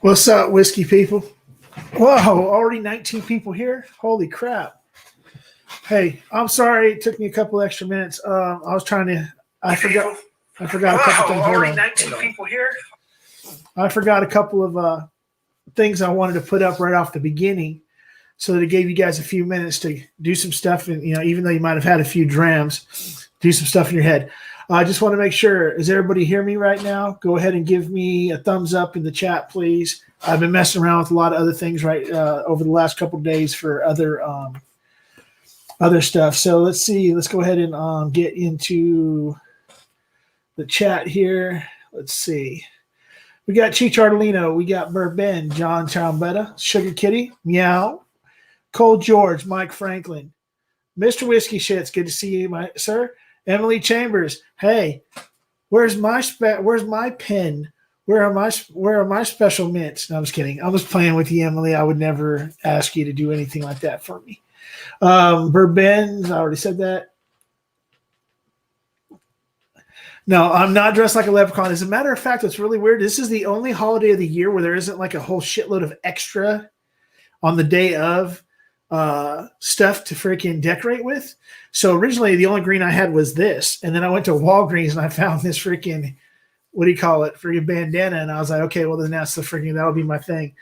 What's up, whiskey people? Whoa, already 19 people here. Holy crap. Hey, I'm sorry it took me a couple extra minutes. I was trying to I forgot a couple things. Already 19 people here. I forgot a couple of things I wanted to put up right off the beginning so that it gave you guys a few minutes to do some stuff, and even though you might have had a few drams, do some stuff in your head. I just want to make sure, does everybody hear me right now? Go ahead and give me a thumbs up in the chat, please. I've been messing around with a lot of other things over the last couple of days for other stuff. So let's see. Let's go ahead and get into the chat here. Let's see. We got Cheech Artolino. We got Burben, John Trombetta, Sugar Kitty, Meow, Cole George, Mike Franklin, Mr. Whiskey Shits. Good to see you, my sir. Emily Chambers. Hey, where's my pen? Where are my special mints? No, I'm just kidding. I was playing with you, Emily. I would never ask you to do anything like that for me. Burben's, I already said that. No, I'm not dressed like a leprechaun. As a matter of fact, it's really weird. This is the only holiday of the year where there isn't like a whole shitload of extra on the day of stuff to freaking decorate with. So originally the only green I had was this. And then I went to Walgreens and I found this freaking, what do you call it? Freaking bandana. And I was like, okay, well then that'll be my thing.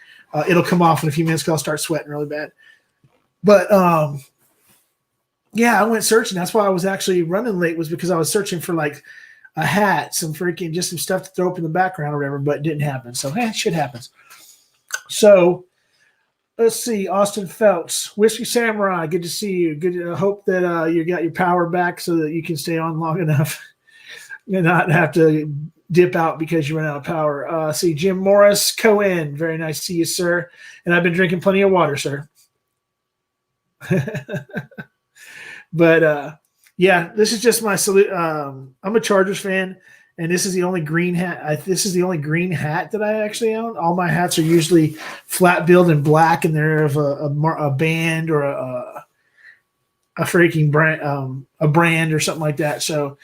It'll come off in a few minutes because I'll start sweating really bad. But yeah, I went searching. That's why I was actually running late, was because I was searching for like a hat, some stuff to throw up in the background or whatever, but it didn't happen. So shit happens. So let's see. Austin Phelps, Whiskey Samurai. Good to see you. Good. I hope that you got your power back so that you can stay on long enough and not have to dip out because you ran out of power. See Jim Morris, Cohen. Very nice to see you, sir. And I've been drinking plenty of water, sir. But yeah, this is just my salute. I'm a Chargers fan, and this is the only green hat. This is the only green hat that I actually own. All my hats are usually flat billed and black, and they're of a band or a freaking brand, a brand or something like that. So,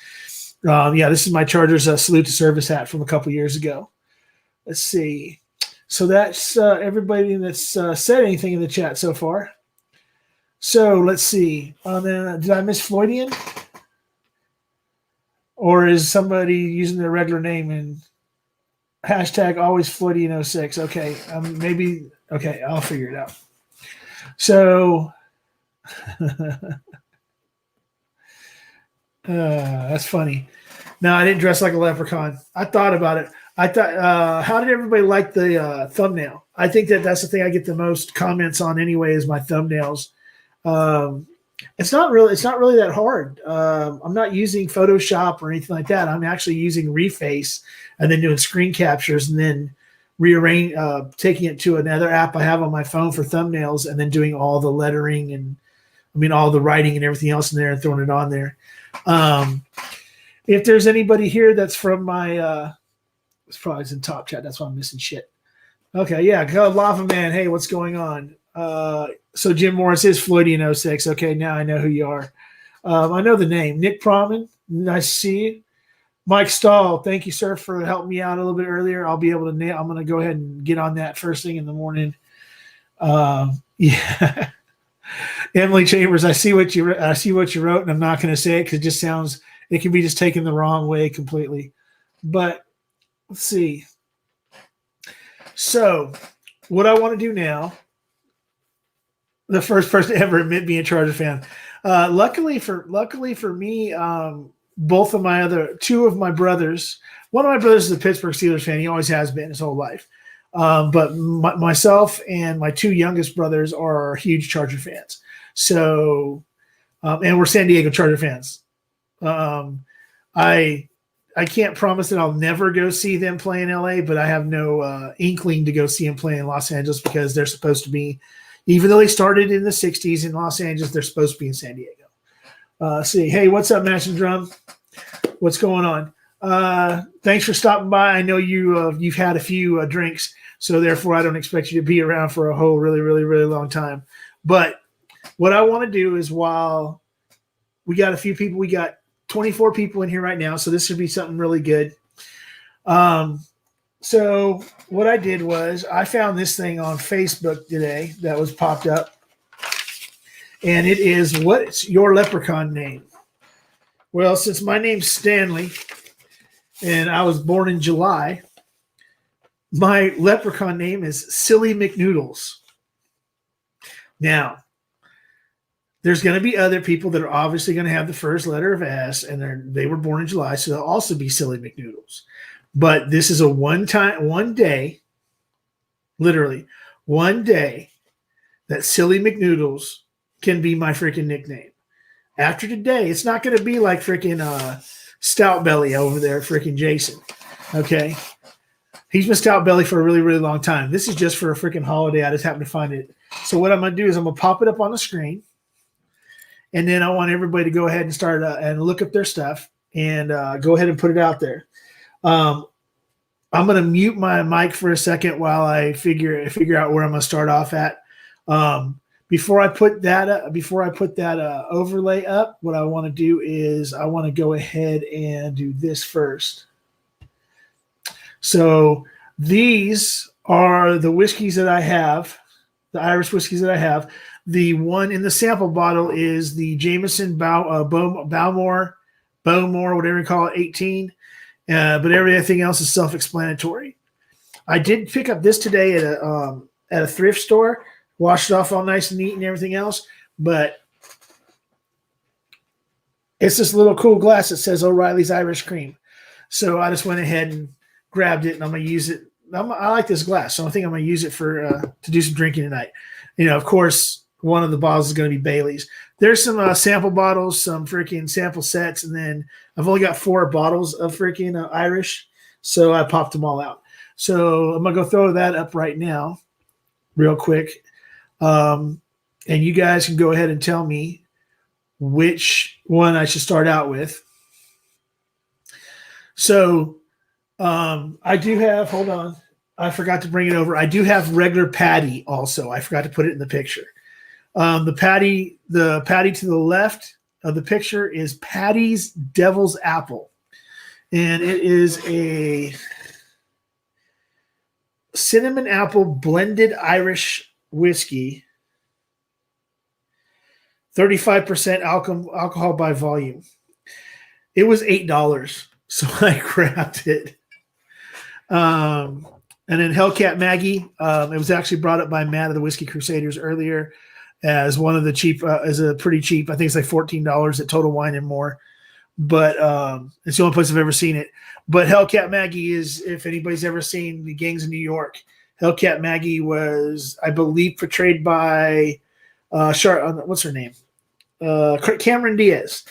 yeah, this is my Chargers salute to service hat from a couple years ago. Let's see. So that's everybody that's said anything in the chat so far. So let's see. Then did I miss Floydian? Or is somebody using their regular name and hashtag always Floydian06? Okay, maybe. Okay, I'll figure it out. So that's funny. No, I didn't dress like a leprechaun. I thought about it. I thought, how did everybody like the thumbnail? I think that's the thing I get the most comments on anyway, is my thumbnails. It's not really that hard. I'm not using Photoshop or anything like that. I'm actually using Reface and then doing screen captures and then rearrange, taking it to another app I have on my phone for thumbnails, and then doing all the lettering and all the writing and everything else in there and throwing it on there. If there's anybody here that's from my, it's probably in top chat. That's why I'm missing shit. Okay. Yeah. Lava Man. Hey, what's going on? So Jim Morris is Floydian06. Okay, now I know who you are. I know the name. Nick Proman, nice to see you. Mike Stahl, thank you, sir, for helping me out a little bit earlier. I'll be able to I'm going to go ahead and get on that first thing in the morning. Yeah. Emily Chambers, I see what you wrote, and I'm not going to say it because it just sounds, it can be just taken the wrong way completely. But let's see. So what I want to do now, the first person to ever admit being a Charger fan. Luckily for me, two of my brothers. One of my brothers is a Pittsburgh Steelers fan. He always has been his whole life. But myself and my two youngest brothers are huge Charger fans. So, and we're San Diego Charger fans. I can't promise that I'll never go see them play in LA, but I have no inkling to go see them play in Los Angeles because they're supposed to be. Even though they started in the 60s in Los Angeles, they're supposed to be in San Diego. See, hey, what's up, Mash and Drum? What's going on? Thanks for stopping by. I know you've had a few drinks, so therefore I don't expect you to be around for a whole really, really, really long time. But what I want to do is, while we got a few people, we got 24 people in here right now, so this should be something really good. So what I did was I found this thing on Facebook today that was popped up, and it is, what's your leprechaun name? Well, since my name's Stanley and I was born in July, my leprechaun name is Silly McNoodles. Now, there's going to be other people that are obviously going to have the first letter of S, and they were born in July, so they'll also be Silly McNoodles. But this is a one day, literally one day, that Silly McNoodles can be my freaking nickname. After today, it's not going to be like freaking Stout Belly over there, freaking Jason. Okay? He's been Stout Belly for a really, really long time. This is just for a freaking holiday. I just happened to find it. So what I'm going to do is I'm going to pop it up on the screen, and then I want everybody to go ahead and start and look up their stuff and go ahead and put it out there. I'm going to mute my mic for a second while I figure out where I'm going to start off at. Before I put that overlay up, what I want to do is I want to go ahead and do this first. So these are the whiskeys that I have, the Irish whiskeys that I have. The one in the sample bottle is the Jameson Bowmore, whatever you call it, 18. But everything else is self-explanatory. I did pick up this today at a thrift store, washed it off all nice and neat and everything else. But it's this little cool glass that says O'Reilly's Irish Cream. So I just went ahead and grabbed it, and I'm going to use it. I like this glass, so I think I'm going to use it for to do some drinking tonight. Of course, one of the bottles is going to be Bailey's. There's some sample bottles, some freaking sample sets, and then I've only got 4 bottles of freaking Irish, so I popped them all out. So I'm going to go throw that up right now real quick, and you guys can go ahead and tell me which one I should start out with. So I do have, hold on, I forgot to bring it over. I do have regular Paddy also. I forgot to put it in the picture. The Paddy to the left of the picture is Paddy's Devil's Apple. And it is a cinnamon apple blended Irish whiskey, 35% alcohol by volume. It was $8, so I grabbed it. And then Hellcat Maggie, it was actually brought up by Matt of the Whiskey Crusaders earlier as one of the cheap, as a pretty cheap. I think it's like $14 at Total Wine and More. But it's the only place I've ever seen it. But Hellcat Maggie is, if anybody's ever seen the Gangs of New York, Hellcat Maggie was, I believe, portrayed by what's her name? Cameron Diaz.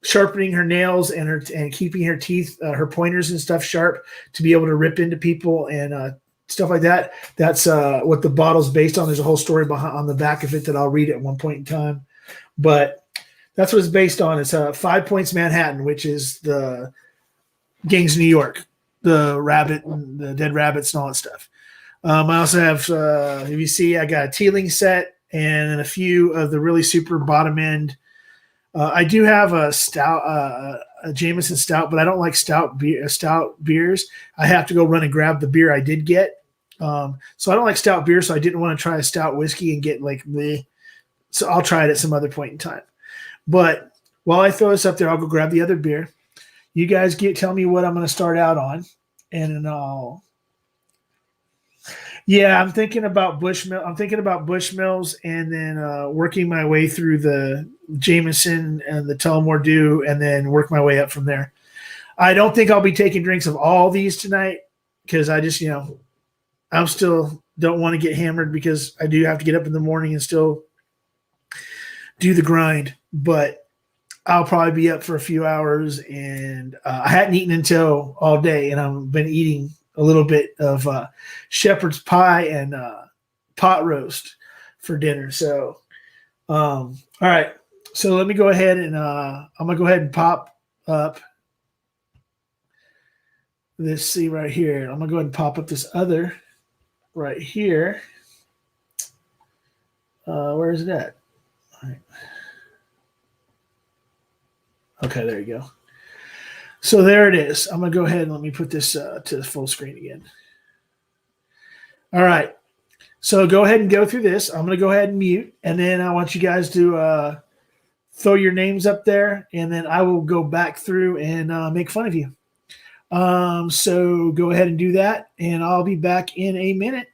Sharpening her nails and keeping her teeth, her pointers and stuff sharp to be able to rip into people and stuff like that. That's what the bottle's based on. There's a whole story on the back of it that I'll read at one point in time. But that's what it's based on. It's 5 Points Manhattan, which is the Gangs of New York, the rabbit, and the dead rabbits and all that stuff. I also have, if you see, I got a Teeling set and a few of the really super bottom end. I do have a stout, a Jameson stout, but I don't like stout beers. I have to go run and grab the beer I did get. So I don't like stout beer, so I didn't want to try a stout whiskey and get like bleh. So I'll try it at some other point in time. But while I throw this up there, I'll go grab the other beer. You guys tell me what I'm going to start out on, and then I'll. Yeah, I'm thinking about Bushmills, and then working my way through the Jameson and the Tullamore Dew, and then work my way up from there. I don't think I'll be taking drinks of all these tonight because I just, I'm still don't want to get hammered because I do have to get up in the morning and still do the grind. But I'll probably be up for a few hours, and I hadn't eaten until all day, and I've been eating a little bit of shepherd's pie and pot roast for dinner. So, all right. So let me go ahead and I'm going to go ahead and pop up this, see right here. I'm going to go ahead and pop up this other right here. Where is it at? All right. Okay, there you go. So there it is. I'm going to go ahead and let me put this to the full screen again. All right. So go ahead and go through this. I'm going to go ahead and mute, and then I want you guys to throw your names up there, and then I will go back through and make fun of you. So go ahead and do that, and I'll be back in a minute.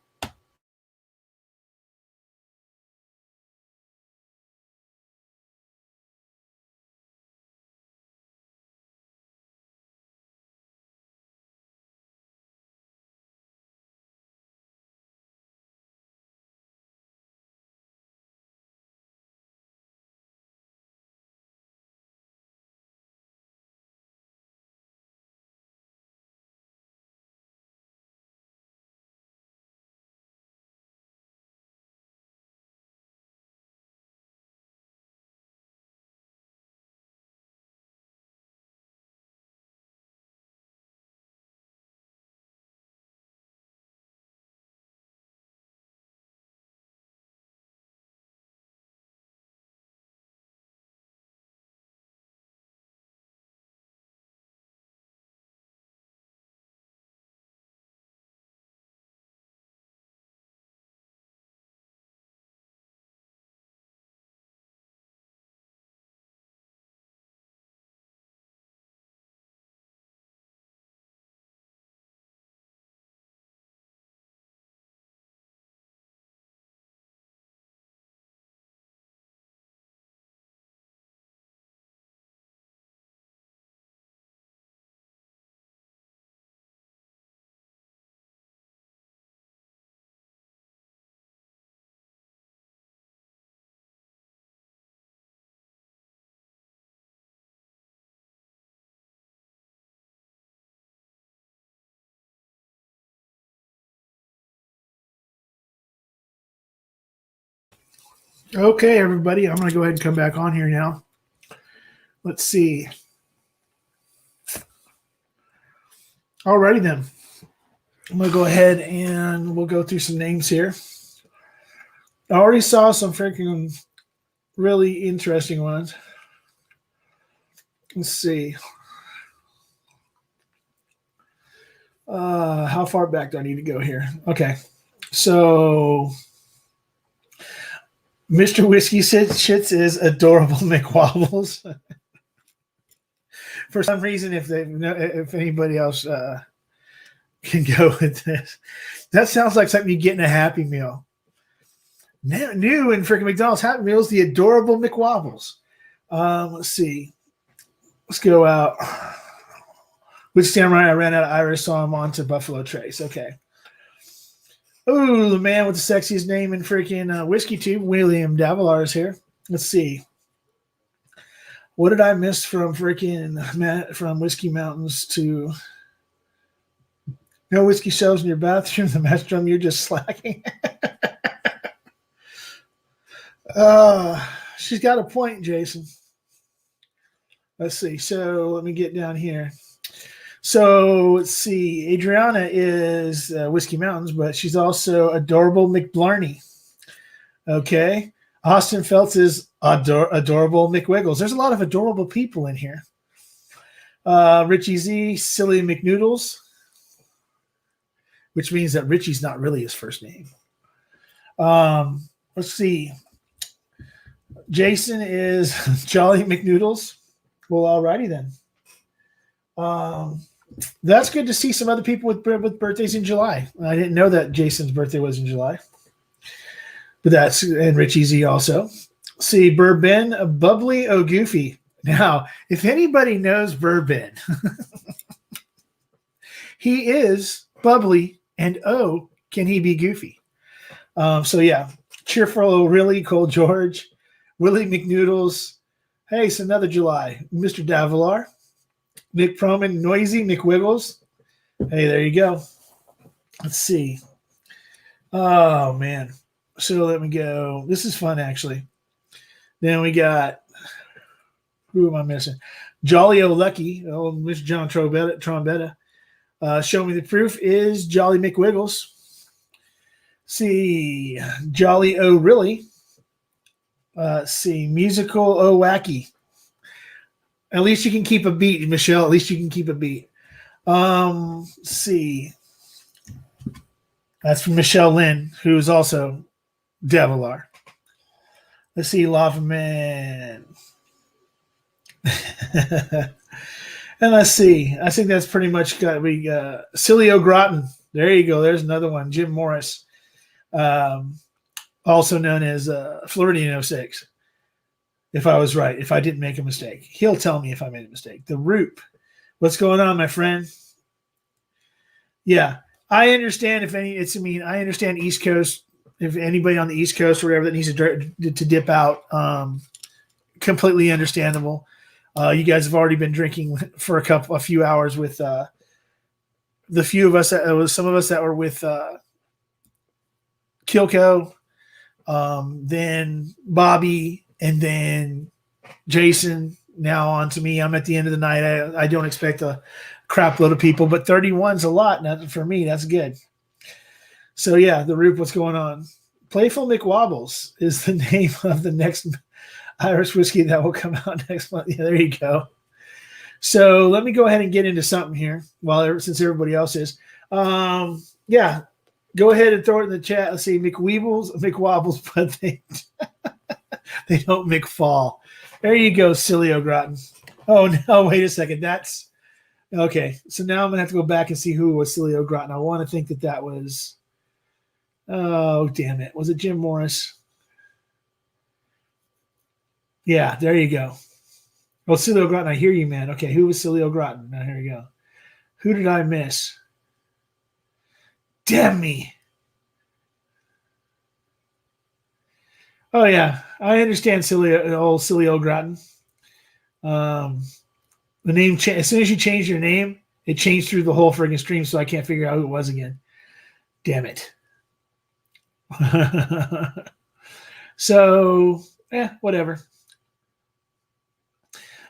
Okay, everybody, I'm going to go ahead and come back on here now. Let's see. Alrighty then. I'm going to go ahead and we'll go through some names here. I already saw some freaking really interesting ones. Let's see. How far back do I need to go here? Okay. So Mr. Whiskey Shits is adorable McWobbles. For some reason, if anybody else can go with this, that sounds like something you get in a Happy Meal. New in freaking McDonald's Happy Meals, the adorable McWobbles. Let's see. Let's go out. Which samurai I ran out of Iris, saw him on to Buffalo Trace. Okay. Ooh, the man with the sexiest name in freaking Whiskey Tube, William Davilar is here. Let's see. What did I miss from freaking from Whiskey Mountains to no whiskey shelves in your bathroom? The match drum, you're just slacking. She's got a point, Jason. Let's see. So let me get down here. So let's see. Adriana is Whiskey Mountains, but she's also adorable McBlarney. Okay. Austin Feltz is adorable McWiggles. There's a lot of adorable people in here. Richie Z, Silly McNoodles, which means that Richie's not really his first name. Let's see. Jason is Jolly McNoodles. Well, alrighty then. That's good to see some other people with birthdays in July. I didn't know that Jason's birthday was in July. But that's, and Richie Z also. See, Bourbon, Bubbly O Goofy. Now, if anybody knows Bourbon, he is bubbly, and oh, can he be goofy? So yeah, Cheerful Really, Cole George, Willie McNoodles. Hey, it's another July. Mr. Davilar, Mick Proman, Noisy McWiggles. Hey, there you go. Let's see. Oh, man. So let me go. This is fun, actually. Then we got, who am I missing? Jolly O Lucky, oh, Mr. John Trombetta. Show Me the Proof is Jolly McWiggles. See, Jolly O Really. See, Musical O Wacky. At least you can keep a beat, Michelle. At least you can keep a beat. Let's see. That's from Michelle Lynn, who is also Devilar. Let's see, Lava Man. And let's see. I think that's pretty much got Cilio Groton. There you go. There's another one. Jim Morris, also known as Floridian 06. If I was right, if I didn't make a mistake, he'll tell me if I made a mistake. The Roop. What's going on, my friend? Yeah, I understand. I understand East Coast. If anybody on the East Coast or whatever that needs to dip out, completely understandable. You guys have already been drinking for a few hours with the few of us. Some of us that were with Kilco, then Bobby, and then Jason. Now on to me. I'm at the end of the night. I don't expect a crap load of people, but 31's a lot. Not for me. That's good. So yeah, the Roop, what's going on? Playful McWobbles is the name of the next Irish whiskey that will come out next month. Yeah, there you go. So let me go ahead and get into something here since everybody else is. Yeah, go ahead and throw it in the chat. Let's see, McWobbles, but they don't McFall. There you go, Cilio Groton. Oh no, wait a second. That's okay. So now I'm gonna have to go back and see who was Cilio Groton. I want to think that was. Oh damn it! Was it Jim Morris? Yeah, there you go. Oh, Cilio Groton, I hear you, man. Okay, who was Cilio Groton? Now here we go. Who did I miss? Damn me. Oh yeah, I understand old Cilio Groton. The name as soon as you change your name, it changed through the whole friggin' stream, so I can't figure out who it was again. Damn it. So, whatever.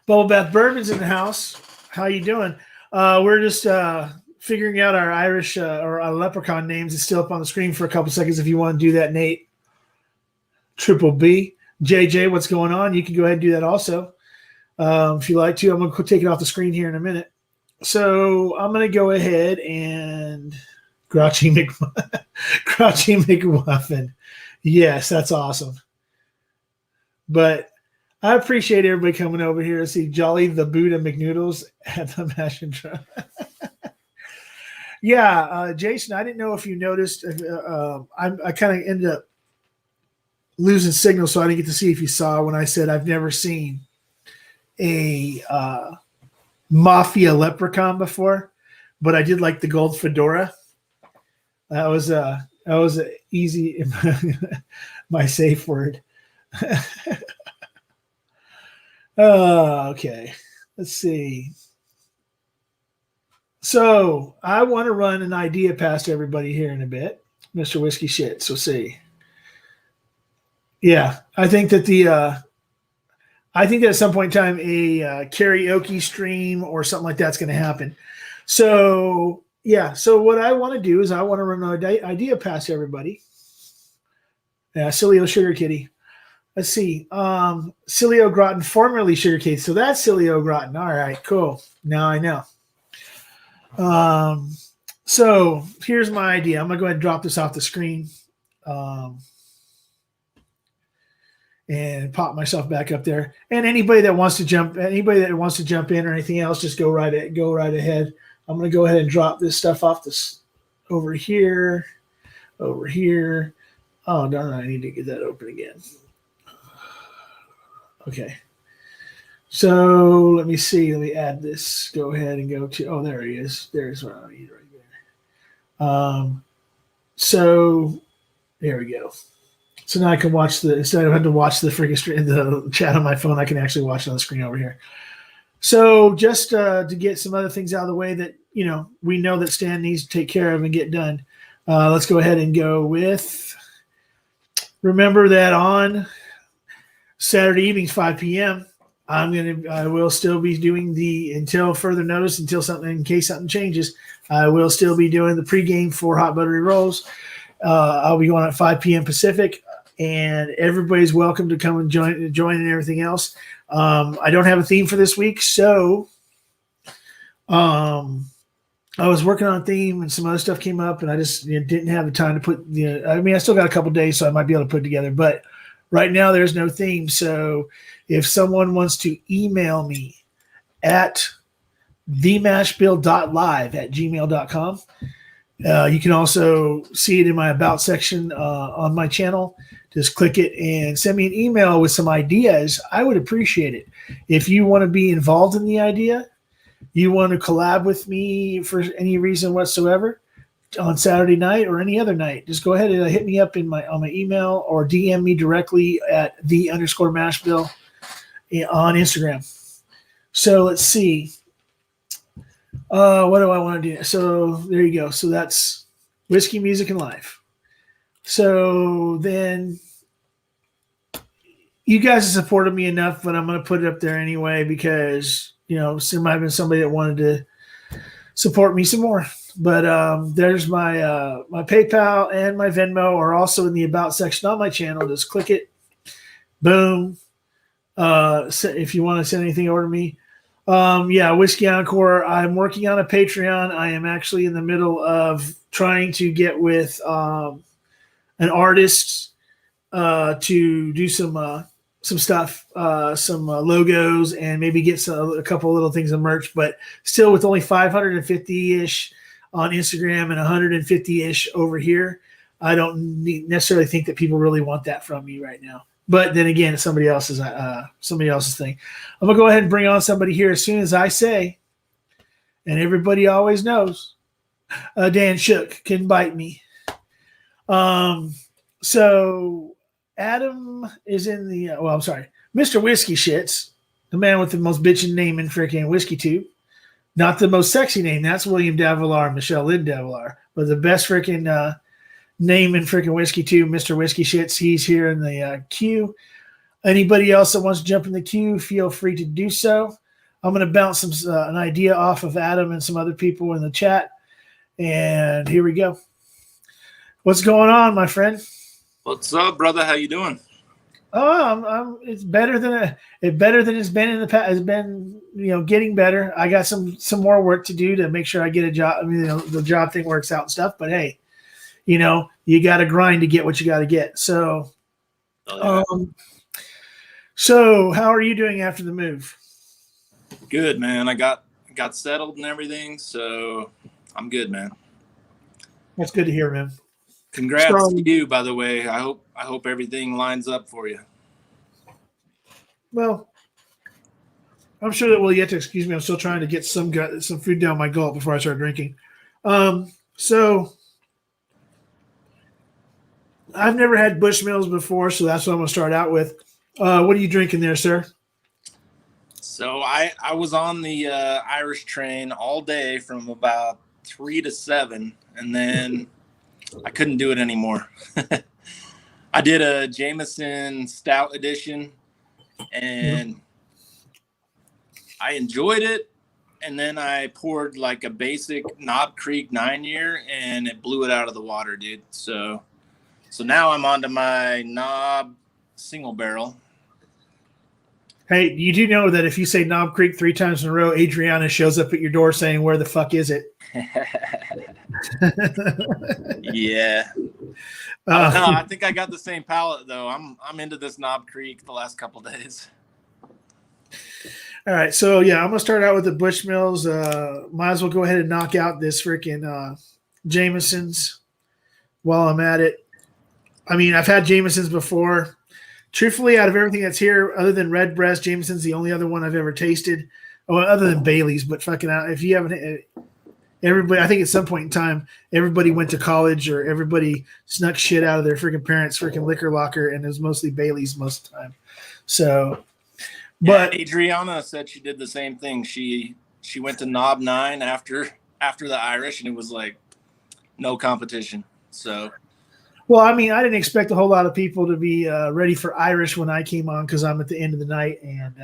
Bubble Bath Bourbon's in the house. How you doing? We're just figuring out our Irish or our leprechaun names. It's still up on the screen for a couple seconds if you want to do that, Nate. Triple B. JJ, what's going on? You can go ahead and do that also if you like to. I'm going to take it off the screen here in a minute. So I'm going to go ahead and Grouchy McMuffin. Yes, that's awesome. But I appreciate everybody coming over here to see Jolly the Buddha McNoodles at the Mash and Drum. Yeah, Jason, I didn't know if you noticed. I kind of ended up losing signal, so I didn't get to see if you saw when I said I've never seen a Mafia leprechaun before, but I did like the gold fedora. That was a easy my safe word. Okay, let's see. So I want to run an idea past everybody here in a bit, Mr. Whiskey Shit. So see. Yeah, I think that at some point in time a karaoke stream or something like that's going to happen. So yeah, so what I want to do is I want to run an idea past everybody. Yeah, Cilio Sugar Kitty. Let's see. Cilio Groton, formerly Sugar Kitty. So that's Cilio Groton. All right, cool. Now I know. So here's my idea. I'm going to go ahead and drop this off the screen. And pop myself back up there. And anybody that wants to jump in or anything else, just go right ahead. I'm going to go ahead and drop this stuff off this over here. Oh, darn it, I need to get that open again. Okay. So let me see. Let me add this. Go ahead and go to. Oh, there he is. There's what I need right there. So there we go. So now I can watch instead of having to watch the freaking stream, the chat on my phone, I can actually watch it on the screen over here. So just to get some other things out of the way that, we know that Stan needs to take care of and get done. Let's go ahead and go with, remember that on Saturday evenings, 5 p.m., I will still be doing until further notice, in case something changes, I will still be doing the pregame for Hot Buttery Rolls. I'll be going at 5 p.m. Pacific. and everybody's welcome to come and join and everything else. I don't have a theme for this week, so I was working on a theme and some other stuff came up, and I just didn't have the time to put. I mean, I still got a couple days, so I might be able to put it together. But right now, there's no theme. So if someone wants to email me at themashbill.live@gmail.com, you can also see it in my About section on my channel. Just click it and send me an email with some ideas. I would appreciate it. If you want to be involved in the idea, you want to collab with me for any reason whatsoever on Saturday night or any other night, just go ahead and hit me up on my email or DM me directly at _Mashbill on Instagram. So let's see. What do I want to do? So there you go. So that's Whiskey, Music, and Life. So then you guys have supported me enough, but I'm going to put it up there anyway because, there might have been somebody that wanted to support me some more. But there's my PayPal and my Venmo are also in the About section on my channel. Just click it. Boom. If you want to send anything over to me. Whiskey Encore. I'm working on a Patreon. I am actually in the middle of trying to get with an artist to do some stuff, some logos, and maybe get a couple of little things of merch. But still, with only 550-ish on Instagram and 150-ish over here, I don't necessarily think that people really want that from me right now. But then again, it's somebody else's thing. I'm gonna go ahead and bring on somebody here as soon as I say, and everybody always knows, Dan Shook can bite me. So Adam is in the I'm sorry, Mr. Whiskey Shits, the man with the most bitchin' name in freaking Whiskey Tube. Not the most sexy name. That's William Davilar and Michelle Lynn Davilar. But the best freaking name in freaking Whiskey Tube, Mr. Whiskey Shits. He's here in the queue. Anybody else that wants to jump in the queue, feel free to do so. I'm going to bounce an idea off of Adam and some other people in the chat. And here we go. What's going on, my friend? What's up, brother? How you doing? Oh, it's better than it's been in the past. It's been, getting better. I got some more work to do to make sure I get a job. I mean, the job thing works out and stuff. But hey, you got to grind to get what you got to get. So, so how are you doing after the move? Good, man. I got settled and everything, so I'm good, man. That's good to hear, man. Congrats to you, by the way. I hope everything lines up for you. Well, I'm sure that you have to excuse me. I'm still trying to get some food down my gullet before I start drinking. So I've never had Bushmills before, so that's what I'm going to start out with. What are you drinking there, sir? So I was on the Irish train all day from about 3 to 7, and then I couldn't do it anymore. I did a Jameson Stout edition, and I enjoyed it. And then I poured like a basic Knob Creek 9-year, and it blew it out of the water, dude. So now I'm on to my Knob single barrel. Hey, you do know that if you say Knob Creek 3 times in a row, Adriana shows up at your door saying, "Where the fuck is it?" Yeah. No, I think I got the same palate though. I'm into this Knob Creek the last couple days. All right, so yeah, I'm gonna start out with the Bushmills. Might as well go ahead and knock out this freaking Jameson's while I'm at it. I mean, I've had Jameson's before. Truthfully, out of everything that's here, other than Redbreast, Jameson's the only other one I've ever tasted. Oh, other than Bailey's, but fucking out. If you haven't, everybody, I think at some point in time, everybody went to college or everybody snuck shit out of their freaking parents' freaking liquor locker, and it was mostly Bailey's most of the time. So, but Adriana said she did the same thing. She went to Knob 9 after the Irish, and it was like no competition. So. Well, I mean, I didn't expect a whole lot of people to be ready for Irish when I came on because I'm at the end of the night. And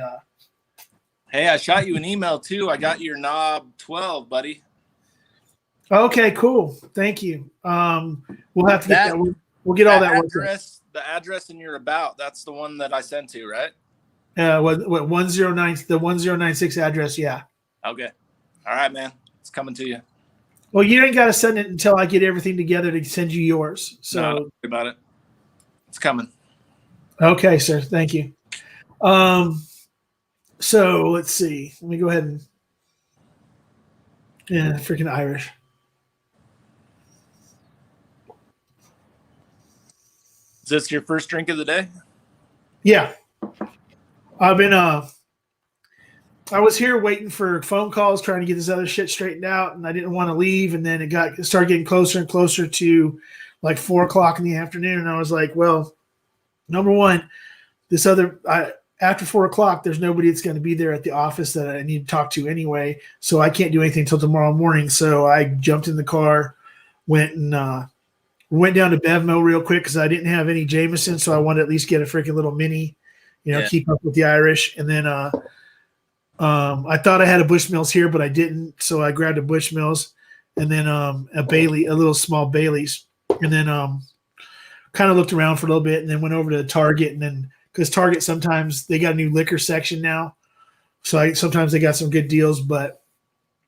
hey, I shot you an email too. I got your Knob 12, buddy. Okay, cool. Thank you. We'll have to get that one. We'll get all that the address in your about. That's the one that I sent to, right? What 109 the 1096 address? Yeah. Okay. All right, man. It's coming to you. Well, you ain't got to send it until I get everything together to send you yours. So no, don't worry about it. It's coming. Okay, sir. Thank you. So let's see. Let me go ahead and freaking Irish. Is this your first drink of the day? Yeah. I've been I was here waiting for phone calls, trying to get this other shit straightened out, and I didn't want to leave. And then it started getting closer and closer to like 4:00 in the afternoon, and I was like, well, number one, after 4:00, there's nobody that's going to be there at the office that I need to talk to anyway, so I can't do anything until tomorrow morning. So I jumped in the car, went down to Bevmo real quick because I didn't have any Jameson, so I wanted to at least get a freaking little mini, keep up with the Irish. And then I thought I had a Bushmills here, but I didn't, so I grabbed a Bushmills and then a little small Bailey's, and then kind of looked around for a little bit and then went over to Target, and then because Target sometimes they got a new liquor section now, so sometimes they got some good deals. But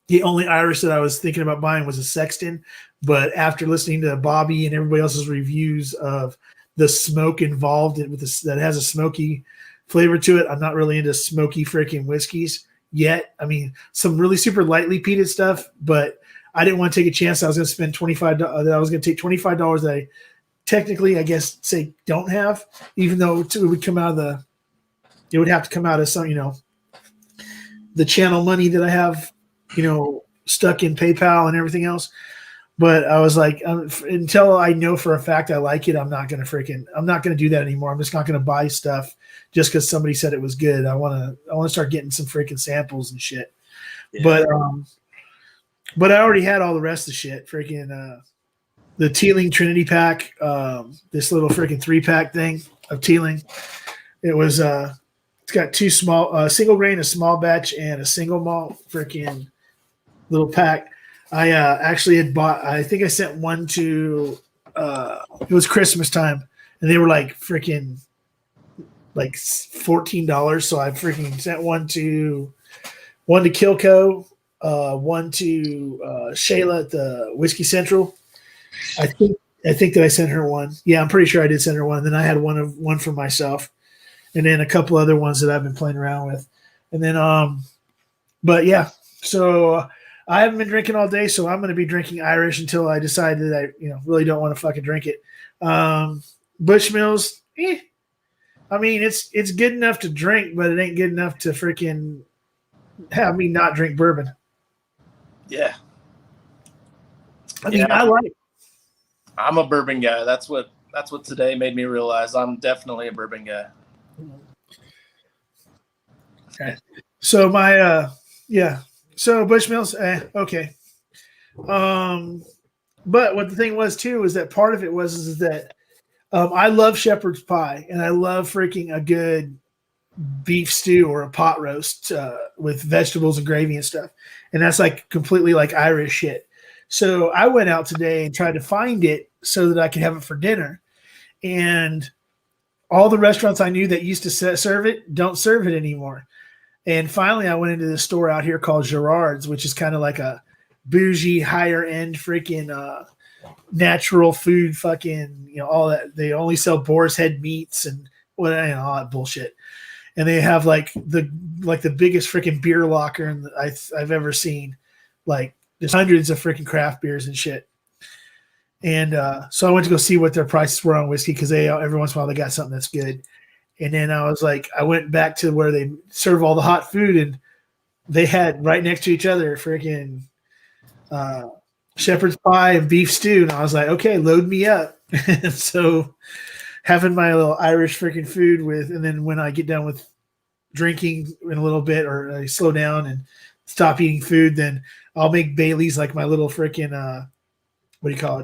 the only Irish that I was thinking about buying was a Sexton. But after listening to Bobby and everybody else's reviews of the smoke involved with this, that has a smoky flavor to it, I'm not really into smoky freaking whiskeys yet. I mean, some really super lightly peated stuff, but I didn't want to take a chance. I was going to spend $25. That I was going to take $25 that I technically, I guess, say don't have, even though it would come out of it would have to come out of some, the channel money that I have, stuck in PayPal and everything else. But I was like, until I know for a fact I like it, I'm not going to do that anymore. I'm just not going to buy stuff just because somebody said it was good. I want to start getting some freaking samples and shit. Yeah. But I already had all the rest of the shit. Freaking the Teeling Trinity pack, this little freaking 3-pack thing of Teeling. It was it's got two small single grain, a small batch, and a single malt freaking little pack. I actually had bought. I think I sent one to. It was Christmas time, and they were like freaking like $14. So I freaking sent one to Kilco, one to Shayla at the Whiskey Central. I think that I sent her one. Yeah, I'm pretty sure I did send her one. And then I had one for myself, and then a couple other ones that I've been playing around with. And then but yeah, so I haven't been drinking all day, so I'm going to be drinking Irish until I decide that I really don't want to fucking drink it. Bushmills, I mean, it's good enough to drink, but it ain't good enough to freaking have me not drink bourbon. Yeah. I mean, I like it. I'm a bourbon guy. That's what today made me realize I'm definitely a bourbon guy. Okay. So so Bushmills, okay. But what the thing was too is that part of it is that I love shepherd's pie, and I love freaking a good beef stew or a pot roast with vegetables and gravy and stuff. And that's like completely like Irish shit. So I went out today and tried to find it so that I could have it for dinner. And all the restaurants I knew that used to serve it don't serve it anymore. And finally, I went into this store out here called Gerard's, which is kind of like a bougie, higher end freaking natural food, fucking all that. They only sell boar's head meats and all that bullshit. And they have like the biggest freaking beer locker I've ever seen. Like there's hundreds of freaking craft beers and shit. And so I went to go see what their prices were on whiskey because every once in a while they got something that's good. And then I went back to where they serve all the hot food, and they had right next to each other freaking shepherd's pie and beef stew. And I was like, okay, load me up. And so having my little Irish freaking food and then when I get done with drinking in a little bit, or I slow down and stop eating food, then I'll make Bailey's like my little freaking,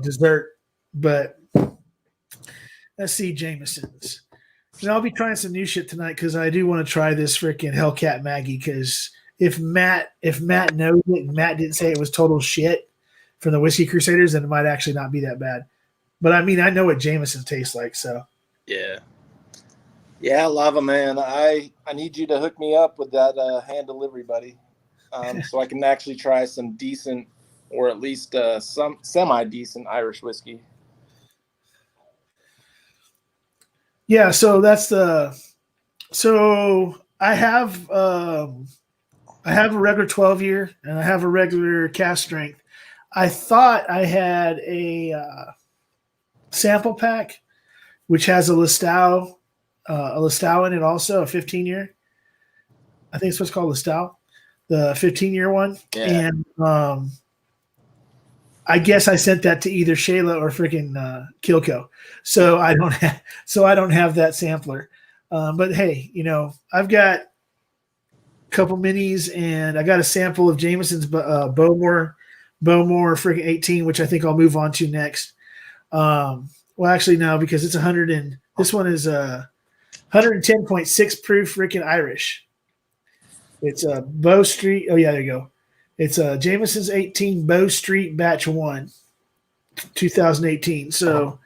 dessert. But let's see, Jameson's. And I'll be trying some new shit tonight because I do want to try this freaking Hellcat Maggie. Because if Matt knows it and Matt didn't say it was total shit from the Whiskey Crusaders, then it might actually not be that bad. But I mean, I know what Jameson tastes like, so. Yeah. Yeah, Lava Man. I need you to hook me up with that hand delivery, buddy, so I can actually try some decent, or at least some semi-decent Irish whiskey. Yeah, so that's the. So I have a regular 12-year and I have a regular cast strength. I thought I had a sample pack, which has a Listau in it also, a 15-year. I think it's what's called Listau, the 15-year one. Yeah. And I guess I sent that to either Shayla or freaking Kilco. So I don't have that sampler. But hey, I've got a couple minis and I got a sample of Jameson's Bowmore freaking 18, which I think I'll move on to next. Well, actually, no, because it's 100 and this one is 110.6 proof freaking Irish. It's a Bow Street. Oh yeah, there you go. It's a Jameson's 18 Bow Street Batch 1, 2018. So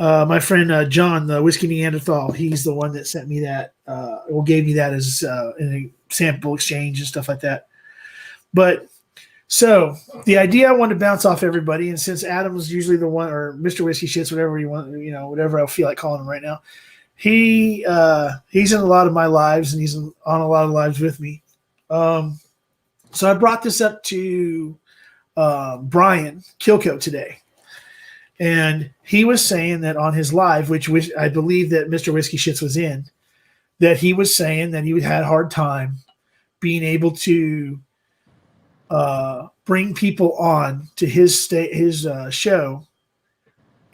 my friend John, the Whiskey Neanderthal, he's the one that sent me that, or gave me that as in a sample exchange and stuff like that. But so the idea I wanted to bounce off everybody, and since Adam was usually the one, or Mr. Whiskey Shits, whatever you want, whatever I feel like calling him right now, he's in a lot of my lives and he's on a lot of lives with me. So I brought this up to Brian Kilco today. And he was saying that on his live, which I believe that Mr. Whiskey Shits was in, that he was saying that he had a hard time being able to bring people on to his show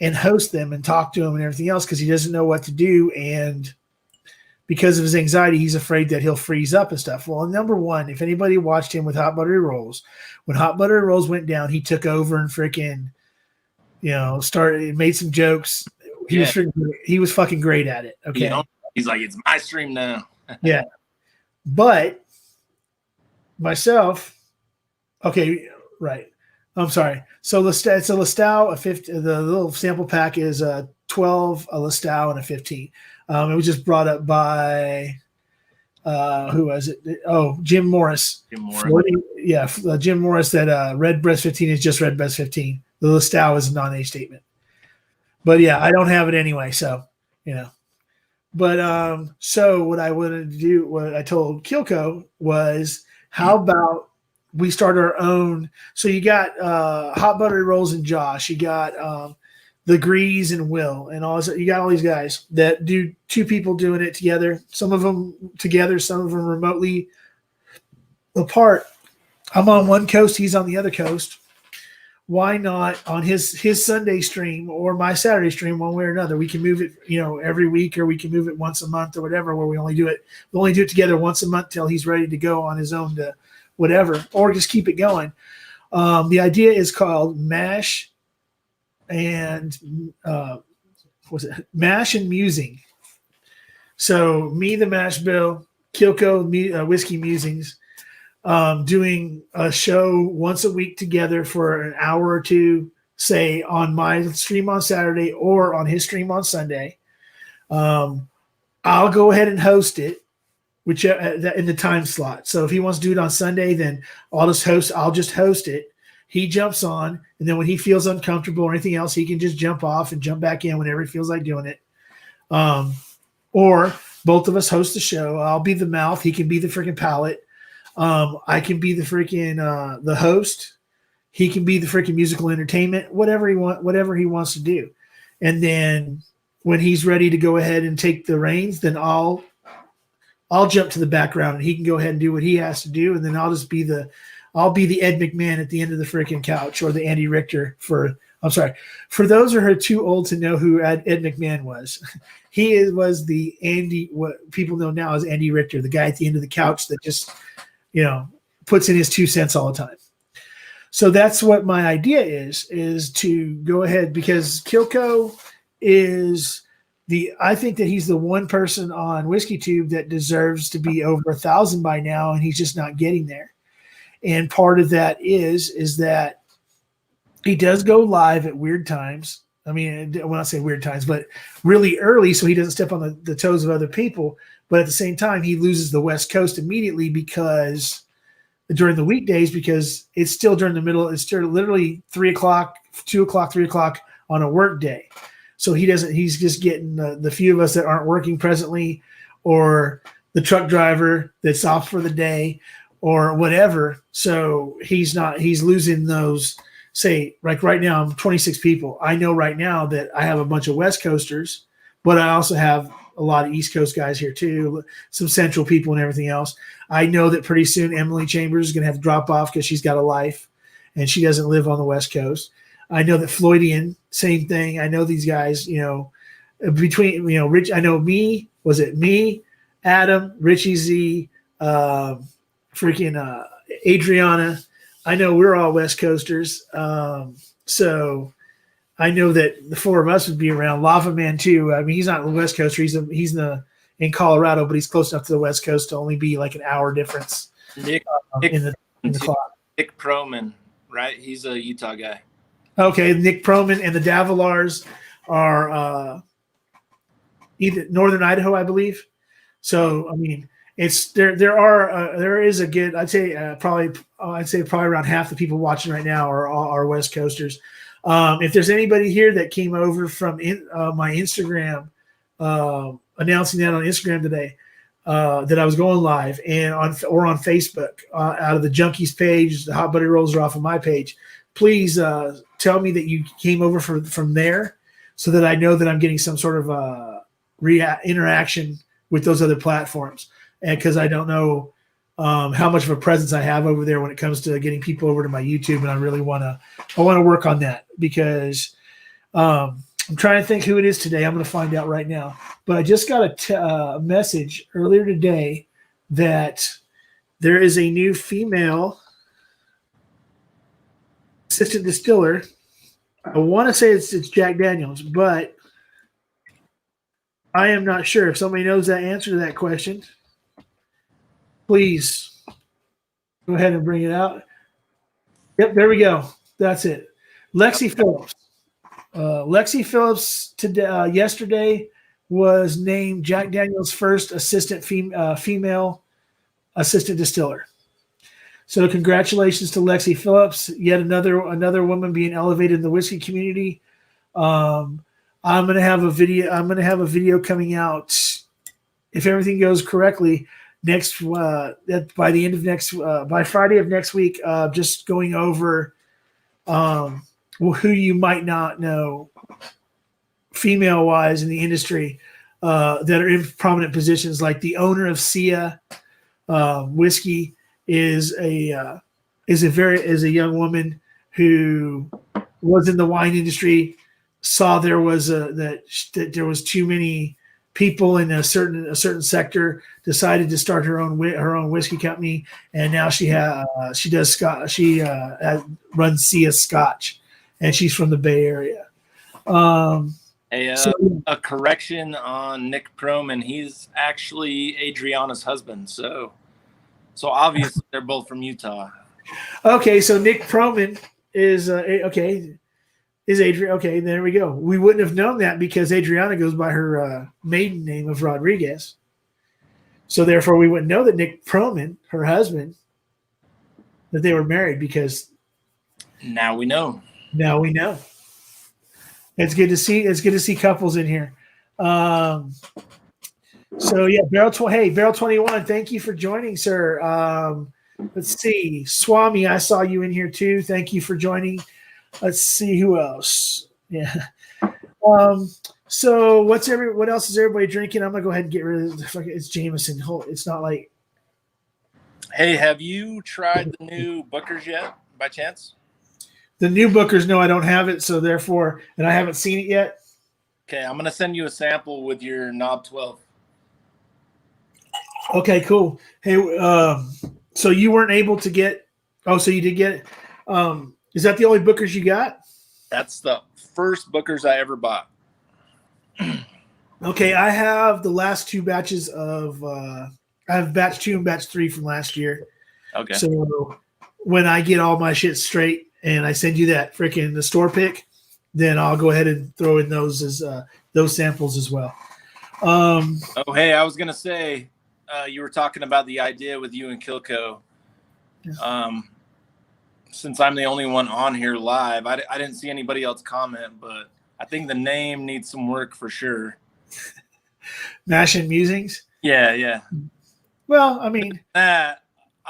and host them and talk to them and everything else because he doesn't know what to do. And because of his anxiety, he's afraid that he'll freeze up and stuff. Well, number one, if anybody watched him with Hot Buttery Rolls, when Hot Buttery Rolls went down, he took over and freaking, made some jokes. He was fucking great at it. Okay. He's like, it's my stream now. Yeah. But myself, okay, right. I'm sorry. So it's a Listau, a 50. The little sample pack is a 12, a Listau, and a 15. It was just brought up by who was it? Oh, Jim Morris. Jim Morris. That Red Breast 15 is just Red Breast 15. The Listau is a non-age statement. But yeah, I don't have it anyway, so But so what I wanted to do, what I told Kilco was, how about we start our own? So you got Hot Buttery Rolls and Josh, you got the Grease and Will, and all this. You got all these guys that do, two people doing it together. Some of them together, some of them remotely apart. I'm on one coast, he's on the other coast. Why not on his Sunday stream or my Saturday stream, one way or another? We can move it, every week, or we can move it once a month or whatever, where we only do it together once a month till he's ready to go on his own to whatever, or just keep it going. The idea is called Mash and Mash and Musing. So me, the Mash Bill, Kilco, Whiskey Musings, doing a show once a week together for an hour or two, say on my stream on Saturday or on his stream on Sunday. I'll go ahead and host it, which in the time slot. So if he wants to do it on Sunday, then I'll just host it. He jumps on, and then when he feels uncomfortable or anything else, he can just jump off and jump back in whenever he feels like doing it. Or both of us host the show. I'll be the mouth. He can be the freaking palate. I can be the freaking the host. He can be the freaking musical entertainment, whatever he wants to do. And then when he's ready to go ahead and take the reins, then I'll jump to the background and he can go ahead and do what he has to do. And then I'll be the Ed McMahon at the end of the freaking couch, or the Andy Richter for those who are too old to know who Ed McMahon was. He was the Andy, what people know now as Andy Richter, the guy at the end of the couch that just, puts in his 2 cents all the time. So that's what my idea is to go ahead, because Kilco is I think that he's the one person on WhiskeyTube that deserves to be over 1,000 by now, and he's just not getting there. And part of that is that he does go live at weird times. I mean, when I say weird times, but really early, so he doesn't step on the toes of other people. But at the same time, he loses the West Coast immediately because during the weekdays, because it's still during the middle. It's still literally 3 o'clock, 2 o'clock, 3 o'clock on a work day. So he doesn't. He's just getting the few of us that aren't working presently, or the truck driver that's off for the day, or whatever. So he's not. He's losing those. Say, like right now, I'm 26 people. I know right now that I have a bunch of West Coasters, but I also have a lot of East Coast guys here too, some Central people and everything else. I know that pretty soon Emily Chambers is going to have to drop off because she's got a life and she doesn't live on the West Coast. I know that Floydian, same thing. I know these guys, between, Rich, I know me, Adam, Richie Z, Adriana. I know we're all West Coasters. So I know that the four of us would be around. Lava Man too. I mean, he's not the West Coaster. He's in Colorado, but he's close enough to the West Coast to only be like an hour difference Nick in the clock. Nick Proman, right? He's a Utah guy. Okay, Nick Proman and the Davilars are either Northern Idaho, I believe. So I mean, it's there is a good. I'd say probably around half the people watching right now are West Coasters. If there's anybody here that came over from my Instagram, announcing that on Instagram today, that I was going live and on Facebook out of the Junkies page, the Hot Buddy Rolls are off of my page. Please tell me that you came over from there, so that I know that I'm getting some sort of interaction with those other platforms, and because I don't know how much of a presence I have over there when it comes to getting people over to my YouTube, and I really want to work on that because I'm trying to think who it is today. I'm going to find out right now. But I just got a message earlier today that there is a new female assistant distiller. I want to say it's Jack Daniels, but I am not sure. If somebody knows that answer to that question, please go ahead and bring it out. Yep, there we go. That's it. Lexi Phillips. Lexi Phillips today, yesterday was named Jack Daniels' first assistant female assistant distiller. So congratulations to Lexi Phillips, yet another woman being elevated in the whiskey community. I'm gonna have a video coming out if everything goes correctly by the end of by Friday of next week. Just going over who you might not know, female wise in the industry, that are in prominent positions. Like the owner of Sia Whiskey is a young woman who was in the wine industry, saw there was that there was too many people in a certain sector, decided to start her own whiskey company, and now she runs Sia Scotch, and she's from the Bay Area. A correction on Nick Proman. He's actually Adriana's husband, so obviously they're both from Utah. Okay, so Nick Proman is Is Adriana okay? There we go. We wouldn't have known that because Adriana goes by her maiden name of Rodriguez. So therefore, we wouldn't know that Nick Proman, her husband, that they were married because now we know. Now we know. It's good to see. It's good to see couples in here. So yeah, Barrel 21. Thank you for joining, sir. Let's see, Swami. I saw you in here too. Thank you for joining. Let's see who else. Yeah. So what else is everybody drinking? I'm gonna go ahead and get rid of it's Jameson. It's not like. Hey, have you tried the new Booker's yet, by chance? The new Booker's, no, I don't have it. So therefore, and I haven't seen it yet. Okay, I'm gonna send you a sample with your knob 12. Okay, cool. Hey, so you weren't able to get? Oh, so you did get it. Is that the only Booker's you got? That's the first Booker's I ever bought. Okay, I have the last two batches of I have batch 2 and batch 3 from last year. Okay. So when I get all my shit straight and I send you that freaking the store pick, then I'll go ahead and throw in those samples as well. Oh, hey, I was gonna say, you were talking about the idea with you and Kilco. Since I'm the only one on here live, I didn't see anybody else comment, but I think the name needs some work for sure. Mashing Musings. Yeah. Well, I mean, I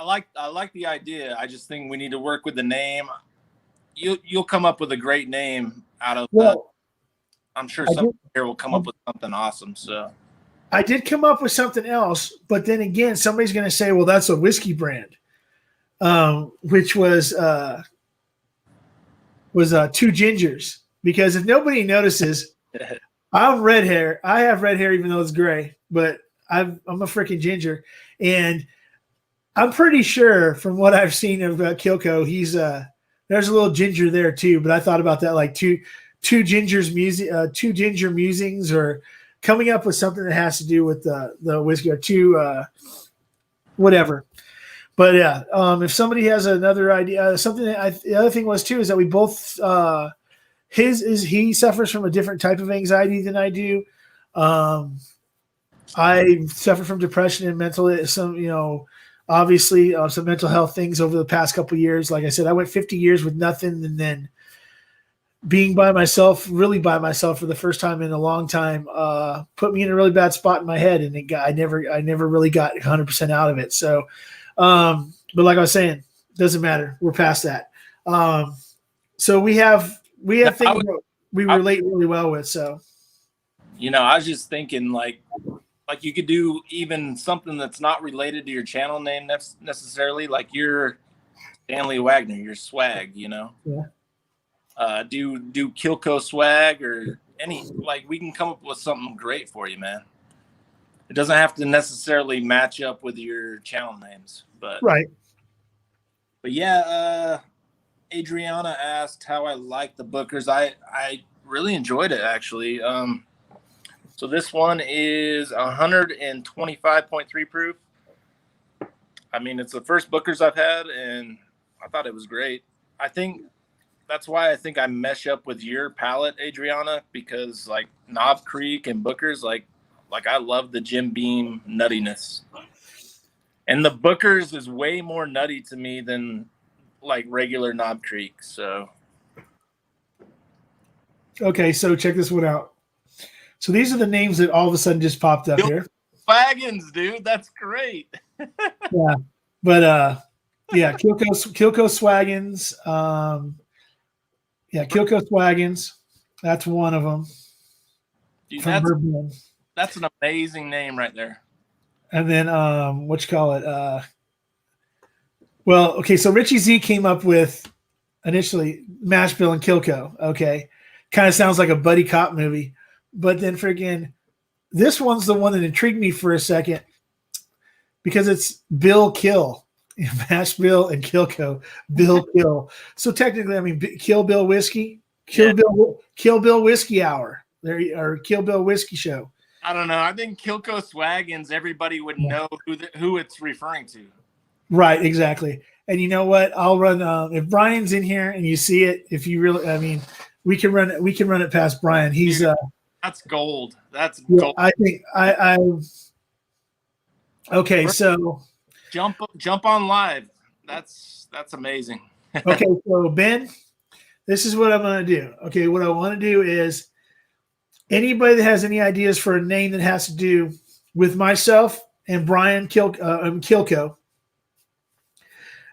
like the idea. I just think we need to work with the name. You'll come up with a great name out of. I'm sure someone here will come up with something awesome. So I did come up with something else, but then again, somebody's going to say, "Well, that's a whiskey brand," which was Two Gingers. Because if nobody notices, I'm red hair. I have red hair, even though it's gray, but I'm a freaking ginger, and I'm pretty sure from what I've seen of Kilco, he's there's a little ginger there too. But I thought about that, like two ginger musings, or coming up with something that has to do with the whiskey, or whatever. But yeah, if somebody has another idea, the other thing was too is that we both he suffers from a different type of anxiety than I do. I suffer from depression and obviously some mental health things over the past couple of years. Like I said, I went 50 years with nothing, and then being really by myself for the first time in a long time, put me in a really bad spot in my head, and I never really got 100% out of it. So, but like I was saying, doesn't matter. We're past that. So we have things we relate really well with. So, I was just thinking like you could do even something that's not related to your channel name necessarily, like your Stanley Wagner, your swag, Yeah. Do Kilco swag or we can come up with something great for you, man. It doesn't have to necessarily match up with your channel names, but right. But yeah, Adriana asked how I like the Bookers. I really enjoyed it, actually. So this one is 125.3 proof. I mean, it's the first Bookers I've had, and I thought it was great. I think that's why I think I mesh up with your palate, Adriana, because like Knob Creek and Bookers, like I love the Jim Beam nuttiness. And the Bookers is way more nutty to me than like regular Knob Creek. So okay, so check this one out. So these are the names that all of a sudden just popped up here. Wagons, dude, that's great. Yeah, but Kilco Swaggins. Kilco Swaggins. That's one of them. Dude, from that's an amazing name right there. And then so Richie Z came up with initially Mash Bill and Kilco. Okay, kind of sounds like a buddy cop movie. But then this one's the one that intrigued me for a second because it's Bill Kill, Mash Bill and Kilco, Bill Kill. So technically, I mean, Kill Bill Whiskey, Kill Bill Whiskey Hour, or Kill Bill Whiskey Show. I don't know. I think Kilco Swaggins, everybody would know who it's referring to. Right, exactly. And you know what? I'll run if Brian's in here and you see it. If you really, I mean, we can run it past Brian. He's that's gold. That's gold. I think okay, so jump on live. That's amazing. Okay, so Ben, this is what I'm going to do. Okay, what I want to do is anybody that has any ideas for a name that has to do with myself and Brian Kilco,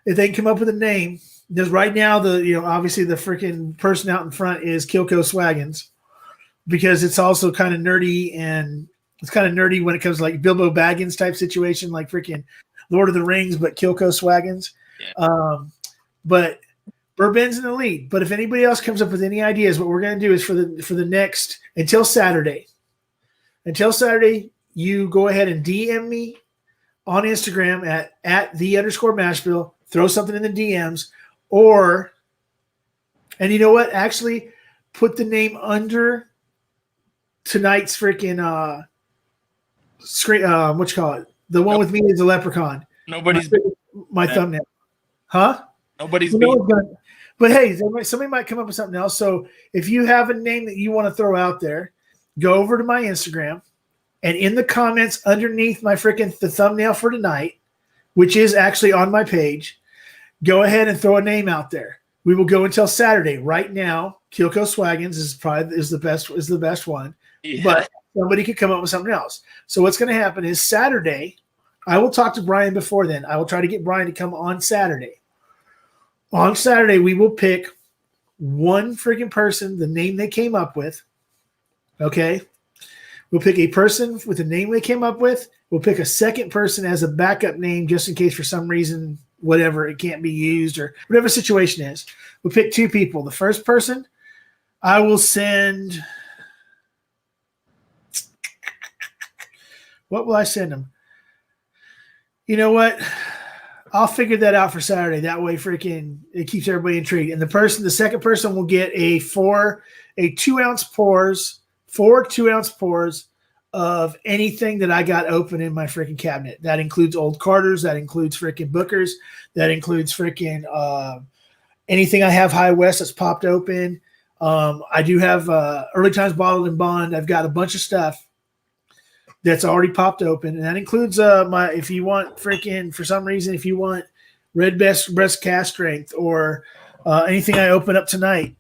if they can come up with a name, because right now obviously the freaking person out in front is Kilco Swaggins, because it's also kind of nerdy, and it's kind of nerdy when it comes to like Bilbo Baggins type situation, like freaking Lord of the Rings, but Kilco Swaggins. Yeah. But Bourbon's in the lead. But if anybody else comes up with any ideas, what we're going to do is for the next until Saturday, you go ahead and DM me on Instagram at @the_Mashbill. Throw something in the DMs, and you know what? Actually, put the name under tonight's freaking screen. What you call it? The one with me is a leprechaun. Nobody's my thumbnail, huh? Nobody's But hey, somebody might come up with something else. So if you have a name that you want to throw out there, go over to my Instagram and in the comments underneath the thumbnail for tonight, which is actually on my page, go ahead and throw a name out there. We will go until Saturday. Right now, Kilco Swaggins is the best one. Yeah. But somebody could come up with something else. So what's going to happen is Saturday, I will talk to Brian before then. I will try to get Brian to come on Saturday. On Saturday, we will pick one freaking person, the name they came up with. Okay? We'll pick a person with the name they came up with. We'll pick a second person as a backup name just in case for some reason, whatever, it can't be used or whatever the situation is. We'll pick two people. The first person, I will send – what will I send them? You know what? I'll figure that out for Saturday. That way, freaking, it keeps everybody intrigued. And the second person will get four 2-ounce pours of anything that I got open in my freaking cabinet. That includes old Carters. That includes freaking Bookers. That includes freaking anything I have High West that's popped open. I do have Early Times Bottled and Bond. I've got a bunch of stuff that's already popped open, and that includes if you want freaking, for some reason, if you want Red Breast Cast Strength or anything I open up tonight,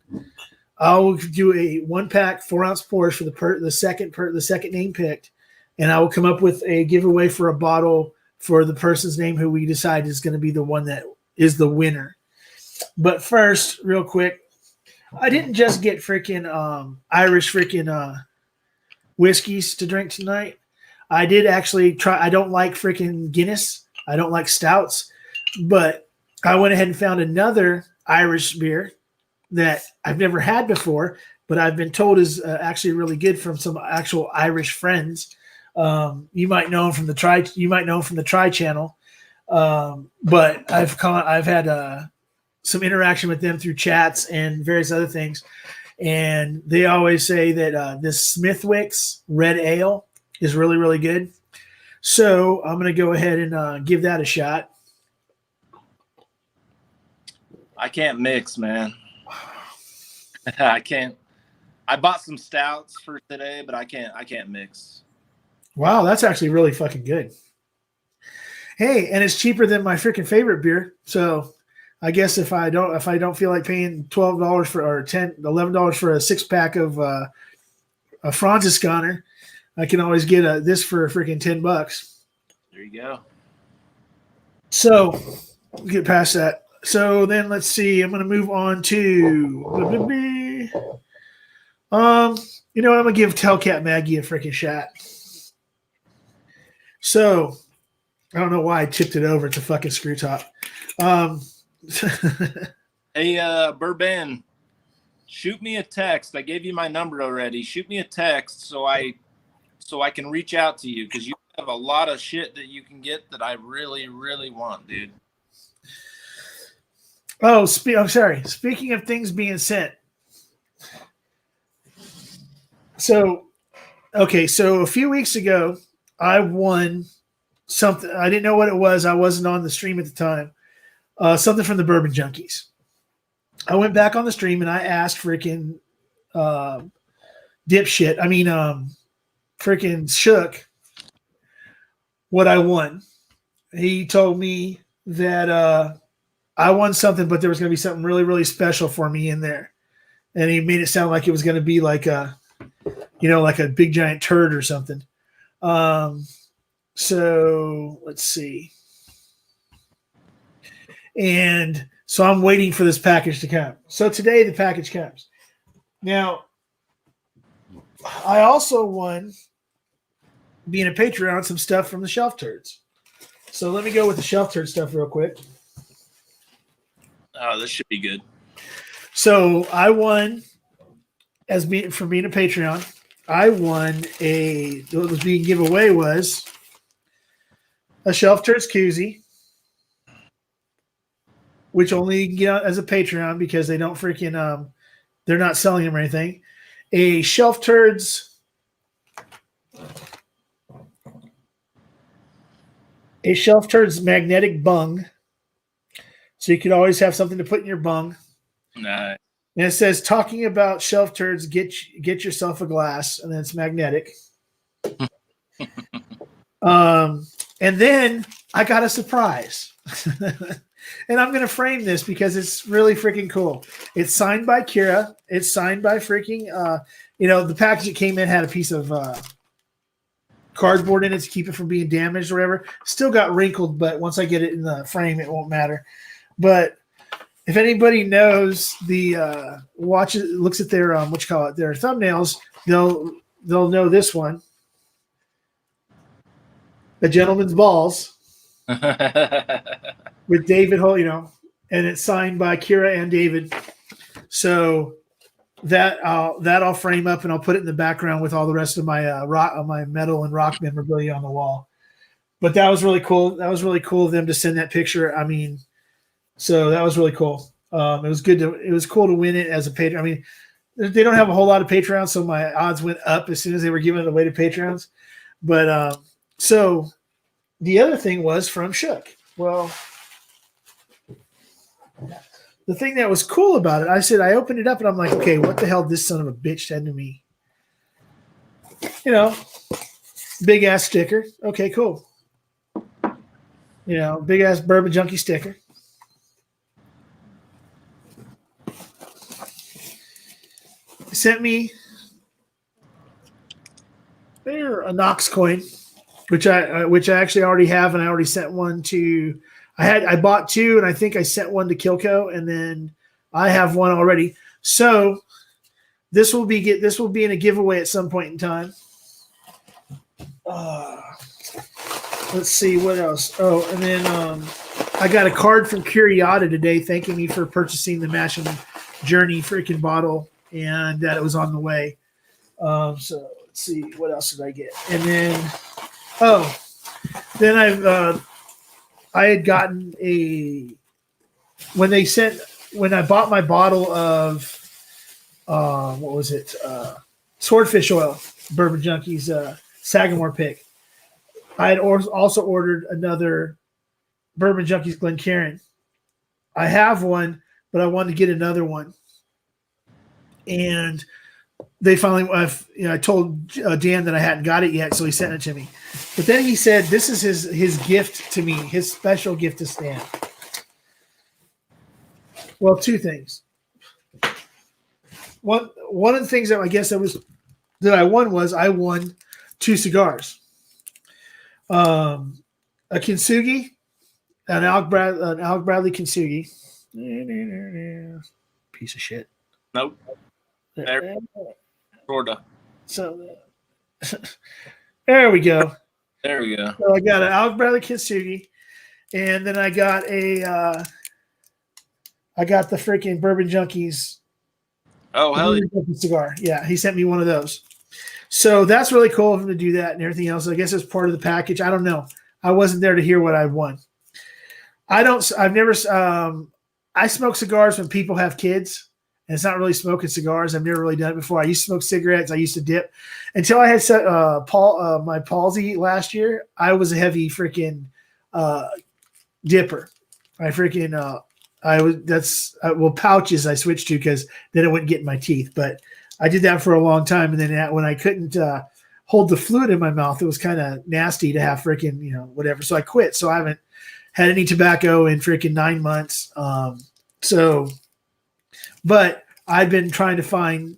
I'll do a 1-pack 4-ounce pours for the second name picked, and I will come up with a giveaway for a bottle for the person's name who we decide is going to be the one that is the winner. But first, real quick, I didn't just get freaking Irish freaking whiskeys to drink tonight. I did actually try. I don't like freaking Guinness. I don't like stouts, but I went ahead and found another Irish beer that I've never had before, but I've been told is actually really good from some actual Irish friends. You might know them from the Try. You might know them from the Try channel, but I've had some interaction with them through chats and various other things, and they always say that this Smithwick's Red Ale is really, really good. So I'm going to go ahead and give that a shot. I can't mix, man. I can't. I bought some stouts for today, but I can't mix. Wow, that's actually really fucking good. Hey, and it's cheaper than my freaking favorite beer. So I guess if I don't feel like paying $12 or $11 for a 6-pack of a Franziskaner, I can always get this for freaking $10. There you go. So we'll get past that. So then let's see. I'm going to move on to you know what? I'm going to give Tellcat Maggie a freaking shot. So I don't know why I tipped it over to fucking screw top. Hey, Bourbon, shoot me a text. I gave you my number already. Shoot me a text so I can reach out to you, because you have a lot of shit that you can get that I really, really want, dude. Oh, I'm sorry. Speaking of things being sent. So a few weeks ago, I won something. I didn't know what it was. I wasn't on the stream at the time. Something from the Bourbon Junkies. I went back on the stream and I asked freaking dipshit. I mean, freaking Shook what I won. He told me that I won something, but there was going to be something really, really special for me in there. And he made it sound like it was going to be like a big giant turd or something. So let's see. And so I'm waiting for this package to come. So today the package comes. Now, I also won, being a Patreon, some stuff from the Shelf Turds. So let me go with the Shelf Turd stuff real quick. Oh, this should be good. So I won, for being a Patreon, I won what was being given away was a Shelf Turds koozie, which only you can get as a Patreon because they don't freaking, they're not selling them or anything. A Shelf Turds magnetic bung. So you could always have something to put in your bung. Nice. And it says, talking about shelf turds, get yourself a glass, and then it's magnetic. And then I got a surprise. And I'm going to frame this because it's really freaking cool. It's signed by Kira. It's signed by freaking, the package it came in had a piece of cardboard in it to keep it from being damaged or whatever. Still got wrinkled, but once I get it in the frame, it won't matter. But if anybody knows the looks at their their thumbnails, they'll know this one. A Gentleman's Balls with David Ho, and it's signed by Kira and David. So that I'll frame up and I'll put it in the background with all the rest of my my metal and rock memorabilia on the wall. But that was really cool. That was really cool of them to send that picture. I mean, so that was really cool. It was cool to win it as a patron. I mean, they don't have a whole lot of Patreons, so my odds went up as soon as they were giving it away to Patreons. But so the other thing was from Shook. Well, the thing that was cool about it, I opened it up and I'm like, okay, what the hell this son of a bitch said to me? Big ass sticker. Okay, cool. Big ass Bourbon Junkie sticker. Sent me a Knox coin, which I actually already have, and I already sent one to. I bought two, and I think I sent one to Kilco, and then I have one already. So this will be in a giveaway at some point in time. Let's see what else. Oh, and then I got a card from Curiata today thanking me for purchasing the Mash and Journey freaking bottle, and that it was on the way. So let's see, what else did I get? And then, I had gotten when I bought my bottle of, what was it? Swordfish oil, Bourbon Junkies, Sagamore pick. I had also ordered another Bourbon Junkies Glencairn. I have one, but I wanted to get another one. And they finally, I told Dan that I hadn't got it yet, so he sent it to me. But then he said, this is his gift to me, his special gift to Stan. Well, two things. One of the things that I guess I won 2 cigars. A Kintsugi, an Alec Bradley Kintsugi. Piece of shit. Nope. There. Sorta. So there we go. There we go. So I got an Alec Bradley Kintsugi, and then I got the freaking Bourbon Junkies. Oh, hell yeah. Cigar. Yeah, he sent me one of those. So that's really cool of him to do that and everything else. I guess it's part of the package. I don't know. I wasn't there to hear what I won. I smoke cigars when people have kids. And it's not really smoking cigars. I've never really done it before. I used to smoke cigarettes. I used to dip. Until I had my palsy last year, I was a heavy freaking dipper. Pouches I switched to because then it wouldn't get in my teeth. But I did that for a long time. And then when I couldn't hold the fluid in my mouth, it was kind of nasty to have freaking, whatever. So I quit. So I haven't had any tobacco in freaking 9 months. But I've been trying to find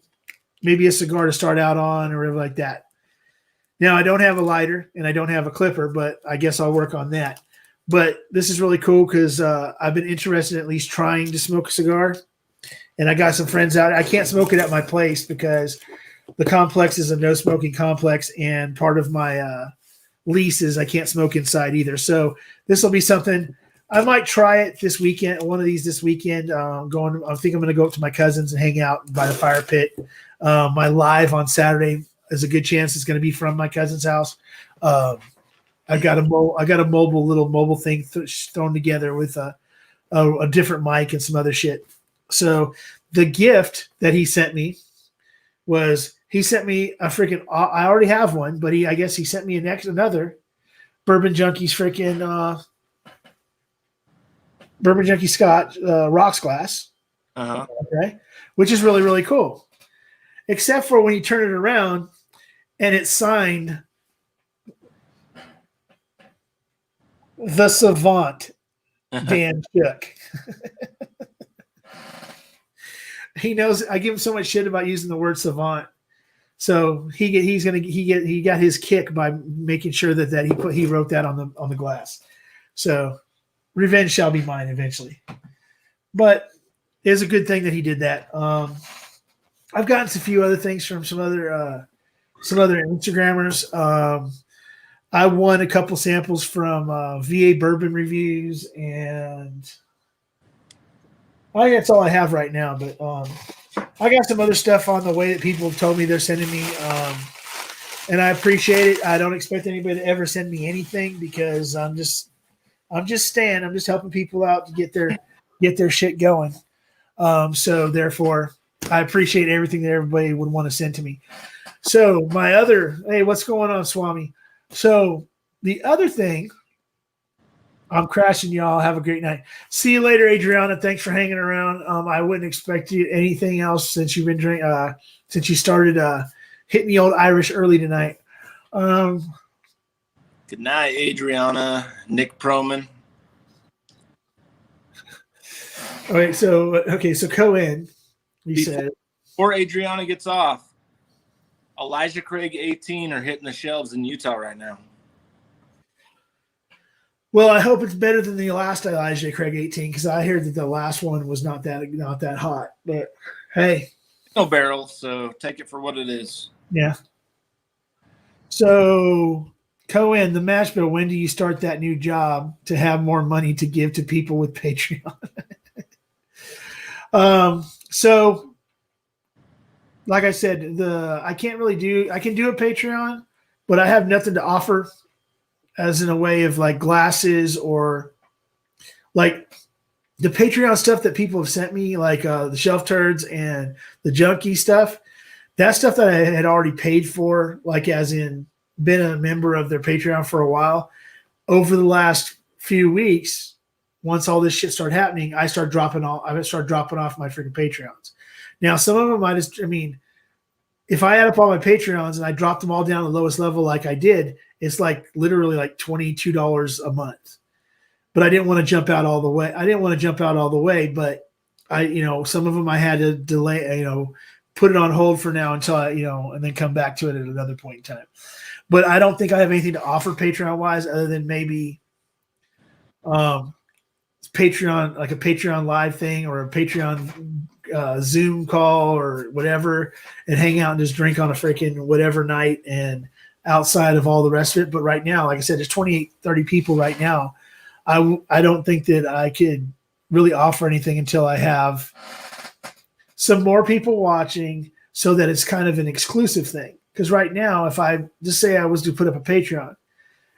maybe a cigar to start out on or whatever like that. Now, I don't have a lighter and I don't have a clipper, but I guess I'll work on that. But this is really cool because I've been interested in at least trying to smoke a cigar. And I got some friends out. I can't smoke it at my place because the complex is a no smoking complex. And part of my lease is I can't smoke inside either. So this will be something. I might try it this weekend. One of these this weekend. I think I'm going to go up to my cousin's and hang out by the fire pit. My live on Saturday is a good chance it's going to be from my cousin's house. I got a mobile thing thrown together with a different mic and some other shit. So the gift that he sent me was a freaking. I already have one, but I guess he sent me another Bourbon Junkies freaking. Bourbon Junkie Scotch rocks glass. Uh-huh. Okay, which is really, really cool. Except for when you turn it around and it's signed the Savant, Dan Shook. He knows I give him so much shit about using the word savant. So he got his kick by making sure that he wrote that on the glass. So revenge shall be mine eventually. But it's a good thing that he did that. I've gotten a few other things from some other Instagrammers. I won a couple samples from VA Bourbon Reviews, and I think that's all I have right now. But I got some other stuff on the way that people have told me they're sending me, and I appreciate it. I don't expect anybody to ever send me anything because I'm just staying. I'm just helping people out to get their shit going. So therefore, I appreciate everything that everybody would want to send to me. So hey, what's going on, Swami? So the other thing, I'm crashing, y'all. Have a great night. See you later, Adriana. Thanks for hanging around. I wouldn't expect you anything else since you've been drinking, since you started hitting the old Irish early tonight. Good night, Adriana. Nick Proman. Okay, so Cohen, you said before Adriana gets off, Elijah Craig 18 are hitting the shelves in Utah right now. Well, I hope it's better than the last Elijah Craig 18 because I heard that the last one was not that hot. But hey, no barrel, so take it for what it is. Yeah. So Cohen, the mash bill. When do you start that new job to have more money to give to people with Patreon? So, like I said, I can do a Patreon, but I have nothing to offer. As in a way of like glasses or like the Patreon stuff that people have sent me, like the shelf turds and the junkie stuff, that stuff that I had already paid for, like as in been a member of their Patreon for a while. Over the last few weeks, once all this shit started happening, I started dropping off my freaking Patreons. Now, some of them if I add up all my Patreons and I dropped them all down to the lowest level like I did, it's like literally like $22 a month. But I didn't want to jump out all the way. But some of them I had to delay, put it on hold for now until and then come back to it at another point in time. But I don't think I have anything to offer Patreon wise other than maybe Patreon, like a Patreon live thing or a Patreon Zoom call or whatever, and hang out and just drink on a freaking whatever night and outside of all the rest of it. But right now, like I said, there's 28, 30 people right now. I don't think that I could really offer anything until I have some more people watching so that it's kind of an exclusive thing. Because right now, if I just say I was to put up a Patreon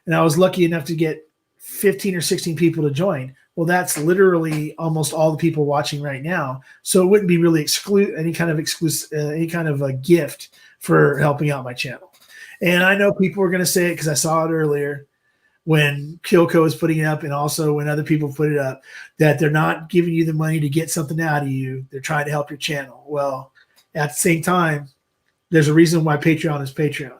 and I was lucky enough to get 15 or 16 people to join, well, that's literally almost all the people watching right now. So it wouldn't be really any kind of a gift for helping out my channel. And I know people are going to say it because I saw it earlier when Kyoko was putting it up and also when other people put it up, that they're not giving you the money to get something out of you. They're trying to help your channel. Well, at the same time, there's a reason why Patreon is Patreon.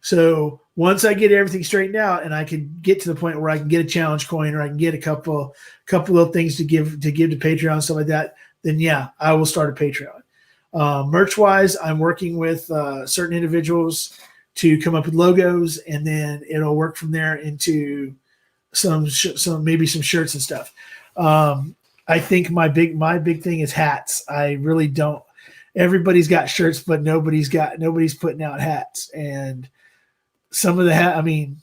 So once I get everything straightened out and I can get to the point where I can get a challenge coin or I can get a couple of things to give to Patreon, stuff like that, then yeah, I will start a Patreon. Merch wise, I'm working with certain individuals to come up with logos, and then it'll work from there into some shirts and stuff. I think my big thing is hats. I really don't. Everybody's got shirts, but nobody's putting out hats. And some of the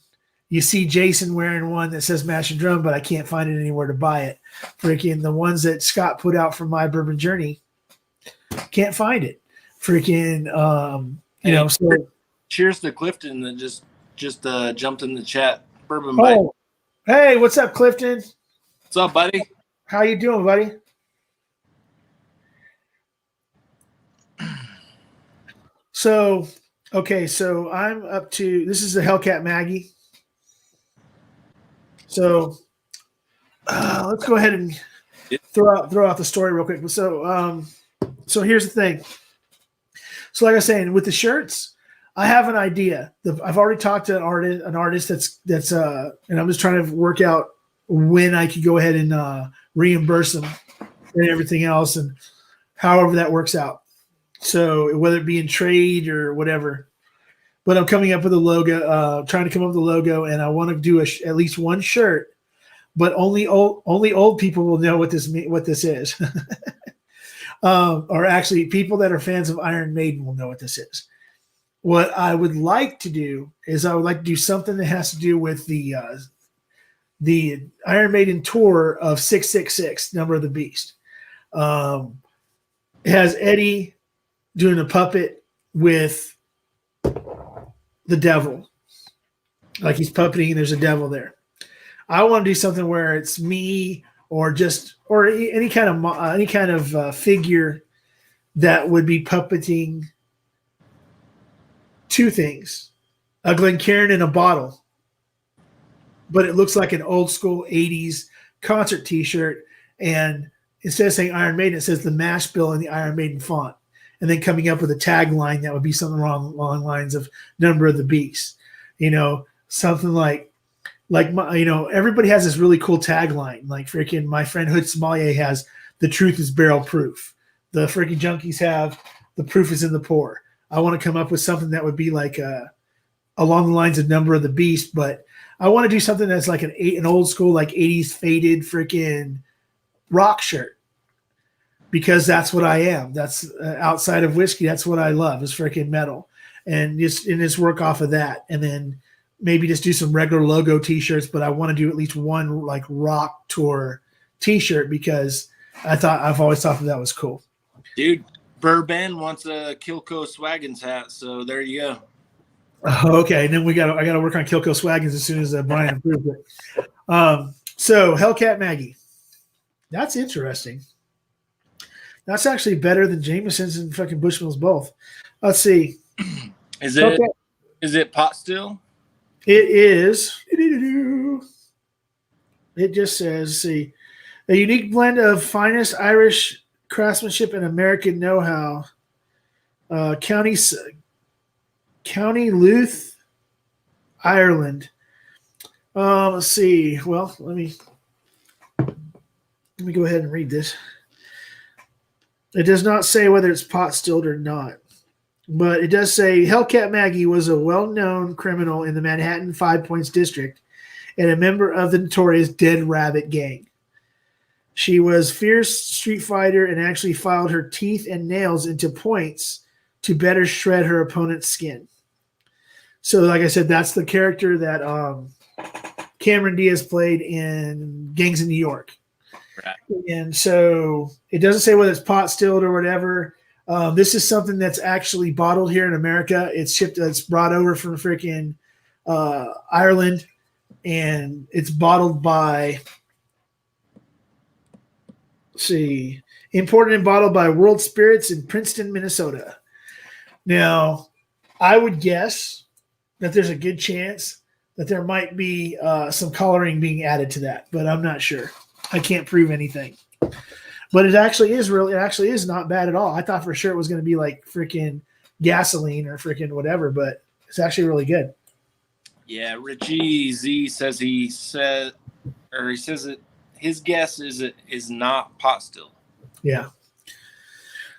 you see Jason wearing one that says Mash and Drum, but I can't find it anywhere to buy it. Freaking the ones that Scott put out from My Bourbon Journey, can't find it. Freaking, so. Cheers to Clifton that just jumped in the chat. Bourbon Bite. Oh, hey, what's up, Clifton? What's up, buddy? How you doing, buddy? So I'm up to, this is the Hellcat Maggie. So let's go ahead and throw out the story real quick. So here's the thing. So like I was saying, with the shirts, I have an idea. I've already talked to an artist that's and I'm just trying to work out when I could go ahead and reimburse them and everything else, and however that works out. So whether it be in trade or whatever, but I'm coming up with a logo, trying to come up with a logo, and I want to do at least one shirt, but only old people will know what this is. Or actually, people that are fans of Iron Maiden will know what this is. What I would like to do is I would like to do something that has to do with the Iron Maiden tour of 666, Number of the Beast. It has Eddie doing a puppet with the devil, like he's puppeting and there's a devil there. I want to do something where it's me or any kind of figure that would be puppeting two things: a Glencairn in a bottle, but it looks like an old school 80s concert t-shirt, and instead of saying Iron Maiden, it says the mash bill in the Iron Maiden font, and then coming up with a tagline that would be something along lines of Number of the Beast. Something like everybody has this really cool tagline. Like freaking my friend Hood Sommelier has "The truth is barrel proof." The freaking junkies have "The proof is in the pour." I want to come up with something that would be like along the lines of Number of the Beast, but I want to do something that's like an old school, like 80s faded freaking rock shirt, because that's what I am. That's outside of whiskey. That's what I love is freaking metal, and just work off of that, and then maybe just do some regular logo t-shirts. But I want to do at least one like rock tour t-shirt because I've always thought that was cool. Dude, Bourbon wants a Kilco Swaggins hat, so there you go. Okay, and then I got to work on Kilco Swaggins as soon as Brian approves it. So Hellcat Maggie, that's interesting. That's actually better than Jameson's and fucking Bushmills both. Let's see. Is it pot still? It is. It just says, see, a unique blend of finest Irish craftsmanship and American know-how. County Louth, Ireland. Let's see. Well, let me go ahead and read this. It does not say whether it's pot stilled or not, but it does say Hellcat Maggie was a well-known criminal in the Manhattan Five Points district and a member of the notorious Dead Rabbit gang. She was a fierce street fighter and actually filed her teeth and nails into points to better shred her opponent's skin. So, like I said, that's the character that Cameron Diaz played in Gangs of New York. Right. And so it doesn't say whether it's pot stilled or whatever. This is something that's actually bottled here in America. It's brought over from freaking Ireland, and it's bottled by, imported and bottled by World Spirits in Princeton, Minnesota. Now, I would guess that there's a good chance that there might be some coloring being added to that, but I'm not sure. I can't prove anything. But it actually is not bad at all. I thought for sure it was going to be like freaking gasoline or freaking whatever, but it's actually really good. Yeah, Richie Z says he says that his guess is it is not pot still. Yeah.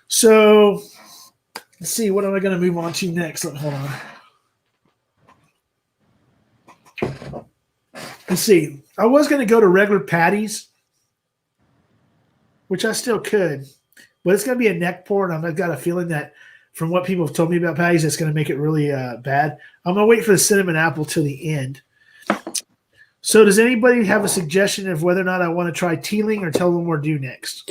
So let's see, what am I going to move on to next? Hold on. Let's see. I was going to go to regular Paddy'S, which I still could, but it's going to be a neck pour, and I've got a feeling that from what people have told me about Paddy'S, it's going to make it really bad. I'm going to wait for the cinnamon apple till the end. So does anybody have a suggestion of whether or not I want to try Teeling or tell them we're due next?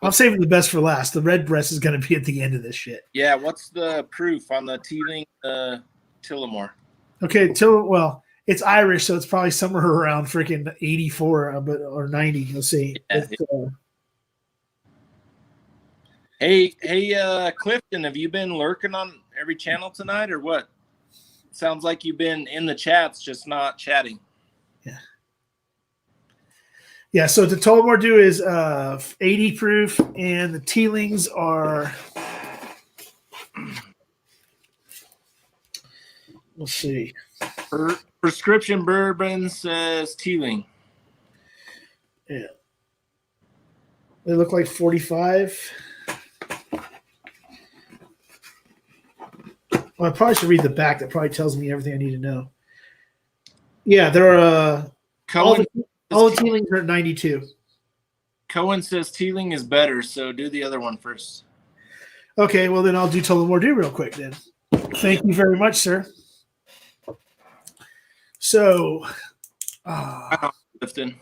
I'm saving the best for last. The red breast is going to be at the end of this shit. Yeah, what's the proof on the Teeling Tullamore? Okay, well, it's Irish, so it's probably somewhere around freaking 84 or 90. Let's see. Yeah. Hey, Clifton, have you been lurking on every channel tonight or what? Sounds like you've been in the chats, just not chatting. Yeah. Yeah, so the Tullamore Dew is 80 proof, and the Teelings are, let's see. Prescription bourbon says Teeling. Yeah. They look like 45. Well, I probably should read the back. That probably tells me everything I need to know. Yeah, they're all the Teelings are at 92. Cohen says Teeling is better, so do the other one first. Okay, well then I'll do Tullamore Dew real quick then. Thank you very much, sir. So, Lifting.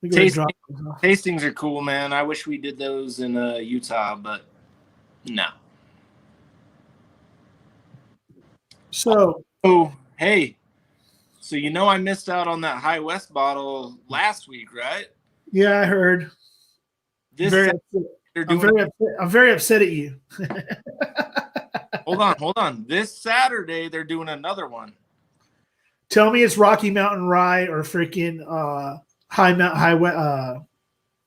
Tastings are cool, man. I wish we did those in Utah, but no. So, hey, so I missed out on that High West bottle last week, right? Yeah, I heard. I'm very upset at you. Hold on. This Saturday they're doing another one. Tell me it's Rocky Mountain Rye or freaking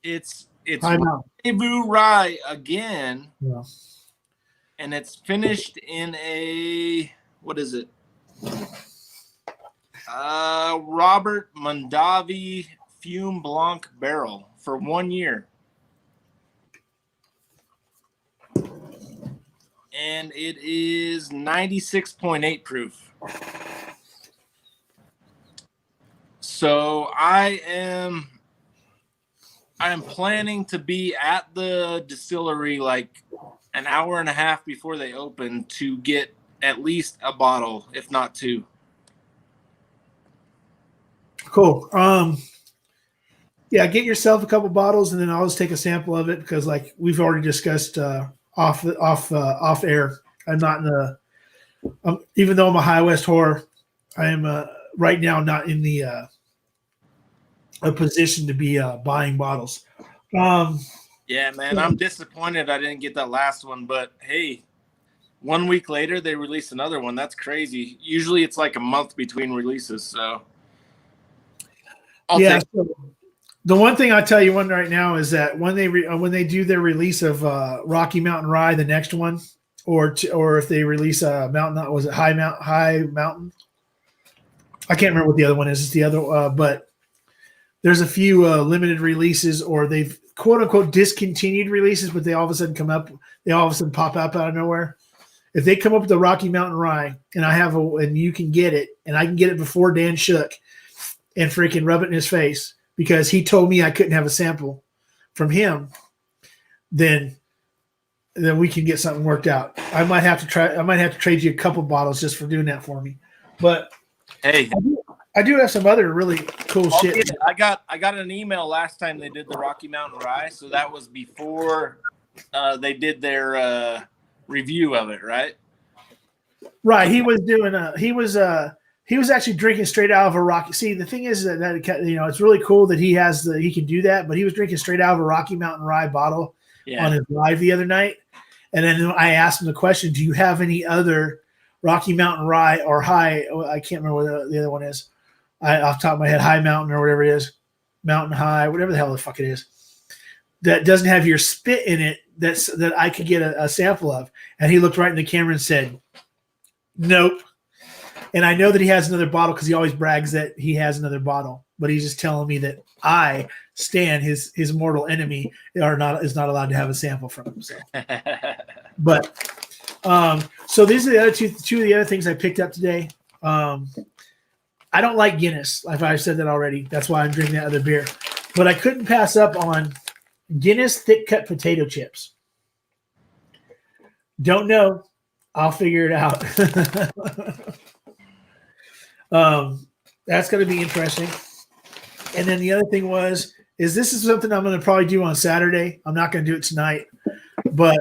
It's High Mountain Rendezvous Rye again. Yeah. And it's finished in a, what is it? Robert Mondavi Fume Blanc barrel for 1 year. And it is 96.8 proof. So I am planning to be at the distillery like an hour and a half before they open to get at least a bottle, if not two. Cool. Yeah, get yourself a couple bottles and then I'll just take a sample of it because like we've already discussed off air. I'm not in the even though I'm a High West whore, I am right now not in the a position to be buying bottles. Yeah, man, I'm disappointed I didn't get that last one, but hey, 1 week later they released another one. That's crazy. Usually it's like a month between releases, so so the one thing I'll tell you one right now is that when they do their release of Rocky Mountain Rye, the next one, or if they release a Mountain, was it High Mountain? I can't remember what the other one is. It's the other, but there's a few limited releases, or they've quote unquote discontinued releases, but they all of a sudden pop up out of nowhere. If they come up with the Rocky Mountain Rye, and you can get it, and I can get it before Dan Shook, and freaking rub it in his face because he told me I couldn't have a sample from him, then we can get something worked out. I might have to trade you a couple bottles just for doing that for me. But hey, I do have some other really cool shit. I got an email last time they did the Rocky Mountain Rye, so that was before they did their review of it, right? Right. He was actually drinking straight out of a Rocky. See, the thing is that it's really cool that he can do that, but he was drinking straight out of a Rocky Mountain Rye bottle on his live the other night. And then I asked him the question, do you have any other Rocky Mountain Rye or High? I can't remember what the other one is. Off the top of my head, High Mountain or whatever it is, Mountain High, whatever the hell the fuck it is, that doesn't have your spit in it that I could get a sample of. And he looked right in the camera and said, nope. And I know that he has another bottle because he always brags that he has another bottle, but he's just telling me that I, Stan, his mortal enemy, is not allowed to have a sample from him. So. But so these are the other two of the other things I picked up today. I don't like Guinness. Like I've said that already. That's why I'm drinking that other beer. But I couldn't pass up on Guinness thick cut potato chips. Don't know. I'll figure it out. That's going to be interesting. And then the other thing is this is something I'm going to probably do on Saturday. I'm not going to do it tonight, but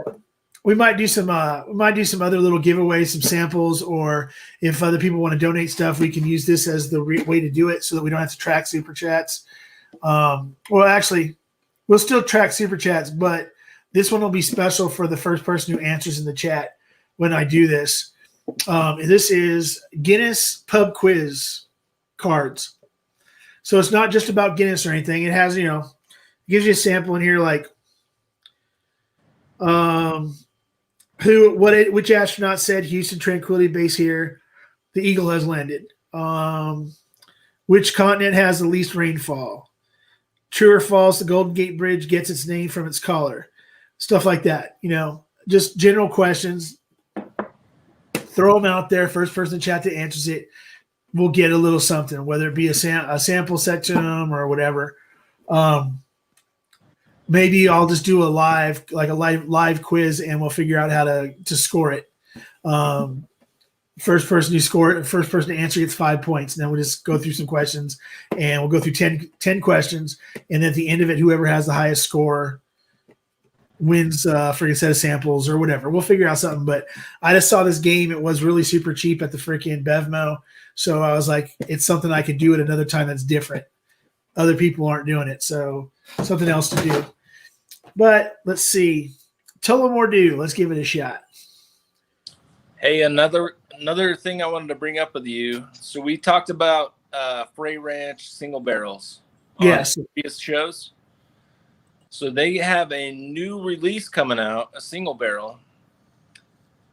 we might do some other little giveaways, some samples, or if other people want to donate stuff, we can use this as the way to do it so that we don't have to track super chats. Well, actually, we'll still track super chats, but this one will be special for the first person who answers in the chat when I do this. This is Guinness Pub Quiz cards. So it's not just about Guinness or anything. It has, gives you a sample in here like which astronaut said Houston Tranquility Base here, the Eagle has landed. Which continent has the least rainfall? True or false, the Golden Gate Bridge gets its name from its color. Stuff like that, just general questions. Throw them out there. First person in chat that answers it will get a little something, whether it be a sample set to them or whatever. Maybe I'll just do a live quiz, and we'll figure out how to score it. First person to answer gets 5 points. And then we'll just go through some questions, and we'll go through 10 questions. And at the end of it, whoever has the highest score wins for a set of samples or whatever. We'll figure out something. But I just saw this game. It was really super cheap at the freaking Bevmo. So I was like, it's something I could do at another time that's different. Other people aren't doing it. So something else to do. But let's see. Tullamore Dew. Let's give it a shot. Hey, another thing I wanted to bring up with you. So we talked about Frey Ranch single barrels on previous shows. So they have a new release coming out, a single barrel,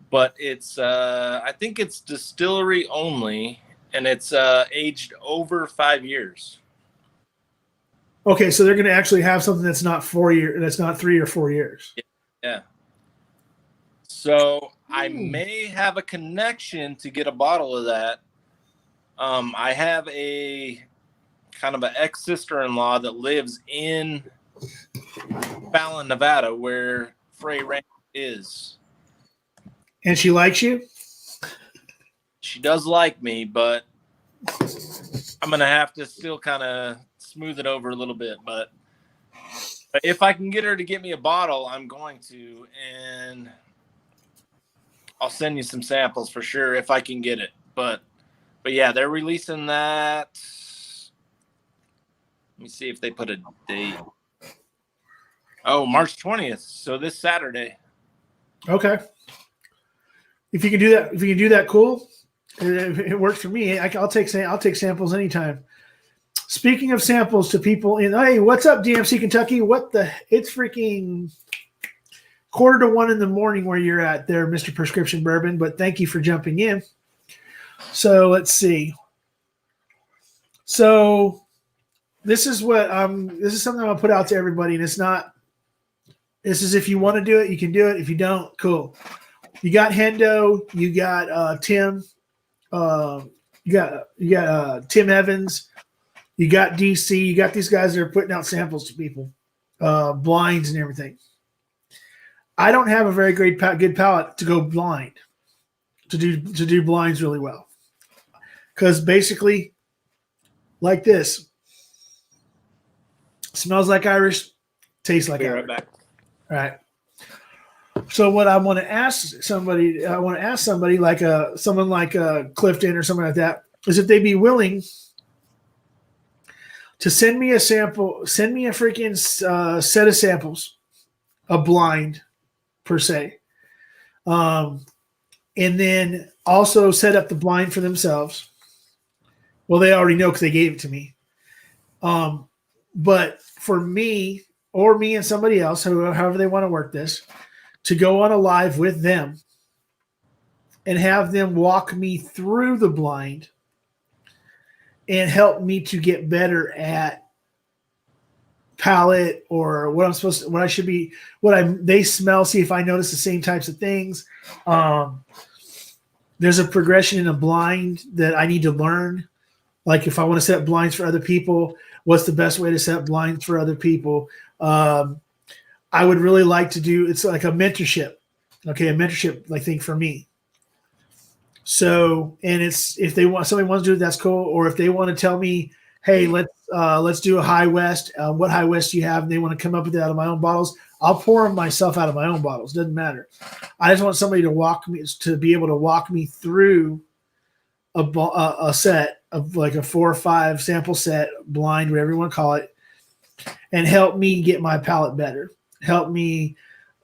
but it's I think it's distillery only, and it's aged over 5 years. Okay, so they're going to actually have something that's not 4 years, that's not 3 or 4 years. Yeah. So I may have a connection to get a bottle of that. I have a kind of an ex-sister-in-law that lives in Fallon, Nevada, where Frey Ranch is. And she likes you? She does like me, but I'm going to have to still kind of smooth it over a little bit. But if I can get her to get me a bottle, I'm going to. And I'll send you some samples for sure if I can get it. But yeah, they're releasing that. Let me see if they put a date. Oh, March 20th. So this Saturday. Okay. If you can do that, cool. It works for me. I'll take samples anytime. Speaking of samples to people hey, what's up, DMC Kentucky? It's freaking 1:45 in the morning where you're at there, Mr. Prescription Bourbon, but thank you for jumping in. So let's see. So this is something I'm going to put out to everybody, and this is if you want to do it, you can do it. If you don't, cool. You got Hendo, you got Tim, you got Tim Evans, you got DC, you got these guys that are putting out samples to people, blinds and everything. I don't have a very good palate to go blind, to do blinds really well, because basically, like this, smells like Irish, tastes like Irish. Right back. All right. So what I want to ask somebody like someone like Clifton or something like that, is if they'd be willing to send me a freaking set of samples, a blind per se, and then also set up the blind for themselves. Well, they already know because they gave it to me. But for me and somebody else, however they want to work this, to go on a live with them and have them walk me through the blind and help me to get better at palate or they smell, see if I notice the same types of things. There's a progression in a blind that I need to learn. Like if I want to set blinds for other people, what's the best way to set blinds for other people? I would really like to do, it's like a mentorship. Okay, a mentorship, I think, for me. So, and it's if somebody wants to do it, that's cool. Or if they want to tell me, hey, let's do a High West. What High West do you have? And they want to come up with it out of my own bottles. I'll pour them myself out of my own bottles. Doesn't matter. I just want somebody to be able to walk me through a set of like a 4 or 5 sample set, blind, whatever you want to call it, and help me get my palate better. Help me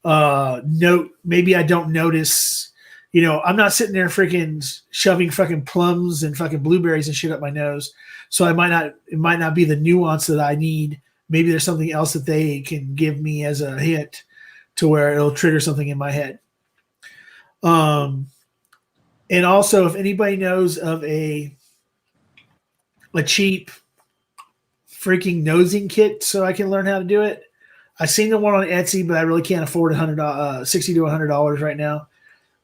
note. Maybe I don't notice, I'm not sitting there freaking shoving fucking plums and fucking blueberries and shit up my nose. So it might not be the nuance that I need. Maybe there's something else that they can give me as a hint to where it'll trigger something in my head. And also, if anybody knows of a cheap freaking nosing kit so I can learn how to do it, I've seen the one on Etsy, but I really can't afford $60 to $100 right now.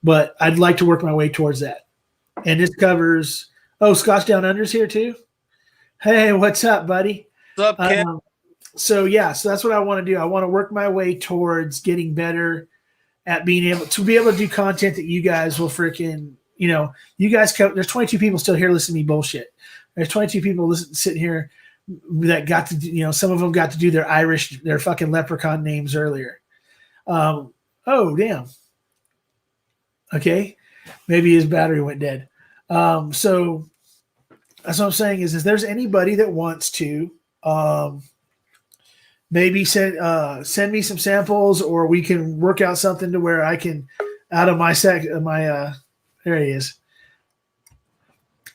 But I'd like to work my way towards that. And this covers, Scotch Down Under's here too. Hey, what's up, buddy? What's up, kid? So that's what I want to do. I want to work my way towards getting better at being able to do content that you guys will freaking, you guys there's 22 people still here listening to me bullshit. There's 22 people sitting here that got to, some of them got to do their fucking leprechaun names earlier. Oh, damn. Okay. Maybe his battery went dead. So that's what I'm saying is there's anybody that wants to, maybe send me some samples, or we can work out something to where I can, out of my there he is.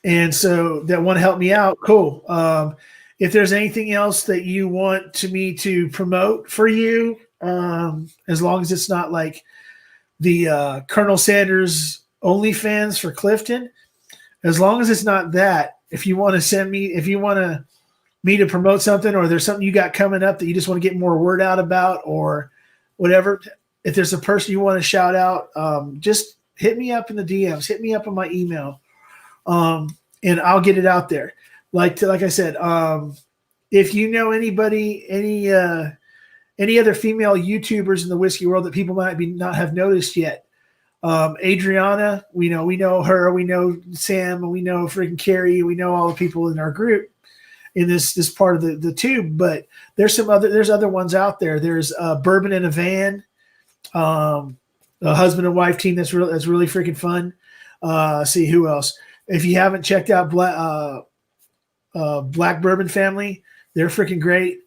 And so that want to help me out. Cool. If there's anything else that you want me to promote for you, as long as it's not like the Colonel Sanders OnlyFans for Clifton, as long as it's not that, if you want me to promote something, or there's something you got coming up that you just want to get more word out about, or whatever, if there's a person you want to shout out, just hit me up in the DMs, hit me up on my email, and I'll get it out there. Like I said, if you know anybody, any other female YouTubers in the whiskey world that people might not have noticed yet, Adriana, we know her, we know Sam, we know freaking Carrie, we know all the people in our group in this part of the tube, but there's other ones out there. There's Bourbon in a Van, a husband and wife team that's really freaking fun. See who else. If you haven't checked out Black Bourbon Family, they're freaking great.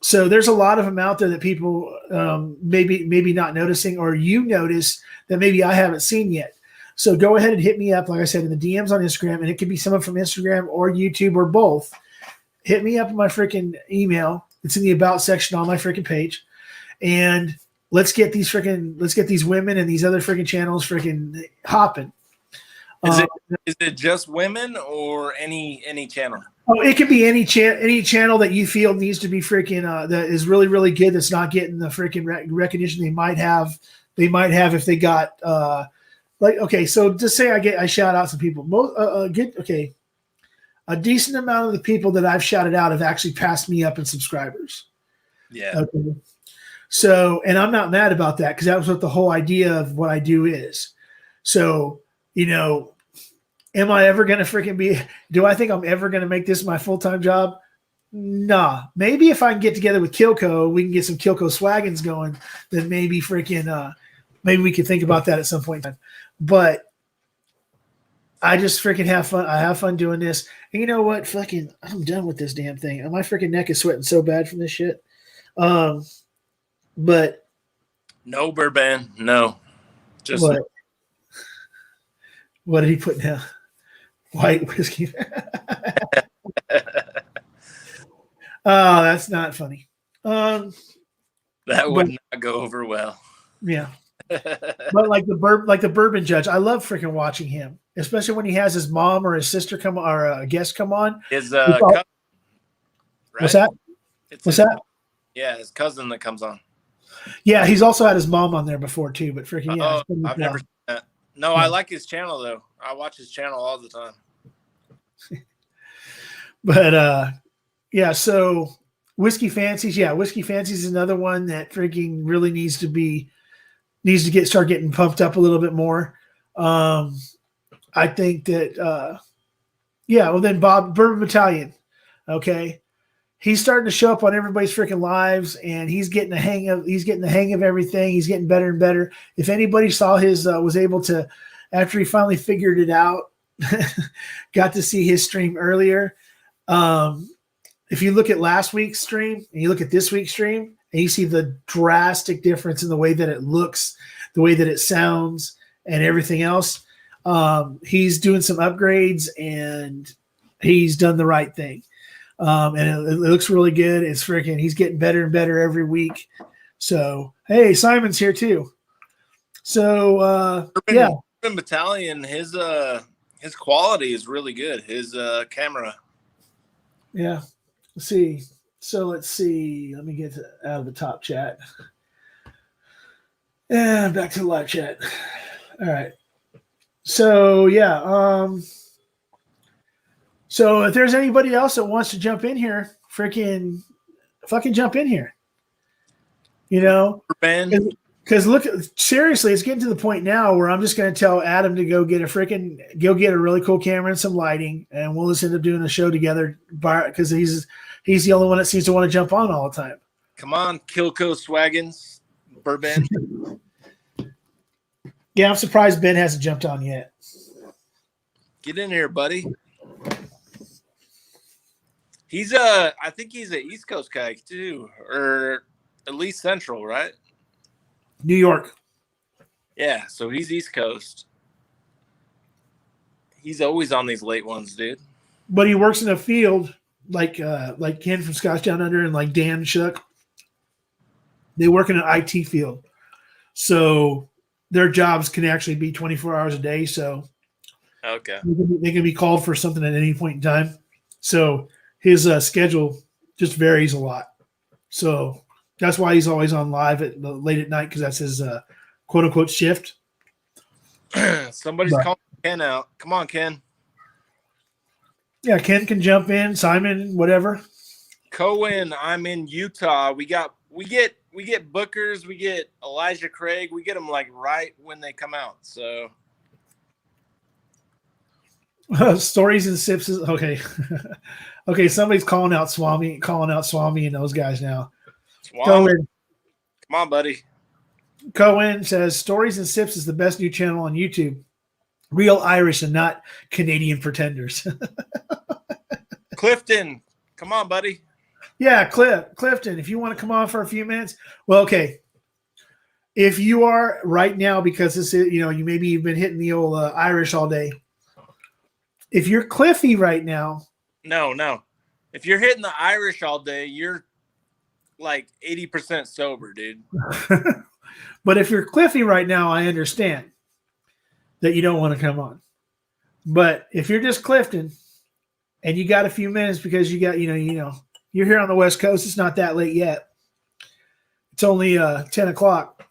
So there's a lot of them out there that people maybe not noticing, or you notice that maybe I haven't seen yet. So go ahead and hit me up, like I said, in the DMs on Instagram, and it could be someone from Instagram or YouTube or both. Hit me up in my freaking email. It's in the About section on my freaking page, and let's get these women and these other freaking channels freaking hopping. Is it just women or any channel? Oh, it could be any channel that you feel needs to be freaking that is really, really good, that's not getting the freaking recognition they might have if they got okay. So just say I shout out some people. A decent amount of the people that I've shouted out have actually passed me up in subscribers. Yeah. Okay. So, and I'm not mad about that, because that was what the whole idea of what I do is. So, am I ever going to do I think I'm ever going to make this my full-time job? Nah. Maybe if I can get together with Kilco, we can get some Kilco swaggins going, then maybe maybe we could think about that at some point in time. But I just freaking have fun. I have fun doing this. And you know what? I'm done with this damn thing. My freaking neck is sweating so bad from this shit. But no bourbon, no. Just what did he put down? White whiskey. Oh, that's not funny. That would not go over well. Yeah. But like the bourbon judge, I love freaking watching him, especially when he has his mom or his sister come, or a guest come on. His cousin, right? What's that? What's that? Yeah, his cousin that comes on. Yeah, he's also had his mom on there before too, but freaking yeah. I've never seen that. No, I like his channel though. I watch his channel all the time. But yeah, so Whiskey Fancies, Whiskey Fancies is another one that freaking really needs to start getting pumped up a little bit more. I think that well then Bob Bourbon Battalion, okay. He's starting to show up on everybody's freaking lives, and he's getting the hang of everything. He's getting better and better. If anybody saw his was able to, after he finally figured it out, got to see his stream earlier. If you look at last week's stream and you look at this week's stream, and you see the drastic difference in the way that it looks, the way that it sounds, and everything else. He's doing some upgrades, and he's done the right thing. And it looks really good. It's freaking. He's getting better and better every week. So hey, Simon's here too. So yeah, Urban Battalion. His quality is really good. His camera. Yeah. Let's see. So let's see. Let me get out of the top chat. And back to the live chat. All right. So yeah. So if there's anybody else that wants to jump in here, fucking jump in here. You know, because look, seriously, it's getting to the point now where I'm just going to tell Adam to go get a really cool camera and some lighting, and we'll just end up doing a show together. Because he's the only one that seems to want to jump on all the time. Come on, Kilco Swaggins, Bourbon. Yeah, I'm surprised Ben hasn't jumped on yet. Get in here, buddy. I think he's an East Coast guy too, or at least Central, right? New York. Yeah, so he's East Coast. He's always on these late ones, dude. But he works in a field like Ken from Scotch Down Under and like Dan Shook. They work in an IT field. So their jobs can actually be 24 hours a day. So okay, they can be called for something at any point in time. So his schedule just varies a lot. So that's why he's always on live late at night, because that's his quote unquote shift. Somebody's calling Ken out. Come on, Ken. Yeah, Ken can jump in. Simon, whatever. Cohen, I'm in Utah. We get bookers. We get Elijah Craig. We get them like right when they come out. So stories and sips is okay. Okay, somebody's calling out Swami and those guys now. Cohen. Come on, buddy. Cohen says Stories and Sips is the best new channel on YouTube. Real Irish and not Canadian pretenders. Clifton, come on, buddy. Yeah, Clifton, if you want to come on for a few minutes. Well, okay. If you are right now, because this is, you've been hitting the old Irish all day. If you're Cliffy right now. No. If you're hitting the Irish all day, you're like 80% sober, dude. But if you're Cliffy right now, I understand that you don't want to come on. But if you're just Clifton and you got a few minutes because you got, you're here on the West Coast, it's not that late yet. It's only 10 o'clock.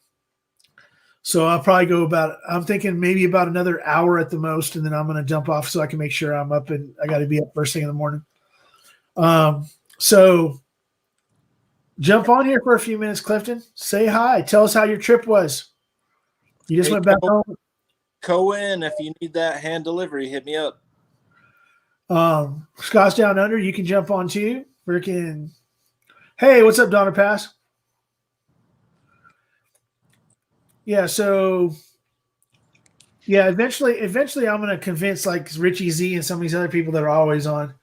So I'll probably I'm thinking maybe about another hour at the most, and then I'm going to jump off so I can make sure I'm up, and I got to be up first thing in the morning. So jump on here for a few minutes, Clifton. Say hi. Tell us how your trip was. You just went back home. Cohen, if you need that hand delivery, hit me up. Scott's Down Under, you can jump on too. Freaking, hey, what's up, Donner Pass? Yeah, so yeah, eventually I'm gonna convince like Richie Z and some of these other people that are always on.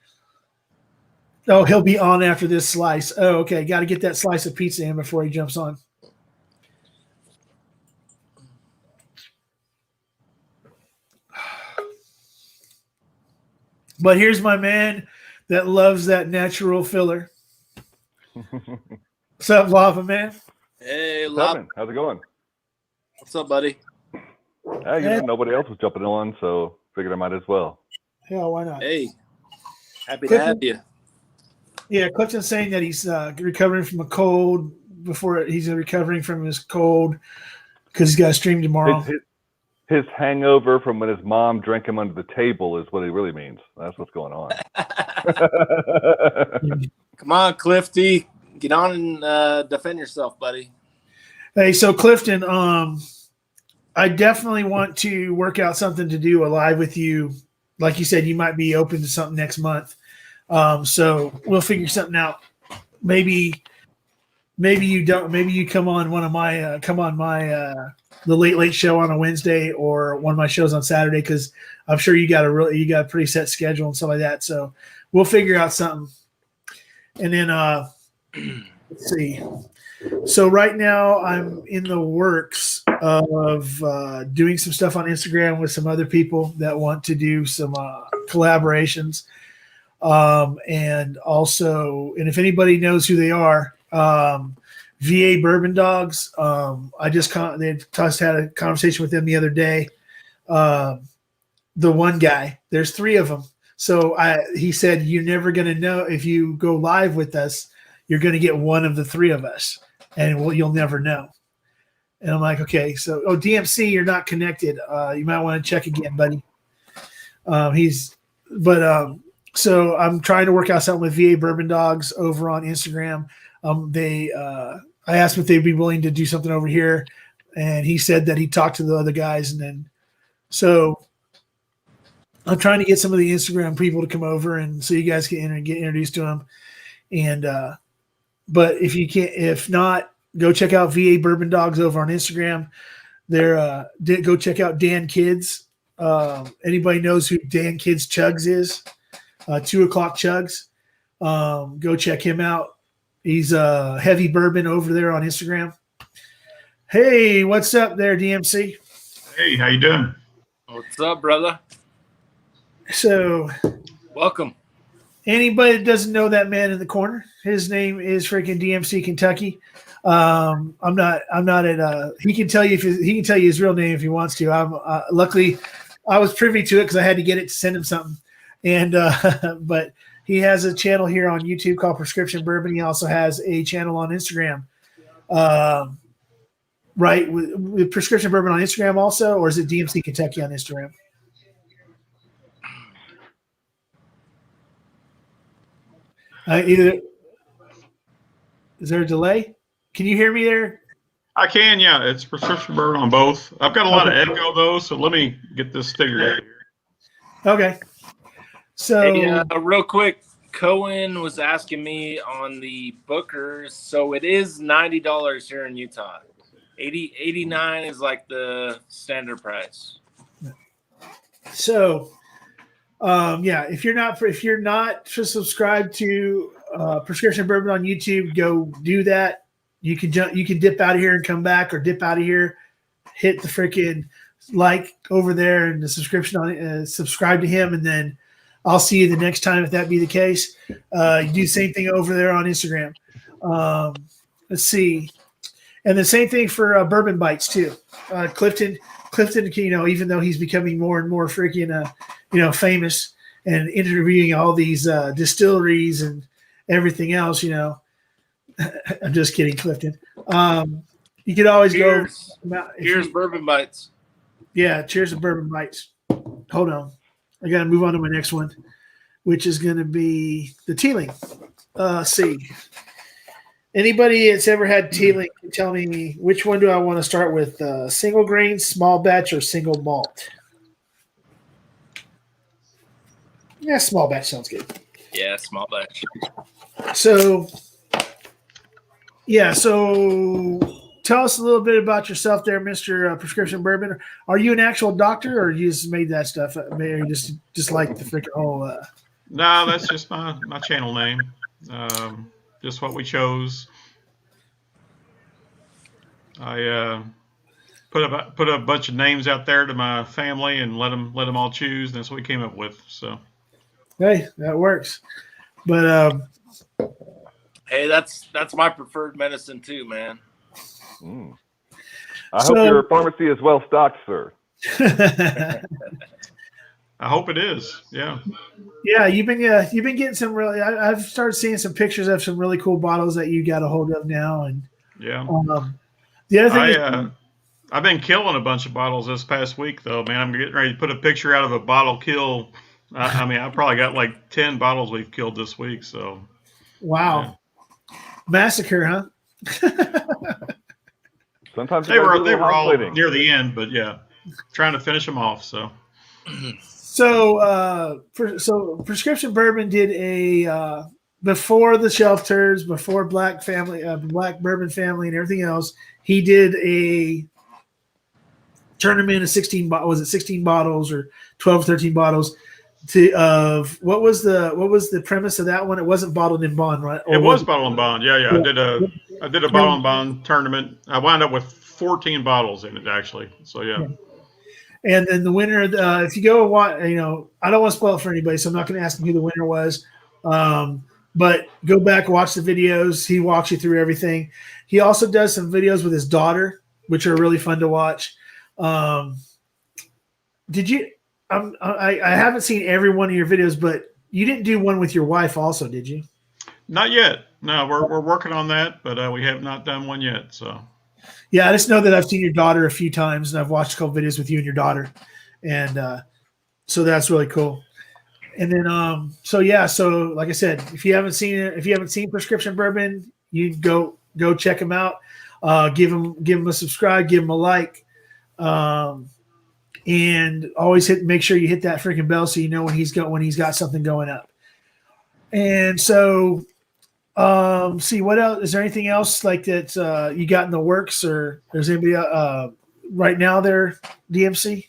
Oh, he'll be on after this slice. Oh, okay. Got to get that slice of pizza in before he jumps on. But here's my man that loves that natural filler. What's up, Lava Man? Hey, Lava. How's it going? What's up, buddy? Hey, nobody else was jumping on, so figured I might as well. Yeah, why not? Hey, happy to have you. Yeah, Clifton's saying that he's recovering from a cold before he's recovering from his cold because he's got to stream tomorrow. His hangover from when his mom drank him under the table is what he really means. That's what's going on. Come on, Clifty. Get on and defend yourself, buddy. Hey, so Clifton, I definitely want to work out something to do a live with you. Like you said, you might be open to something next month. So we'll figure something out. Maybe you don't. Maybe you come on the late show on a Wednesday or one of my shows on Saturday, because I'm sure you got a pretty set schedule and stuff like that. So we'll figure out something. And then Let's see. So right now I'm in the works of doing some stuff on Instagram with some other people that want to do some collaborations. And also, and if anybody knows who they are, VA Bourbon Dogs. They just had a conversation with them the other day. The one guy, there's 3 of them. So he said, you're never going to know if you go live with us, you're going to get one of the 3 of us, and you'll never know. And I'm like, okay, so DMC, you're not connected. You might want to check again, buddy. So I'm trying to work out something with VA Bourbon Dogs over on Instagram. I asked him if they'd be willing to do something over here, and he said that he talked to the other guys, and then so I'm trying to get some of the Instagram people to come over, and so you guys can get introduced to them. And but if not, go check out VA Bourbon Dogs over on Instagram. Go check out Dan Kids. Anybody knows who Dan Kids Chugs is? 2 o'clock Chugs. Go check him out. He's heavy bourbon over there on Instagram. Hey, what's up there, DMC? Hey, how you doing? What's up, brother? So, welcome. Anybody that doesn't know that man in the corner, his name is freaking DMC Kentucky. I'm not at. He can tell you his real name if he wants to. Luckily, I was privy to it because I had to get it to send him something. And but he has a channel here on YouTube called Prescription Bourbon. He also has a channel on Instagram. Right, with Prescription Bourbon on Instagram also, or is it DMC Kentucky on Instagram? Either. Is there a delay? Can you hear me there? I can, yeah. It's Prescription Bourbon on both. I've got a lot of echo though, so let me get this figured out here. Okay. So, hey, real quick, Cohen was asking me on the Bookers. So it is $90 here in Utah. 89 is like the standard price. So, if you're not subscribed to Prescription Bourbon on YouTube, go do that. You can dip out of here and come back, or dip out of here, hit the freaking like over there and the subscription on subscribe to him, and then I'll see you the next time if that be the case. You do the same thing over there on Instagram. Let's see. And the same thing for Bourbon Bites too. Clifton, even though he's becoming more and more freaking, famous and interviewing all these distilleries and everything else, I'm just kidding, Clifton. You could always cheers. Go. Cheers, Bourbon Bites. Yeah, cheers to Bourbon Bites. Hold on. I got to move on to my next one, which is going to be the Teeling. See. Anybody that's ever had Teeling can tell me which one do I want to start with, single grain, small batch, or single malt? Yeah, small batch sounds good. Yeah, small batch. So tell us a little bit about yourself there, Mr. Prescription Bourbon. Are you an actual doctor, or you just made that stuff up? Or you just like the freaking whole No, that's just my channel name. Just what we chose. I put a bunch of names out there to my family and let them all choose. And that's what we came up with. So, hey, that works. But hey, that's my preferred medicine too, man. I hope your pharmacy is well stocked, sir. I hope it is. Yeah. Yeah, you've been getting some really. I've started seeing some pictures of some really cool bottles that you got a hold of now, and yeah. The other thing I've been killing a bunch of bottles this past week, though, man. I'm getting ready to put a picture out of a bottle kill. I mean, I probably got like 10 bottles we've killed this week. So, wow, massacre, huh? Sometimes they were all near the end, but yeah, trying to finish them off. So Prescription Bourbon did a before the Shelf Turds, before Black Bourbon Family, and everything else. He did a tournament of 16 bottles or 12, 13 bottles what was the premise of that one? It wasn't bottled in bond, right? Or It was bottle and bond. Yeah. Yeah. I did a bottle and bond tournament. I wound up with 14 bottles in it actually. So yeah. And then the winner, if you go watch, I don't want to spoil it for anybody, so I'm not going to ask him who the winner was. But go back, watch the videos. He walks you through everything. He also does some videos with his daughter, which are really fun to watch. Did you? I haven't seen every one of your videos, but you didn't do one with your wife, also, did you? Not yet. No, we're working on that, but we have not done one yet. So. Yeah, I just know that I've seen your daughter a few times, and I've watched a couple videos with you and your daughter, and so that's really cool. And then, so like I said, if you haven't seen Prescription Bourbon, you go check him out. Give him a subscribe, give him a like, and always make sure you hit that freaking bell so you know when he's got something going up. And so. See what else? Is there anything else like that you got in the works, or is anybody right now there, DMC?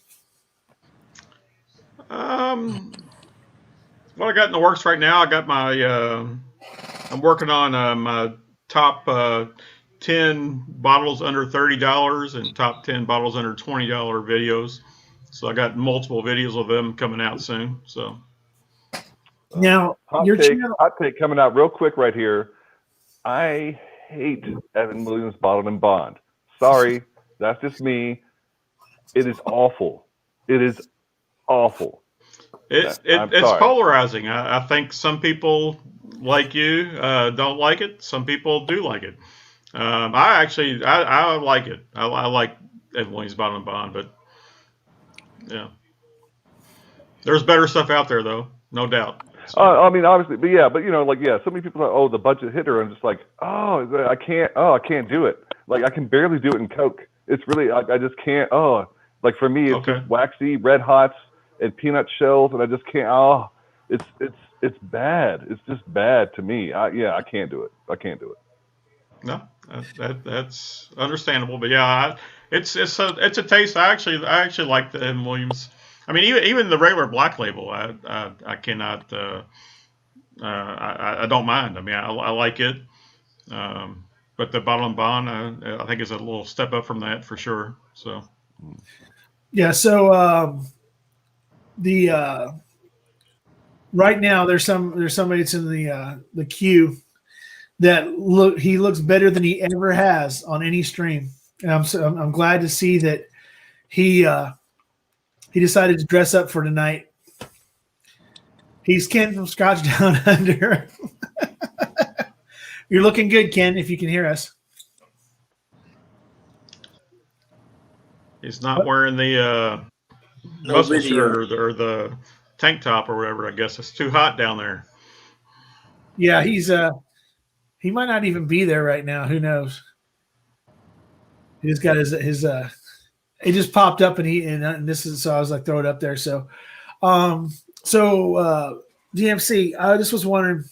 What I got in the works right now, I got my. I'm working on my top 10 bottles under $30 and top 10 bottles under $20 videos. So I got multiple videos of them coming out soon. So. Now, hot take coming out real quick right here. I hate Evan Williams bottled and bond. Sorry, that's just me. It is awful. It is awful. It's polarizing. I think some people like you don't like it. Some people do like it. I like it. I like Evan Williams bottled and bond, but yeah, there's better stuff out there though, no doubt. So. I mean, obviously, but so many people are, the budget hitter. I'm just like, I can't do it. Like, I can barely do it in Coke. It's really, I just can't. Like for me, it's just waxy Red Hots and peanut shells, and I just can't. It's bad. It's just bad to me. I can't do it. I can't do it. No, that's understandable. But yeah, it's a taste. I actually like the Evan Williams. I mean, even the regular black label, I cannot. I don't mind. I mean, I like it. But the bottle and bond, I think is a little step up from that for sure. So. Yeah. So right now there's somebody that's in the queue that he looks better than he ever has on any stream, and I'm glad to see that he decided to dress up for tonight. He's Ken from Scotch Down Under. You're looking good, Ken, if you can hear us. He's not wearing the muscle shirt or the tank top or whatever. I guess it's too hot down there. Yeah, he might not even be there right now. Who knows? He's got his it just popped up and this is, so I was like, throw it up there. So, DMC, I just was wondering,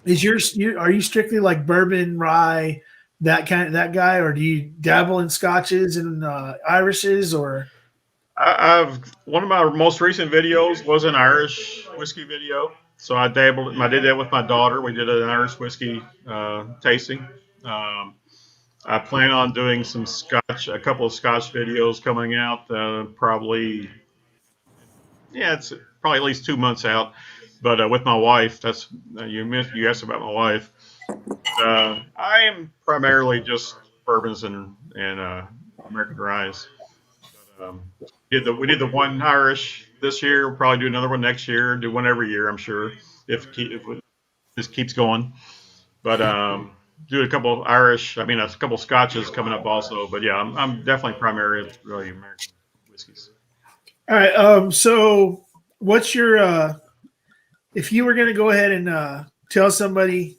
are you strictly like bourbon, rye, that guy, or do you dabble in scotches and Irishes, or? I've one of my most recent videos was an Irish whiskey video. So I did that with my daughter. We did an Irish whiskey tasting. I plan on doing a couple of Scotch videos coming out probably, it's probably at least 2 months out. But with my wife, that's you asked about my wife. I am primarily just bourbons and American ryes. We did the one Irish this year. We'll probably do another one next year. Do one every year, I'm sure, if this keeps going. But do a couple Irish. I mean, a couple Scotches coming up also. But yeah, I'm definitely primarily really American whiskeys. All right. So, what's your if you were going to go ahead and tell somebody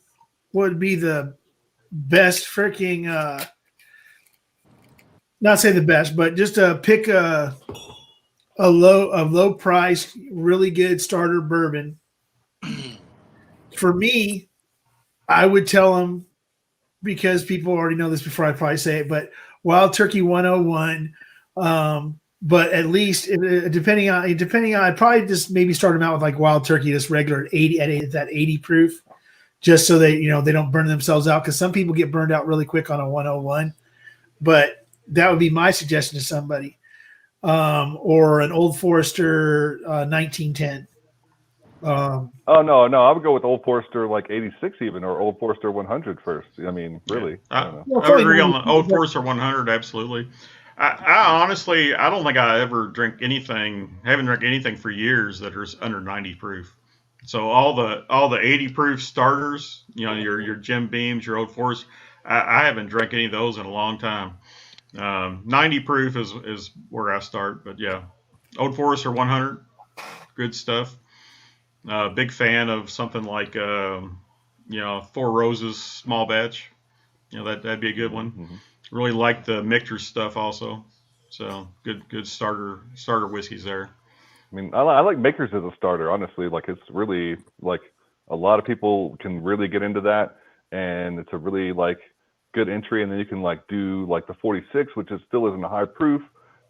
what would be the best freaking not say the best, but just pick a low price, really good starter bourbon. For me, I would tell them, because people already know this before I probably say it, but Wild Turkey 101, But at least depending on, I'd probably just maybe start them out with like Wild Turkey, just regular 80 at that 80 proof, just so they they don't burn themselves out, because some people get burned out really quick on a 101. But that would be my suggestion to somebody, or an Old Forester 1910. Oh no, I would go with Old Forester like 86 even, or Old Forester 100 first. I mean, really. I would agree on the Old Forester 100, absolutely. I honestly, I don't think I ever haven't drank anything for years that are under 90 proof. So all the 80 proof starters, your Jim Beams, your Old Forester, I haven't drank any of those in a long time. 90 proof is where I start, but yeah, Old Forester 100, good stuff. Big fan of something like Four Roses small batch. That'd be a good one. Mm-hmm. Really like the Michter's stuff also. So good starter whiskeys there. I mean, I like Makers as a starter, honestly. Like, it's really, like, a lot of people can really get into that, and it's a really, like, good entry. And then you can, like, do, like, the 46, which still isn't a high proof,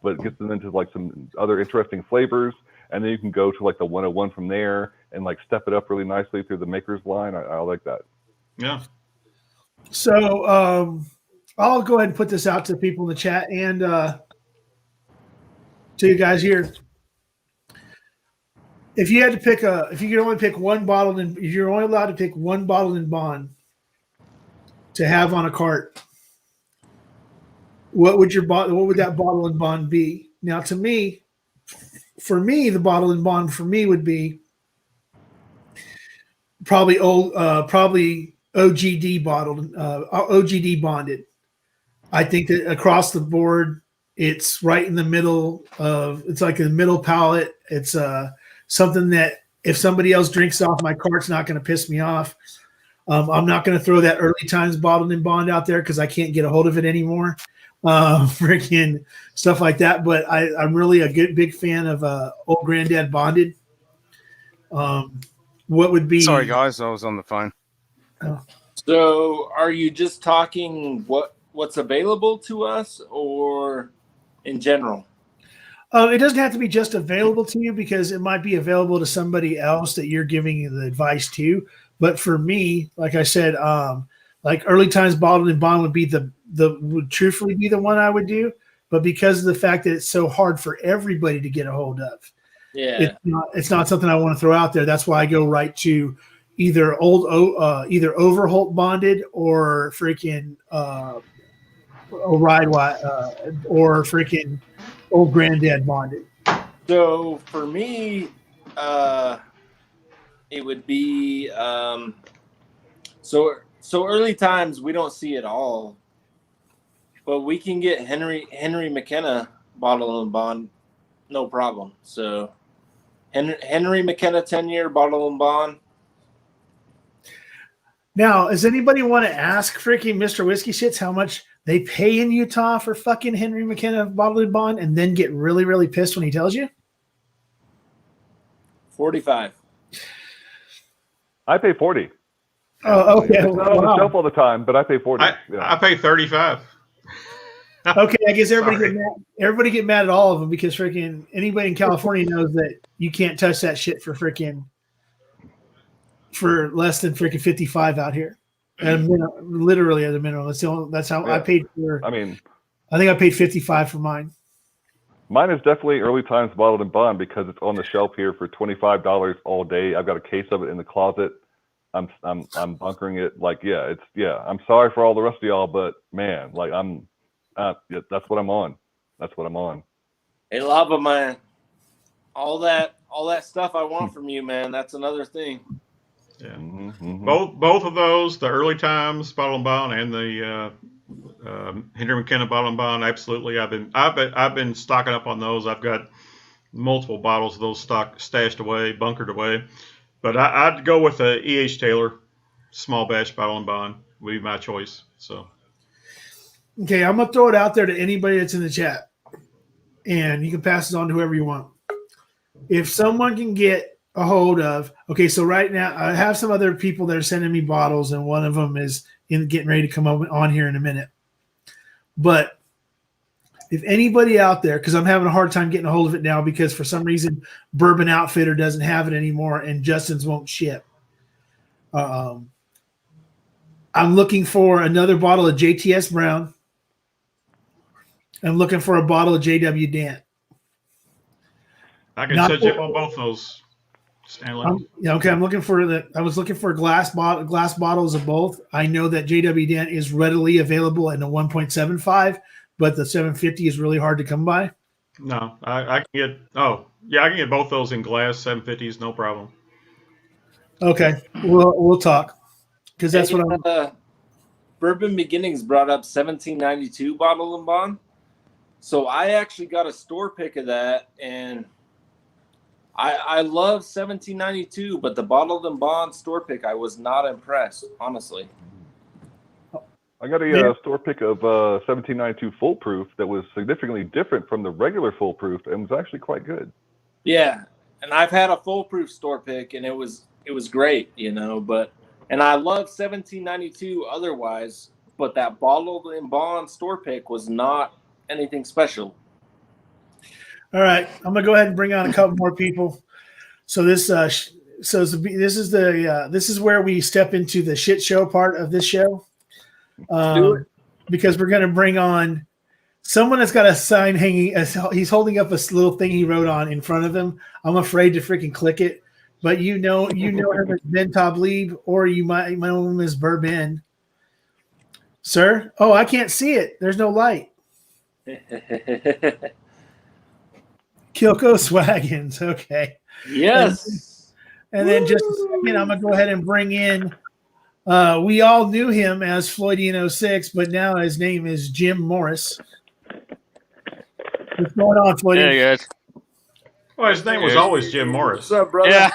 but it gets them into, like, some other interesting flavors. And then you can go to, like, the 101 from there and, like, step it up really nicely through the Makers line. I like that. Yeah. So I'll go ahead and put this out to people in the chat and to you guys here. If you had to pick if you could only pick one bottle, and if you're only allowed to pick one bottle in bond to have on a cart, what would that bottle in bond be? Now, for me, the bottle in bond for me would be probably OGD bottled, OGD bonded. I think that across the board, it's right in the middle it's like a middle palate. It's something that if somebody else drinks off my cart, it's not going to piss me off. I'm not going to throw that Early Times bottled in bond out there because I can't get a hold of it anymore. Freaking stuff like that. But I'm really a big fan of Old Granddad bonded. What would be? Sorry, guys, I was on the phone. So, are you just talking what's available to us, or in general? It doesn't have to be just available to you, because it might be available to somebody else that you're giving the advice to. But for me, like I said, like Early Times bottled in bond would be would truthfully be the one I would do. But because of the fact that it's so hard for everybody to get a hold of, it's not something I want to throw out there. That's why I go right to either either Overholt bonded or freaking or freaking Old Granddad bonded. So for me, it would be so Early Times we don't see it all, but we can get Henry McKenna bottle and bond, no problem. So Henry McKenna 10-year bottle and bond. Now, does anybody want to ask freaking Mr. Whiskey Shits how much they pay in Utah for fucking Henry McKenna bottled and bond, and then get really, really pissed when he tells you? $45. I pay 40. Oh, okay. It's not on the shelf all the time, but I pay 40. I pay 35. Okay, I guess everybody get mad at all of them, because freaking anybody in California knows that you can't touch that shit for less than freaking 55 out here. And literally at a minimum. That's how I paid for. I think I paid 55 for mine. Mine is definitely Early Times bottled and bond, because it's on the shelf here for $25 all day. I've got a case of it in the closet. I'm bunkering it. I'm sorry for all the rest of y'all, but man, like that's what I'm on. That's what I'm on. Hey, Lava man, all that stuff I want from you, man. That's another thing. Yeah. Mm-hmm. Both of those, the Early Times bottle and bond and the Henry McKenna bottle and bond, absolutely. I've been stocking up on those. I've got multiple bottles of those stashed away, bunkered away. But I'd go with the E.H. Taylor small batch bottle and bond would be my choice. So, okay, I'm gonna throw it out there to anybody that's in the chat, and you can pass it on to whoever you want. If someone can get a hold of, okay, so right now I have some other people that are sending me bottles, and one of them is getting ready to come on here in a minute. But if anybody out there, because I'm having a hard time getting a hold of it now because for some reason Bourbon Outfitter doesn't have it anymore and Justin's won't ship. I'm looking for another bottle of JTS Brown. I'm looking for a bottle of JW Dant. I can set you up on both those, Stanley. Okay. I was looking for glass bottles of both. I know that JW Dant is readily available in a 1.75, but the 750 is really hard to come by. No, I can get. Oh, yeah, I can get both those in glass 750s, no problem. Okay, we'll talk because that's what I'm. Bourbon Beginnings brought up 1792 bottle and bond. So I actually got a store pick of that, and I love 1792, but the bottled and bond store pick, I was not impressed, honestly. I got a store pick of 1792 full proof that was significantly different from the regular full proof and was actually quite good. Yeah, and I've had a full proof store pick, and it was great, you know. And I love 1792 otherwise, but that bottled and bond store pick was not anything special. All right, I'm gonna go ahead and bring on a couple more people. So this is where we step into the shit show part of this show, because we're gonna bring on someone that's got a sign hanging. He's holding up a little thing he wrote on in front of him. I'm afraid to freaking click it, but you know him as Ben Tablib, or you might know him as Bourbon. Sir, oh, I can't see it. There's no light. Kilko Swaggins, okay. Yes. And then just a second, I'm gonna go ahead and bring in. We all knew him as Floydian 06, but now his name is Jim Morris. What's going on, Floydian? Hey guys. Well, his name was always Jim Morris. What's up, brother? Yeah.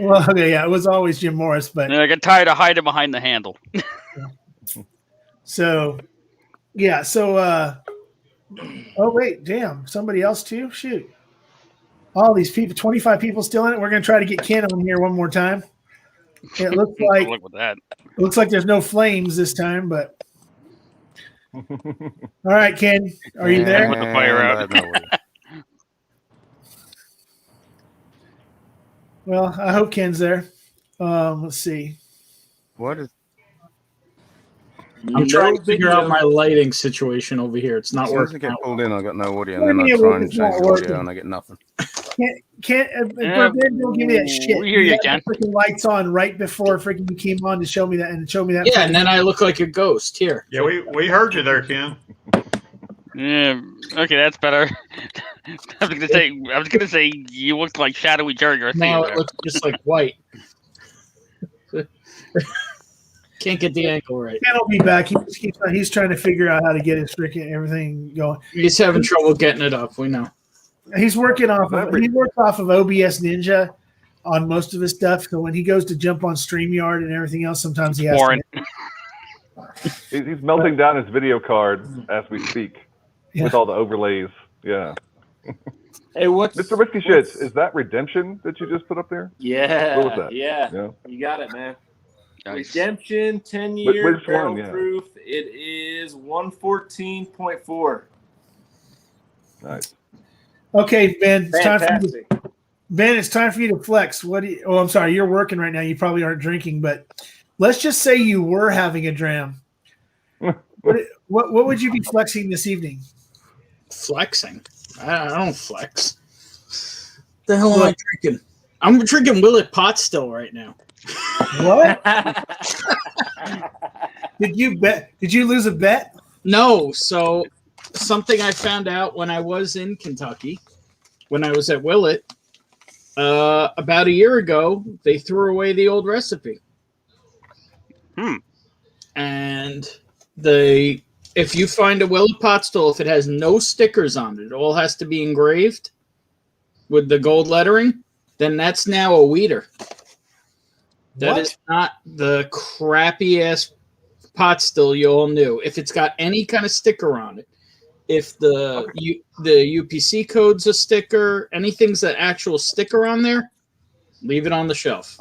Well, okay, yeah, it was always Jim Morris, but And I got tired of hiding behind the handle. so oh wait, damn, somebody else too? Shoot. All these people, 25 people still in it. We're gonna try to get Ken on here one more time. It looks like Look with that. looks like there's no flames this time, but all right, Ken, are you there? Put the fire out. Well, I hope Ken's there. Let's see. What is? I'm trying to figure out my lighting situation over here. It's not As soon as I working. get pulled in, I got no audio, What and do then you I mean try and it's change not the working? audio, and I get nothing. Bourbon, don't give me that shit. We hear you, had Ken. the freaking lights on right before freaking you came on to show me that Yeah, and then I look like a ghost here. Yeah, we heard you there, Ken. Yeah. Okay, that's better. I was gonna say you looked like shadowy Jerry Garcia. Now there. it looks just like white. Can't get the angle right. Ken will be back. He's trying to figure out how to get his freaking everything going. He's having trouble getting it up. We know. He works off of OBS Ninja on most of his stuff. So when he goes to jump on StreamYard and everything else, sometimes he has Boring. He's melting down his video card as we speak with all the overlays. Yeah. Hey, Mr. Whiskey Shits, is that Redemption that you just put up there? Yeah. What was that? Yeah. You got it, man. Nice. Redemption 10-year Which one? barrel Yeah. proof. It is 114.4. Nice. Okay, Ben. It's time for you Fantastic. Ben, it's time for you to flex. I'm sorry, you're working right now. You probably aren't drinking, but let's just say you were having a dram. What would you be flexing this evening? Flexing? I don't flex. The hell am I drinking? I'm drinking Willet Pot still right now. What? Did you lose a bet? No. So something I found out when I was in Kentucky, when I was at Willet, about a year ago, they threw away the old recipe. And if you find a Willet pot still, if it has no stickers on it, it all has to be engraved with the gold lettering, then that's now a weeder. That is not the crappy ass pot still you all knew. If it's got any kind of sticker on it, if the UPC code's a sticker, anything's an actual sticker on there, leave it on the shelf.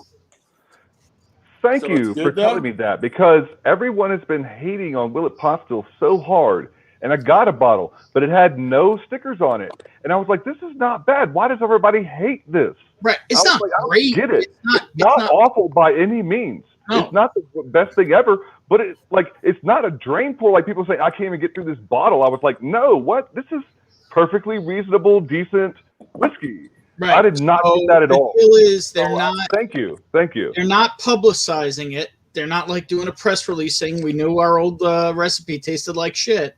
Thank So you it's good, for telling though? me that, because everyone has been hating on Willet Pot Still so hard, and I got a bottle, but it had no stickers on it. And I was like, this is not bad. Why does everybody hate this? Right. It's not great. I don't get it. It's not awful by any means. No. It's not the best thing ever, but it's not a drain pour like people say, I can't even get through this bottle. I was like, no, what? This is perfectly reasonable, decent whiskey. Right. I did not get that at all. The deal is they're not. Thank you. They're not publicizing it. They're not like doing a press release saying we knew our old recipe tasted like shit.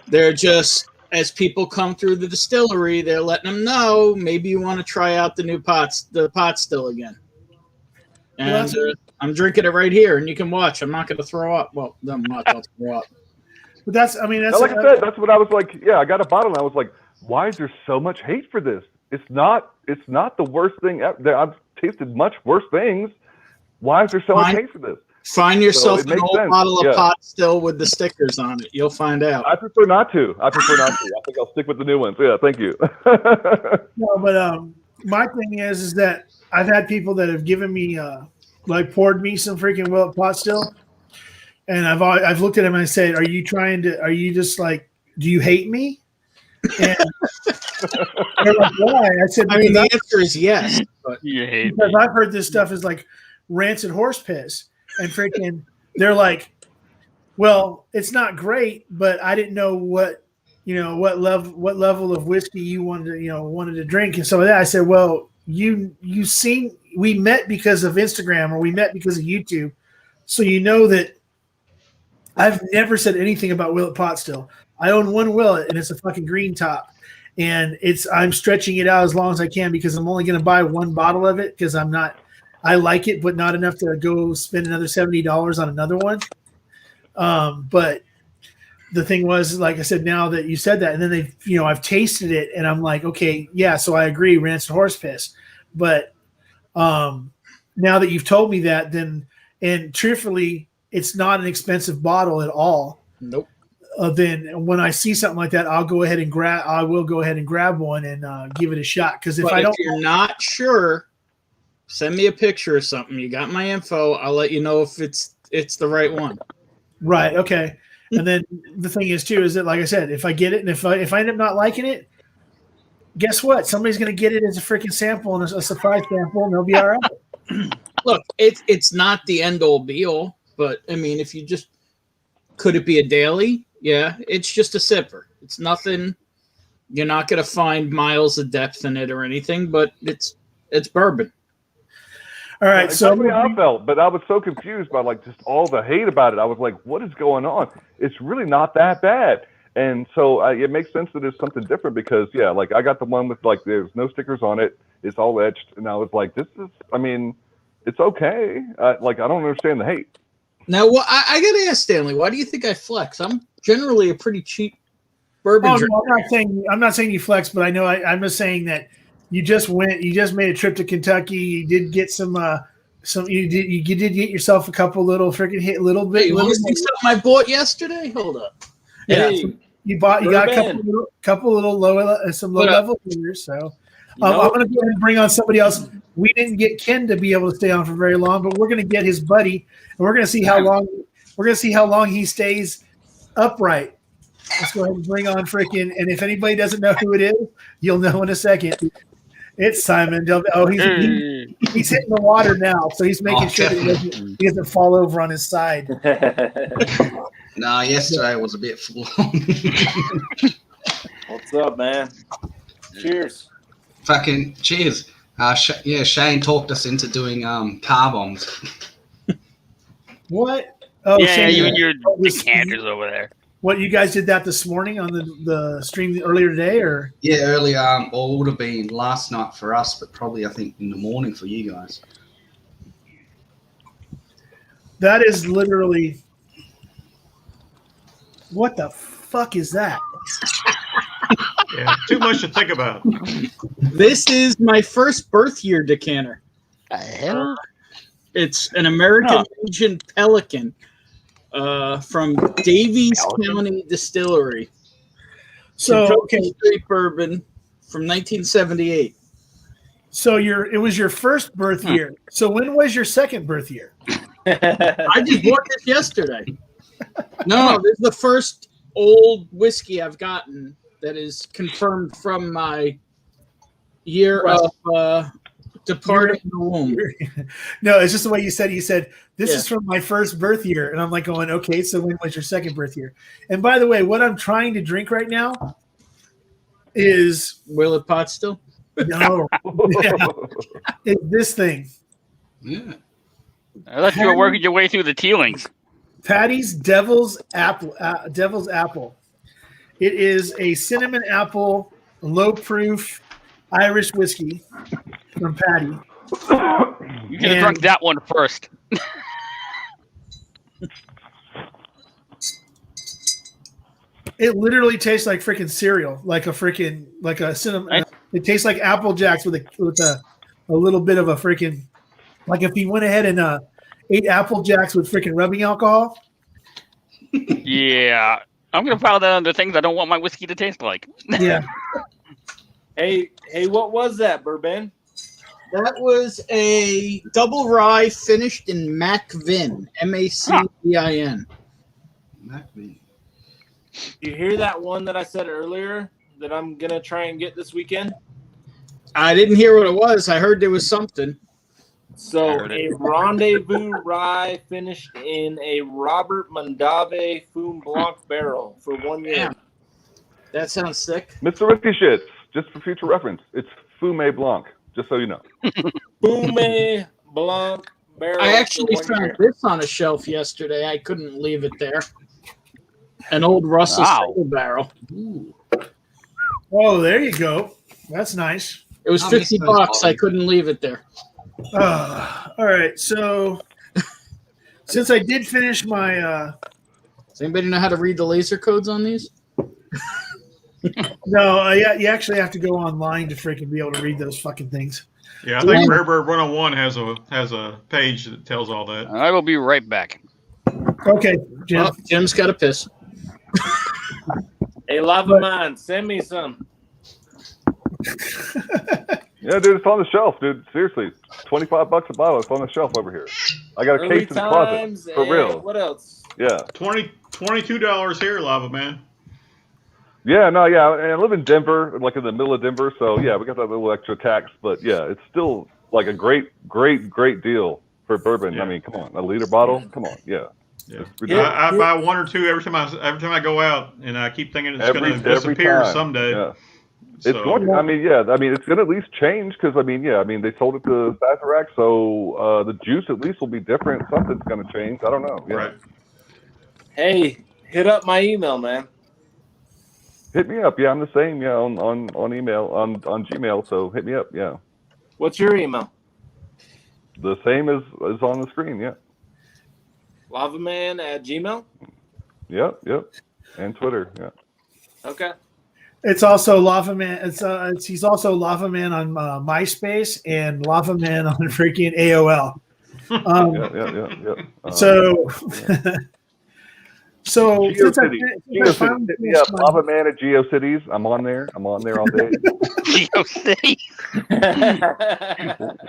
They're just, as people come through the distillery, they're letting them know maybe you want to try out the pot still again. And I'm drinking it right here, and you can watch. I'm not going to throw up. Well, I'm not going to throw up. But that's like I said, that's what I was like. Yeah, I got a bottle, and I was like, why is there so much hate for this? It's not the worst thing ever. I've tasted much worse things. Why is there so much hate for this? Find yourself an old bottle of pot still with the stickers on it. You'll find out. I prefer not to. I think I'll stick with the new ones. Yeah, thank you. No, but my thing is that I've had people that have given me poured me some freaking Willet pot still, and I've looked at them and I said, "Are you just like, do you hate me?" And they're like, "Why?" I said, the answer is yes. But you hate because me. I've heard this stuff is like rancid horse piss, and freaking they're like, "Well, it's not great, but I didn't know what level of whiskey you wanted to drink and some of that." I said, "Well, we met because of Instagram or we met because of YouTube, so you know that I've never said anything about Willet pot still. I own one Willet and it's a fucking green top, and I'm stretching it out as long as I can because I'm only going to buy one bottle of it because I like it, but not enough to go spend another $70 on another one. But the thing was, like I said, now that you said that, and then I've tasted it and I'm like, okay, yeah, so I agree, rancid horse piss. But now that you've told me that, then, and truthfully, it's not an expensive bottle at all. Nope. Then when I see something like that, I will go ahead and grab one and give it a shot. Because if you're not sure, send me a picture or something. You got my info. I'll let you know if it's the right one. Right. Okay. And then the thing is too, is that, like I said, if I get it and if I end up not liking it, guess what? Somebody's going to get it as a freaking sample and a surprise sample, and they'll be all right. Look, it's not the end all be all, but I mean, if you just could it be a daily? Yeah, it's just a sipper. It's nothing. You're not going to find miles of depth in it or anything, but it's bourbon. All right, so that's how I felt, but I was so confused by like just all the hate about it. I was like, "What is going on? It's really not that bad." And so it makes sense that it's something different because, yeah, like I got the one with like there's no stickers on it, it's all etched, and I was like, "This is, I mean, it's okay." Like I don't understand the hate. Now, I got to ask Stanley, why do you think I flex? I'm generally a pretty cheap bourbon drinker. No, I'm not saying you flex, but I know I'm just saying that. You just made a trip to Kentucky. You did get you did get yourself a couple little freaking hit little bit. Hey, you want to see something I bought yesterday? Hold up. Yeah, hey, you got a couple little low level beers. So I'm going to go ahead and bring on somebody else. We didn't get Ken to be able to stay on for very long, but we're going to get his buddy, and we're going to see how long he stays upright. Let's go ahead and bring on freaking. And if anybody doesn't know who it is, you'll know in a second. It's Simon. He's hitting the water now, so he's making sure that he doesn't fall over on his side. No, yesterday was a bit full on. What's up, man? Cheers. Fucking cheers. Shane talked us into doing car bombs. What? Oh, yeah, Shane, you and your decanters over there. What, you guys did that this morning on the stream earlier today, or? Yeah, earlier, or it would have been last night for us, but probably I think in the morning for you guys. That is literally. What the fuck is that? Yeah, too much to think about. This is my first birth year decanter. Hell? It's an American Legion Pelican. From Davies County Distillery. So, straight bourbon from 1978. So it was your first birth year. So when was your second birth year? I just bought this yesterday. No, this is the first old whiskey I've gotten that is confirmed from my year of departing the womb. No, it's just the way you said it. You said, this Yeah. is from my first birth year. And I'm like going, okay, so when was your second birth year? And by the way, what I'm trying to drink right now is Willet Pot still? no. It's this thing. Yeah. I thought you were working your way through the Tealings. Paddy's Devil's Apple. It is a cinnamon apple, low proof Irish whiskey from Paddy. You could have drunk that one first. It literally tastes like freaking cereal, like a cinnamon. It tastes like Apple Jacks with a little bit of a freaking, like if you went ahead and ate Apple Jacks with freaking rubbing alcohol. Yeah. I'm going to file that under things I don't want my whiskey to taste like. Yeah. Hey, what was that, Bourbon? That was a double rye finished in Macvin, Macvin. You hear that one that I said earlier that I'm gonna try and get this weekend? I didn't hear what it was. I heard there was something. So heard a rendezvous rye finished in a Robert Mondave Fum Blanc barrel for 1 year. Damn. That sounds sick. Mr. Risky Shits, just for future reference, it's Fume Blanc, just so you know. Fume Blanc barrel. I actually for 1 found year. this on a shelf yesterday. I couldn't leave it there. An old Russell Wow. Single barrel. Ooh. Oh, there you go. That's nice. It was I miss $50. those I couldn't leave it there. All right. So since I did finish my Does anybody know how to read the laser codes on these? no, you actually have to go online to freaking be able to read those fucking things. Yeah, I think Rare Bird 101 has a page that tells all that. I will be right back. Okay, Jim. Oh, Jim's got a piss. Hey, Lava Man, send me some. Yeah, dude, it's on the shelf, dude. Seriously, $25 a bottle. It's on the shelf over here. I got a Early case in the closet times for and real. what else? Yeah, $22 here, Lava Man. yeah, no, yeah. And I live in Denver, like in the middle of Denver, so yeah, we got that little extra tax. But yeah, it's still like a great deal for bourbon. Yeah. I mean, come on, a liter bottle. Come on, yeah. Yeah. It's ridiculous. I buy one or two every time I go out, and I keep thinking it's going to every disappear time. someday. Yeah. So, It's going to, I mean, yeah, I mean, it's going to at least change because, I mean, they sold it to Sazerac, so the juice at least will be different. Something's going to change. I don't know. Yeah. right. Hey, hit up my email, man. Hit me up. Yeah, I'm the same. Yeah, on email, on Gmail. So hit me up. Yeah. What's your email? The same as on the screen. Yeah. Lavaman@gmail. Yep. And Twitter. Yeah. Okay. It's also Lava Man. He's also Lava Man on MySpace and Lava Man on freaking AOL. Yeah. So, so since I GeoCities. finally Hit me finished up. my- Lava Man at GeoCities. I'm on there all day. GeoCity.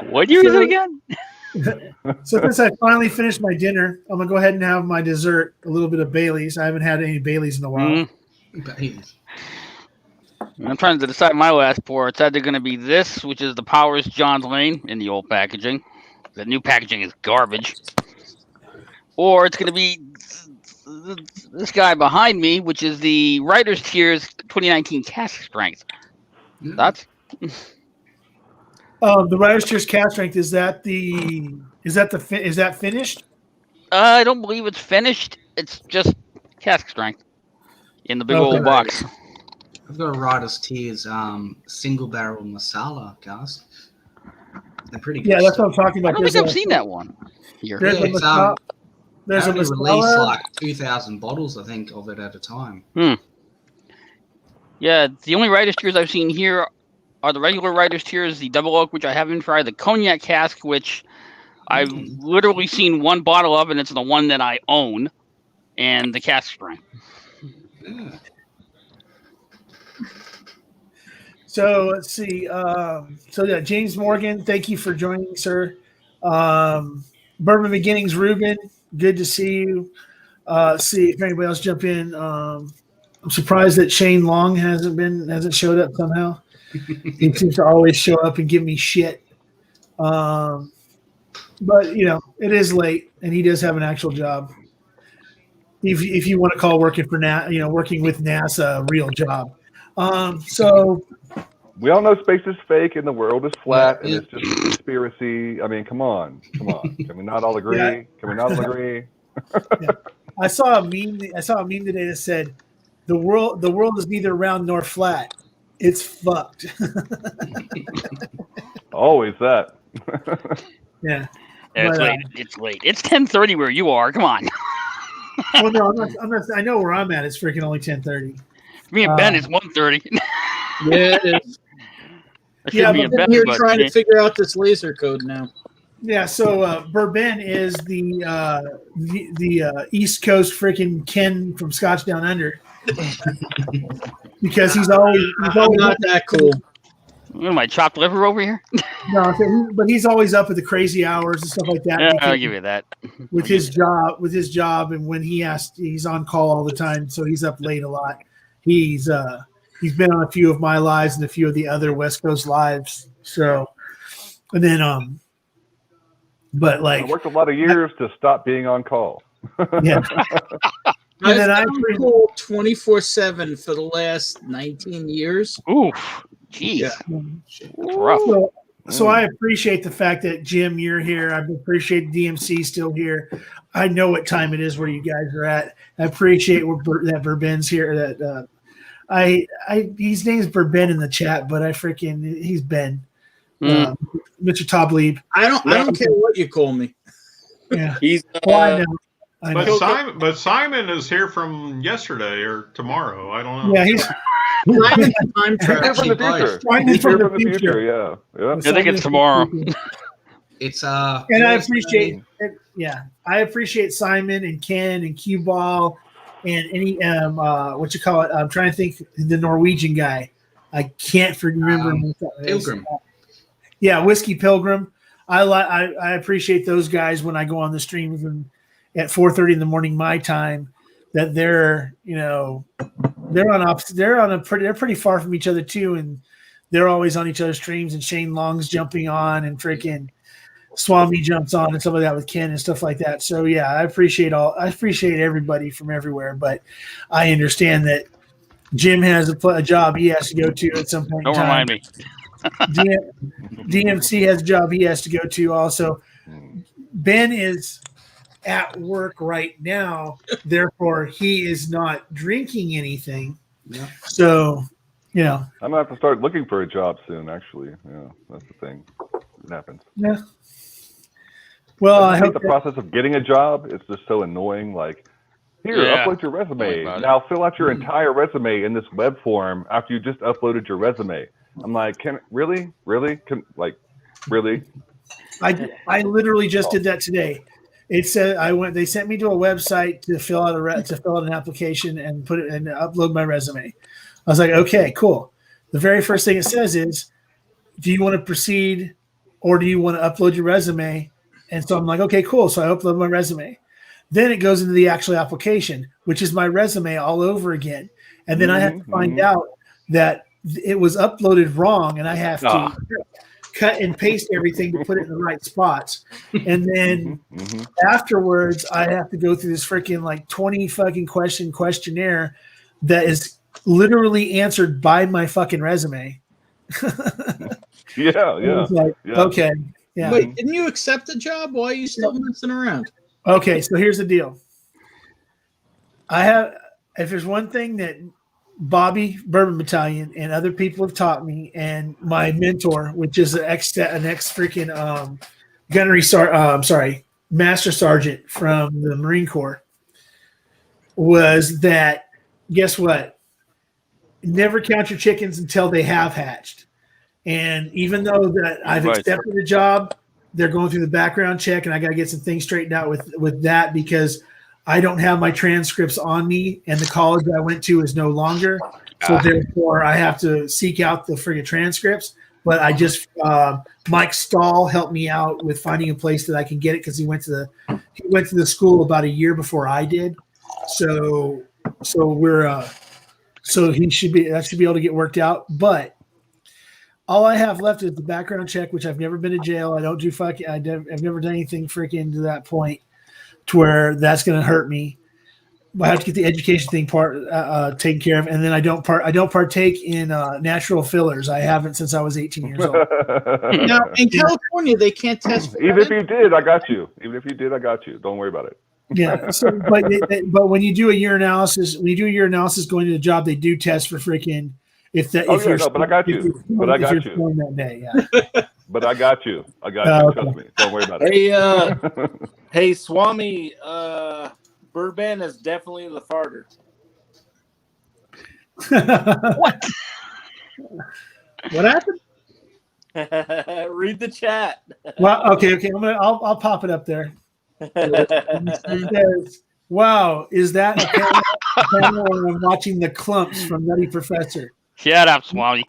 What year is it again? So since I finally finished my dinner, I'm gonna go ahead and have my dessert, a little bit of Bailey's. I haven't had any Bailey's in a while. I'm trying to decide my last pour. It's either going to be this, which is the Powers John's Lane in the old packaging. The new packaging is garbage. Or it's going to be this guy behind me, which is the Writer's Tears 2019 Cask Strength. That's The Writer's Tears cast strength, is that finished? I don't believe it's finished. It's just cask strength in the big old box. I've got a Writer's Tears single barrel masala cask. They're pretty good. Yeah, that's what I'm talking I about. don't think I've seen that one. Here. There's Yeah, a it's, masala. There's a They only release masala. like 2,000 bottles, I think, of it at a time. Yeah, the only Writer's Tears I've seen here are the regular Writer's Tears, the double oak, which I haven't tried, the cognac cask, which I've literally seen one bottle of, and it's the one that I own, and the cask strength. Yeah. So let's see. So yeah, James Morgan, thank you for joining, sir. Bourbon Beginnings, Ruben, good to see you. See if anybody else jump in. I'm surprised that Shane Long hasn't showed up somehow. He seems to always show up and give me shit. But it is late, and he does have an actual job. If you want to call working for working with NASA a real job. So we all know space is fake and the world is flat and it's just a conspiracy. I mean, come on. Can we not all agree? Yeah. Can we not all agree? Yeah. I saw a meme today that said, the world is neither round nor flat. It's fucked. Always that. Yeah. It's late. It's late. It's 10:30 where you are. Come on. Well, no, I'm not. I know where I'm at. It's freaking only 10:30. Me and Ben is 1:30. Yeah, it is. Yeah, but you're trying to figure out this laser code now. Yeah, so Bourbon is the East Coast freaking Ken from Scotch Down Under. Because he's always not that cool. What am I, chopped liver over here? No, but he's always up at the crazy hours and stuff like that. Yeah, I'll give you that. With his job, and when he's on call all the time, so he's up late a lot. He's been on a few of my lives and a few of the other West Coast lives. So, and then but like I worked a lot of years to stop being on call. Yeah. And then I've been called 24/7 for the last 19 years. Ooh, jeez. Yeah. That's rough. So I appreciate the fact that Jim, you're here. I appreciate DMC still here. I know what time it is where you guys are at. I appreciate that Bourbon's here. That his name's Bourbon in the chat, but he's Ben, Mr. Tablib. I don't care what you call me. Yeah, he's. I know. But Simon is here from yesterday or tomorrow. I don't know. Yeah, he's time travel. From the future. Yeah. I think it's tomorrow. It's and I appreciate it. Yeah, I appreciate Simon and Ken and Q Ball and any what you call it. I'm trying to think the Norwegian guy. I can't remember. Pilgrim. Yeah, Whiskey Pilgrim. I appreciate those guys when I go on the streams and at 4:30 in the morning my time. That they're pretty far from each other too, and they're always on each other's streams. And Shane Long's jumping on, and freaking Swami jumps on, and stuff like that with Ken and stuff like that. So yeah, I appreciate everybody from everywhere, but I understand that Jim has a job he has to go to at some point. Don't in time. remind me. DMC has a job he has to go to. Also, Ben is at work right now, therefore he is not drinking anything. Yeah. So, I'm gonna have to start looking for a job soon. Actually, yeah, that's the thing. It happens. Yeah. Well, I hope the process of getting a job is just so annoying. Like, here, upload your resume. Now fill out your entire resume in this web form after you just uploaded your resume. I'm like, really? I literally just did that today. It said they sent me to a website to fill out an application and put it and upload my resume. I was like, okay, cool. The very first thing it says is, do you want to proceed or do you want to upload your resume? And so I'm like, okay, cool. So I upload my resume. Then it goes into the actual application, which is my resume all over again. And then I have to find out that it was uploaded wrong, and I have to cut and paste everything to put it in the right spots. And then afterwards, I have to go through this freaking 20 fucking questionnaire that is literally answered by my fucking resume. Yeah. Okay. Yeah. Wait, didn't you accept the job? Why are you still messing around? Okay, so here's the deal. If there's one thing that Bobby Bourbon Battalion and other people have taught me, and my mentor, which is an ex freaking master sergeant from the Marine Corps, was that, guess what? Never count your chickens until they have hatched. And even though that I've accepted a job, they're going through the background check, and I got to get some things straightened out with that, because I don't have my transcripts on me, and the college I went to is no longer. So therefore, I have to seek out the friggin' transcripts. But I just Mike Stahl helped me out with finding a place that I can get it, because he went to the school about a year before I did. So we're So that should be able to get worked out. But all I have left is the background check, which I've never been to jail. I don't do I've never done anything freaking to that point to where that's going to hurt me. I have to get the education thing taken care of, and then I don't partake in natural fillers. I haven't since I was 18 years old. Now in California, they can't test. For Even if you did, I got you. Even if you did, I got you. Don't worry about it. Yeah. So, but when you do a urinalysis, going to the job, they do test for freaking if that. But I got you. But I got you. That day, yeah. But I got you. I got you. Okay. Trust me. Don't worry about it. Hey, Swami. Bourbon is definitely the farter. What? What happened? Read the chat. Well, okay. I'll pop it up there. It says, wow, is that a panel where I'm watching the clumps from Nutty Professor? Shut up, Swami.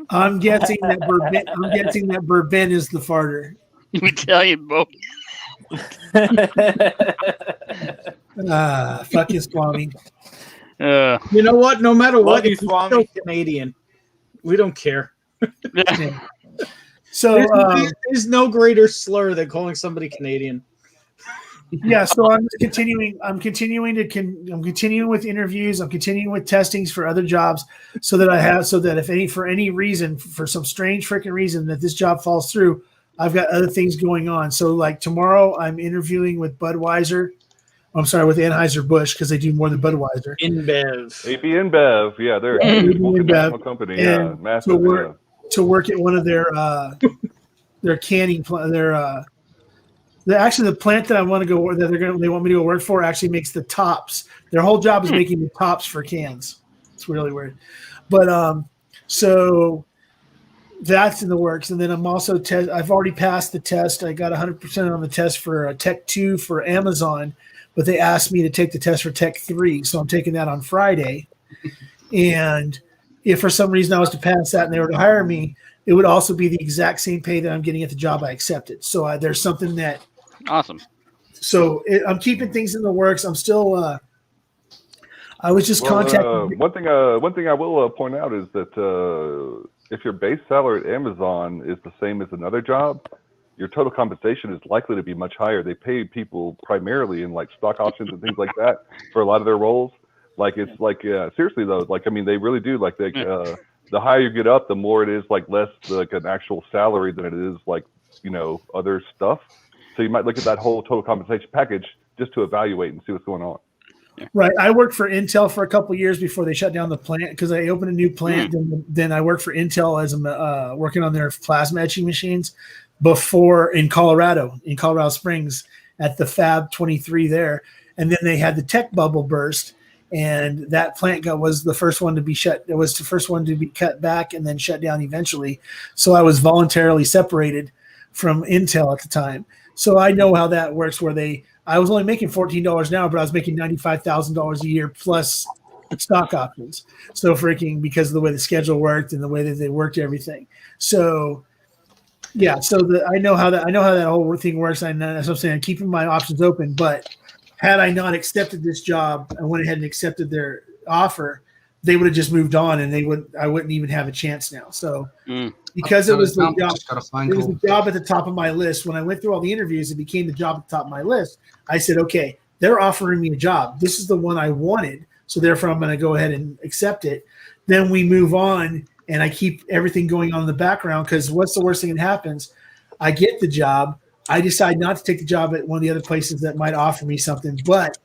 I'm guessing that Bourbon is the farter. We tell you both. Fuck Swami. You know what? No matter what, you, he's still Canadian. We don't care. Yeah. So there's no greater slur than calling somebody Canadian. Yeah, so I'm continuing. I'm continuing with interviews. I'm continuing with testings for other jobs, so that if for any reason, for some strange freaking reason that this job falls through, I've got other things going on. So like tomorrow, I'm interviewing with Budweiser. I'm sorry, with Anheuser-Busch, because they do more than Budweiser. InBev. AP InBev, yeah, they're a multinational company, yeah, massive. To work at one of their canning actually the plant that I want to go they want me to go work for actually makes the tops. Their whole job is making the tops for cans. It's really weird, but so that's in the works. And then I'm also I've already passed the test. I got 100% on the test for Tech 2 for Amazon, but they asked me to take the test for Tech 3, so I'm taking that on Friday. And if for some reason I was to pass that and they were to hire me, it would also be the exact same pay that I'm getting at the job I accepted. So there's something that awesome. So I'm keeping things in the works. I'm still. I was just contacting. One thing I will point out is that if your base salary at Amazon is the same as another job, your total compensation is likely to be much higher. They pay people primarily in like stock options and things like that for a lot of their roles. Like it's like seriously though, like I mean they really do like they. The higher you get up, the more it is like less like an actual salary than it is like, you know, other stuff. So you might look at that whole total compensation package just to evaluate and see what's going on. Right. I worked for Intel for a couple of years before they shut down the plant because I opened a new plant. Then I worked for Intel as working on their plasma etching machines before in Colorado Springs at the Fab 23 there. And then they had the tech bubble burst. And that plant was the first one to be shut. It was the first one to be cut back and then shut down eventually. So I was voluntarily separated from Intel at the time. So I know how that works. I was only making $14 an hour, but I was making $95,000 a year plus stock options. So freaking because of the way the schedule worked and the way that they worked everything. So yeah, I know how that whole thing works. That's what I'm saying. I'm keeping my options open, but. Had I not accepted this job, I went ahead and accepted their offer, they would have just moved on, and I wouldn't even have a chance now. So, because it was the job at the top of my list. When I went through all the interviews, it became the job at the top of my list. I said, okay, they're offering me a job. This is the one I wanted, so therefore I'm going to go ahead and accept it. Then we move on, and I keep everything going on in the background because what's the worst thing that happens? I get the job. I decide not to take the job at one of the other places that might offer me something, but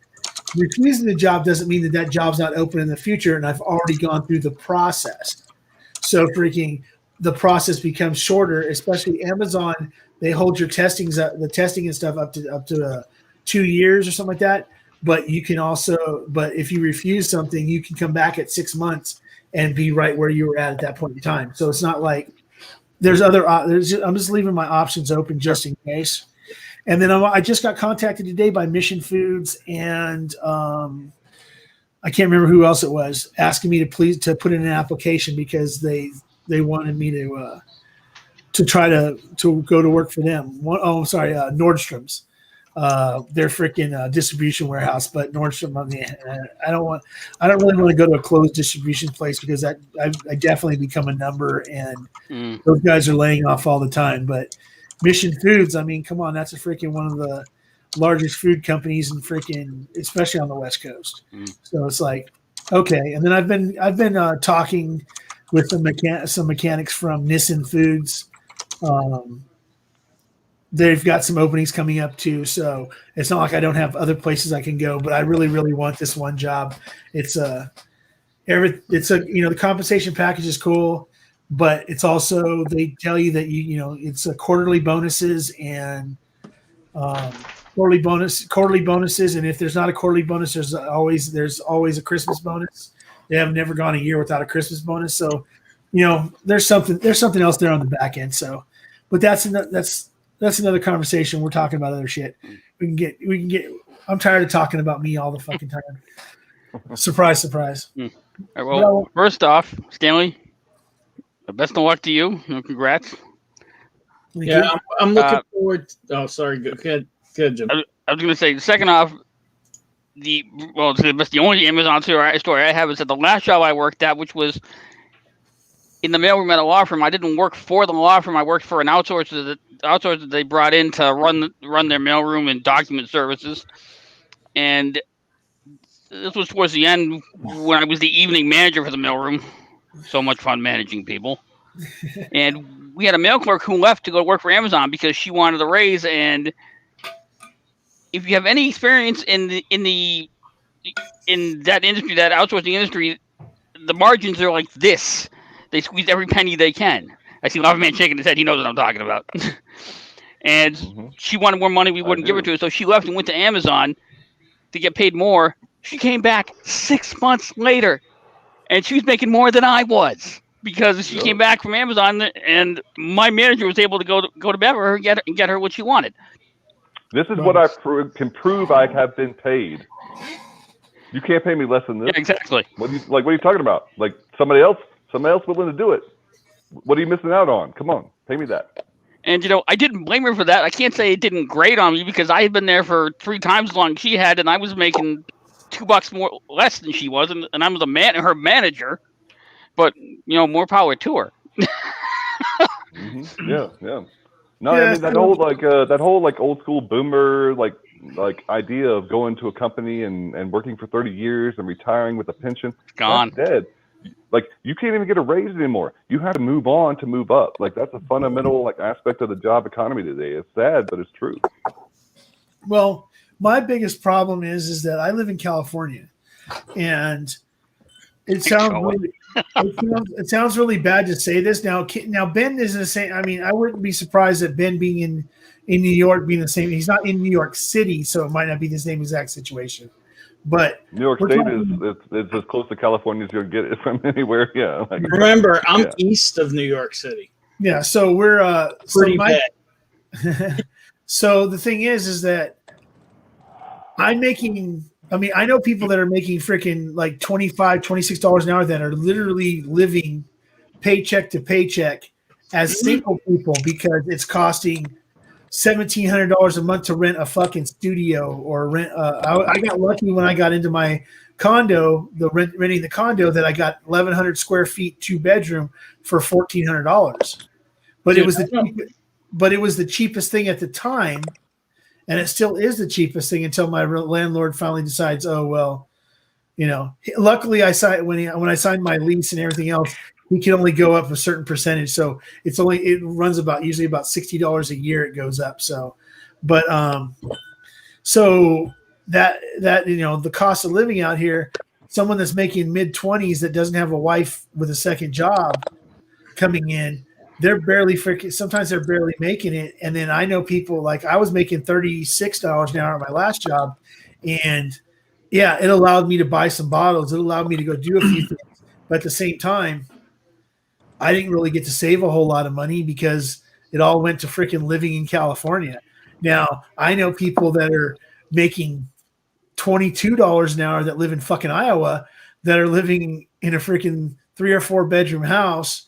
refusing the job doesn't mean that job's not open in the future, and I've already gone through the process. So the process becomes shorter, especially Amazon. They hold your the testing and stuff up to 2 years or something like that. But you can but if you refuse something, you can come back at 6 months and be right where you were at that point in time. So it's not like I'm just leaving my options open just in case. And then I just got contacted today by Mission Foods and I can't remember who else it was asking me to put in an application because they wanted me to try to go to work for them. Nordstrom's. their freaking distribution warehouse. But Nordstrom, I don't really want to go to a closed distribution place because I definitely become a number, and those guys are laying off all the time. But Mission Foods, I mean, come on, that's a freaking one of the largest food companies in freaking, especially on the West Coast. So it's like, okay. And then I've been talking with some mechanics from Nissan Foods. They've got some openings coming up too, so it's not like I don't have other places I can go. But I really, really want this one job. It's the compensation package is cool, but it's also they tell you that it's a quarterly bonuses and quarterly bonuses, and if there's not a quarterly bonus, there's always a Christmas bonus. They have never gone a year without a Christmas bonus, so there's something else there on the back end. So, but that's another conversation. We're talking about other shit. We can get. I'm tired of talking about me all the fucking time. Surprise. All right, well, first off, Stanley, best of luck to you. Congrats. Yeah, I'm looking forward. Oh, sorry. Good, Jim. I was going to say, second off, the only Amazon story I have is that the last job I worked at, which was in the mailroom at a law firm. I didn't work for the law firm. I worked for an outsourcer that they brought in to run their mailroom and document services. And this was towards the end when I was the evening manager for the mailroom. So much fun managing people. And we had a mail clerk who left to go work for Amazon because she wanted a raise. And if you have any experience in that industry, that outsourcing industry, the margins are like this. They squeeze every penny they can. I see Lava-Man shaking his head. He knows what I'm talking about. And she wanted more money. We wouldn't give her to her. So she left and went to Amazon to get paid more. She came back 6 months later, and she was making more than I was because she came back from Amazon, and my manager was able to go to bed with her and get her what she wanted. This is what I can prove I have been paid. You can't pay me less than this. Yeah, exactly. What are you talking about? Like somebody else willing to do it. What are you missing out on? Come on, pay me that. And I didn't blame her for that. I can't say it didn't grate on me because I had been there for 3 times as long as she had, and I was making $2 less than she was, and I was her manager. But more power to her. Yeah. No, I mean that whole old school boomer idea of going to a company and working for 30 years and retiring with a pension. Gone. That's dead. Like you can't even get a raise anymore. You have to move on to move up. Like that's a fundamental aspect of the job economy today. It's sad, but it's true. Well, my biggest problem is that I live in California, and it sounds really bad to say this. Now Ben is the same. I mean, I wouldn't be surprised that Ben being in New York being the same. He's not in New York City, so it might not be the same exact situation. But New York State is as close to California as you'll get it from anywhere. Yeah. Remember, I'm east of New York City. Yeah, so we're pretty bad. So the thing is that I'm making. I mean, I know people that are making freaking like $25, $26 an hour that are literally living paycheck to paycheck as single people because it's costing $1,700 a month to rent a fucking studio or rent. I got lucky when I got into my condo, renting the condo, that I got 1,100 square feet, 2-bedroom for $1,400. But it was the cheapest thing at the time. And it still is the cheapest thing until my landlord finally decides, oh, well, luckily I signed when I signed my lease and everything else, we can only go up a certain percentage. So it runs usually about $60 a year. It goes up. So, but, so that, the cost of living out here, someone that's making mid-20s that doesn't have a wife with a second job coming in, sometimes they're barely making it. And then I know people like I was making $36 an hour at my last job. And yeah, it allowed me to buy some bottles. It allowed me to go do a few things. But at the same time, I didn't really get to save a whole lot of money because it all went to freaking living in California. Now, I know people that are making $22 an hour that live in fucking Iowa that are living in a freaking 3 or 4 bedroom house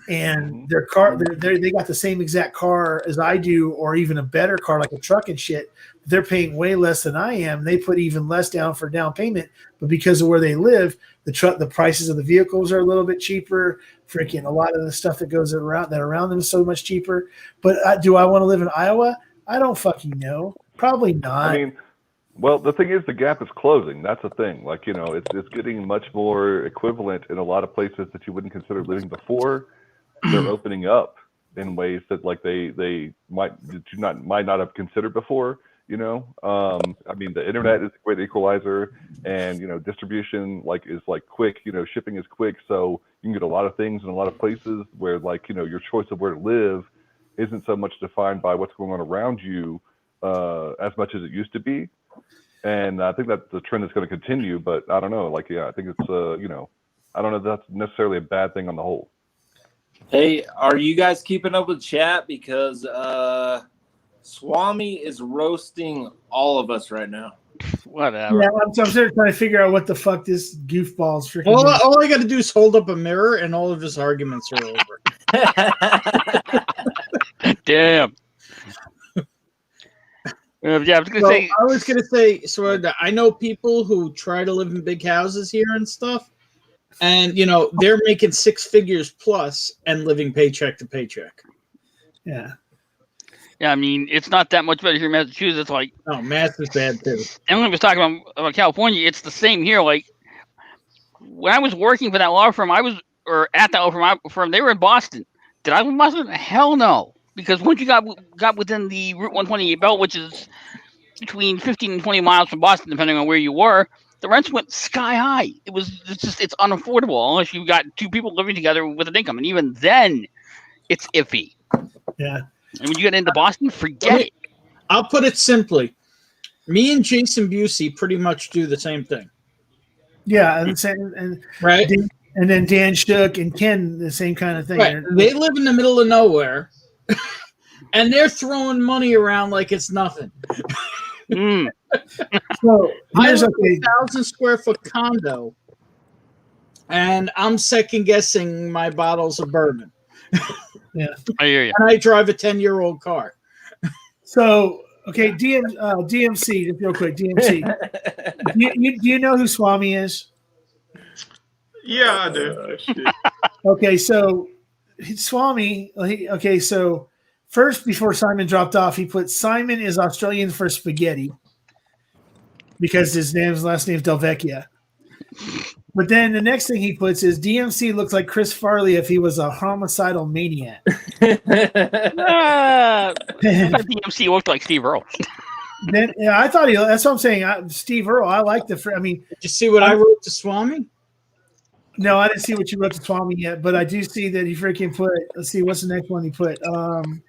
and their car, they got the same exact car as I do, or even a better car, like a truck and shit. They're paying way less than I am. They put even less down for down payment, but because of where they live, the prices of the vehicles are a little bit cheaper. Freaking a lot of the stuff that goes around them is so much cheaper. But do I want to live in Iowa? I don't fucking know. Probably not. I mean, well, the thing is, the gap is closing. That's the thing. Like, it's getting much more equivalent in a lot of places that you wouldn't consider living before. They're opening up in ways that like they might not have considered before. I mean, the internet is a great equalizer, and distribution is quick. Shipping is quick, so you can get a lot of things in a lot of places where your choice of where to live isn't so much defined by what's going on around you as much as it used to be. And I think that the trend is going to continue, but I don't know. I think it's I don't know if that's necessarily a bad thing on the whole. Hey, are you guys keeping up with chat? Because Swami is roasting all of us right now. Whatever. Yeah, I'm sort of trying to figure out what the fuck this goofball's freaking. All I got to do is hold up a mirror, and all of his arguments are over. Damn. Yeah, I was gonna say. So I know people who try to live in big houses here and stuff, and they're making 6 figures plus and living paycheck to paycheck. Yeah. Yeah, I mean, it's not that much better here in Massachusetts. Mass is bad too. Emily was talking about California. It's the same here. Like, when I was working for that law firm, at that law firm, they were in Boston. Did I live in Boston? Hell no. Because once you got within the Route 128 belt, which is between 15 and 20 miles from Boston, depending on where you were, the rents went sky high. It's unaffordable unless you got 2 people living together with an income. And even then, it's iffy. Yeah. And when you get into Boston, forget it. I'll put it simply. Me and Jason Busey pretty much do the same thing. Yeah, and right. And then Dan Shook and Ken, the same kind of thing. Right. They live in the middle of nowhere, and they're throwing money around like it's nothing. So here's a 1,000 square foot condo, and I'm second guessing my bottles of bourbon. Yeah, I hear you. And I drive a 10-year-old car. So, okay, DMC, just real quick, DMC. do you know who Swami is? Yeah, I do. Okay, so Swami. So first, before Simon dropped off, he put Simon is Australian for spaghetti because his last name's Del Vecchia. But then the next thing he puts is DMC looks like Chris Farley if he was a homicidal maniac. DMC looked like Steve Earle. I thought that's what I'm saying. Steve Earle. I like the. Did you see what I wrote to Swami? No, I didn't see what you wrote to Swami yet, but I do see that he freaking put. Let's see, what's the next one he put? The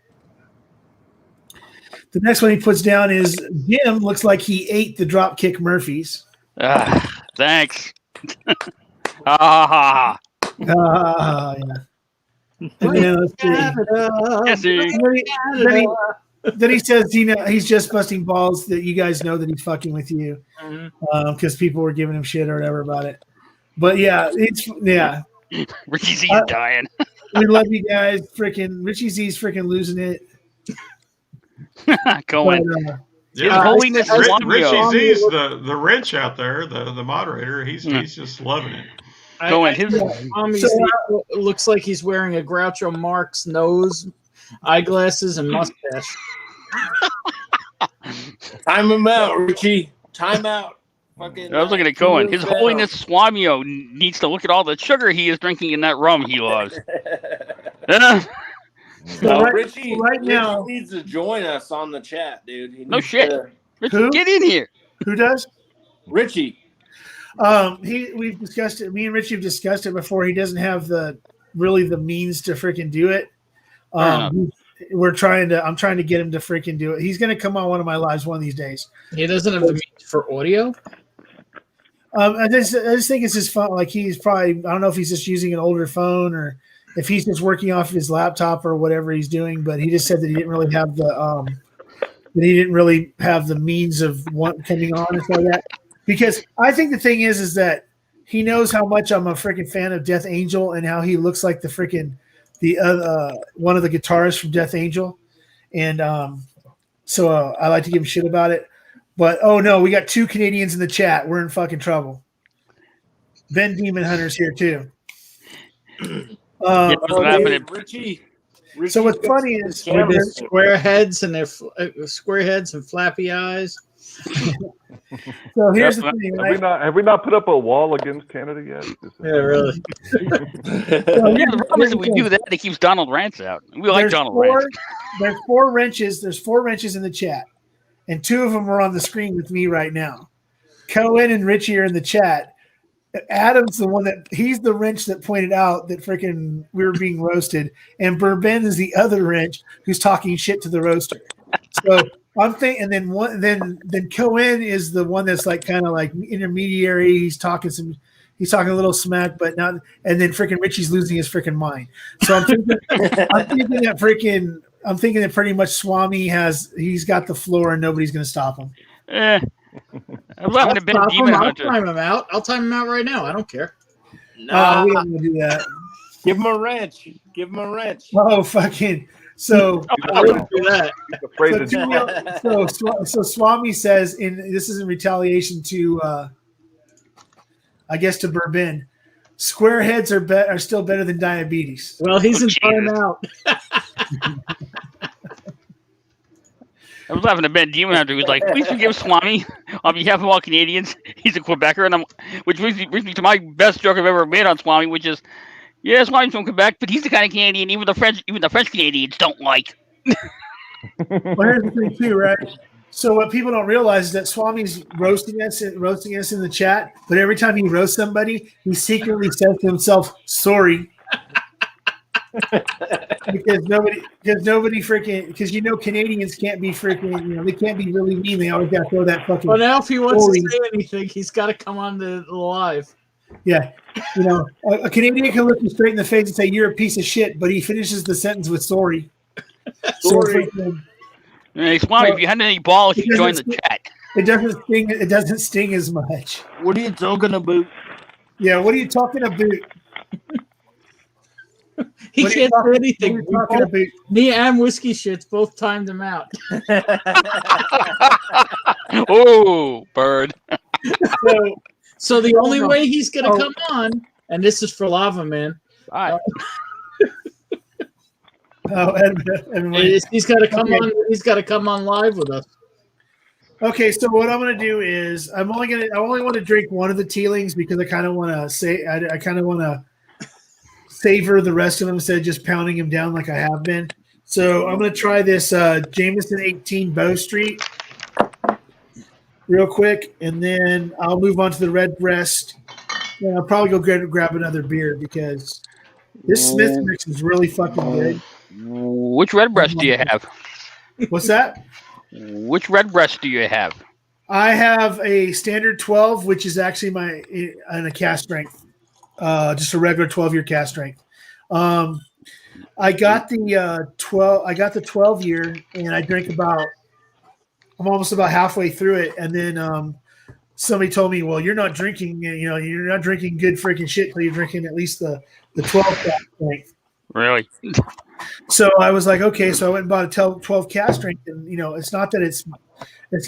next one he puts down is Jim looks like he ate the Dropkick Murphys. Thanks. Yeah. And then he says he's just busting balls that you guys know that he's fucking with you because people were giving him shit or whatever about it. But yeah, Richie Z's dying. We love you guys. Freaking Richie Z's freaking losing it. Going. Holiness Richie Z's the wrench out there, the moderator. He's just loving it. Looks like he's wearing a Groucho Marx nose, eyeglasses, and mustache. Time him out, Richie. Time out. I was looking at Cohen. His Holiness Swamio needs to look at all the sugar he is drinking in that rum he loves. Richie now needs to join us on the chat, dude. No shit. Richie, get in here. Who does? Richie. We've discussed it. Me and Richie have discussed it before. He doesn't have the means to freaking do it. I'm trying to get him to freaking do it. He's going to come on one of my lives one of these days. He doesn't have the means for audio. I just think it's his phone. Like he's probably, I don't know if he's just using an older phone or if he's just working off his laptop or whatever he's doing. But he just said that he didn't really have the means of coming on and stuff like that. Because I think the thing is that he knows how much I'm a freaking fan of Death Angel and how he looks like the freaking one of the guitarists from Death Angel, and so I like to give him shit about it. But oh no, we got 2 Canadians in the chat. We're in fucking trouble. Ben Demon Hunter's here too. Richie. So what's funny is with their square heads and their square heads and flappy eyes. So here's the thing, right? Have we not put up a wall against Canada yet? Yeah, really. Yeah, the problem is if we do that, it keeps Donald Rance out. We like Donald Rance. There's 4 wrenches. There's 4 wrenches in the chat, and 2 of them are on the screen with me right now. Cohen and Richie are in the chat. Adam's the one he's the wrench that pointed out that freaking we were being roasted, and Bourbon is the other wrench who's talking shit to the roaster. So I'm thinking, and then Cohen is the one that's like kind of like intermediary. He's talking a little smack, but not. And then freaking Richie's losing his freaking mind. So I'm thinking that pretty much Swami he's got the floor and nobody's gonna stop him. I'm laughing at Ben Demon Hunter. I'll time him out. I'll time him out right now. I don't care. No, we don't want to do that. Give him a wrench. Give him a wrench. Oh, fucking. So, I wouldn't do that. So Swami says, this is in retaliation to, I guess, to Bourbon. Square heads are still better than diabetes. Well, he's in timeout. I was laughing at Ben Demon Hunter, who's like, please forgive Swami on behalf of all Canadians. He's a Quebecer, and which brings me to my best joke I've ever made on Swami, which is, yeah, Swami's from Quebec, but he's the kind of Canadian even the French Canadians don't like. Well, here's the thing too, right? So what people don't realize is that Swami's roasting us in the chat, but every time he roasts somebody, he secretly says to himself, "Sorry." because nobody freaking Canadians can't be freaking they can't be really mean. They always got to throw that fucking. Well, now if he wants to say anything, he's got to come on the live. Yeah, a Canadian can look you straight in the face and say you're a piece of shit, but he finishes the sentence with "sorry." Sorry. Hey, Swami, if you had any balls, you join the chat. It doesn't sting. It doesn't sting as much. What are you talking about? Yeah, what are you talking about? He can't say anything. Me and Whiskey Shits both timed him out. Oh, bird. So the only way he's going to come on, and this is for Lava Man. All right. He's got to come on. He's got to come on live with us. Okay, so what I'm going to do is I only want to drink one of the Teelings because I kind of want to say I kind of want to savor the rest of them instead of just pounding them down like I have been. So I'm going to try this Jameson 18 Bow Street real quick, and then I'll move on to the Red Breast. And I'll probably go grab another beer because this Smith mix is really fucking good. Which Red Breast do you have? What's that? Which Red Breast do you have? I have a standard 12, which is actually in a cast strength. Just a regular 12-year cast strength. I got the 12. I got the 12-year, and I drank I'm almost about halfway through it, and then somebody told me, "Well, you're not drinking. You're not drinking good freaking shit until you're drinking at least the 12 cast strength." Really? So I was like, okay. So I went and bought a 12 cast strength, and it's not that it's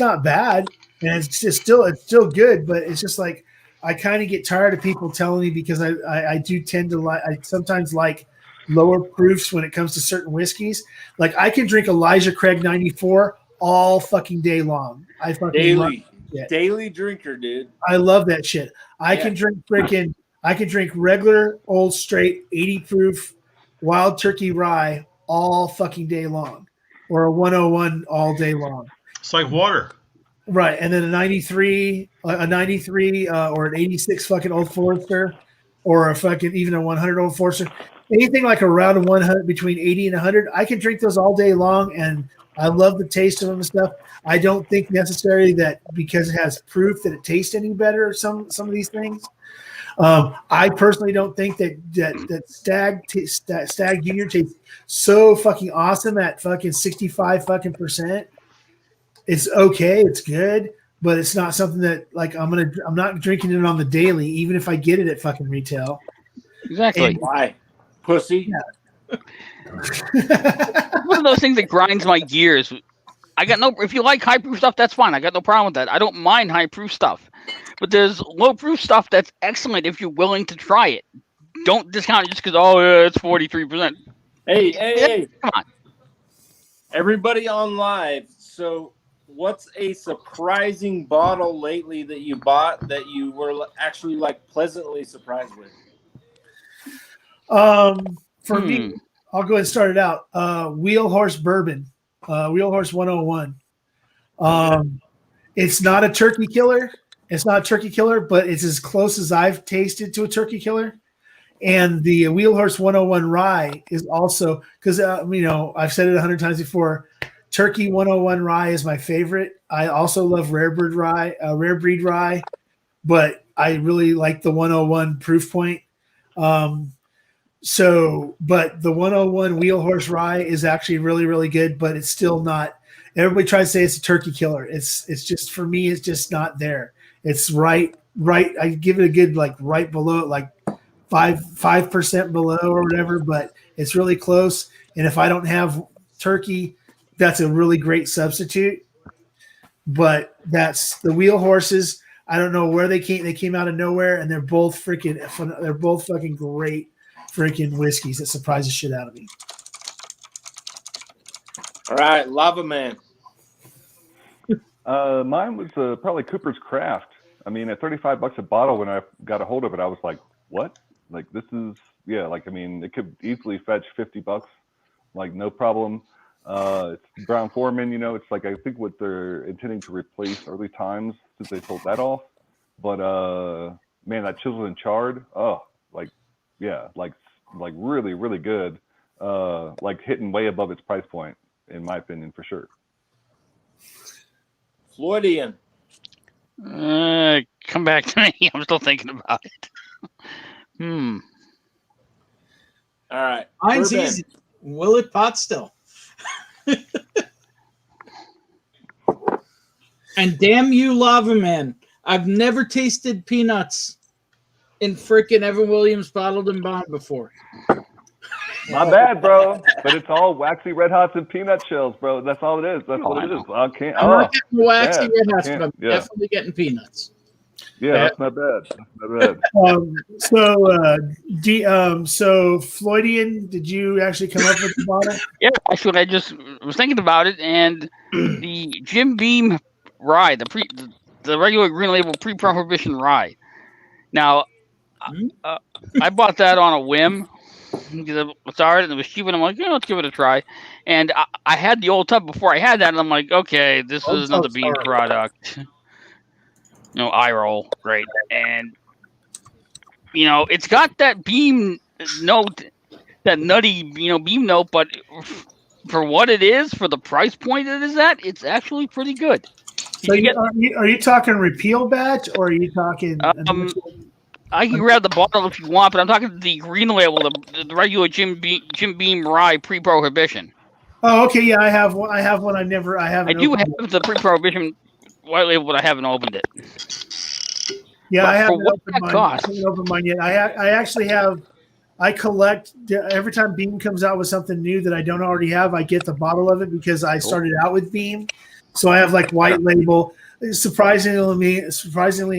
not bad, and it's still good, but it's just like. I kind of get tired of people telling me because I do tend to I sometimes like lower proofs when it comes to certain whiskeys. Like I can drink Elijah Craig 94 all fucking day long. I fucking daily drinker, dude. I love that shit. I can drink regular old straight 80 proof Wild Turkey rye all fucking day long, or a 101 all day long. It's like water. Right, and then a 93 or an 86 fucking Old Forester, or a fucking even a 100 Old Forester, anything like around a 100 between 80 and 100, I can drink those all day long, and I love the taste of them and stuff. I don't think necessarily that because it has proof that it tastes any better. Some of these things, I personally don't think that Stag Junior tastes so fucking awesome at fucking 65 fucking percent. It's okay, it's good, but it's not something that like I'm not drinking it on the daily, even if I get it at fucking retail. Exactly. And, why? Pussy. One of those things that grinds my gears. If you like high proof stuff, that's fine. I got no problem with that. I don't mind high proof stuff. But there's low proof stuff that's excellent if you're willing to try it. Don't discount it just because, it's 43%. Hey. Come on. Everybody on live. So what's a surprising bottle lately that you bought that you were actually like pleasantly surprised with? For me, I'll go ahead and start it out. Wheel Horse Bourbon, Wheel Horse 101. It's not a turkey killer. But it's as close as I've tasted to a turkey killer. And the Wheel Horse 101 Rye is also, because, I've said it 100 times before, Turkey 101 Rye is my favorite. I also love Rare Breed Rye, but I really like the 101 Proof Point. But the 101 Wheel Horse Rye is actually really, really good, but it's still not. Everybody tries to say it's a turkey killer. It's just, for me, it's just not there. It's right. I give it a good, right below it, 5% below or whatever, but it's really close. And if I don't have turkey, that's a really great substitute. But that's the Wheel Horses. I don't know where they came. They came out of nowhere, and they're both fucking great freaking whiskeys that surprise the shit out of me. All right, Lava Man. Mine was probably Cooper's Craft. I mean, at $35 a bottle, when I got a hold of it, I was like, what? Like, this is, it could easily fetch $50, no problem. It's Brown Foreman, it's I think what they're intending to replace Early Times since they sold that off. But, man, that Chiseled and Charred, really, really good. Hitting way above its price point, in my opinion, for sure. Floydian. Come back to me. I'm still thinking about it. All right. Mine's easy. Willet Pot Still. And damn you, Lava Man. I've never tasted peanuts in frickin' Evan Williams bottled and bond before. Not bad, bro. But it's all waxy Red Hots and peanut shells, bro. That's all it is. That's what it is. I'm not getting waxy Red Hots, but I'm definitely getting peanuts. Yeah, that's not bad. So Floydian, did you actually come up with the bottle? Yeah, actually, I just was thinking about it, and the Jim Beam Rye, the regular Green Label pre-prohibition rye. Now, I bought that on a whim because I started and it was cheap, and I'm like, let's give it a try. And I had the old tub before I had that, and I'm like, okay, this is another Beam product. Eye roll, great. And, it's got that Beam note, that nutty, Beam note, but for what it is, for the price point it is at, it's actually pretty good. So are you talking repeal batch, or are you talking? I can grab the bottle if you want, but I'm talking the Green Label, the regular Jim Beam Rye pre-prohibition. Oh, okay, yeah, I have one. I haven't. I do have the pre-prohibition white label, but I haven't opened it. Yeah, but I haven't opened mine yet. I actually have. I collect every time Beam comes out with something new that I don't already have. I get the bottle of it because I started out with Beam, so I have white label. Surprisingly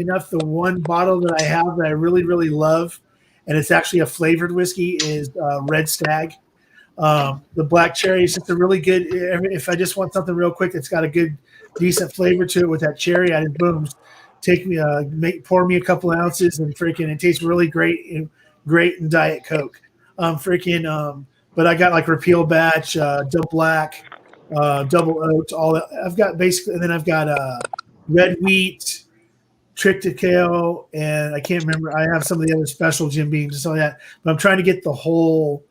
enough, the one bottle that I have that I really, really love, and it's actually a flavored whiskey, is Red Stag. The black cherry is just a really good. If I just want something real quick that's got a good, decent flavor to it with that cherry, pour me a couple of ounces and it tastes really great in Diet Coke. But I got repeal batch, double black, double oat, all that. I've got basically, and then I've got red wheat, triticale, and I can't remember. I have some of the other special Jim Beams and stuff like that. But I'm trying to get the whole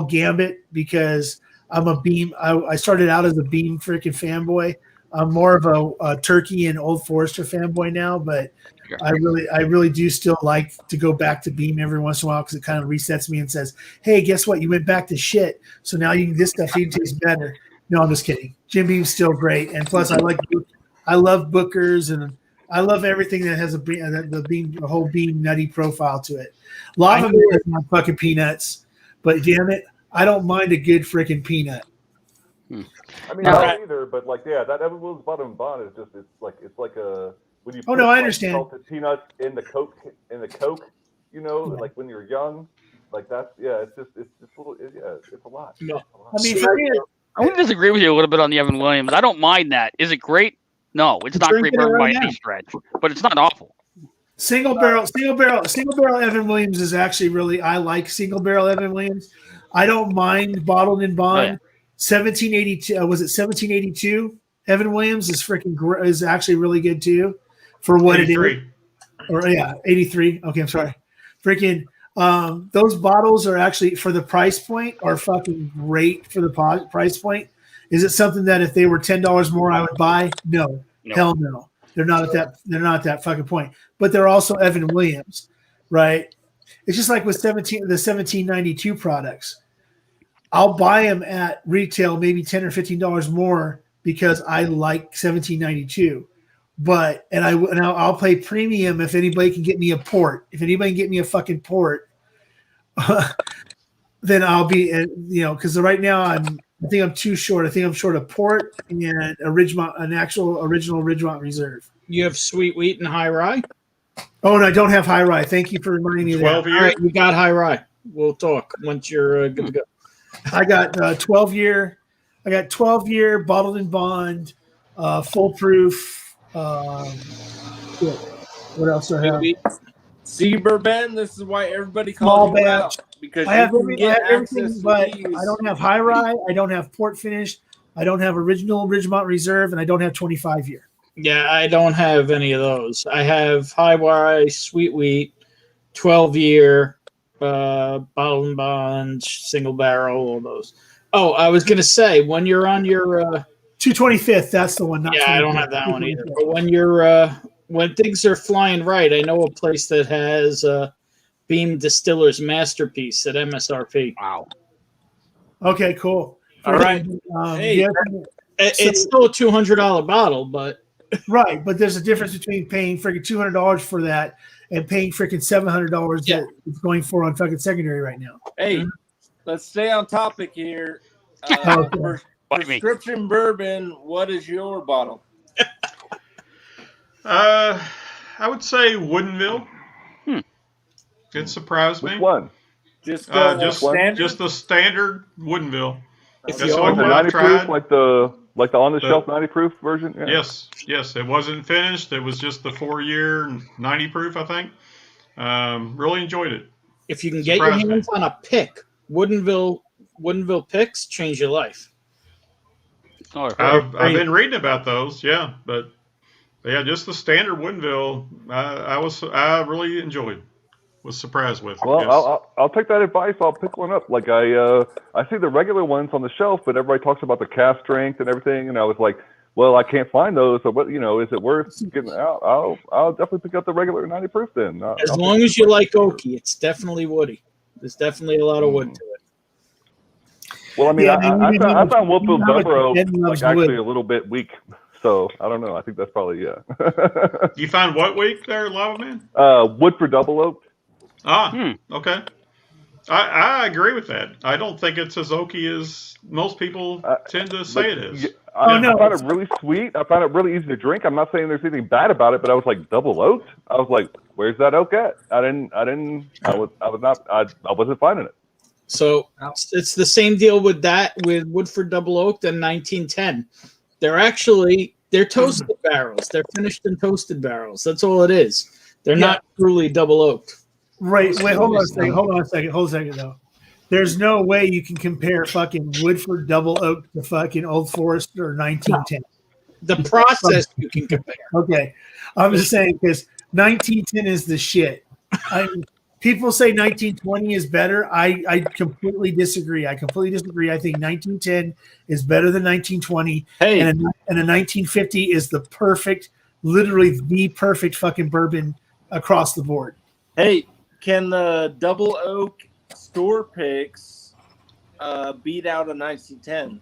gambit because I'm a Beam. I started out as a Beam freaking fanboy. I'm more of a Turkey and Old Forester fanboy now, but I really do still like to go back to Beam every once in a while because it kind of resets me and says, "Hey, guess what? You went back to shit, so now this stuff even tastes better." No, I'm just kidding. Jim Beam's still great, and plus I love Booker's, and I love everything that has the whole Beam nutty profile to it. Lava Man is my fucking peanuts, but damn it, I don't mind a good freaking peanut. I mean, Now- I don't either, but like, yeah, that Evan Williams Bottom and Bond is just it's like a when you Oh, put no, I like, understand. salted peanuts in the Coke, you know, Yeah. like when you're young, like that's it's just a little it's a lot. No. It's a lot. I mean, for me, I'm going to disagree with you a little bit on the Evan Williams. I don't mind that. Is it great? No, it's not great Drinking it bourbon by right any now. stretch, but it's not awful. single barrel Evan Williams is actually really. I like single barrel Evan Williams. I don't mind bottled in bond. Oh, yeah. 1782 was it 1782? Evan Williams is actually really good too, for what it is. 83. Or 83. Okay, I'm sorry. Freaking those bottles are actually for the price point are fucking great for the price point. Is it something that if they were $10 more I would buy? No. Hell no. They're not at that fucking point. But they're also Evan Williams, right? It's just like with the 1792 products. I'll buy them at retail maybe $10 or $15 more because I like 1792. But I'll pay premium if anybody can get me a port. If anybody can get me a fucking port, then I'll be, because right now I think I'm too short. I think I'm short a port and an actual original Ridgemont Reserve. You have sweet wheat and high rye? Oh, and I don't have high rye. Thank you for reminding me of 12 that. All years. right, you got high rye. We'll talk once you're good to go. I got 12-year. I got 12-year bottled in bond, foolproof. What else do I have? See, Bourbon, this is why everybody Small calls you batch. out, because I have you can get everything, access to but these. I don't have high rye. I don't have port finish. I don't have original Ridgemont Reserve, and I don't have 25-year. Yeah, I don't have any of those. I have high rye, sweet wheat, 12-year, bottled and bond, single barrel, all those. Oh, I was going to say, when you're on your 225th, that's the one. Not yeah, I don't 25th. have that one either. But when you're when things are flying right, I know a place that has Beam Distiller's Masterpiece at MSRP. Wow. Okay, cool. All right. Hey. yeah, It's still a $200 bottle, but right, but there's a difference between paying freaking $200 for that and paying freaking $700 that it's going for on fucking secondary right now. Hey, let's stay on topic here. Okay. Prescription bourbon, what is your bottle? I would say Woodinville. It surprised me. Which one? Just Just just the standard Woodinville. if That's you the Like only the one I've 90 proof, tried. like the on the shelf 90 proof version. Yeah. Yes, it wasn't finished. It was just the 4-year 90 proof, I think. Really enjoyed it. if you can get your Surprised me. hands on a pick, Woodinville picks change your life. Oh, I've been reading about those, but yeah, just the standard Woodinville. I really enjoyed. Was surprised with. Well, yes. I'll take that advice. I'll pick one up. Like I see the regular ones on the shelf, but everybody talks about the cast strength and everything, and I was like, well, I can't find those. So what, is it worth getting out? I'll definitely pick up the regular 90 proof then. As long as you like oaky, it's definitely woody. There's definitely a lot of wood to it. Well, I mean, Yeah, I found Woodville you know, Double Oak Ed loves like actually wood. a little bit weak. So I don't know. I think that's probably You find what week there, Lava Man? Woodford Double Oak. Okay. I agree with that. I don't think it's as oaky as most people tend to say it is. I found it really sweet. I found it really easy to drink. I'm not saying there's anything bad about it, but I was like, double oaked. I was like, where's that oak at? I wasn't finding it. So it's the same deal with that with Woodford Double Oaked and 1910. They're toasted barrels. They're finished in toasted barrels. That's all it is. They're not truly double oaked. Right. Wait, hold on a second though. There's no way you can compare fucking Woodford Double Oak to fucking Old Forester 1910. The process you can compare. Okay. I'm just saying because 1910 is the shit. People say 1920 is better. I completely disagree. I think 1910 is better than 1920. Hey. And a 1950 is literally the perfect fucking bourbon across the board. Hey, can the Double Oak store picks beat out a 1910?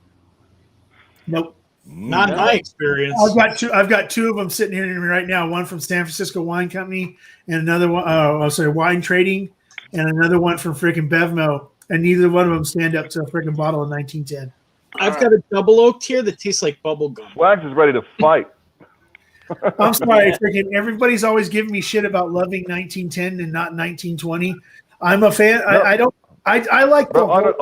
Nope. Not in my experience. I've got two of them sitting here right now. One from San Francisco Wine Company, and another one. Wine Trading, and another one from freaking Bevmo. and neither one of them stand up to a freaking bottle of 1910. I've got a double oaked here that tastes like bubble gum. Swags is ready to fight. I'm sorry, freaking everybody's always giving me shit about loving 1910 and not 1920. I'm a fan. No. I like the Bro,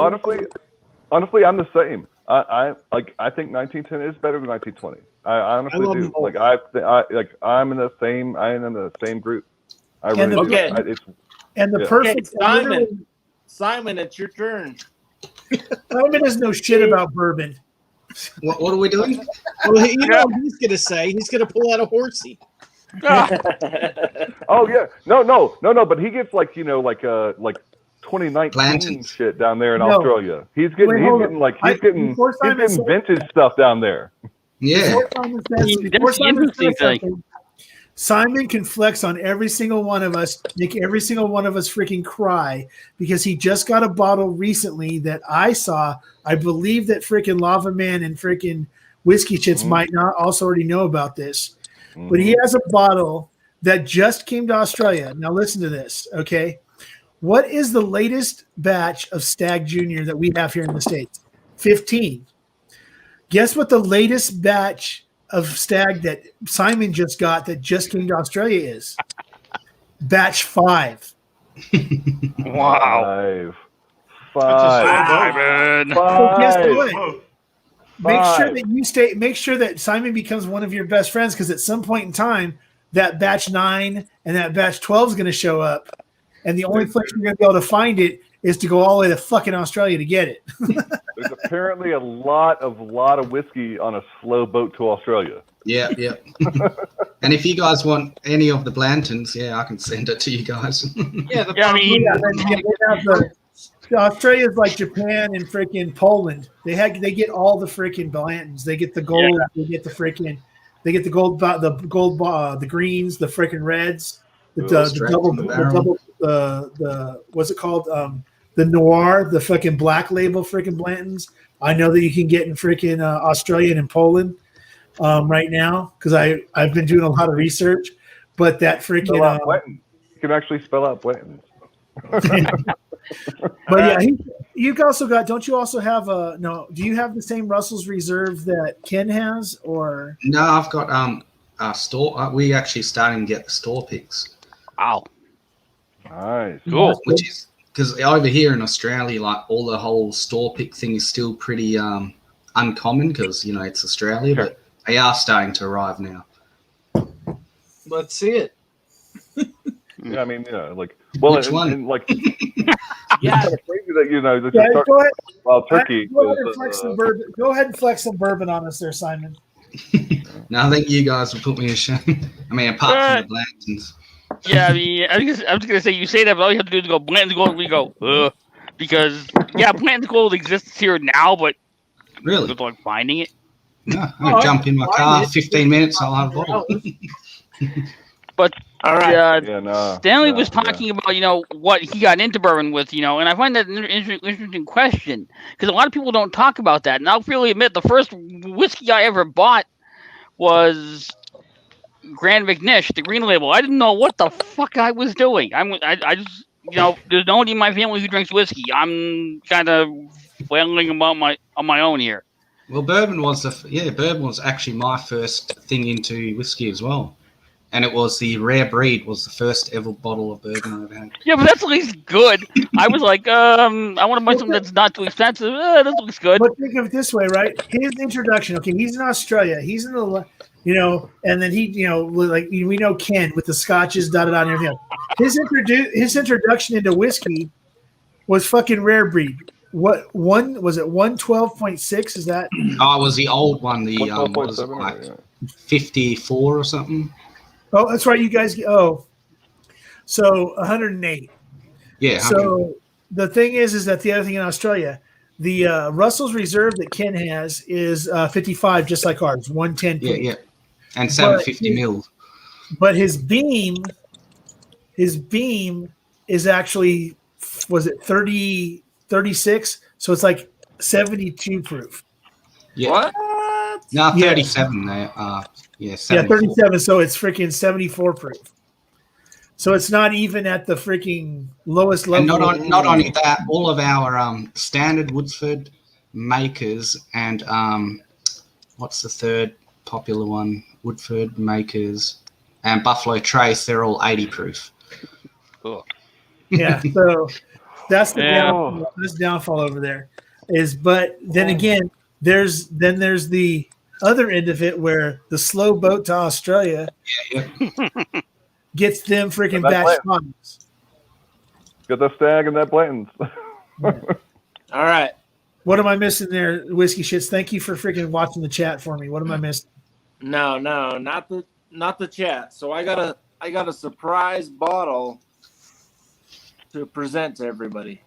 honestly, I'm the same. I think 1910 is better than 1920. I honestly love do. them both. I'm in the same group. I really And do. okay. And the Yeah. perfect Simon, it's your turn. Simon doesn't know shit about bourbon. What are we doing? Well, you know what he's gonna say. He's gonna pull out a horsey. Oh yeah, no. But he gets like 2019 Blanton's. shit down there in No. Australia. He's getting Before Simon said- vintage stuff down there. Yeah. Before Simon says- That's before the Simon interesting says thing. something, Simon can flex on every single one of us, make every single one of us freaking cry because he just got a bottle recently that I saw. I believe that freaking Lava Man and freaking Whiskey Chits might not also already know about this, but he has a bottle that just came to Australia. Now listen to this, okay? What is the latest batch of Stag Junior that we have here in the States? 15. Guess what the latest batch of Stag that Simon just got that just came to Australia is? Batch 5. Wow. Five. So guess Five. what? Oh, Make sure that Simon becomes one of your best friends, because at some point in time, that batch 9 and that batch 12 is going to show up, and the only place you're going to be able to find it is to go all the way to fucking Australia to get it. There's apparently a lot of whiskey on a slow boat to Australia. Yeah. And if you guys want any of the Blantons, I can send it to you guys. Yeah, I mean, Australia's like Japan and freaking Poland. They get all the freaking Blantons. They get the gold. They get the freaking. They get the gold. The greens. The freaking reds. What's it called? The noir. The fucking black label freaking Blantons. I know that you can get in freaking Australia and Poland right now because I've been doing a lot of research. But that freaking. You can actually spell out Blanton's. But you've also got. Don't you also have a no? Do you have the same Russell's Reserve that Ken has, or No, I've got store. We actually starting to get the store picks, wow. Nice. Cool. which is because over here in Australia, like all the whole store pick thing is still pretty uncommon because it's Australia, but they are starting to arrive now. let's see it. Yeah, I mean, Which and one? it's kind of crazy that that yeah, you start go ahead. wild turkey. Go ahead and flex some bourbon. Go ahead and flex some bourbon on us, there, Simon. No, I think you guys will put me to shame. I mean, apart from the Blantons. Yeah, I mean, I'm just gonna say you say that, but all you have to do is go Blanton's Gold. We go, because Blanton's Gold exists here now, but Really? good luck finding it. No, I'm gonna jump in my car. 15 minutes, I'll have a bottle. But All right. Stanley was talking about what he got into bourbon with, and I find that an interesting question because a lot of people don't talk about that. And I'll freely admit the first whiskey I ever bought was Grand McNish, the green label. I didn't know what the fuck I was doing. I just there's nobody in my family who drinks whiskey. I'm kind of flailing about on my own here. Well, bourbon was bourbon was actually my first thing into whiskey as well. And it was the Rare Breed was the first ever bottle of bourbon I ever had. Yeah, but that's at least good. I was like, I want to buy something that's not too expensive. That looks good. But think of it this way, right? His introduction. Okay, he's in Australia. He's in the, and then he, like we know Ken with the scotches, and everything else. His introduction into whiskey was fucking Rare Breed. What one was it? 112.6? Is that? Oh, it was the old one. The what was it, like 54 or something. Oh, that's right. You guys. Oh, so 108. Yeah. So the thing is that the other thing in Australia, the Russell's Reserve that Ken has is 55, just like ours, 110. Yeah. And 750 mil. But his beam is actually, was it 30, 36? So it's like 72 proof. Yeah. What? No, 37 there. Yeah, 37. So it's freaking 74 proof. So it's not even at the freaking lowest level. And not only that, all of our standard Woodsford makers and what's the third popular one? Woodford makers and Buffalo Trace, they're all 80 proof. Cool. Yeah, so that's the downfall over there. But then again, there's the other end of it where the slow boat to Australia gets them freaking batch times. Got that stag and that Blanton's. All right. What am I missing there, Whiskey Shits? Thank you for freaking watching the chat for me. What am I missing? No, not the chat. So I got a surprise bottle to present to everybody.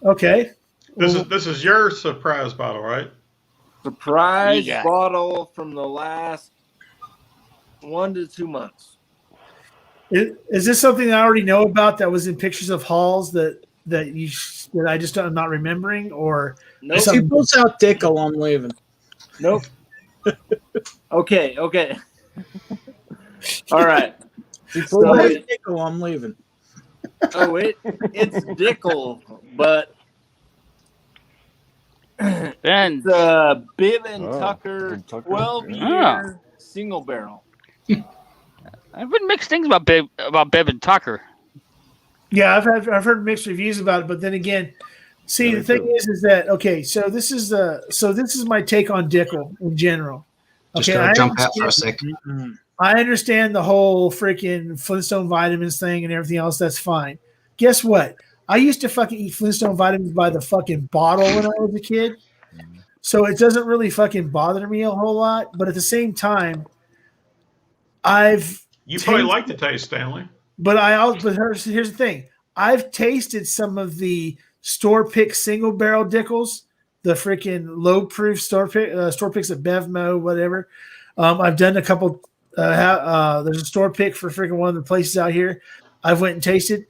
Okay. This is your surprise bottle, right? Surprise bottle from the last 1 to 2 months. Is this something I already know about that was in pictures of halls that I just I'm not remembering, or nope. If he pulls out Dickel, I'm leaving. Nope. Okay. All right. So Dickel, I'm leaving. Oh, it's Dickel, but Ben. the Bibb and Tucker 12-year single barrel. I've heard mixed things about Bibb and Tucker. Yeah, I've heard mixed reviews about it, but then again, see, the thing is that okay, so this is my take on Dickel in general. Just gotta jump out for a second. I understand the whole freaking Flintstone vitamins thing and everything else. That's fine. Guess what? I used to fucking eat Flintstone vitamins by the fucking bottle when I was a kid, so it doesn't really fucking bother me a whole lot. But at the same time, you probably like the taste, Stanley. But here's the thing. I've tasted some of the store pick single barrel Dickels, the freaking low proof store picks at Bevmo, whatever. I've done a couple. There's a store pick for freaking one of the places out here. I've went and tasted.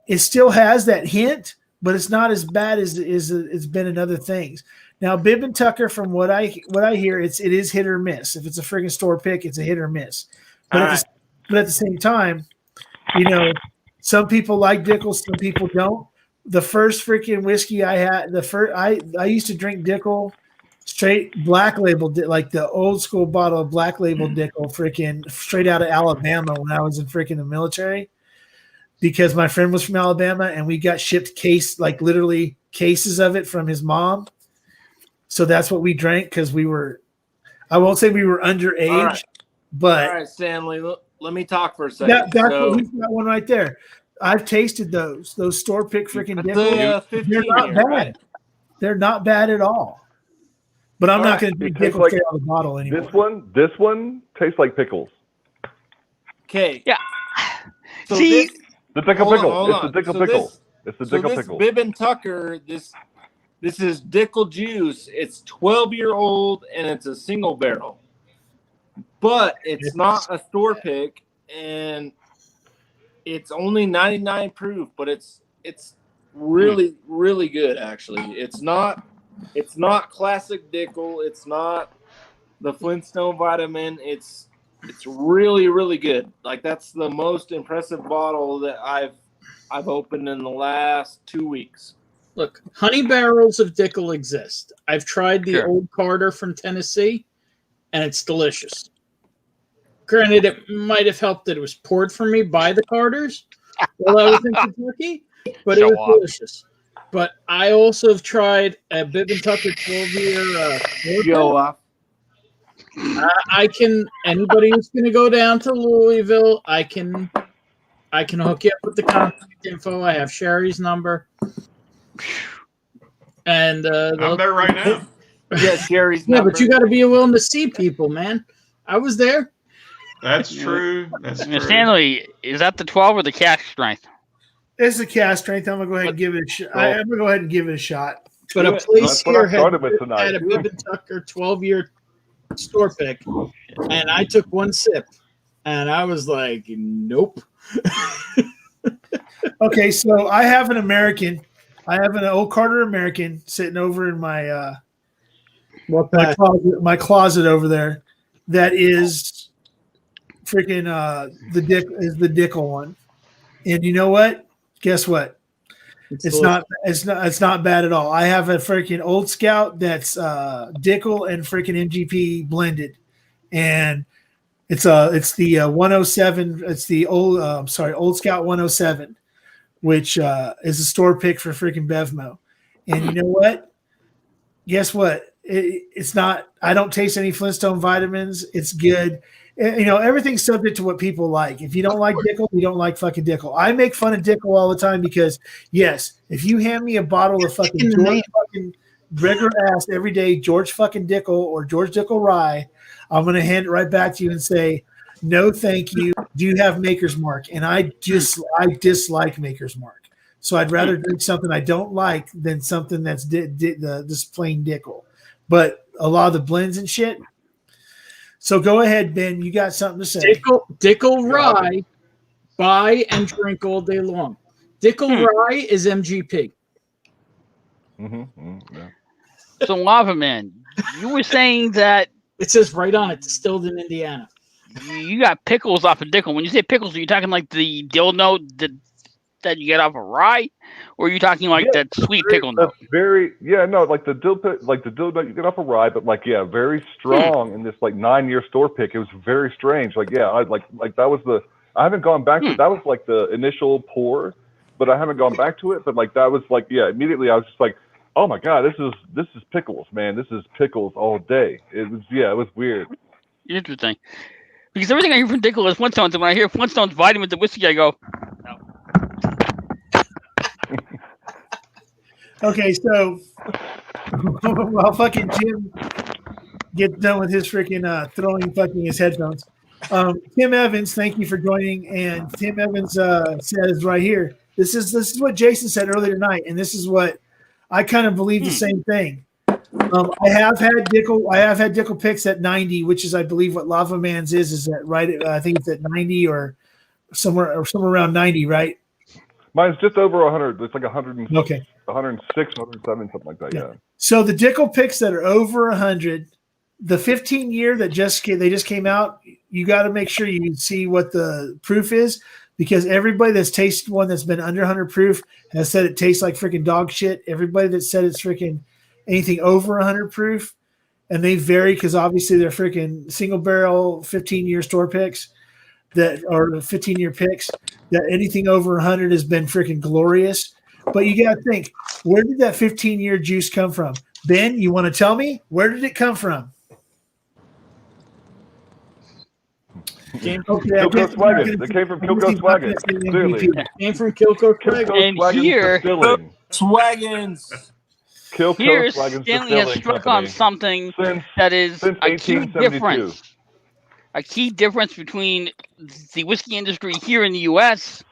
It still has that hint, but it's not as bad as it's been in other things. Now, Bibb and Tucker, from what I hear, it is hit or miss. If it's a freaking store pick, it's a hit or miss. But at the same time, you know, some people like Dickel, some people don't. The first freaking whiskey I had, I used to drink Dickel straight black label, like the old school bottle of black label Dickel, freaking straight out of Alabama when I was in freaking the military, because my friend was from Alabama and we got shipped literally cases of it from his mom. So that's what we drank because I won't say we were underage, but all right, Stanley, let me talk for a second. He's got one right there. I've tasted those store pick freaking Dickel. They're not bad. Right? They're not bad at all. But I'm not going to drink Dickel straight out of the bottle anymore. This one tastes like pickles. Okay. Yeah. So see, the Dickel pickle. It's the Dickel pickle. It's the Dickel pickle. Bibb and Tucker. This is Dickel juice. It's 12-year-old and it's a single barrel. But it's not a store pick, and it's only 99 proof, but it's really, really good, actually. It's not classic Dickel. It's not the Flintstone vitamin. It's really, really good. Like, that's the most impressive bottle that I've opened in the last 2 weeks. Look, honey barrels of Dickel exist. I've tried the Old Carter from Tennessee, and it's delicious. Granted, it might have helped that it was poured for me by the Carters while I was in Kentucky, but it was delicious. But I also have tried a Bibb and Tucker 12-year. Go off. Anybody who's going to go down to Louisville, I can hook you up with the contact info. I have Sherry's number. And I'm there right now. Yeah, Sherry's number. Yeah, but you got to be willing to see people, man. I was there. That's true. That's true. Stanley, is that the 12 or the cask strength? It's the cask strength. I'm gonna go ahead and give it a shot. I'm gonna go ahead and give it a shot. But a place here had a Bibb and Tucker 12-year store pick, and I took one sip, and I was like, nope. Okay, so I have an American. I have an Old Carter American sitting over in my closet over there. That is freaking the Dickel one. And you know what? Guess what? It's not bad at all. I have a freaking old Scout that's Dickel and freaking MGP blended, and it's the 107. It's the old Old Scout 107, which is a store pick for freaking Bevmo. And you know what? Guess what? It's not. I don't taste any Flintstone vitamins. It's good. You know, everything's subject to what people like. If you don't like Dickel, you don't like fucking Dickel. I make fun of Dickel all the time because, yes, if you hand me a bottle of fucking George fucking regular ass everyday George fucking Dickel or George Dickel rye, I'm gonna hand it right back to you and say, no, thank you. Do you have Maker's Mark? And I dislike Maker's Mark. So I'd rather drink something I don't like than something that's this plain Dickel. But a lot of the blends and shit. So go ahead, Ben. You got something to say. Dickel rye, buy and drink all day long. Dickel rye is MGP. Yeah. So Lava Man, you were saying that it says right on it, distilled in Indiana. You got pickles off of Dickel. When you say pickles, are you talking like the dill note that you get off of rye, or are you talking like that sweet pickle note? Like the dill note you get off of rye, but very strong in this 9-year store pick. It was very strange. That was I haven't gone back to that was like the initial pour, but I haven't gone back to it. But that was immediately I was just like, oh my god, this is pickles, man. This is pickles all day. It was weird. Interesting. Because everything I hear from Dickel is Flintstones, and when I hear Flintstones vitamins and whiskey, I go, no. Okay, so while fucking Jim gets done with his freaking throwing fucking his headphones, Tim Evans, thank you for joining. And Tim Evans says right here, this is what Jason said earlier tonight, and this is what I kind of believe the same thing. I have had Dickel picks at 90, which is I believe what Lava Man's is that right? I think it's at 90 or somewhere around 90, right? Mine's just over 100. It's like 100. Okay. 106, 107, something like that. Yeah. So the Dickel picks that are over 100, the 15-year that they just came out, you got to make sure you see what the proof is, because everybody that's tasted one that's been under 100 proof has said it tastes like freaking dog shit. Everybody that said it's freaking anything over 100 proof, and they vary because obviously they're freaking single barrel 15-year store picks that are 15-year picks, that anything over 100 has been freaking glorious. But you got to think, where did that 15-year juice come from? Ben, you want to tell me? Where did it come from? It came from Kilco's Wagon. Clearly. It came from Kilco's And here, Swagons. Here, Stanley has struck on something that is a key difference. A key difference between the whiskey industry here in the U.S.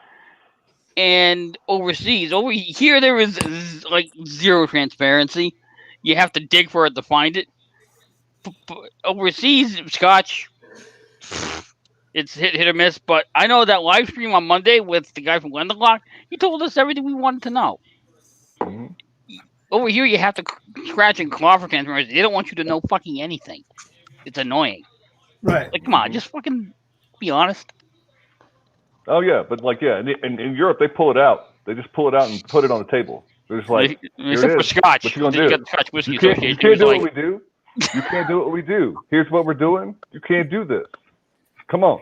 and overseas. Over here, there is zero transparency. You have to dig for it to find it. Overseas, Scotch, it's hit or miss. But I know that live stream on Monday with the guy from Glendalough, he told us everything we wanted to know. Mm-hmm. Over here, you have to scratch and claw for transparency. They don't want you to know fucking anything. It's annoying. Right. Come on, just fucking be honest. Oh, yeah. But, in Europe, they pull it out. They just pull it out and put it on the table. They're just like, except for Scotch. What you going to do? You got the Scotch Whiskey you can't do what we do. You can't do what we do. Here's what we're doing. You can't do this. Come on.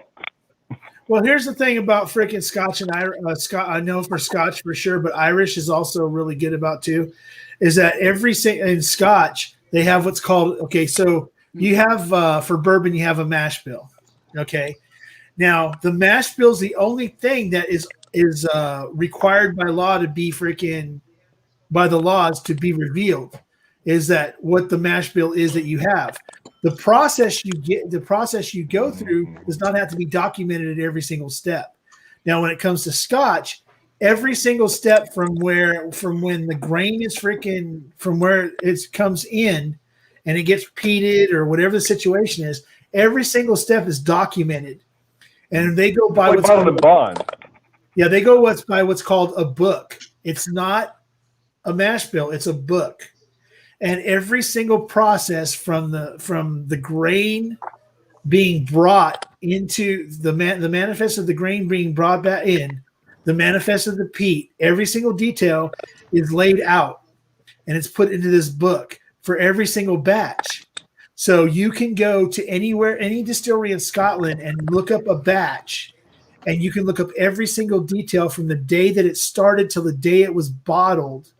Well, here's the thing about freaking Scotch and Irish. I know for Scotch for sure, but Irish is also really good about too. Is that in Scotch they have what's called so you have for bourbon you have a mash bill. Okay, now the mash bill is the only thing that is required by law to be by the laws to be revealed. Is that what the mash bill is that you have? The process you go through does not have to be documented at every single step. Now, when it comes to Scotch, every single step from when the grain is from where it comes in and it gets peated or whatever the situation is, every single step is documented. And they go by what's called a bond. Yeah, they go by what's called a book. It's not a mash bill, it's a book. And every single process from the grain being brought into the manifest of the grain being brought back in, the manifest of the peat, every single detail is laid out and it's put into this book for every single batch. So you can go to anywhere, any distillery in Scotland and look up a batch, and you can look up every single detail from the day that it started till the day it was bottled.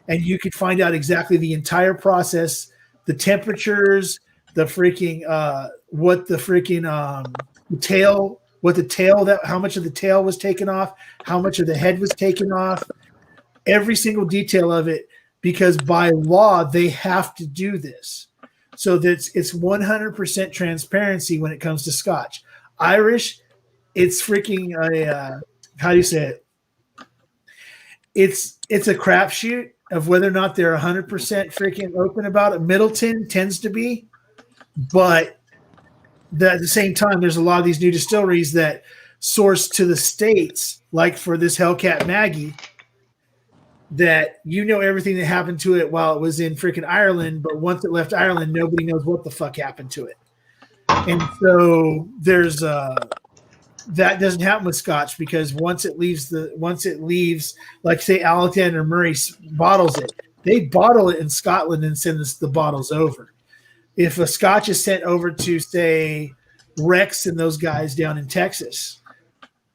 And you could find out exactly the entire process, the temperatures, the freaking what the freaking tail, what the tail, that how much of the tail was taken off, how much of the head was taken off, every single detail of it, because by law they have to do this. So that it's 100% transparency when it comes to Scotch. Irish, it's freaking how do you say it? It's a crapshoot of whether or not they're 100% freaking open about it. Middleton tends to be, but at the same time, there's a lot of these new distilleries that source to the States, like for this Hellcat Maggie, that you know everything that happened to it while it was in freaking Ireland, but once it left Ireland, nobody knows what the fuck happened to it. And so there's that doesn't happen with Scotch, because once it leaves, like say Alexander Murray bottles it, they bottle it in Scotland and send the bottles over. If a Scotch is sent over to say Rex and those guys down in Texas,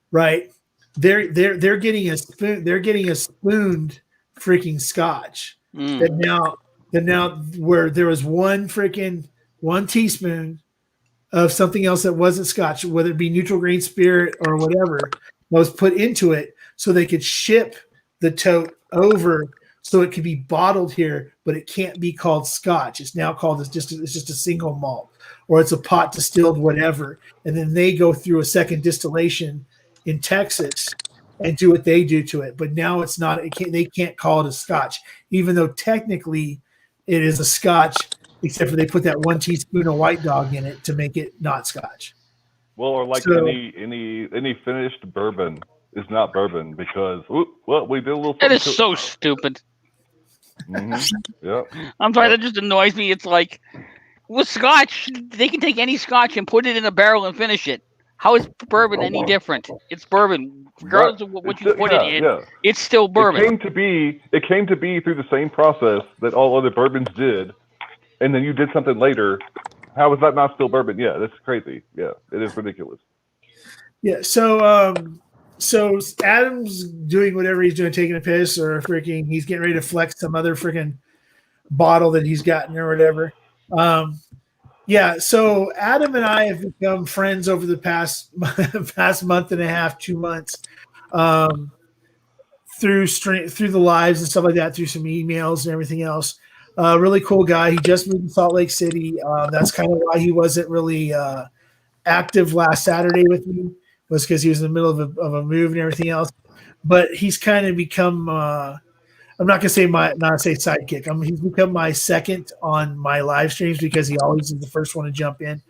right? They're getting a spoon. They're getting a spooned freaking Scotch. That now where there was one teaspoon of something else that wasn't Scotch, whether it be neutral grain spirit or whatever, was put into it so they could ship the tote over so it could be bottled here, but it can't be called Scotch. It's now called it's just a single malt, or it's a pot distilled whatever, and then they go through a second distillation in Texas and do what they do to it. But now it's not. They can't call it a Scotch, even though technically it is a Scotch, except for they put that 1 teaspoon of White Dog in it to make it not Scotch. Well, or like any finished bourbon is not bourbon because we did a little. That is so stupid. Mm-hmm. Yeah. I'm sorry, that just annoys me. It's like with Scotch, they can take any Scotch and put it in a barrel and finish it. How is bourbon any different? It's bourbon, regardless of what you put it in. Yeah. It's still bourbon. It came to be through the same process that all other bourbons did, and then you did something later. How is that not still bourbon? Yeah, that's crazy. Yeah, it is ridiculous. Yeah. So Adam's doing whatever he's doing, taking a piss or freaking, he's getting ready to flex some other freaking bottle that he's gotten or whatever. Yeah. So Adam and I have become friends over the past month and a half, 2 months, through the lives and stuff like that, through some emails and everything else. Really cool guy. He just moved to Salt Lake City. That's kind of why he wasn't really active last Saturday with me, was because he was in the middle of a move and everything else. But he's kind of become I'm not gonna say sidekick. He's become my second on my live streams because he always is the first one to jump in.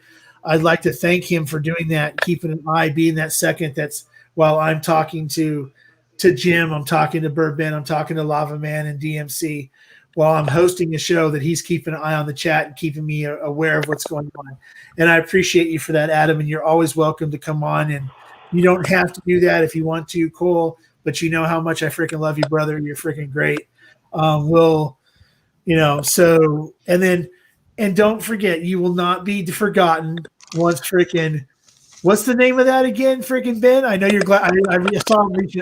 I'd like to thank him for doing that, keeping an eye, being that second. That's while I'm talking to Jim, I'm talking to Bourbon, I'm talking to Lava Man and DMC. While I'm hosting a show, that he's keeping an eye on the chat and keeping me aware of what's going on. And I appreciate you for that, Adam. And you're always welcome to come on. And you don't have to do that if you want to, Cole. But you know how much I freaking love you, brother. You're freaking great. And don't forget, you will not be forgotten once freaking. What's the name of that again, freaking Ben? I know you're glad.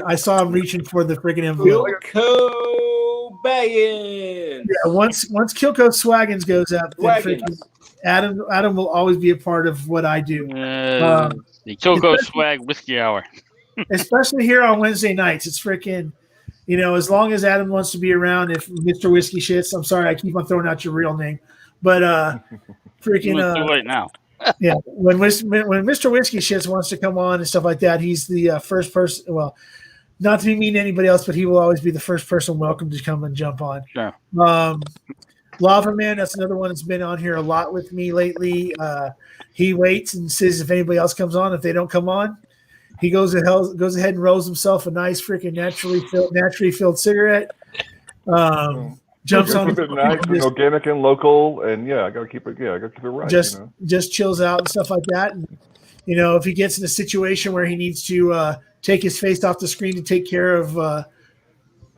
I saw him reaching for the freaking envelope. Kilco Baggins. Yeah, once Kilco Swaggins goes up, then freaking Adam will always be a part of what I do. The Kilco Swag Whiskey Hour. Especially here on Wednesday nights. It's freaking, as long as Adam wants to be around, if Mr. Whiskey Shits, I'm sorry, I keep on throwing out your real name. But freaking too late now. Yeah, when Mr. Whiskey Shits wants to come on and stuff like that, he's the first person. Well, not to be mean to anybody else, but he will always be the first person welcome to come and jump on. Sure. Lava Man, that's another one that's been on here a lot with me lately. He waits and says if anybody else comes on. If they don't come on, he goes ahead and rolls himself a nice freaking naturally filled cigarette. jumps Keep on it nice and organic and local, and I gotta keep it. I gotta keep it right. Just chills out and stuff like that. And if he gets in a situation where he needs to take his face off the screen to take care of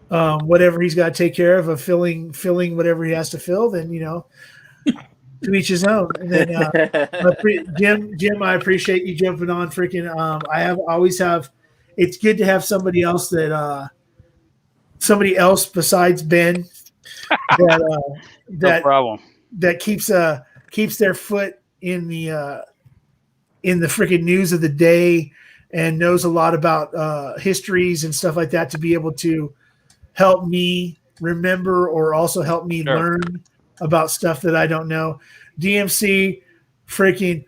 whatever he's got to take care of filling whatever he has to fill, then to each his own. And then Jim, I appreciate you jumping on. Freaking, always have. It's good to have somebody else besides Ben that No problem. that keeps their foot in the freaking news of the day and knows a lot about histories and stuff like that to be able to help me remember or also help me learn about stuff that I don't know. DMC, freaking,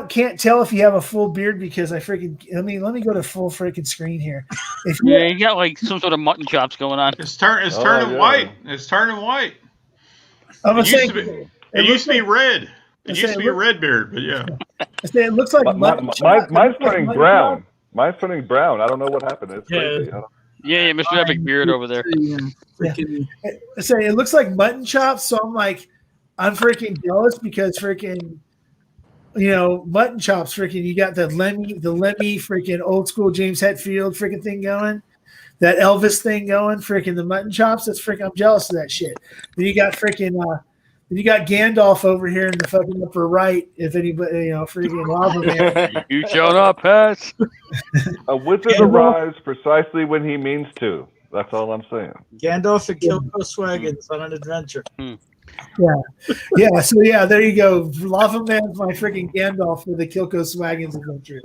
can't tell if you have a full beard because I freaking let me go to full freaking screen here. You got like some sort of mutton chops going on. It's turning white. It's turning white. It used to be red. It used to be a red beard, but yeah. It looks like mine's turning brown. Mine's turning brown. I don't know what happened. It's crazy. Yeah, Mr. Epic beard over there. It looks like mutton chops, so I'm freaking jealous because freaking mutton chops, freaking you got the Lemmy freaking old school James Hetfield freaking thing going, that Elvis thing going, freaking the mutton chops. That's freaking, I'm jealous of that shit. Then you got freaking you got Gandalf over here in the fucking upper right. If anybody, freaking Lava Man. You showed up, Pat. A wizard arrives precisely when he means to. That's all I'm saying. Gandalf and Kilko Swaggins on an adventure. Yeah. So there you go. Lava Man's my freaking Gandalf for the Kilko Swaggins adventure.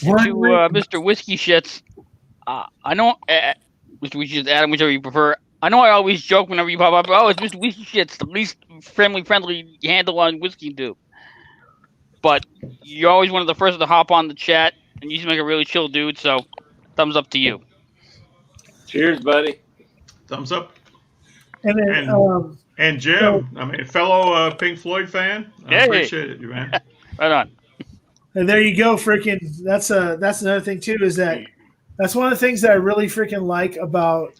Mr. Whiskey Shits. I know, Mr. Whiskey Shits, Adam, whichever you prefer. I know I always joke whenever you pop up. Oh, it's Mr. Whiskey Shits, the least family-friendly handle on Whiskey Dude. But you're always one of the first to hop on the chat, and you seem like a really chill dude. So, thumbs up to you. Cheers, buddy. Thumbs up. And then, and Jim, fellow Pink Floyd fan. I appreciate it, man. Right on. And there you go, freaking. That's another thing too. Is that's one of the things that I really freaking like about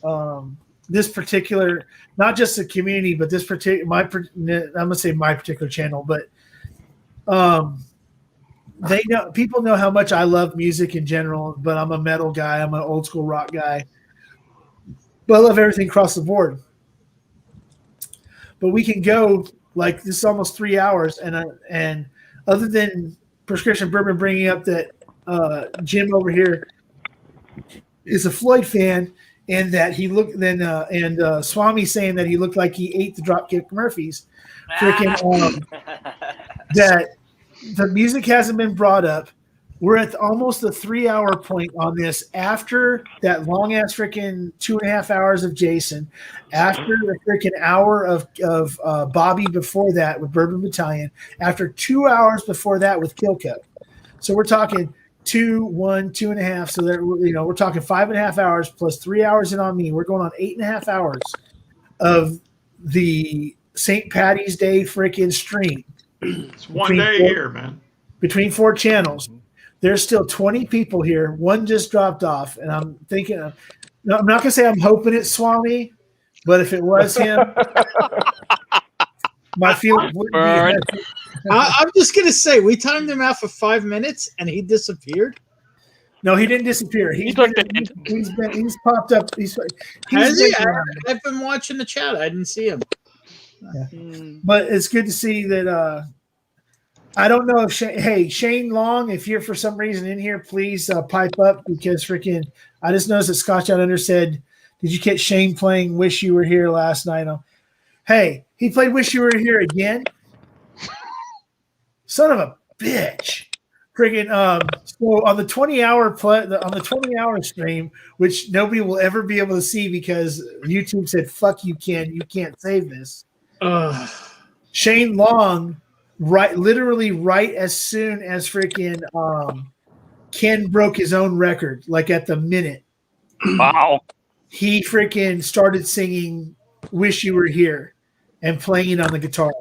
this particular, not just the community, but this particular I'm gonna say my particular channel, but people know how much I love music in general. But I'm a metal guy. I'm an old school rock guy. But I love everything across the board. But we can go like this is almost 3 hours, and other than Prescription Bourbon bringing up that Jim over here is a Floyd fan, and that he looked and Swami saying that he looked like he ate the Dropkick Murphys. Freaking that the music hasn't been brought up. We're at almost the 3 hour point on this after that long ass freaking 2.5 hours of Jason, after the freaking hour of Bobby before that with Bourbon Battalion, after 2 hours before that with Kilco. So we're talking 2, 1, 2.5. So that we're talking 5.5 hours plus 3 hours in on me. We're going on 8.5 hours of the St. Paddy's Day freaking stream. It's one day here, man. Between 4 channels. There's still 20 people here. One just dropped off, and I'm thinking, I'm not going to say I'm hoping it's Swami, but if it was him, my feeling would be. I'm just going to say, we timed him out for 5 minutes, and he disappeared. No, he didn't disappear. He's popped up. I've been watching the chat. I didn't see him. Yeah. But it's good to see that. I don't know if Shane Long, if you're for some reason in here, please pipe up because freaking I just noticed that Scotch Out Under said, "Did you catch Shane playing Wish You Were Here last night?" Hey, he played Wish You Were Here again. Son of a bitch. Freaking so on the 20-hour stream, which nobody will ever be able to see because YouTube said, "Fuck you, Ken, you can't save this." Shane Long, literally right as soon as freaking Ken broke his own record, like at the minute. Wow. He freaking started singing "Wish You Were Here" and playing it on the guitar.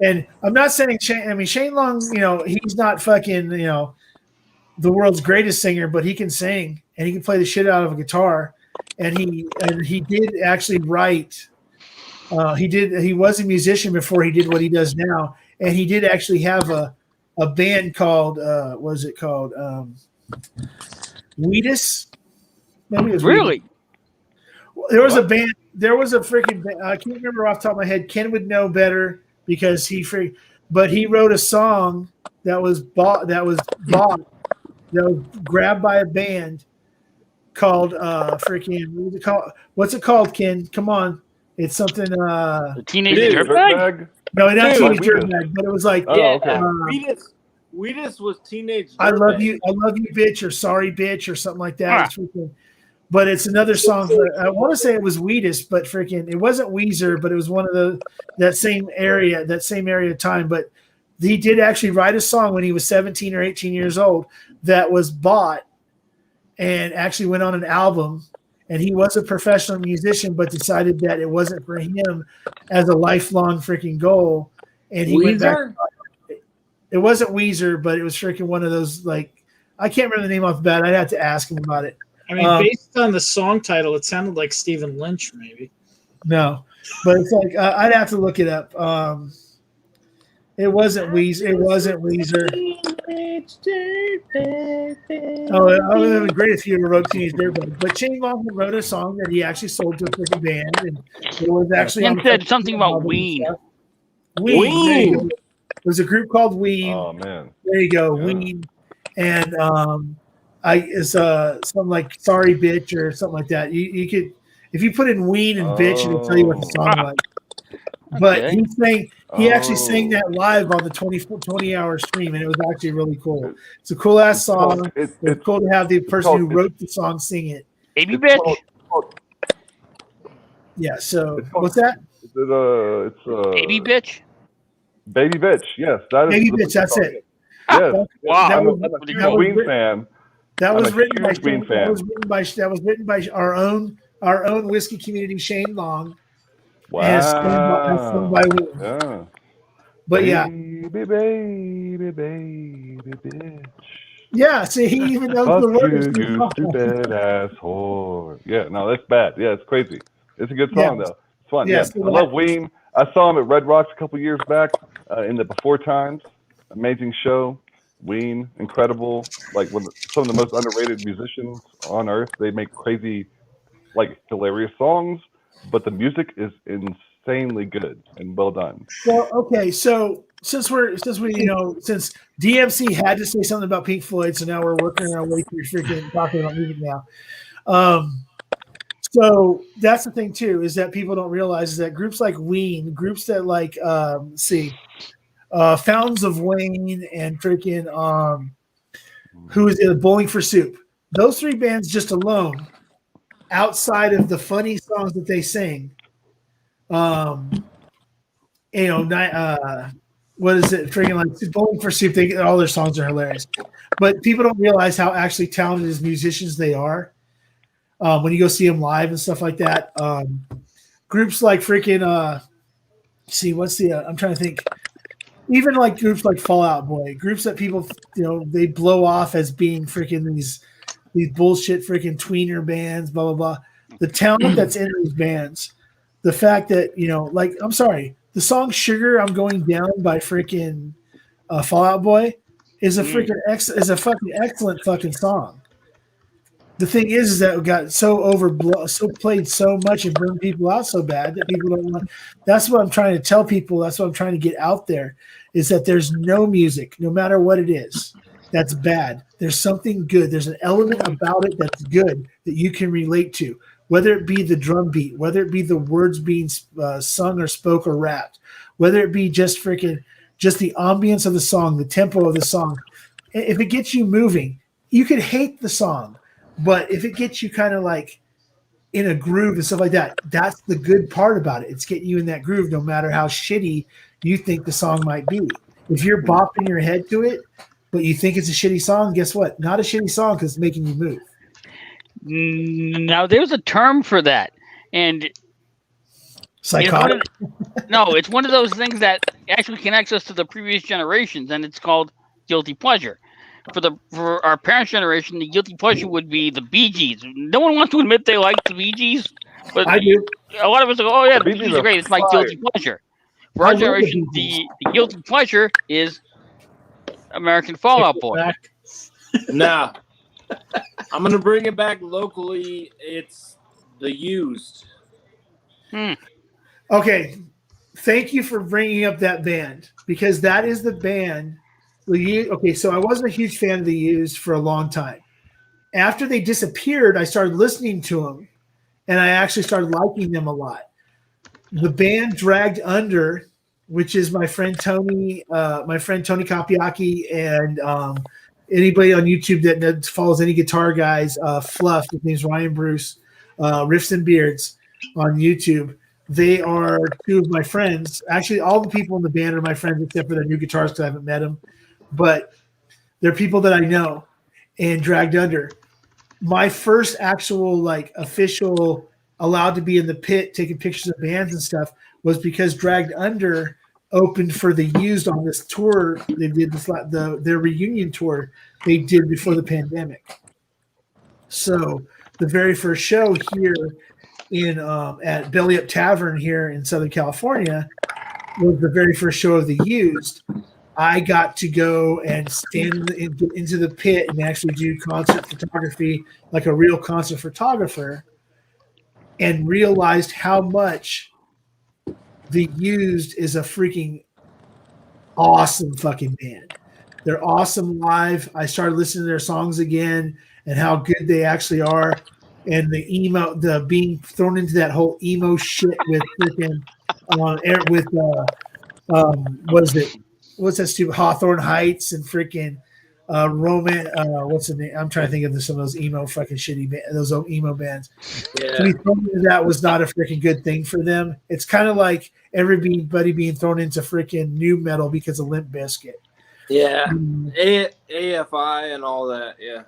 And I'm not saying Shane Long, he's not fucking, the world's greatest singer, but he can sing and he can play the shit out of a guitar. and he did actually write. He was a musician before he did what he does now, and he did actually have a band called what was it called? Wheatus. Maybe it was Really? Wheatus. There was a band. There was a freaking. I can't remember off the top of my head. Ken would know better because but he wrote a song that was bought. That was grabbed by a band called freaking. What's it called, Ken? Come on. It's something. The Teenage Dirtbag? No, not Teenage Wheatus. Dirtbag, but it was like. okay. Wheatus was Teenage Dirtbag. I love you, bitch, or sorry, bitch, or something like that. But it's another song. I want to say it was Wheatus, but freaking, it wasn't Weezer, but it was one of that same area of time. But he did actually write a song when he was 17 or 18 years old that was bought and actually went on an album. And he was a professional musician, but decided that it wasn't for him as a lifelong freaking goal. And he went back. It wasn't Weezer, but it was freaking one of those, like, I can't remember the name off the bat. I'd have to ask him about it. I mean, based on the song title, it sounded like Stephen Lynch, maybe. No, but it's like I'd have to look it up. It wasn't Weezer. It wasn't Weezer. Oh, it would have been great if he ever wrote Teenage Dirtbag. But Shane Long wrote a song that he actually sold to a freaking band, and it was actually. Ken said something about Ween. Ween. It was a group called Ween. Oh man. There you go, Ween, and is something like "Sorry Bitch" or something like that. You could, if you put in Ween and bitch, it'll tell you what the song was. But he actually sang that live on the 20-hour stream, and it was actually really cool. It's a cool ass song. It's cool to have the person who wrote the song sing it. Baby bitch. Yeah. So what's that? It's Baby bitch. Baby bitch. Yes, that is. Baby bitch. That's it. Yes. Wow. I'm a huge Ween fan. That was written by Ween fan. That was written by our own whiskey community, Shane Long. Wow. And sung by Ween. Yeah. But yeah. Baby bitch. Yeah, see, he even knows the words. You stupid ass whore. Yeah, no, that's bad. Yeah, it's crazy. It's a good song, though. It's fun. Yes, I love Ween. I saw him at Red Rocks a couple years back in the Before Times. Amazing show. Ween, incredible. Like some of the most underrated musicians on earth. They make crazy, like hilarious songs, but the music is insanely good and well done. Well, okay, so since DMC had to say something about Pink Floyd, so now we're working our way through freaking talking about music now. So that's the thing too, is that people don't realize is that groups like Ween, groups that like Fountains of Wayne and freaking who is it, Bowling for Soup. Those three bands just alone, outside of the funny songs that they sing, what is it? Freaking like Bowling for Soup. All their songs are hilarious, but people don't realize how actually talented as musicians they are. When you go see them live and stuff like that, groups like freaking I'm trying to think. Even like groups like Fall Out Boy, groups that people they blow off as being freaking these bullshit freaking tweener bands, blah blah blah. The talent that's in these bands, the fact that like I'm sorry, the song "Sugar I'm Going Down" by freaking Fall Out Boy is a fucking excellent fucking song. The thing is that it got so played so much and burned people out so bad that people don't want. That's what I'm trying to tell people. That's what I'm trying to get out there is that there's no music, no matter what it is, that's bad. There's something good. There's an element about it that's good that you can relate to, whether it be the drum beat, whether it be the words being sung or spoke or rapped, whether it be just the ambience of the song, the tempo of the song. If it gets you moving, you could hate the song. But if it gets you kind of like in a groove and stuff like that, that's the good part about it. It's getting you in that groove no matter how shitty you think the song might be. If you're bopping your head to it, but you think it's a shitty song, guess what? Not a shitty song because it's making you move. Now, there's a term for that. And psychotic? It's one of those things that actually connects us to the previous generations, and it's called guilty pleasure. for our parents' generation, the guilty pleasure would be the Bee Gees. No one wants to admit they like the Bee Gees, but I do. a lot of us go, "Oh yeah, the Bee Gees are great. It's my fire. guilty pleasure." For I our love the generation, Bee Gees. the guilty pleasure is American Fallout Boy. Back. Now, I'm gonna bring it back locally. It's the Used. Okay, thank you for bringing up that band because that is the band. Okay, so I wasn't a huge fan of the Used for a long time. After they disappeared, I started listening to them, and I actually started liking them a lot. The band Dragged Under, which is my friend Tony Kopiaki, and anybody on YouTube that follows any guitar guys, Fluff, his name's Ryan Bruce, Riffs and Beards on YouTube. They are two of my friends. Actually, all the people in the band are my friends except for their new guitarist because I haven't met them. But they're people that I know. And Dragged Under. My first actual, official allowed to be in the pit taking pictures of bands and stuff was because Dragged Under opened for the Used on this tour. They did their reunion tour they did before the pandemic. So the very first show here in at Belly Up Tavern here in Southern California was the very first show of the Used. I got to go and stand into the pit and actually do concert photography like a real concert photographer, and realized how much the Used is a freaking awesome fucking band. They're awesome live. I started listening to their songs again and how good they actually are. And the being thrown into that whole emo shit with freaking what's that stupid Hawthorne Heights and freaking Roman what's the name? I'm trying to think of some of those emo fucking shitty those emo bands. Yeah. To be thrown into that was not a freaking good thing for them. It's kind of like everybody being thrown into freaking new metal because of Limp Bizkit. Yeah. AFI and all that. Yeah.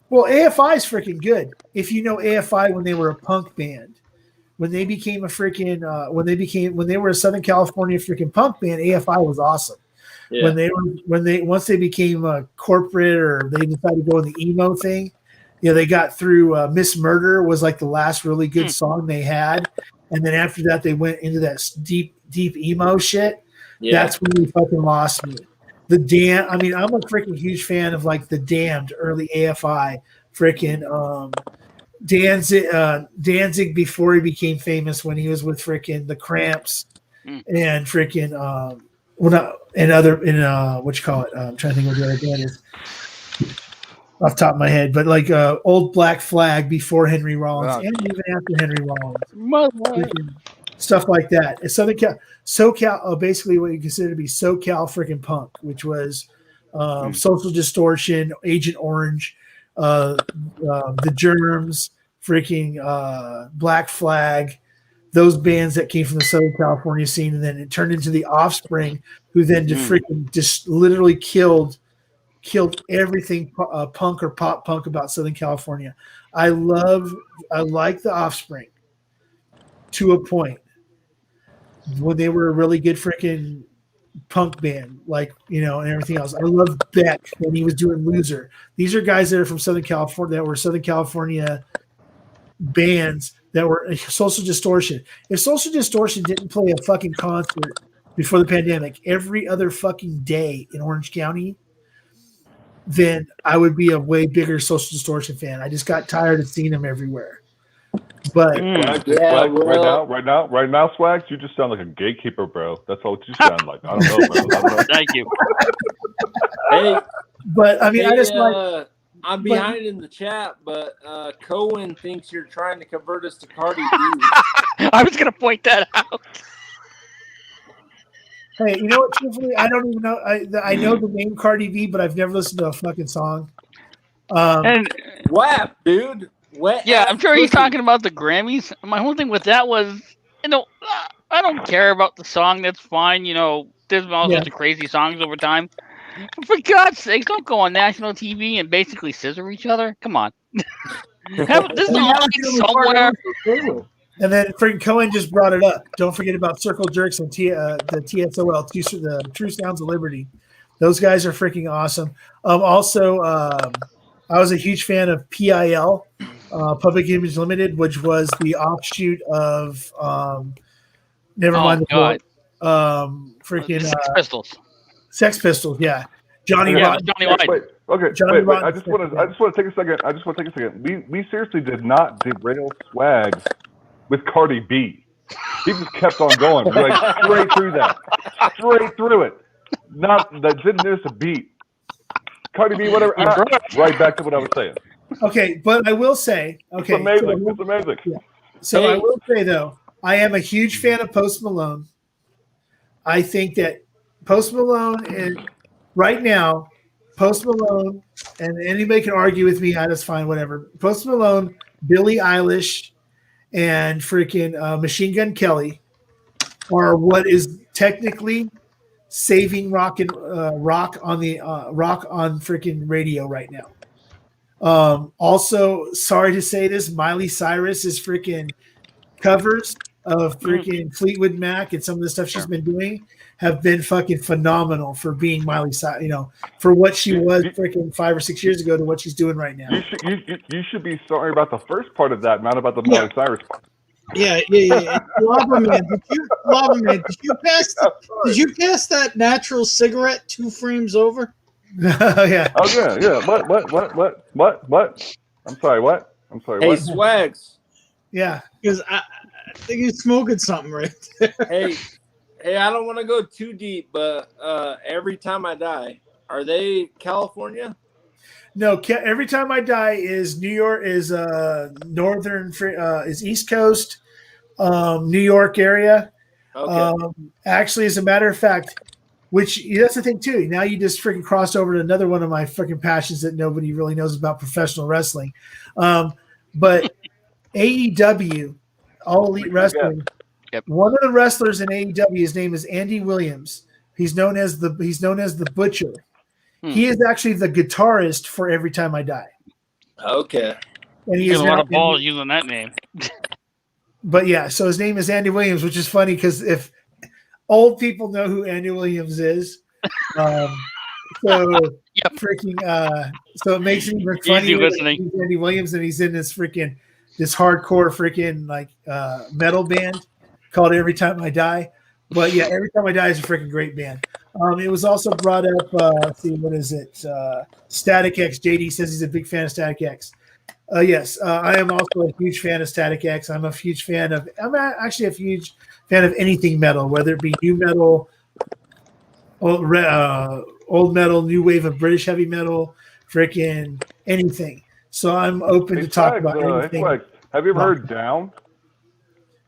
Well, AFI is freaking good. If you know AFI when they were a punk band, when they became a freaking when they were a Southern California freaking punk band, AFI was awesome. Yeah. Once they became a corporate or they decided to go in the emo thing, they got through Miss Murder was like the last really good song they had, and then after that they went into that deep emo shit. Yeah. That's when they fucking lost me. I'm a freaking huge fan of like the Damned, early AFI, freaking Danzig before he became famous when he was with freaking the Cramps and freaking what you call it? I'm trying to think what the other band is off the top of my head, but like old Black Flag before Henry Rollins and even after Henry Rollins. Stuff like that. It's Southern SoCal, basically what you consider to be SoCal freaking punk, which was Social Distortion, Agent Orange, the Drams, freaking Black Flag, those bands that came from the Southern California scene, and then it turned into the Offspring, who then just literally killed everything punk or pop punk about Southern California. I like the Offspring to a point. When they were a really good freaking punk band, and everything else. I love Beck when he was doing Loser. These are guys that are from Southern California, that were Southern California bands that were Social Distortion. If Social Distortion didn't play a fucking concert before the pandemic every other fucking day in Orange County, then I would be a way bigger Social Distortion fan. I just got tired of seeing them everywhere. But right now, Swags, you just sound like a gatekeeper, bro. That's all you sound like. I don't know, bro. Thank you. Hey, but I mean, I'm behind in the chat, but Cohen thinks you're trying to convert us to Cardi B. I was gonna point that out. Hey, you know what? Truthfully, I don't even know. I know the name Cardi B, but I've never listened to a fucking song. And WAP, dude. I'm sure he's talking about the Grammys. My whole thing with that was, I don't care about the song. That's fine. There's all sorts of crazy songs over time. But for God's sake, don't go on national TV and basically scissor each other. Come on. This is a line somewhere. And then freaking Cohen just brought it up. Don't forget about Circle Jerks and the TSOL, the True Sounds of Liberty. Those guys are freaking awesome. Also, I was a huge fan of PIL, Public Image Limited, which was the offshoot of never mind the God. freaking Sex Pistols. Sex Pistols. Yeah, Johnny Yeah, Rotten. Johnny Rotten. Wait, okay, Johnny wait. I Rotten. just want to take a second. We seriously did not derail swag with Cardi B. He just kept on going, like straight through it. Not that didn't miss a beat. Cardi B, whatever. Right back to what I was saying. Okay, but I will say, okay, It's amazing. It's amazing. Yeah. So I will say though, I am a huge fan of Post Malone. I think that Post Malone is right now. Post Malone, and anybody can argue with me. That's fine, whatever. Post Malone, Billie Eilish, and freaking Machine Gun Kelly are what is technically saving rock on freaking radio right now. Also, sorry to say this, Miley Cyrus's freaking covers of freaking Fleetwood Mac and some of the stuff she's been doing have been fucking phenomenal for being Miley Cyrus, for what she was freaking 5 or 6 years ago to what she's doing right now. You should be sorry about the first part of that, not about the Miley Cyrus part. Yeah. Lava Man, did you pass that natural cigarette 2 frames over? Yeah. Oh yeah. What? I'm sorry. What? Hey, what? Swags. Yeah. Because I think you're smoking something right there. Hey, I don't want to go too deep, but Every Time I Die, are they California? No, Every Time I Die is New York, is northern, is East Coast, New York area. Okay. Actually, as a matter of fact, which that's the thing too. Now you just freaking crossed over to another one of my freaking passions that nobody really knows about, professional wrestling. But AEW, All Elite Wrestling. Yep. One of the wrestlers in AEW, his name is Andy Williams. He's known as the Butcher. He is actually the guitarist for Every Time I Die. Okay. And he Get is a lot now of balls using that name. But yeah, so his name is Andy Williams, which is funny because if old people know who Andy Williams is, so it makes it even funnier. He's Andy Williams, and he's in this hardcore freaking metal band called Every Time I Die. But yeah, Every Time I Die is a freaking great band. It was also brought up. Let's see, what is it? Static X. JD says he's a big fan of Static X. Yes, I am also a huge fan of Static X. I'm actually a huge fan of anything metal, whether it be new metal, old metal, new wave of British heavy metal, freaking anything. So I'm open to talk about anything. Have you ever heard Down?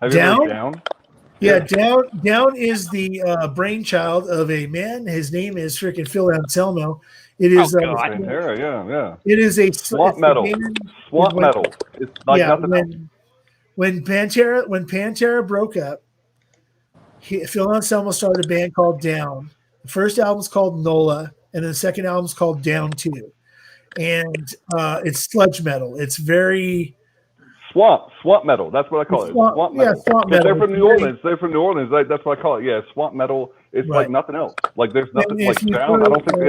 Down? Yeah, Down is the brainchild of a man. His name is freaking Phil Anselmo. It is Pantera, yeah. It is a swamp metal. Swamp metal. It's like nothing else. When Pantera broke up, Phil Anselmo started a band called Down. The first album's called Nola, and the second album's called Down 2. And it's sludge metal. It's very swamp metal. That's what I call it. Swamp metal. Yeah, swamp metal. They're from New Orleans. That's what I call it. Yeah, swamp metal. It's like nothing else. Like there's nothing like Down. I don't think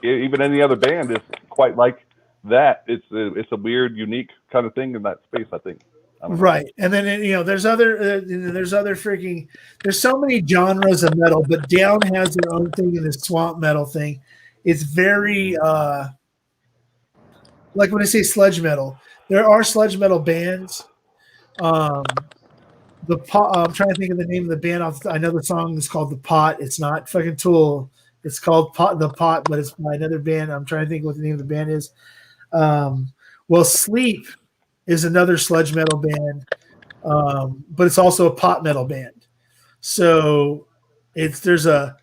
even any other band is quite like that. It's a weird, unique kind of thing in that space, I think. Right, and then there's so many genres of metal, but Down has their own thing in this swamp metal thing. It's very like when I say sludge metal, there are sludge metal bands. I'm trying to think of the name of the band. I know the song is called The Pot. It's not fucking Tool. It's called The Pot, but it's by another band. I'm trying to think what the name of the band is. Sleep is another sludge metal band, but it's also a pot metal band. So there's a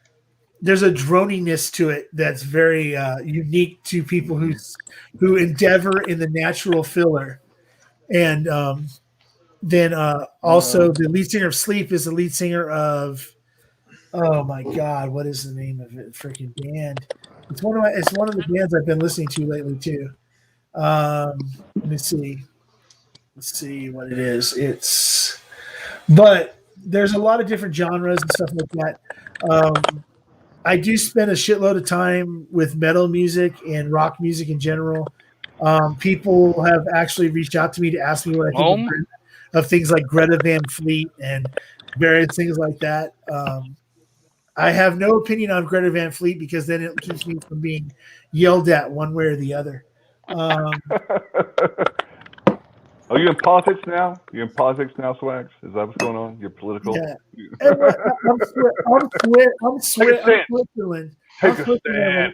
droniness to it that's very unique to people who endeavor in the natural filler. And then also the lead singer of Sleep is the lead singer of, oh my God, what is the name of it? Freaking band. It's one of the bands I've been listening to lately too. Let me see. Let's see what it is. But there's a lot of different genres and stuff like that. I do spend a shitload of time with metal music and rock music in general. People have actually reached out to me to ask me what I think of things like Greta Van Fleet and various things like that. I have no opinion on Greta Van Fleet because then it keeps me from being yelled at one way or the other. Are you in politics now? You're in politics now, Swags? Is that what's going on? You're political? Yeah. I'm Switzerland. Take a stand.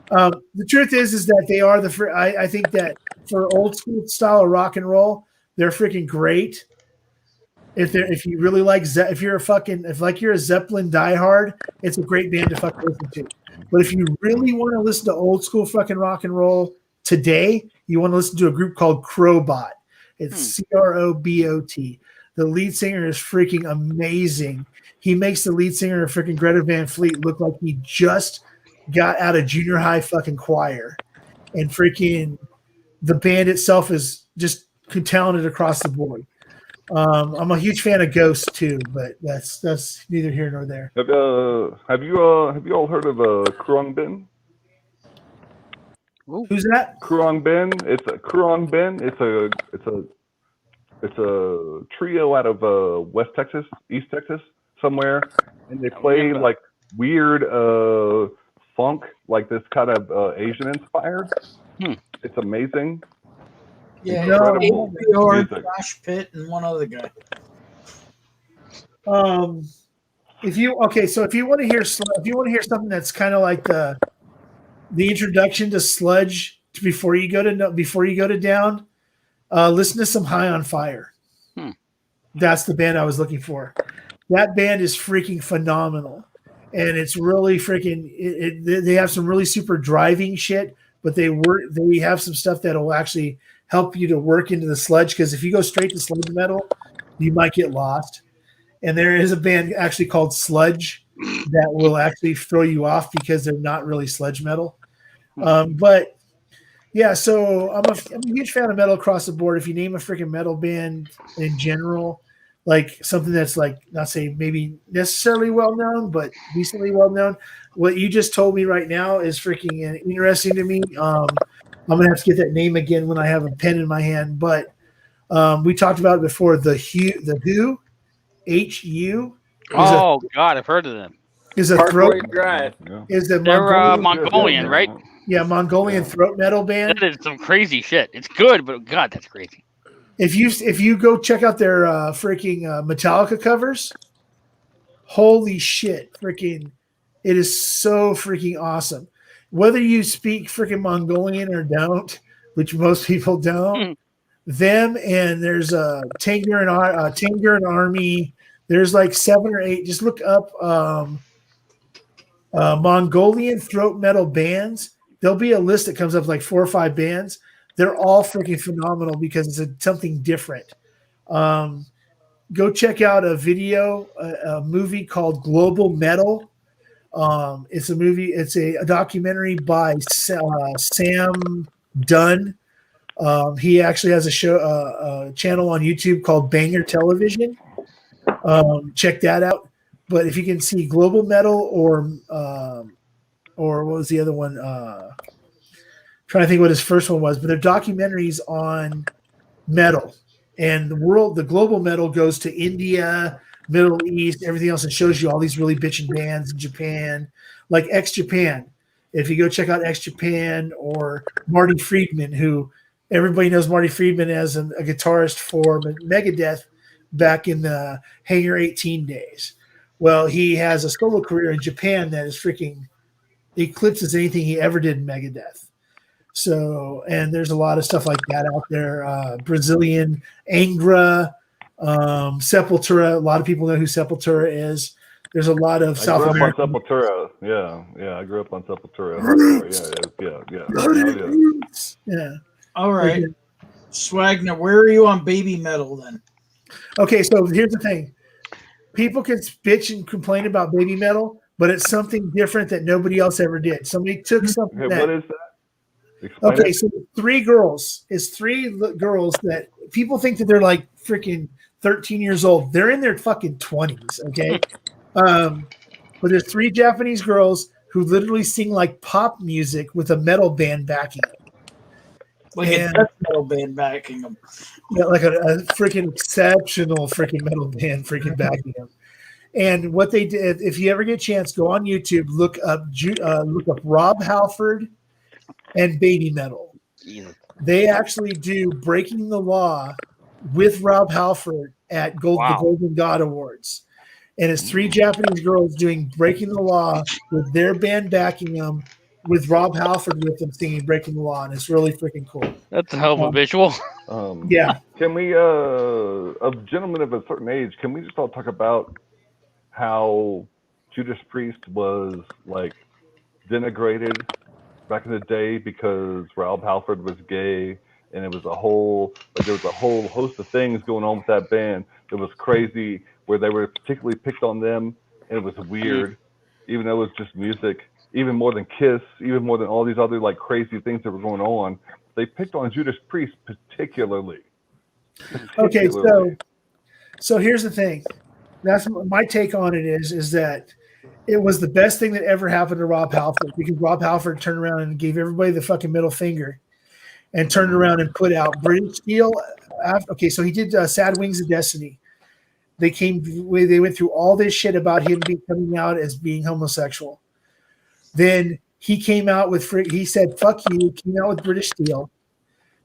The truth is that they are I think that for old school style of rock and roll, they're freaking great. If you really like if you're a Zeppelin diehard, it's a great band to fucking listen to. But if you really want to listen to old school fucking rock and roll today, you want to listen to a group called Crowbot. It's Crobot. The lead singer is freaking amazing. He makes the lead singer of freaking Greta Van Fleet look like he just got out of junior high fucking choir. And freaking the band itself is just talented across the board. I'm a huge fan of Ghost too, but that's neither here nor there. Have you all heard of Krung Bin? Who's that? Krung Bin. It's a trio out of West Texas, East Texas, somewhere, and they play like weird funk, like this kind of Asian inspired. It's amazing. Yeah, Incredible music. Josh Pitt, and one other guy. If you want to hear something that's kind of like the introduction to sludge before you go to down, listen to some High on Fire. That's the band I was looking for. That band is freaking phenomenal, and it's really freaking. They have some really super driving shit, but they have some stuff that will actually help you to work into the sludge, because if you go straight to sludge metal, you might get lost. And there is a band actually called Sludge that will actually throw you off because they're not really sludge metal. But yeah, so I'm a huge fan of metal across the board. If you name a freaking metal band in general, like something that's like, not say maybe necessarily well known, but decently well known, what you just told me right now is freaking interesting to me. I'm gonna have to get that name again when I have a pen in my hand. But we talked about it before. The Who, HU. Oh God, I've heard of them. Is a throat drive. Is the They're Mongolian, right? Yeah, Mongolian throat metal band. That is some crazy shit. It's good, but God, that's crazy. If you go check out their freaking Metallica covers, holy shit, freaking, it is so freaking awesome. Whether you speak freaking Mongolian or don't, which most people don't, them and there's a Tanger and Army. There's like 7 or 8. Just look up Mongolian throat metal bands. There'll be a list that comes up like 4 or 5 bands. They're all freaking phenomenal because it's something different. Go check out a movie called Global Metal. It's a movie. It's a documentary by Sam Dunn. He actually has a channel on YouTube called Banger Television. Check that out. But if you can see Global Metal or what was the other one? Trying to think what his first one was, but they're documentaries on metal and the global metal goes to India, Middle East, everything else, and shows you all these really bitchin' bands in Japan, like X Japan. If you go check out X Japan or Marty Friedman, who everybody knows Marty Friedman as a guitarist for Megadeth back in the Hangar 18 days. Well, he has a solo career in Japan that is freaking eclipses anything he ever did in Megadeth. So, and there's a lot of stuff like that out there. Brazilian, Angra, Sepultura. A lot of people know who Sepultura is. There's a lot of South American. I grew up on Sepultura. Yeah. I grew up on Sepultura. Yeah. All right. Swagner, where are you on baby metal then? Okay, so here's the thing. People can bitch and complain about baby metal, but it's something different that nobody else ever did. Somebody took something What is that? Okay, so 3 girls that people think that they're like freaking 13 years old. They're in their fucking 20s, okay? but there's 3 Japanese girls who literally sing like pop music with a metal band backing them. Like a death metal band backing them. Yeah, like a freaking exceptional freaking metal band freaking backing them. And what they did, if you ever get a chance, go on YouTube, look up Rob Halford and Baby Metal. They actually do Breaking the Law with Rob Halford at the Golden God Awards. And it's 3 Japanese girls doing Breaking the Law with their band backing them, with Rob Halford with them singing Breaking the Law. And it's really freaking cool. That's a hell of a visual. Yeah. Can we, a gentleman of a certain age, can we just all talk about how Judas Priest was like denigrated back in the day because Rob Halford was gay, and it was there was a whole host of things going on with that band. It was crazy where they were particularly picked on them, and it was weird, even though it was just music, even more than Kiss, even more than all these other like crazy things that were going on. They picked on Judas Priest particularly. Okay, so here's the thing. That's my take on it is that it was the best thing that ever happened to Rob Halford, because Rob Halford turned around and gave everybody the fucking middle finger and turned around and put out British Steel. Okay, so he did Sad Wings of Destiny. They went through all this shit about him coming out as being homosexual. Then he came out with, he said, fuck you, came out with British Steel.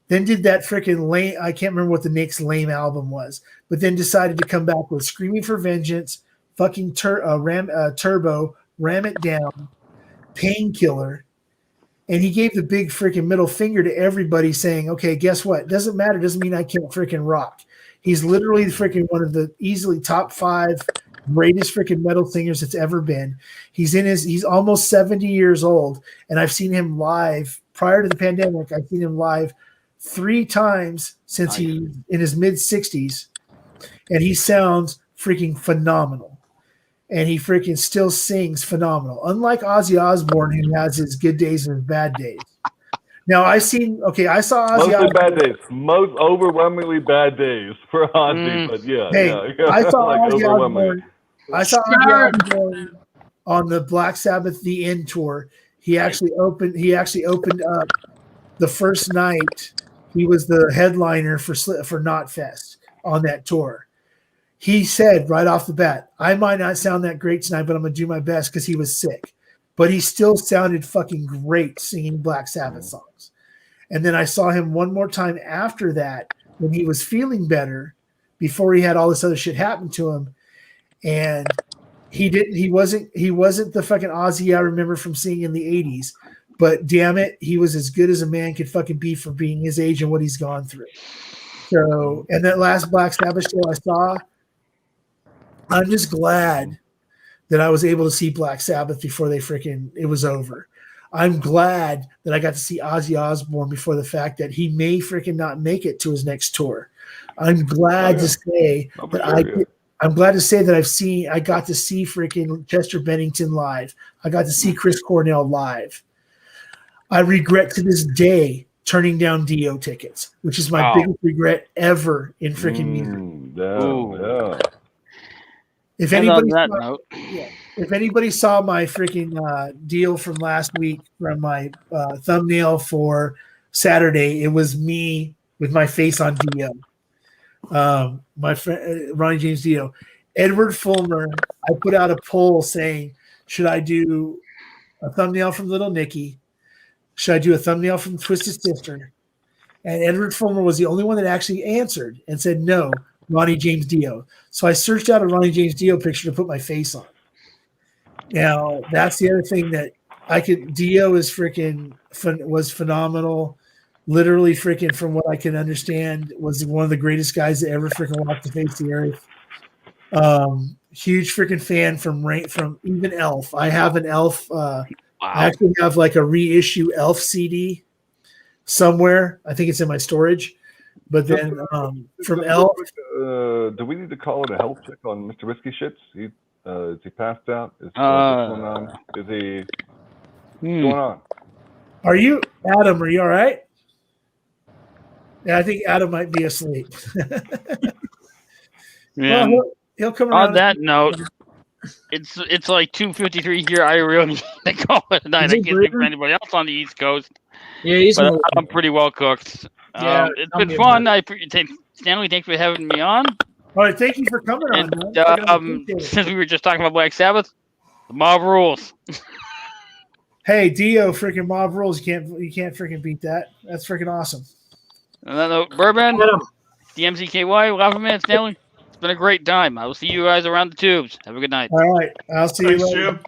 Then did that freaking lame, I can't remember what the next lame album was, but then decided to come back with Screaming for Vengeance, fucking Turbo, Ram It Down, Painkiller. And he gave the big freaking middle finger to everybody saying, okay, guess what? Doesn't matter. Doesn't mean I can't freaking rock. He's literally freaking one of the easily top 5 greatest freaking metal singers that's ever been. He's almost 70 years old. And I've seen him live prior to the pandemic. I've seen him live 3 times since he's in his mid 60s. And he sounds freaking phenomenal. And he freaking still sings phenomenal. Unlike Ozzy Osbourne, who has his good days and his bad days. Now I saw Ozzy Mostly Osbourne. bad days. Most overwhelmingly bad days for Ozzy, but yeah. Hey, yeah. I saw like Ozzy Osbourne. I saw Ozzy Osbourne on the Black Sabbath The End tour. He actually opened up the first night. He was the headliner for Knotfest on that tour. He said right off the bat, I might not sound that great tonight, but I'm going to do my best, because he was sick. But he still sounded fucking great singing Black Sabbath songs. And then I saw him one more time after that when he was feeling better, before he had all this other shit happen to him. And he wasn't the fucking Ozzy I remember from seeing in the 80s. But damn it, he was as good as a man could fucking be for being his age and what he's gone through. So, and that last Black Sabbath show I saw, I'm just glad that I was able to see Black Sabbath before it was over. I'm glad that I got to see Ozzy Osbourne before the fact that he may freaking not make it to his next tour. I'm glad to say that I'm glad to say that I got to see freaking Chester Bennington live. I got to see Chris Cornell live. I regret to this day turning down Dio tickets, which is my biggest regret ever in freaking music. Yeah. If anybody saw my freaking deal from last week, from my thumbnail for Saturday, it was me with my face on Dio. My friend Ronnie James Dio. Edward Fulmer, I put out a poll saying, should I do a thumbnail from Little Nicky? Should I do a thumbnail from Twisted Sister? And Edward Fulmer was the only one that actually answered and said no, Ronnie James Dio. So I searched out a Ronnie James Dio picture to put my face on. Now that's the other thing that Dio was phenomenal. Literally freaking, from what I can understand, was one of the greatest guys that ever freaking walked the face of the earth. Huge freaking fan from even Elf. I have an Elf. I actually have like a reissue Elf CD somewhere. I think it's in my storage. But then from Elf. Do we need to call it a health check on Mr. Whiskey Shits? Is he passed out? Is going on? Is he what's going on? Are you Adam? Are you all right? Yeah, I think Adam might be asleep. Yeah. Well, he'll come around. On that note, It's like 2:53 here. I really need to call it a night. Is I he can't think of breathing? anybody else on the East Coast. Yeah, he's But moving. I'm pretty well cooked. Yeah, It's tell been me fun. Stanley, thanks for having me on. All right, thank you for coming on, And man. I appreciate it. since we were just talking about Black Sabbath, the mob rules. Hey, Dio, freaking mob rules. You can't freaking beat that. That's freaking awesome. And then Bourbon, Get him. DMZKY, Lava Man, Stanley. It's been a great time. I will see you guys around the tubes. Have a good night. All right, I'll see Thanks, you later. Jim.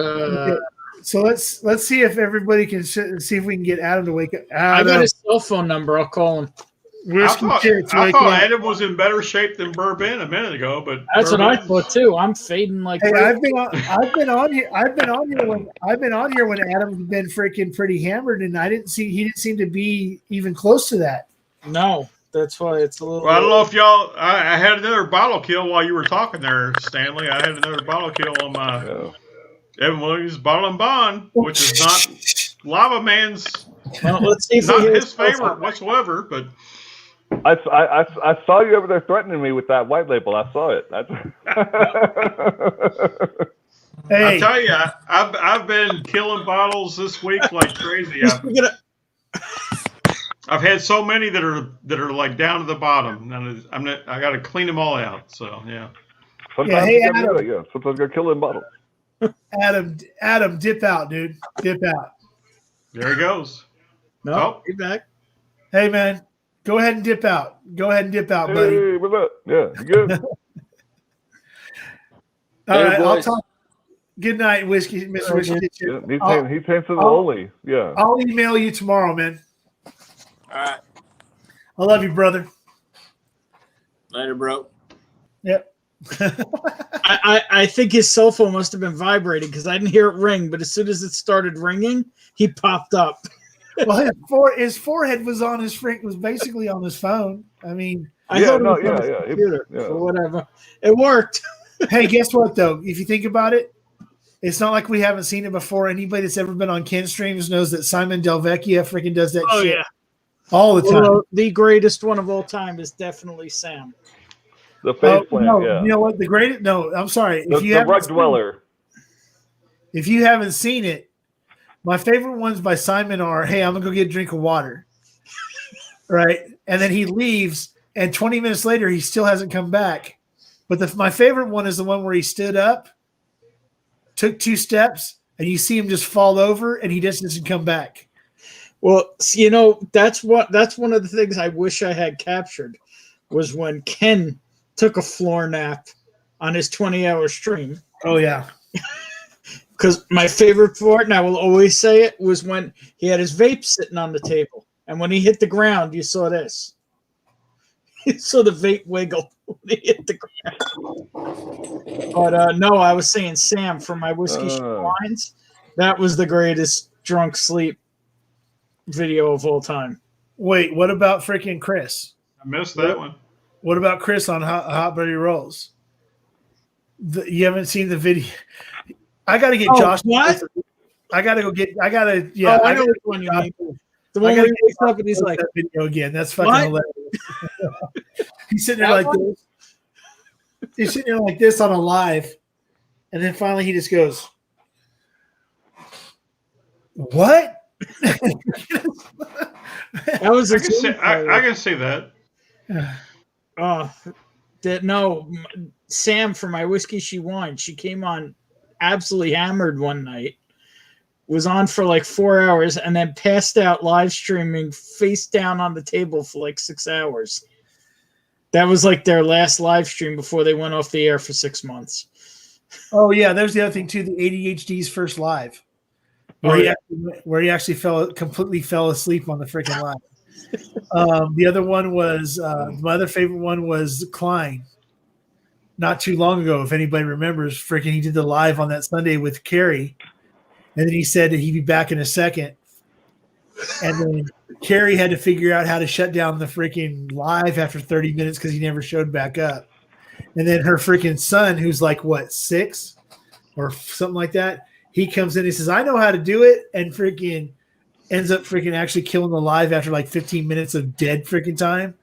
Okay. So let's see if everybody can see if we can get Adam to wake up. I got his cell phone number. I'll call him. I thought Adam was in better shape than Bourbon a minute ago, but That's what I Bourbon's- thought too. I'm fading like Hey, crazy. I've been on here when Adam's been freaking pretty hammered, and he didn't seem to be even close to that. No, that's why it's a little. Well, I don't know if y'all. I had another bottle kill while you were talking there, Stanley. I had another bottle kill on my Evan Williams Bottle and Bond, which is not Lava Man's. Well, let's see if Not we hear his favorite whatsoever, but I saw you over there threatening me with that white label. I saw it. Hey, I tell you, I've been killing bottles this week like crazy. I've had so many that are like down to the bottom, and I got to clean them all out. So yeah. Sometimes hey, you gotta Adam. do it, sometimes you gotta kill in bottles. Adam, dip out, dude. Dip out. There he goes. No, Oh. be back. Hey, man, go ahead and dip out. Go ahead and dip out, buddy. Hey, what's up? Yeah, you good? All Hey, right, I'll boys. talk. Good night, Mr. Whiskey Kitchen. Yeah, he's handsome only. Yeah. I'll email you tomorrow, man. All right. I love you, brother. Later, bro. Yep. I think his cell phone must have been vibrating because I didn't hear it ring, but as soon as it started ringing, he popped up. Well, his forehead was on was basically on his phone. I mean, I thought it was yeah, on his yeah, computer yeah. or whatever. It worked. hey, guess what though? If you think about it, it's not like we haven't seen it before. Anybody that's ever been on Ken streams knows that Simon Delvecchia freaking does that shit all the time. Well, the greatest one of all time is definitely Sam. The face plant, no, yeah. you know what? The greatest. No, I'm sorry. The rug dweller. If you haven't seen it, my favorite ones by Simon are, "Hey, I'm gonna go get a drink of water," right? And then he leaves, and 20 minutes later, he still hasn't come back. But my favorite one is the one where he stood up, took 2 steps, and you see him just fall over, and he just doesn't come back. Well, that's one of the things I wish I had captured was when Ken took a floor nap on his 20-hour stream. Oh yeah. Because my favorite part, and I will always say it, was when he had his vape sitting on the table. And when he hit the ground, you saw this. You saw the vape wiggle when he hit the ground. But no, I was saying Sam from my Whiskey Wines. That was the greatest drunk sleep video of all time. Wait, what about freaking Chris? I missed that one. What about Chris on Hot Buddy Rolls? You haven't seen the video? I got to get Josh. What? I got to go get. I got to. Yeah, Yeah, I know which one you mean. The one where he wakes up and he's like, that video again. That's fucking What? hilarious. He's sitting there That like one? this. He's sitting there like this on a live, and then finally he just goes, "What?" that was a I can see that. Sam from my Whiskey She Wine. She came on absolutely hammered one night, was on for like 4 hours, and then passed out live streaming face down on the table for like 6 hours. That was like their last live stream before they went off the air for 6 months. Oh yeah, there's the other thing too. The ADHD's first live, where he actually completely fell asleep on the freaking live. The other one was my other favorite one was Klein. Not too long ago, if anybody remembers, freaking he did the live on that Sunday with Carrie, and then he said that he'd be back in a second, and then Carrie had to figure out how to shut down the freaking live after 30 minutes because he never showed back up. And then her freaking son, who's like, what, 6 or something like that, he comes in and says, "I know how to do it," and freaking ends up freaking actually killing the live after like 15 minutes of dead freaking time.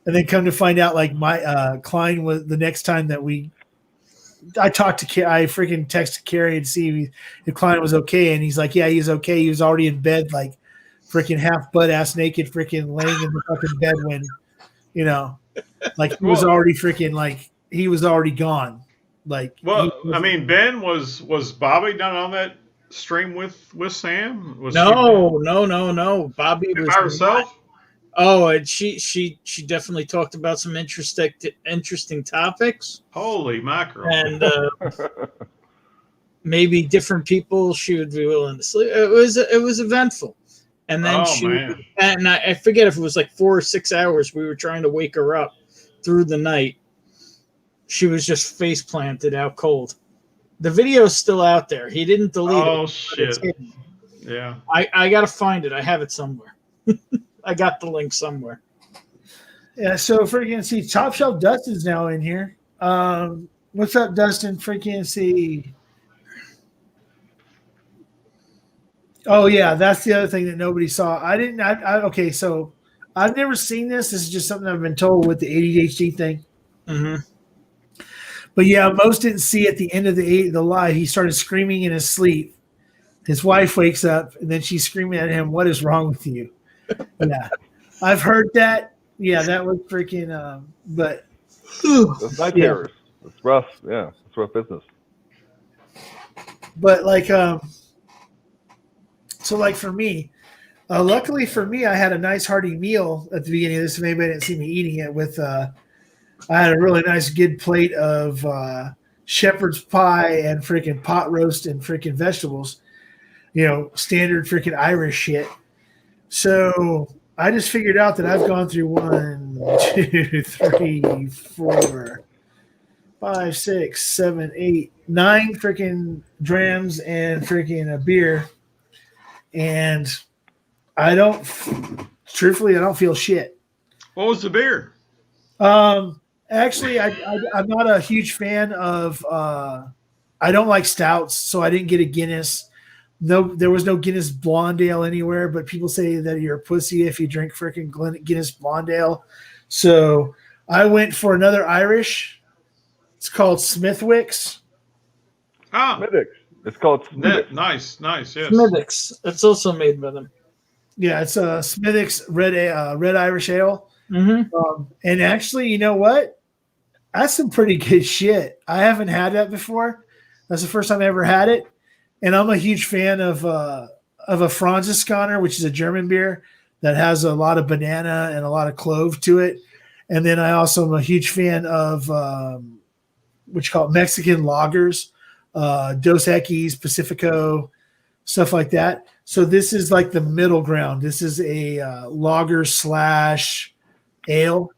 And then come to find out, like my Klein was the next time that we I freaking texted Carrie and see if the client was okay, and he's like, yeah, he's okay. He was already in bed, like freaking half butt ass naked, freaking laying in the fucking bed when, like he was already freaking like he was already gone. Like, well, I mean, Ben was Bobby not on that stream with Sam? No. Bobby was by herself. Oh, and she definitely talked about some interesting topics. Holy mackerel! And maybe different people she would be willing to sleep. It was eventful. And then and I forget if it was like 4 or 6 hours. We were trying to wake her up through the night. She was just face planted out cold. The video's still out there. He didn't delete it. Oh shit! Yeah, I gotta find it. I have it somewhere. I got the link somewhere. Yeah, so freaking see, Top Shelf Dustin's now in here. What's up, Dustin? Freaking see. Oh yeah, that's the other thing that nobody saw. Okay, so I've never seen this. This is just something I've been told with the ADHD thing. Mm-hmm. But yeah, most didn't see at the end of the live. He started screaming in his sleep. His wife wakes up, and then she's screaming at him, "What is wrong with you?" Yeah, I've heard that. Yeah, that was freaking. But it's night terrors. It's rough. Yeah, it's rough business. But like, so like for me, luckily for me, I had a nice hearty meal at the beginning of this. If anybody didn't see me eating it with, I had a really nice good plate of shepherd's pie and freaking pot roast and freaking vegetables. Standard freaking Irish shit. So I just figured out that I've gone through 1, 2, 3, 4, 5, 6, 7, 8, 9 freaking drams and freaking a beer. And I don't feel shit. What was the beer? Actually, I'm not a huge fan of, I don't like stouts, so I didn't get a Guinness. No, there was no Guinness Blonde Ale anywhere, but people say that you're a pussy if you drink freaking Guinness Blonde Ale. So I went for another Irish. It's called Smithwick's. Ah, Smithwick's. It's called Smithwick's. Nice, yes. Smithwick's. It's also made by them. Yeah, it's a Smithwick's red Irish Ale. Mm-hmm. And actually, you know what? That's some pretty good shit. I haven't had that before. That's the first time I ever had it. And I'm a huge fan of a Franziskaner, which is a German beer that has a lot of banana and a lot of clove to it. And then I also am a huge fan of what you call it, Mexican lagers, Dos Equis, Pacifico, stuff like that. So this is like the middle ground. This is a lager / ale.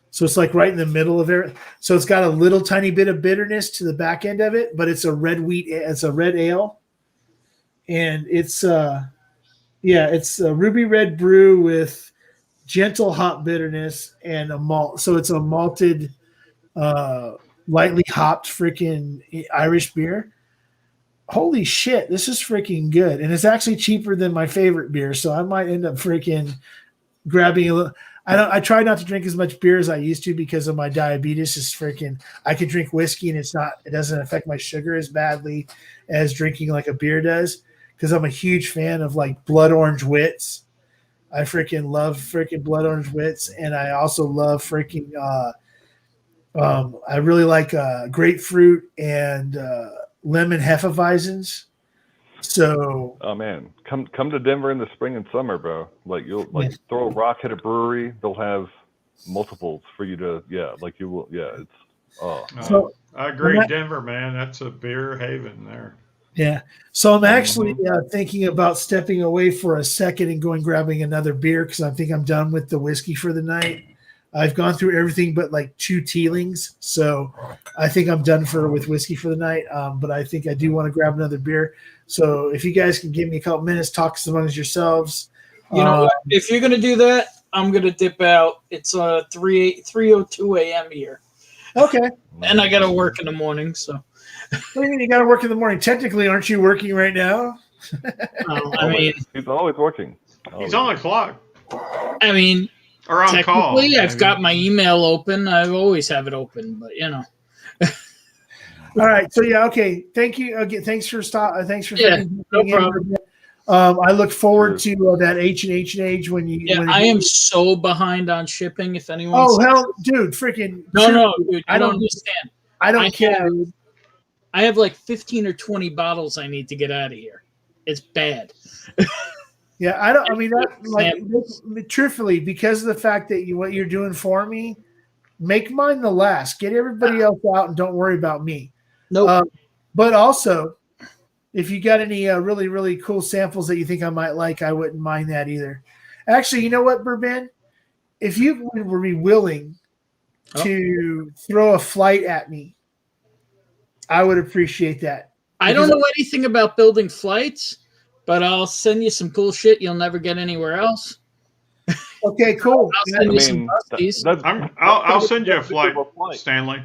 So it's like right in the middle of it. So it's got a little tiny bit of bitterness to the back end of it, but it's a red ale. And it's it's a ruby red brew with gentle hop bitterness and a malt. So it's a malted, lightly hopped freaking Irish beer. Holy shit, this is freaking good. And it's actually cheaper than my favorite beer. So I might end up freaking grabbing a little. I try not to drink as much beer as I used to because of my diabetes. Is freaking, I could drink whiskey and it doesn't affect my sugar as badly as drinking like a beer does. Because I'm a huge fan of like blood orange wits. I freaking love freaking blood orange wits, and I also love freaking. I really like grapefruit and lemon Hefeweizens. So, oh man, come to Denver in the spring and summer, bro. Like you'll throw a rock at a brewery, they'll have multiples for you to you will it's So I agree, Denver, man. That's a beer haven there. Yeah. So I'm actually thinking about stepping away for a second and grabbing another beer because I think I'm done with the whiskey for the night. I've gone through everything but like 2 Teelings. So I think I'm done with whiskey for the night. But I think I do want to grab another beer. So if you guys can give me a couple minutes, talk amongst yourselves. You know what? If you're going to do that, I'm going to dip out. It's 3:02 a.m. here. Okay. And I got to work in the morning, so. What do you mean you got to work in the morning? Technically, aren't you working right now? I mean, he's always working. He's on the clock. I mean, or on call. I've got my email open. I always have it open, but you know. All right. So yeah. Okay. Thank you. Okay. Thanks for Thanks for. Yeah, no problem. I look forward to that H&H when you. Yeah, when I am so behind on shipping. If anyone. Oh hell, dude! Freaking. No, dude. I don't understand. I don't care. I have like 15 or 20 bottles I need to get out of here. It's bad. Yeah, I don't. I mean, truthfully, because of the fact that what you're doing for me, make mine the last. Get everybody else out and don't worry about me. Nope. But also, if you got any really, really cool samples that you think I might like, I wouldn't mind that either. Actually, you know what, Bourbon? If you were be willing to throw a flight at me, I would appreciate that. I don't know anything about building flights, but I'll send you some cool shit you'll never get anywhere else. Okay, cool. I'll send you some dusties. I'll send you a flight, Stanley.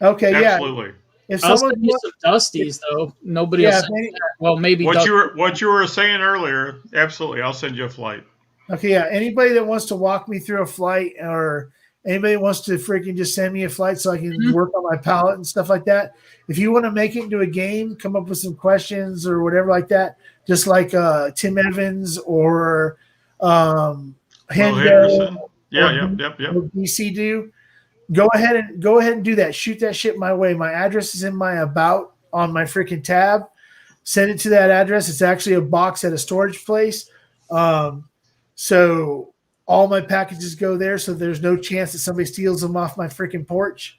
Okay, absolutely. If I'll send you some dusties, though. Nobody else. Well, maybe what you were saying earlier. Absolutely, I'll send you a flight. Okay, yeah. Anybody that wants to walk me through a flight, or anybody that wants to freaking just send me a flight so I can work on my palette and stuff like that. If you want to make it into a game, come up with some questions or whatever like that, just like Tim Evans or Henderson. Yeah, yep. DC do. Go ahead and do that. Shoot that shit my way. My address is in my about on my freaking tab. Send it to that address. It's actually a box at a storage place. So all my packages go there, so there's no chance that somebody steals them off my freaking porch.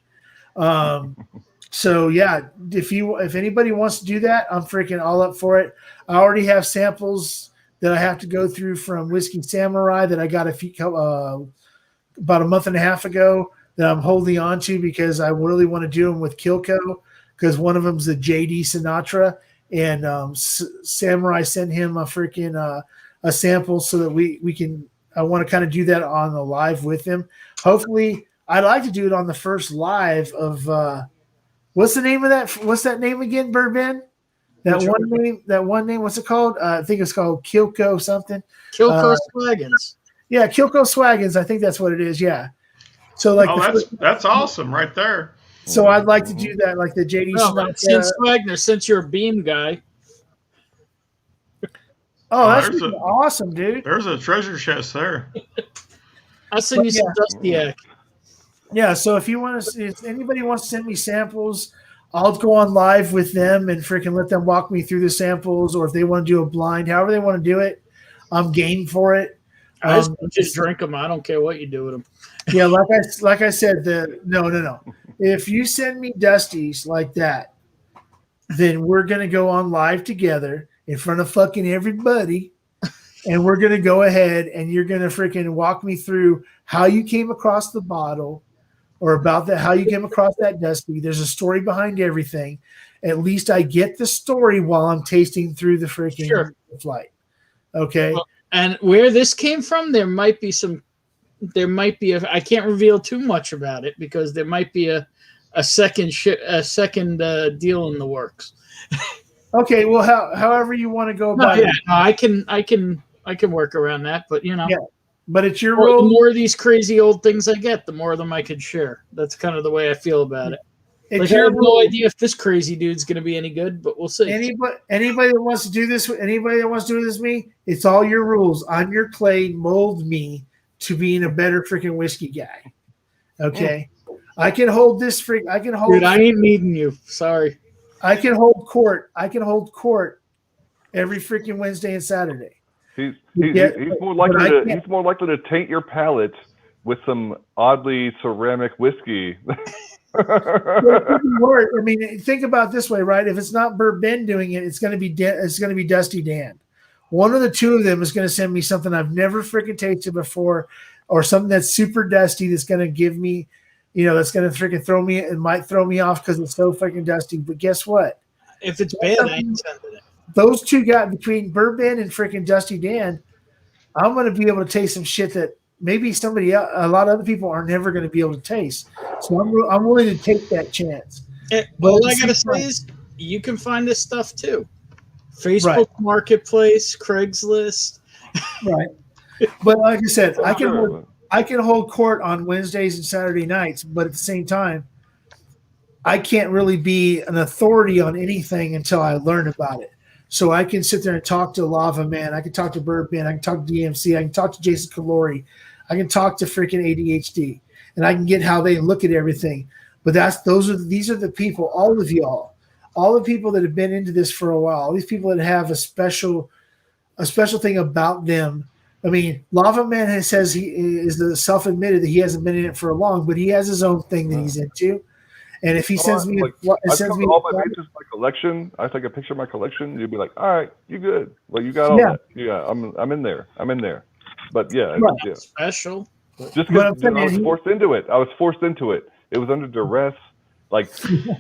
So yeah, if anybody wants to do that, I'm freaking all up for it. I already have samples that I have to go through from Whiskey Samurai that I got about a month and a half ago that I'm holding on to because I really want to do them with Kilco because one of them's the JD Sinatra and Samurai sent him a freaking a sample so that we can. I want to kind of do that on the live with him. Hopefully, I'd like to do it on the first live of what's the name of that? What's that name again, Bourbon? That one name. What's it called? I think it's called Kilco something. Kilco Swaggins. Yeah, Kilco Swaggins. I think that's what it is. Yeah. So that's awesome right there. So I'd like to do that, like the JD. Since Wagner, since you're a Beam guy. Oh, that's awesome, dude. There's a treasure chest there. I'll send you some Dustyak. Yeah, so if anybody wants to send me samples, I'll go on live with them and freaking let them walk me through the samples, or if they want to do a blind, however they want to do it, I'm game for it. I just drink them. I don't care what you do with them. Yeah, like I said, no. If you send me Dusties like that, then we're gonna go on live together in front of fucking everybody, and we're gonna go ahead and you're gonna freaking walk me through how you came across the bottle, or about that how you came across that Dusty. There's a story behind everything. At least I get the story while I'm tasting through the freaking flight. Okay. Well, and where this came from, there might be I can't reveal too much about it because there might be a second deal in the works. Okay, well, however you want to go about it. I can work around that, but yeah, but it's your role. The more of these crazy old things I get, the more of them I could share. That's kind of the way I feel about it. I have no idea if this crazy dude's going to be any good, but we'll see. Anybody that wants to do this, with me, it's all your rules. I'm your clay. Mold me to being a better freaking whiskey guy. Okay, I can hold this I can hold. Dude, I ain't needing you. Sorry. I can hold court. Every freaking Wednesday and Saturday. He's more likely to taint your palate with some oddly ceramic whiskey. I mean, think about it this way, right? If it's not Bourbon doing it, it's going to be Dusty Dan. One of the two of them is going to send me something I've never freaking tasted before, or something that's super dusty that's going to give me, that's going to freaking throw me. It might throw me off because it's so freaking dusty. But guess what? If it's bad, I ain't sending it. Those two guys between Bourbon and freaking Dusty Dan, I'm going to be able to taste some shit that maybe a lot of other people are never going to be able to taste. So I'm willing to take that chance. All I got to say is you can find this stuff too. Facebook Marketplace, Craigslist. Right. But like I said, I can hold court on Wednesdays and Saturday nights, but at the same time, I can't really be an authority on anything until I learn about it. So I can sit there and talk to Lava Man. I can talk to Birdman. I can talk to DMC. I can talk to Jason Kalori. I can talk to freaking ADHD, and I can get how they look at everything. But these are the people, all of y'all, all the people that have been into this for a while, all these people that have a special thing about them. I mean, Lava Man says he is self-admitted that he hasn't been in it for long, but he has his own thing that he's into. And if he sends me, sends me all my pages, my collection. I take a picture of my collection. You'd be like, all right, you good? Well, you got all that. Yeah, I'm in there. But yeah, yeah. Special. Just because I was forced into it. It was under duress. Like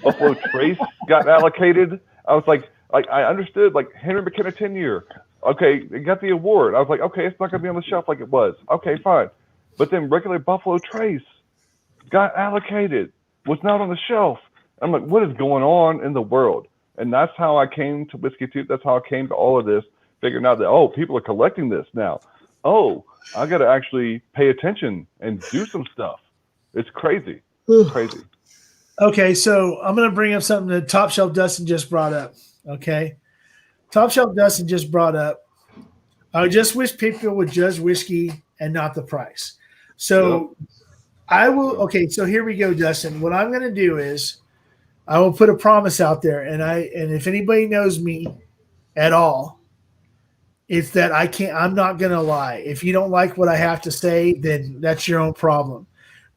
Buffalo Trace got allocated. I was like I understood. Like Henry McKenna tenure. Okay, it got the award. I was like, okay, it's not gonna be on the shelf like it was. Okay, fine. But then regular Buffalo Trace got allocated. Was not on the shelf. I'm like, what is going on in the world? And that's how I came to Whiskey Tooth. That's how I came to all of this, figuring out that, oh, people are collecting this now. Oh, I got to actually pay attention and do some stuff. It's crazy. It's crazy. Okay, so I'm going to bring up something that Top Shelf Dustin just brought up. Okay. Top Shelf Dustin just brought up, I just wish people would judge whiskey and not the price. So I will. Okay, so here we go, Dustin. What I'm going to do is I will put a promise out there, and if anybody knows me at all, it's that I'm not going to lie. If you don't like what I have to say, then that's your own problem.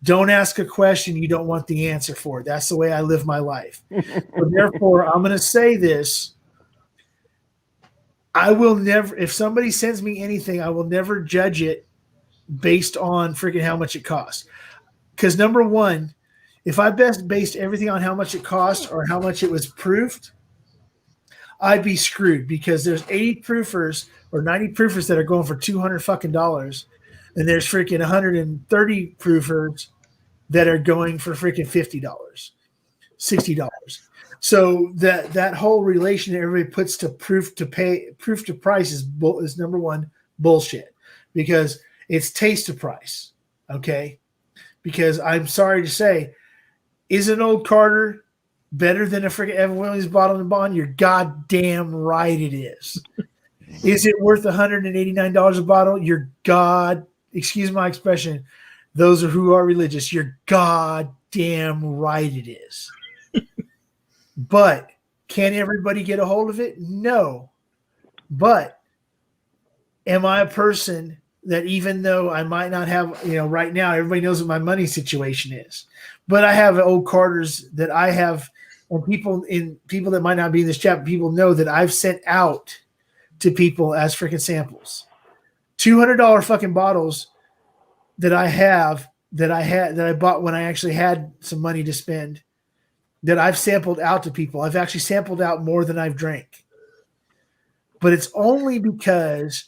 Don't ask a question you don't want the answer for. That's the way I live my life. So therefore, I'm going to say this. I will never, if somebody sends me anything, I will never judge it based on freaking how much it costs. Because number one, if I based everything on how much it cost or how much it was proofed, I'd be screwed because there's 80 proofers or 90 proofers that are going for $200 fucking dollars, and there's freaking 130 proofers that are going for freaking $50, $60. So that whole relation that everybody puts to proof to price is number one bullshit, because it's taste to price. Okay. Because I'm sorry to say, is an Old Carter better than a freaking Evan Williams bottle and bond? You're goddamn right it is. Is it worth $189 a bottle? Excuse my expression, those who are religious, you're goddamn right it is. But can everybody get a hold of it? No. But am I a person that, even though I might not have, right now everybody knows what my money situation is, but I have Old Carters that I have, and people that might not be in this chat, people know that I've sent out to people as freaking samples. $200 fucking bottles that I bought when I actually had some money to spend, that I've sampled out to people. I've actually sampled out more than I've drank. But it's only because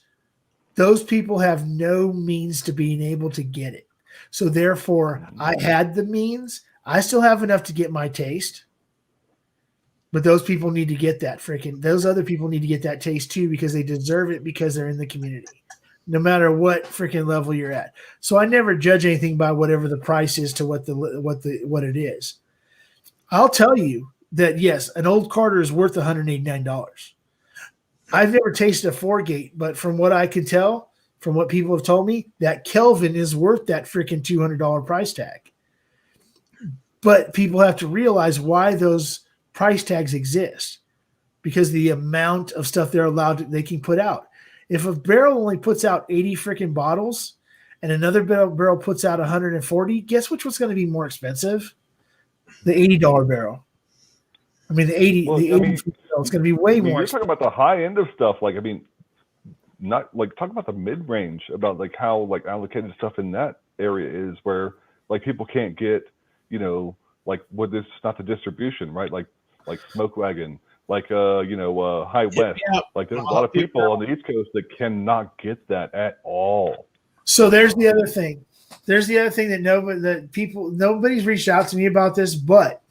those people have no means to being able to get it. So therefore, I had the means. I still have enough to get my taste. But those people need to get that those other people need to get that taste too, because they deserve it, because they're in the community, no matter what freaking level you're at. So I never judge anything by whatever the price is to what it is. I'll tell you that, yes, an Old Carter is worth $189. I've never tasted a 4-gate, but from what I can tell, from what people have told me, that Kelvin is worth that freaking $200 price tag. But people have to realize why those price tags exist, because the amount of stuff they can put out. If a barrel only puts out 80 freaking bottles and another barrel puts out 140, guess which one's going to be more expensive? The $80 barrel. I mean, the 80 barrel is going to be way more. You're talking about the high end of stuff. Not like talk about the mid range, about like how like allocated stuff in that area is, where like people can't get, like with this, not the distribution, right? Like Smoke Wagon, like High West. Yeah. Like there's a lot of people on the East Coast that cannot get that at all. So there's the other thing. That nobody's reached out to me about this, but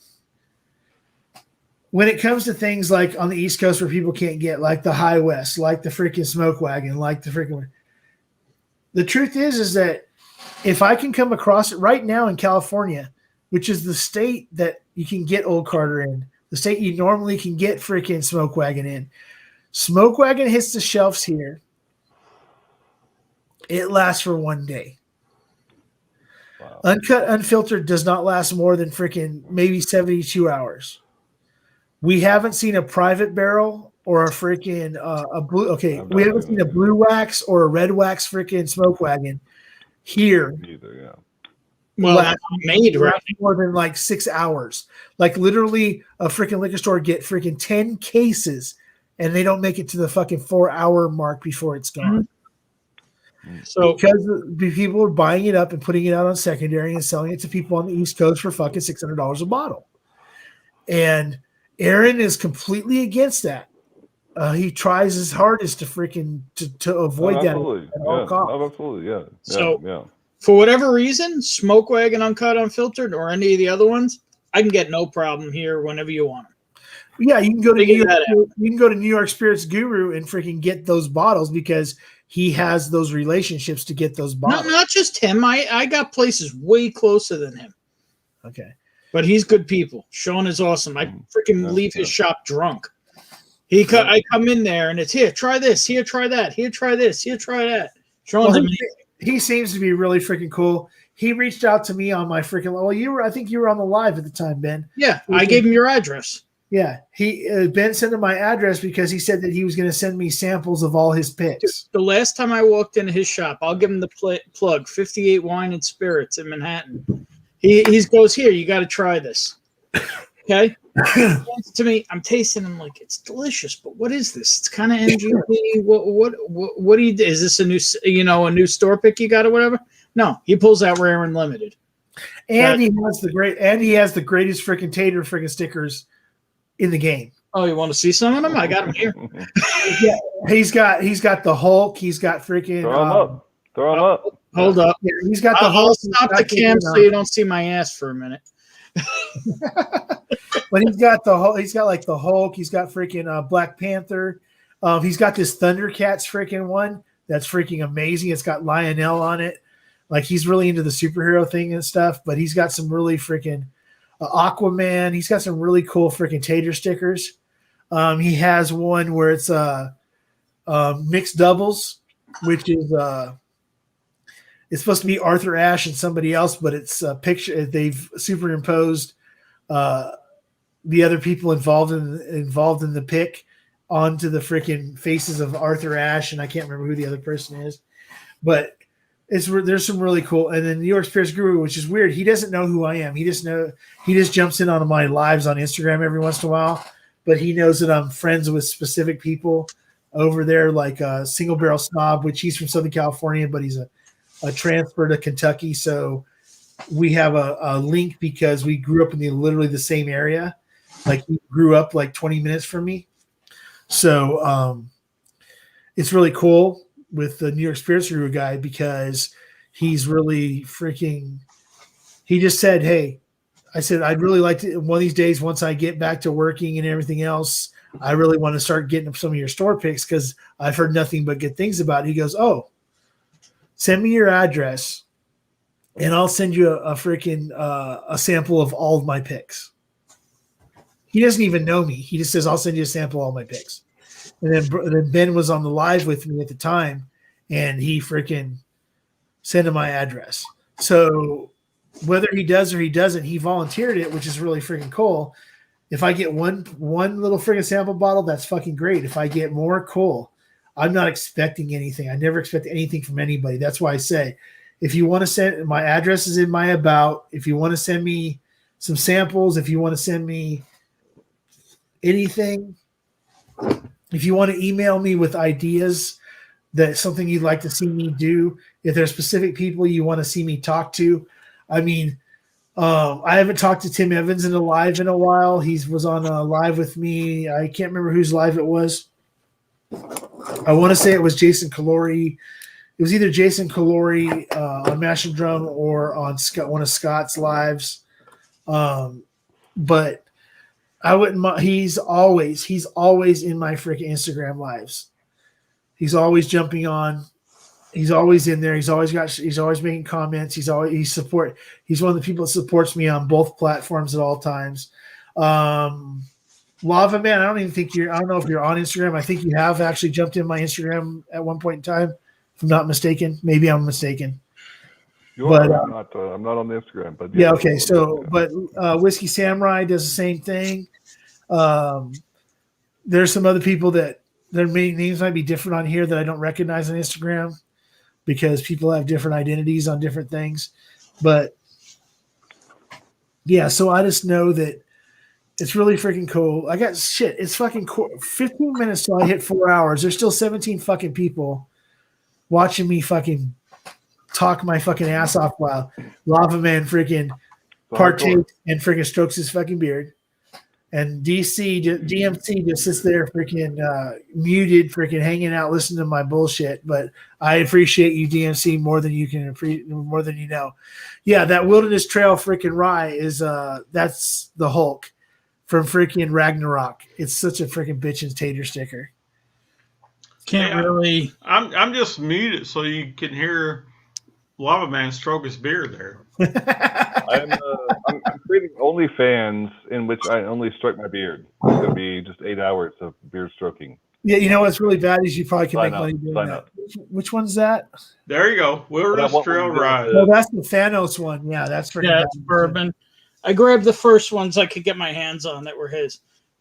when it comes to things like on the East Coast where people can't get, like the High West, like the freaking Smoke Wagon, like the truth is that if I can come across it right now in California, which is the state that you can get Old Carter in, the state you normally can get freaking Smoke Wagon in. Smoke Wagon hits the shelves here. It lasts for 1 day. Wow. Uncut, unfiltered does not last more than freaking maybe 72 hours. We haven't seen a private barrel or a freaking a blue. Okay, we haven't seen a blue wax or a red wax freaking Smoke Wagon here. Either, yeah. Well, made right more than like 6 hours. Like literally, a freaking liquor store get freaking 10 cases, and they don't make it to the fucking 4-hour mark before it's gone. So because people are buying it up and putting it out on secondary and selling it to people on the East Coast for fucking $600 a bottle. And Aaron is completely against that. He tries his hardest to freaking to avoid that at all costs. Oh, absolutely, yeah. So for whatever reason, Smoke Wagon Uncut Unfiltered or any of the other ones, I can get no problem here whenever you want them. Yeah, you can go to New York Spirits Guru and freaking get those bottles because he has those relationships to get those bottles. Not just him. I got places way closer than him. Okay. But he's good people. Sean is awesome. I freaking leave his shop drunk. I come in there and it's here, try this, here, try that, here, try this, here, try that. Sean's amazing. He seems to be really freaking cool. He reached out to me on my freaking. Well, I think you were on the live at the time, Ben. Yeah, I gave him your address. Yeah, Ben sent him my address because he said that he was going to send me samples of all his picks. The last time I walked into his shop, I'll give him the plug. 58 Wine and Spirits in Manhattan. He goes, here, you got to try this. Okay. To me, I'm tasting. I'm like, it's delicious, but what is this? It's kind of MGP. What do you? Is this a new store pick you got or whatever? No, he pulls out Rare and Limited, and he has the greatest freaking tater freaking stickers in the game. Oh, you want to see some of them? I got them here. Yeah, he's got the Hulk. He's got freaking. Throw him up. Hold up. Yeah, he's got the I'll Hulk. stop the cam so you don't see my ass for a minute. But he's got the Hulk. He's got like the Hulk. He's got freaking Black Panther. He's got this Thundercats freaking one that's freaking amazing. It's got Lionel on it. Like he's really into the superhero thing and stuff. But he's got some really freaking Aquaman. He's got some really cool freaking tater stickers. He has one where it's mixed doubles, which is it's supposed to be Arthur Ashe and somebody else, but it's a picture. They've superimposed the other people involved in the pick onto the freaking faces of Arthur Ashe, and I can't remember who the other person is, but there's some really cool. And then New York Spirits Guru, which is weird. He doesn't know who I am. He just jumps in on my lives on Instagram every once in a while, but he knows that I'm friends with specific people over there, like Single Barrel Snob, which he's from Southern California, but he's a transfer to Kentucky. So we have a link because we grew up in literally the same area. Like he grew up like 20 minutes from me. So it's really cool with the New York Spirits Guru guy because he's really freaking – he just said, hey, I said, I'd really like to – one of these days once I get back to working and everything else, I really want to start getting some of your store picks because I've heard nothing but good things about it. He goes, oh, send me your address and I'll send you a freaking a sample of all of my picks. He doesn't even know me. He just says, I'll send you a sample of all my picks. And then Ben was on the live with me at the time, and he freaking sent him my address. So whether he does or he doesn't, he volunteered it, which is really freaking cool. If I get one little freaking sample bottle, that's fucking great. If I get more, cool. I'm not expecting anything. I never expect anything from anybody. That's why I say, if you want to send, my address is in my about. If you want to send me some samples, if you want to send me anything, if you want to email me with ideas that something you'd like to see me do, if there's specific people you want to see me talk to. I mean, I haven't talked to Tim Evans in a live in a while. He was on a live with me. I can't remember whose live it was. I want to say it was Jason Calori. It was either Jason Calori on Mash and Drum or on one of Scott's lives. But I wouldn't. He's always in my freaking Instagram lives. He's always jumping on. He's always in there. He's always making comments. He's one of the people that supports me on both platforms at all times. Lava Man, I don't know if you're on Instagram. I think you have actually jumped in my Instagram at one point in time, if I'm not mistaken. Maybe I'm mistaken. I'm not on the Instagram, but yeah. Okay. So, but Whiskey Samurai does the same thing. There's some other people that their names might be different on here that I don't recognize on Instagram, because people have different identities on different things. But yeah, so I just know that it's really freaking cool. I got shit. It's fucking 15 minutes till I hit 4 hours. There's still 17 fucking people watching me fucking talk my fucking ass off while Lava Man freaking partakes and freaking strokes his fucking beard. And DMC just sits there freaking muted, freaking hanging out, listening to my bullshit. But I appreciate you, DMC, more than you know. Yeah, that Wilderness Trail freaking rye is that's the Hulk from freaking Ragnarok. It's such a freaking bitch and tater sticker. I'm just muted so you can hear Lava Man stroke his beard there. I'm creating OnlyFans in which I only stroke my beard. It's going to be just 8 hours of beard stroking. Yeah, you know what's really bad is you probably can make money doing that. Which one's that? There you go. Wilderness Trail Ride. Oh, that's the Thanos one. Yeah, that's freaking that's bourbon. I grabbed the first ones I could get my hands on that were his.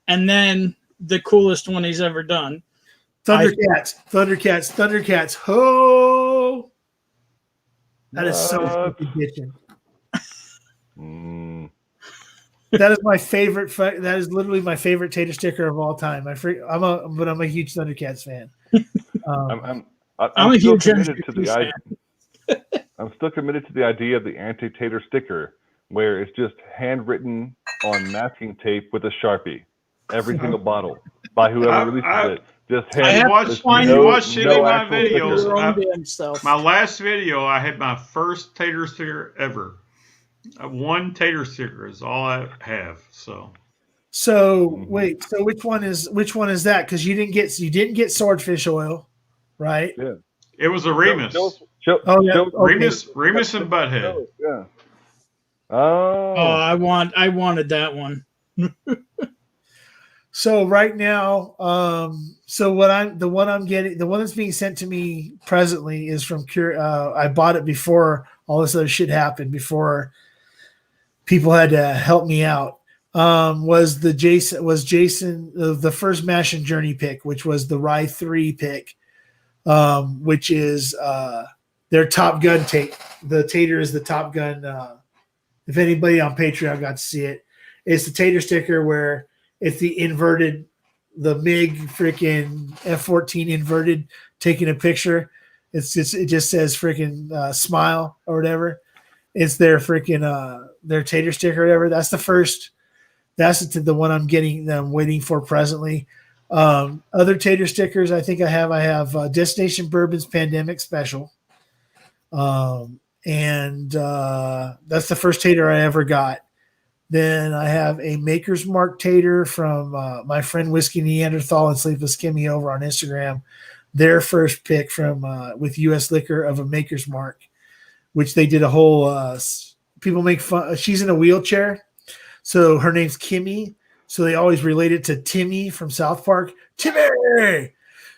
And then the coolest one he's ever done. Thundercats. Ho! That is so fucking bitching. That is my favorite. That is literally my favorite tater sticker of all time. I'm a huge Thundercats fan. I'm a still huge committed to the idea. I'm still committed to the idea of the anti-tater sticker, where it's just handwritten on masking tape with a Sharpie. Every single bottle by whoever releases it. Just you watched any of my videos. My last video, I had my first tater sticker ever. One tater sticker is all I have. So wait. So which one is that? Because you didn't get swordfish oil, right? Yeah. It was a Remus. Remus and Butthead. Yeah. Oh, I wanted that one. So right now, the one that's being sent to me presently is from Cure. I bought it before all this other shit happened, before people had to help me out. Was Jason the first Mash and Journey pick, which was the Rye 3 pick, which is their Top Gun tape. The tater is the Top Gun. If anybody on Patreon got to see it, it's the tater sticker where it's the MiG freaking F-14 inverted, taking a picture. It just says freaking smile or whatever. It's their freaking their tater sticker or whatever. That's the first. That's the one I'm getting. That I'm waiting for presently. Other tater stickers I think I have Destination Bourbon's Pandemic Special. And that's the first tater I ever got. Then I have a Maker's Mark tater from my friend Whiskey Neanderthal and Sleepless Kimmy over on Instagram. Their first pick from with U.S. Liquor of a Maker's Mark, which they did a whole people make fun. She's in a wheelchair, so her name's Kimmy. So they always relate it to Timmy from South Park. Timmy!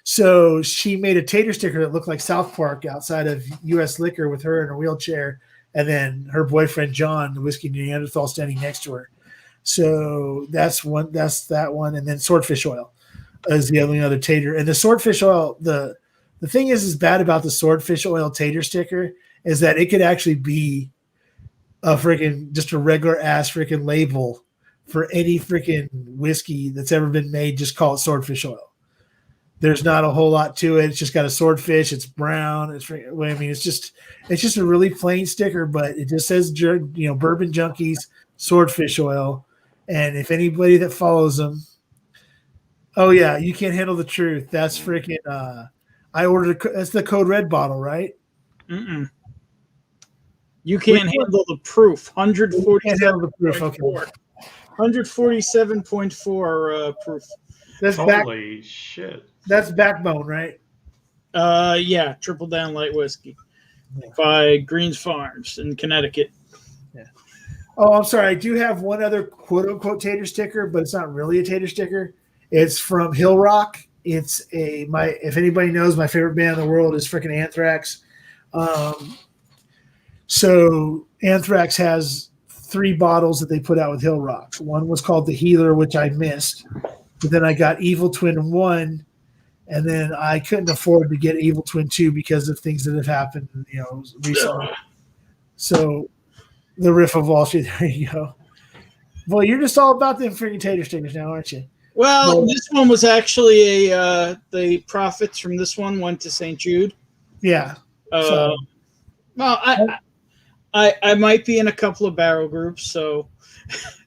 So she made a tater sticker that looked like South Park outside of U.S. Liquor with her in a wheelchair. And then her boyfriend, John, the Whiskey Neanderthal, standing next to her. So that's one. That's that one. And then Swordfish Oil is the only other tater. And the Swordfish Oil, the thing is bad about the Swordfish Oil tater sticker is that it could actually be a freaking just a regular ass freaking label for any freaking whiskey that's ever been made. Just call it Swordfish Oil. There's not a whole lot to it. It's just got a swordfish. It's brown. It's just a really plain sticker, but it just says, Bourbon Junkies, Swordfish Oil. And if anybody that follows them, oh yeah, you can't handle the truth. That's freaking, I ordered, that's the Code Red bottle, right? Mm-mm. You can't handle the proof. 147.4 proof. Holy shit. That's Backbone, right? Yeah, Triple Down Light Whiskey by Greens Farms in Connecticut. Yeah. Oh, I'm sorry. I do have one other quote unquote tater sticker, but it's not really a tater sticker. It's from Hill Rock. It's if anybody knows, my favorite band in the world is freaking Anthrax. So Anthrax has 3 bottles that they put out with Hill Rock. One was called the Healer, which I missed. But then I got Evil Twin 1, and then I couldn't afford to get Evil Twin 2 because of things that have happened, recently. So the Riff of Wall Street, there you go. Well, you're just all about them freaking tater stickers now, aren't you? Well, this one was actually the profits from this one went to St. Jude. Yeah. Well, I might be in a couple of barrel groups, so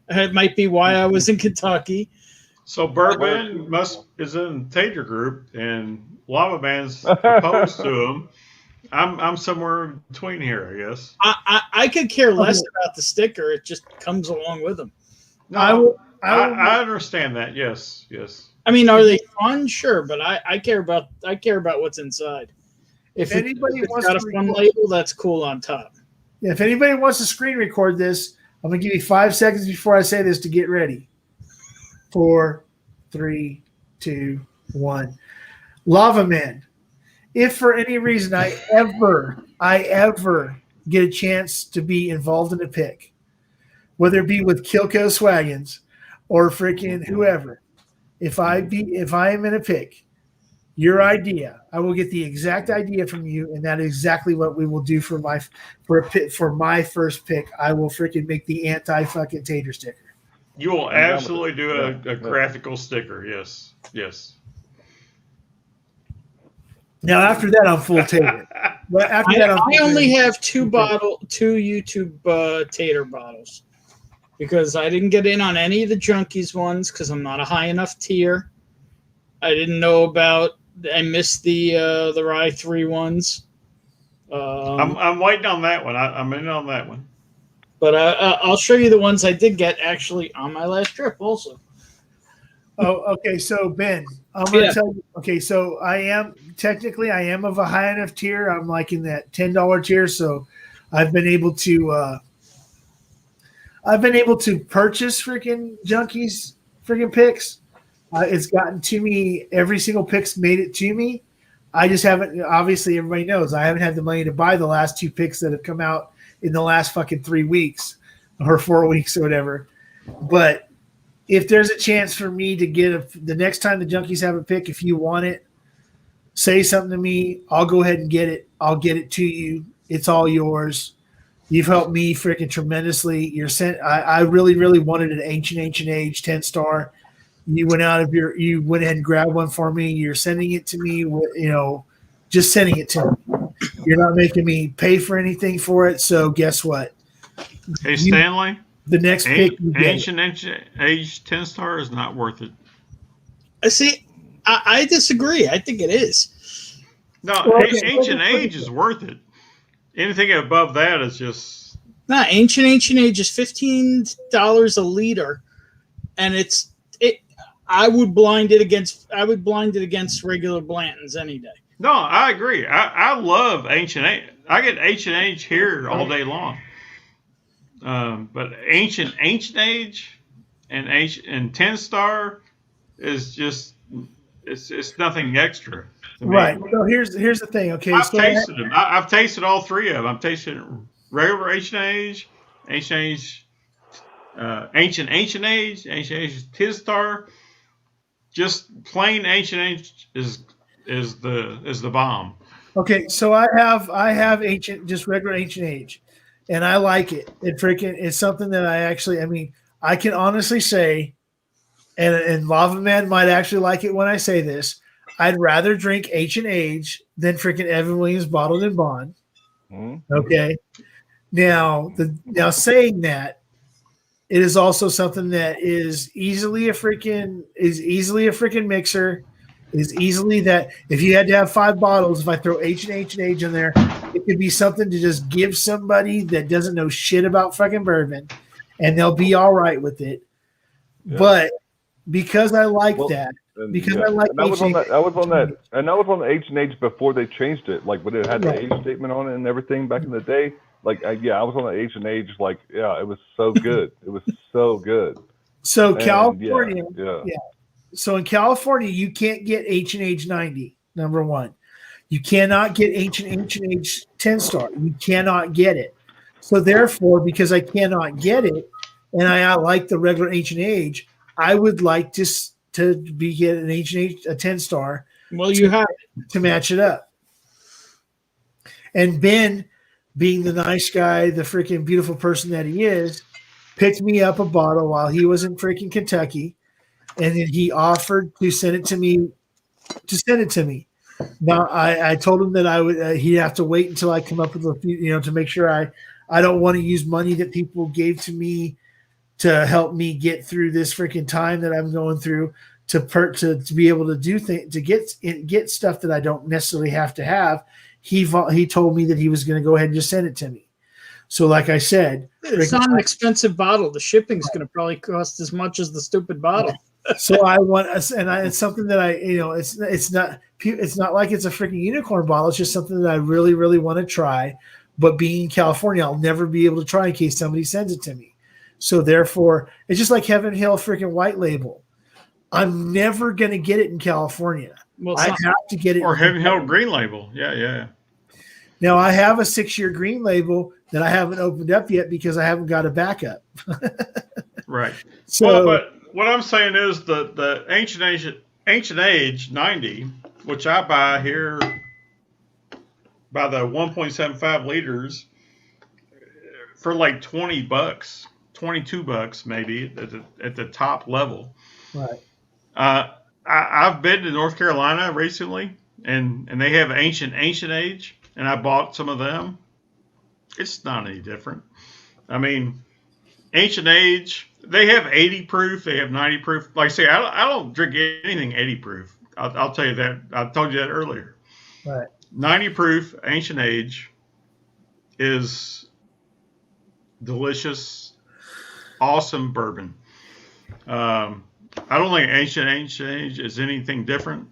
it might be why I was in Kentucky. So Bourbon is in Tater group, and Lava Man's opposed to him. I'm somewhere between here, I guess. I could care less about the sticker; it just comes along with them. No, I understand that. Yes. I mean, are they fun? Sure, but I care about what's inside. If anybody it's wants got a to fun label, that's cool on top. If anybody wants to screen record this, I'm going to give you 5 seconds before I say this to get ready. 4, 3, 2, 1. Lava Man. If for any reason I ever get a chance to be involved in a pick, whether it be with Kilco Swaggins or freaking whoever, if I am in a pick, your idea, I will get the exact idea from you, and that is exactly what we will do for my first pick. I will freaking make the anti-fucking tater sticker. You will absolutely do a graphical sticker. Yes. Now after that, I'm full tater. But after that, I only have 2 YouTube tater bottles because I didn't get in on any of the Junkies ones because I'm not a high enough tier. I didn't know about. I missed the Rye 3 ones. I'm waiting on that one. I'm in on that one. But I'll show you the ones I did get actually on my last trip also. Oh, okay. So Ben, I'm going to tell you. Okay, so I am of a high enough tier. I'm like in that $10 tier. So I've been able to purchase freaking Junkies freaking picks. It's gotten to me. Every single pick's made it to me. I just haven't. Obviously, everybody knows I haven't had the money to buy the last 2 picks that have come out in the last fucking 3 weeks or 4 weeks or whatever. But if there's a chance for me to get the next time the Junkies have a pick, if you want it, say something to me. I'll go ahead and get it. I'll get it to you. It's all yours. You've helped me freaking tremendously. I really, really wanted an ancient age 10-star. You went ahead and grabbed one for me. You're sending it to me, just sending it to me. You're not making me pay for anything for it. So guess what? Hey, Stanley. The next pick. Ancient age 10-star is not worth it. See, I disagree. I think it is. No, ancient age is worth it. Anything above that is just. Nah, ancient age is $15 a liter, and I would blind it against regular Blantons any day. No, I agree. I love ancient age. I get ancient age here all day long. But ancient age and 10-star is just it's nothing extra. Right. So here's the thing. Okay, I've tasted them. I've tasted all 3 of them. I've tasted regular ancient age, ancient age, ancient age, 10-star. Just plain ancient age is the bomb. Okay, so I have ancient, just regular ancient age, and I like it. It's something that I can honestly say, and Lava Man might actually like it when I say this. I'd rather drink ancient age than freaking Evan Williams bottled in bond. Mm-hmm. Okay, now saying that, it is also something that is easily a freaking mixer. Is easily that if you had to have 5 bottles, if I throw ancient age in there, it could be something to just give somebody that doesn't know shit about fucking bourbon, and they'll be all right with it. Yeah. But because I like that, And, because I like and that was on H&H. that. I was on that, and that was on the H&H before they changed it. Like when it had the Right. age statement on it and everything back in the day. Like I was on the H&H. Like it was so good. It was so good. So And, California, yeah. So in California, you can't get H&H 90. Number one, you cannot get H&H 10 star. You cannot get it. So therefore, because I cannot get it, and I like the regular H&H, I would like to get an H&H a 10 star. Well, you have it. To match it up. And Ben, being the nice guy, the freaking beautiful person that he is, picked me up a bottle while he was in freaking Kentucky, and then he offered to send it to me. Now I told him that I would. He'd have to wait until I come up with a few, to make sure I don't want to use money that people gave to me to help me get through this freaking time that I'm going through to be able to do things, to get stuff that I don't necessarily have to have. He told me that he was going to go ahead and just send it to me. So like I said, it's not an expensive bottle. The shipping's going to probably cost as much as the stupid bottle. So I want us, and it's something that it's not like it's a freaking unicorn bottle. It's just something that I really, really want to try. But being in California, I'll never be able to try in case somebody sends it to me. So therefore, it's just like Heaven Hill freaking white label. I'm never going to get it in California. Well, I have to get it. Or Heaven Hill green label. Yeah. Now I have a 6-year green label that I haven't opened up yet because I haven't got a backup. Right. So, but what I'm saying is the Ancient Age 90, which I buy here by the 1.75 liters for like $20, $22 maybe at the top level. right. I've been to North Carolina recently, and they have Ancient Age, and I bought some of them. It's not any different. I mean, Ancient Age, they have 80 proof, they have 90 proof. Like I say, I don't drink anything 80 proof. I'll tell you that. I told you that earlier. Right. 90 proof Ancient Age is delicious, awesome bourbon. I don't think Ancient Age is anything different.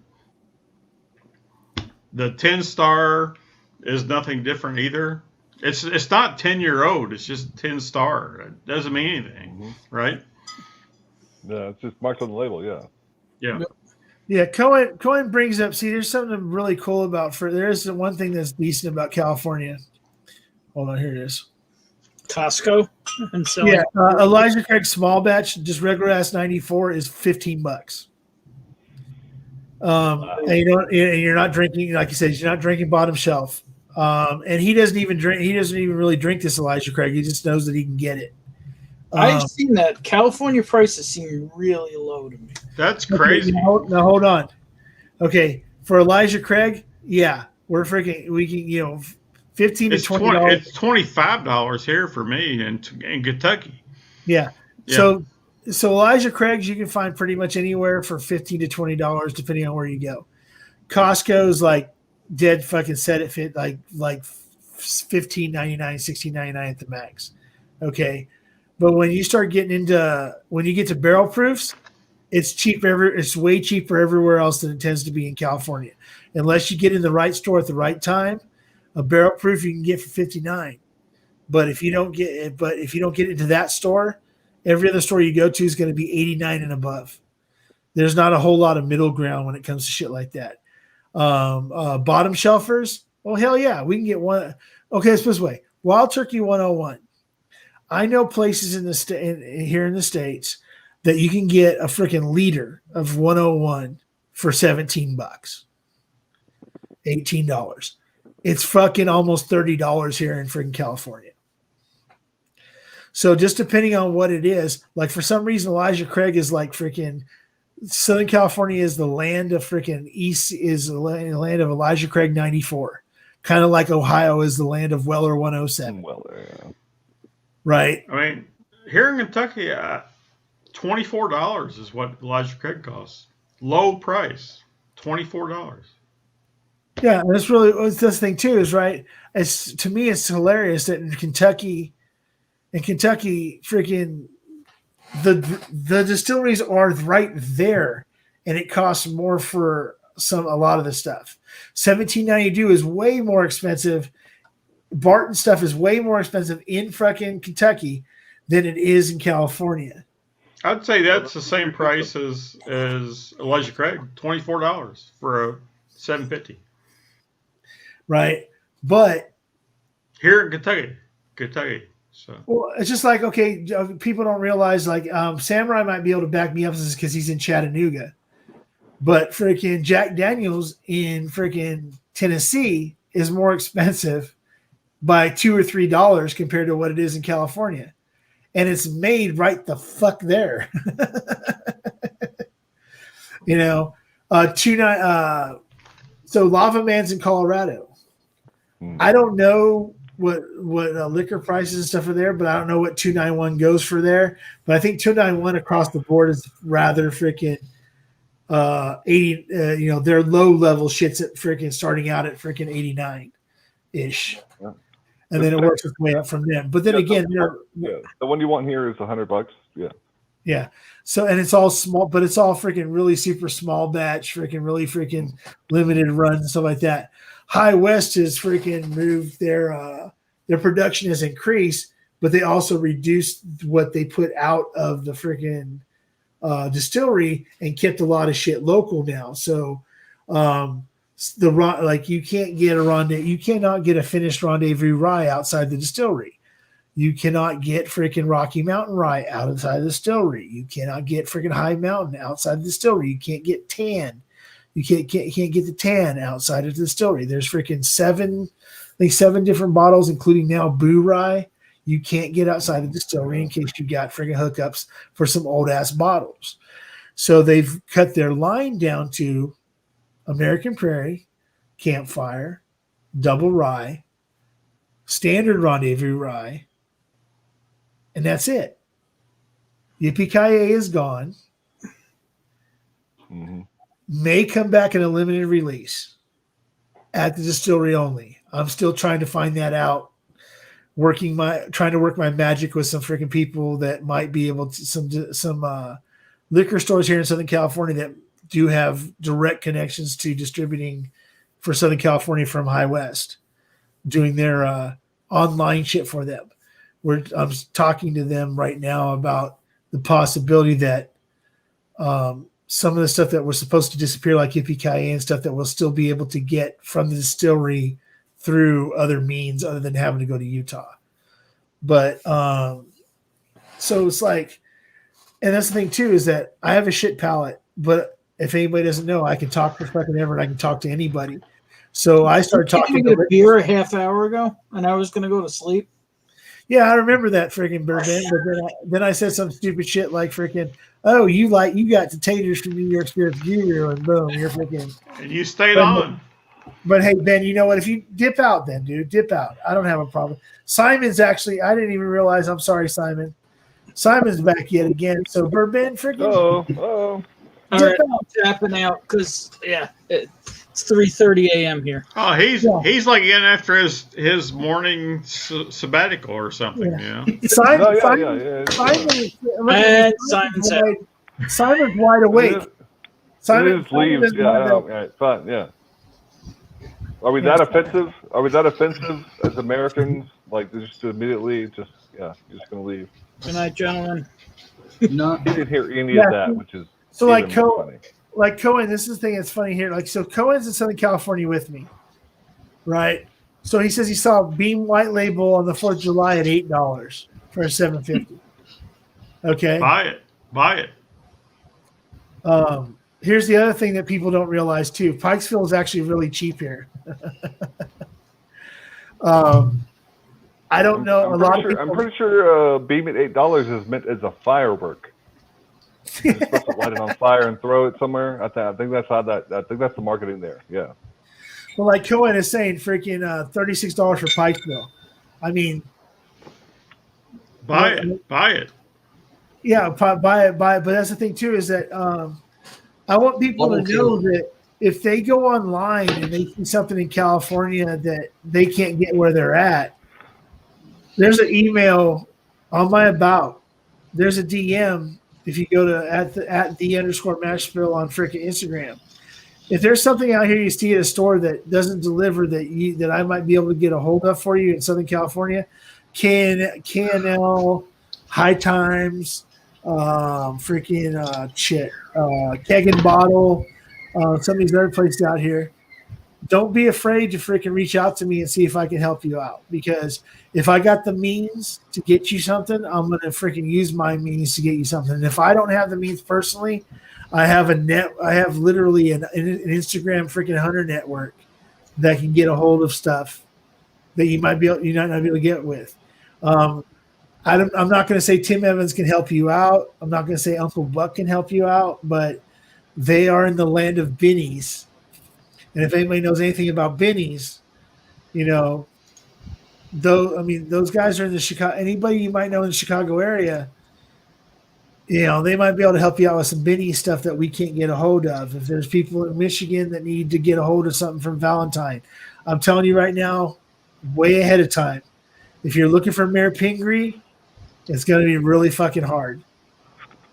The 10 star is nothing different either. It's not 10-year-old. It's just 10 star. It doesn't mean anything, right? Yeah, it's just marked on the label. Yeah. Yeah, Cohen brings up. See, there's something really cool about. There is one thing that's decent about California. Hold on, here it is. Costco and selling. Yeah, Elijah Craig small batch, just regular ass 94 is $15. And you're not drinking, like you said, you're not drinking bottom shelf. And he doesn't even drink. He doesn't even really drink this Elijah Craig. He just knows that he can get it. I've seen that. California prices seem really low to me. That's crazy. Okay, now hold on. Okay, for Elijah Craig, yeah, we can, $15 to $20. It's $25 here for me in Kentucky. Yeah. So Elijah Craig's you can find pretty much anywhere for $15 to $20 depending on where you go. Costco's like dead fucking set it fit like $15.99, $16.99 at the max. Okay. But when you start getting when you get to barrel proofs, it's way cheaper everywhere else than it tends to be in California. Unless you get in the right store at the right time, a barrel proof you can get for $59. But if you don't get into that store, every other store you go to is going to be $89 and above. There's not a whole lot of middle ground when it comes to shit like that. Bottom shelfers, well, hell yeah, we can get one. Okay, let's put this way: Wild Turkey 101. I know places here in the States that you can get a freaking liter of 101 for $17, $18. It's fucking almost $30 here in freaking California. So just depending on what it is, like for some reason, Elijah Craig is like freaking Southern California is the land of freaking East is the land of Elijah Craig 94, kind of like Ohio is the land of Weller 107. Weller, yeah. Right. I mean, here in Kentucky, $24 is what Elijah Craig costs. Low price, $24. Yeah, and it's really this thing too is right. To me, it's hilarious that in Kentucky, freaking the distilleries are right there and it costs more for a lot of the stuff. 1792 is way more expensive. Barton stuff is way more expensive in fucking Kentucky than it is in California. I'd say that's the same price as Elijah Craig, $24 for a 750. Right, but here in Kentucky. So well, it's just like, okay, people don't realize, like, Samurai might be able to back me up because he's in Chattanooga, but freaking Jack Daniels in freaking Tennessee is more expensive by $2 or $3 compared to what it is in California, and it's made right the fuck there. You know, so Lava Man's in Colorado. I don't know what liquor prices and stuff are there, but I don't know what 291 goes for there. But I think 291 across the board is rather freaking 80. You know, their low level shits at freaking starting out at freaking 89 ish, and then it works its way up from them. But then again, the one you want here is $100. Yeah. So, and it's all small, but it's all freaking really super small batch, freaking really freaking limited runs and stuff like that. High West has freaking moved their production has increased, but they also reduced what they put out of the freaking distillery and kept a lot of shit local now. So you can't get you cannot get a finished Rendezvous rye outside the distillery. You cannot get freaking Rocky Mountain rye outside the distillery. You cannot get freaking High Mountain outside the distillery. You can't get tan. You can't get the tan outside of the distillery. There's freaking seven different bottles, including now Boo Rye. You can't get outside the distillery in case you got freaking hookups for some old ass bottles. So they've cut their line down to American Prairie, Campfire, Double Rye, Standard Rendezvous Rye, and that's it. Yippee-ki-yay is gone. Mm-hmm. May come back in a limited release at the distillery only. I'm still trying to find that out. Trying to work my magic with some freaking people that might be able to some liquor stores here in Southern California that do have direct connections to distributing for Southern California from High West, doing their online shit for them. I'm talking to them right now about the possibility that some of the stuff that was supposed to disappear, like Yippee-ki-yay and stuff, that we'll still be able to get from the distillery through other means other than having to go to Utah. But so it's like, and that's the thing too, is that I have a shit palate, but if anybody doesn't know, I can talk for fucking ever and I can talk to anybody. So I started talking to beer a half hour ago and I was going to go to sleep. Yeah, I remember that freaking bourbon, but then I said some stupid shit like freaking, oh, you got the taters from New York Spirit Guru, and boom, you're freaking. And you stayed on. But hey, Ben, you know what? If you dip out, then dude, dip out. I don't have a problem. Simon's actually, I didn't even realize. I'm sorry, Simon. Simon's back yet again. So bourbon, freaking. Oh. All right, I'm tapping out because it's 3:30 a.m. here. Oh, he's like in after his morning sabbatical or something. Yeah. Simon's wide awake. Simon leaves. Yeah. Fun. Yeah. Are we that offensive? Are we that offensive as Americans? Like just immediately, just gonna leave. Good night, gentlemen. No, he didn't hear any of that, which is so like funny. Like Cohen, this is the thing that's funny here. Like, so Cohen's in Southern California with me, right? So he says he saw Beam White Label on the 4th of July at $8 for a 750. Okay, buy it. Here's the other thing that people don't realize too. Pikesville is actually really cheap here. I don't know. I'm pretty sure Beam at $8 is meant as a firework. You're supposed to light it on fire and throw it somewhere. I think that's the marketing there. Yeah. Well, like Cohen is saying, freaking $36 for Pikesville. I mean, buy it. Yeah, buy it. But that's the thing too, is that I want people to know that if they go online and they see something in California that they can't get where they're at, there's an email on my about. There's a DM If you go to at the underscore Mashbill on freaking Instagram, if there's something out here you see at a store that doesn't deliver that I might be able to get a hold of for you in Southern California, KNL, High Times, Keg and Bottle, some of these other places out here. Don't be afraid to freaking reach out to me and see if I can help you out. Because if I got the means to get you something, I'm going to freaking use my means to get you something. And if I don't have the means personally, I have literally an Instagram freaking hunter network that can get a hold of stuff that you might not be able to get with. I'm not going to say Tim Evans can help you out. I'm not going to say Uncle Buck can help you out, but they are in the land of Bennies. And if anybody knows anything about Bennies, those guys are in the Chicago. Anybody you might know in the Chicago area, they might be able to help you out with some Bennies stuff that we can't get a hold of. If there's people in Michigan that need to get a hold of something from Valentine, I'm telling you right now, way ahead of time. If you're looking for Mayor Pingree, it's going to be really fucking hard.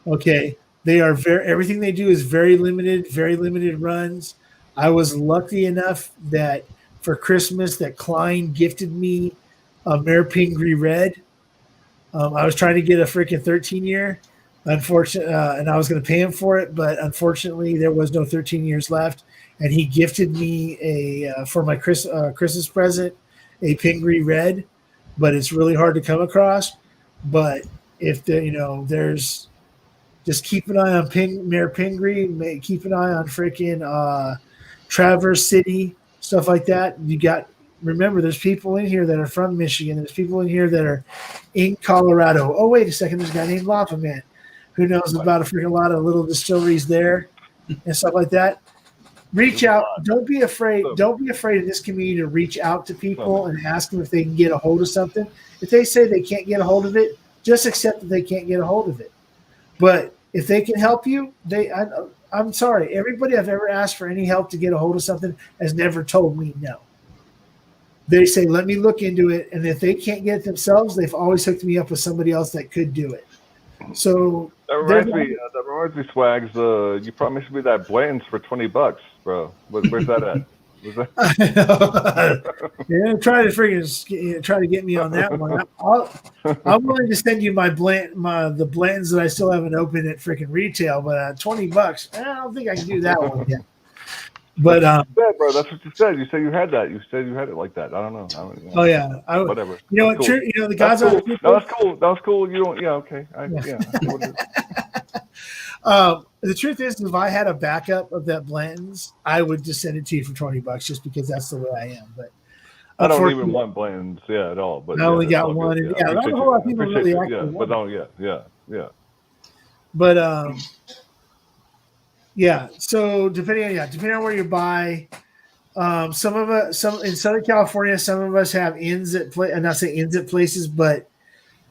Okay, everything they do is very limited runs. I was lucky enough that for Christmas that Klein gifted me a Mayor Pingree Red. I was trying to get a freaking 13-year, unfortunately, and I was going to pay him for it, but unfortunately there was no 13 years left, and he gifted me for my Christmas present a Pingree Red, but it's really hard to come across. But if there's just keep an eye on Mayor Pingree, keep an eye on freaking Traverse City, stuff like that. Remember, there's people in here that are from Michigan. There's people in here that are in Colorado. Oh, wait a second. There's a guy named Lava Man who knows about a freaking lot of little distilleries there and stuff like that. Reach out. Don't be afraid. Don't be afraid in this community to reach out to people and ask them if they can get a hold of something. If they say they can't get a hold of it, just accept that they can't get a hold of it. But if they can help you, I'm sorry. Everybody I've ever asked for any help to get a hold of something has never told me no. They say, let me look into it. And if they can't get it themselves, they've always hooked me up with somebody else that could do it. So that reminds me, Swags. You promised me that Blanton's for $20, bro. Where's that at? Yeah, try to get me on that one. I'm willing to send you the Blantons that I still haven't opened at freaking retail, but $20, I don't think I can do that one yet. But bro, that's what you said. You said you had that. You said you had it like that. I don't know. Oh yeah, whatever. You know what? Cool. The guys. That's cool. No, that's cool. That was cool. You don't. Yeah. Okay. The truth is, if I had a backup of that Blanton's, I would just send it to you for $20, just because that's the way I am. But I don't even want Blanton's, at all. But I only got one. And, not a whole lot of people really actually want. But yeah. But yeah. So depending on where you buy, some in Southern California, some of us have inns at I'm not saying inns at places, but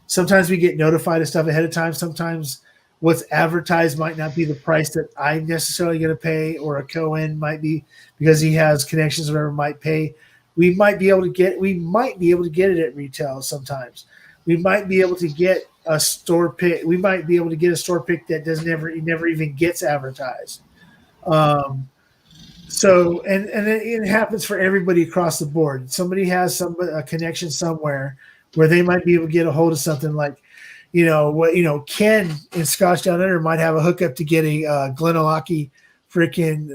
sometimes we get notified of stuff ahead of time. Sometimes what's advertised might not be the price that I'm necessarily going to pay, or a co-in might be, because he has connections or whatever, might pay. We might be able to get it at retail sometimes. We might be able to get a store pick. We might be able to get a store pick that never even gets advertised. So it happens for everybody across the board. Somebody has a connection somewhere where they might be able to get a hold of something like, Ken in Scotch Down Under might have a hookup to get a Glenalachie freaking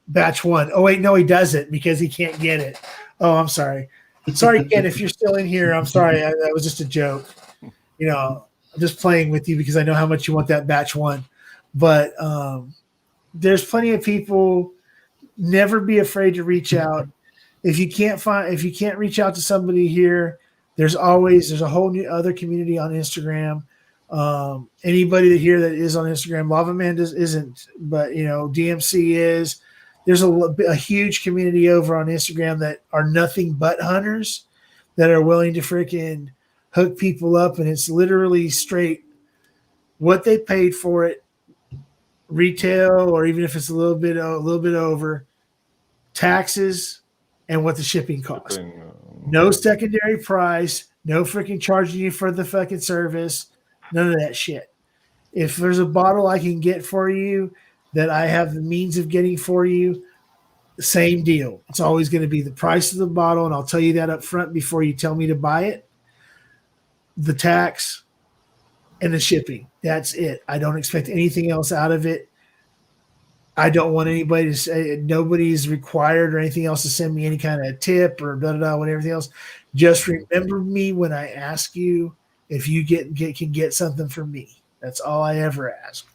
batch 1. Oh wait, no, he doesn't, because he can't get it. Oh, I'm sorry. Sorry, Ken, if you're still in here, I'm sorry. That was just a joke. I'm just playing with you because I know how much you want that batch 1. But there's plenty of people. Never be afraid to reach out. If you can't reach out to somebody here, there's a whole new other community on Instagram. Anybody here that is on Instagram, Lava Man isn't, but DMC is. There's a huge community over on Instagram that are nothing but hunters that are willing to freaking hook people up, and it's literally straight what they paid for it, retail, or even if it's a little bit over, taxes, and what the shipping costs. No secondary price, no freaking charging you for the fucking service, none of that shit. If there's a bottle I can get for you that I have the means of getting for you, same deal. It's always going to be the price of the bottle, and I'll tell you that up front before you tell me to buy it, the tax, and the shipping. That's it. I don't expect anything else out of it. I don't want anybody to say nobody's required or anything else to send me any kind of tip or blah, blah, blah, and everything else. Just remember me when I ask you if you can get something from me. That's all I ever ask.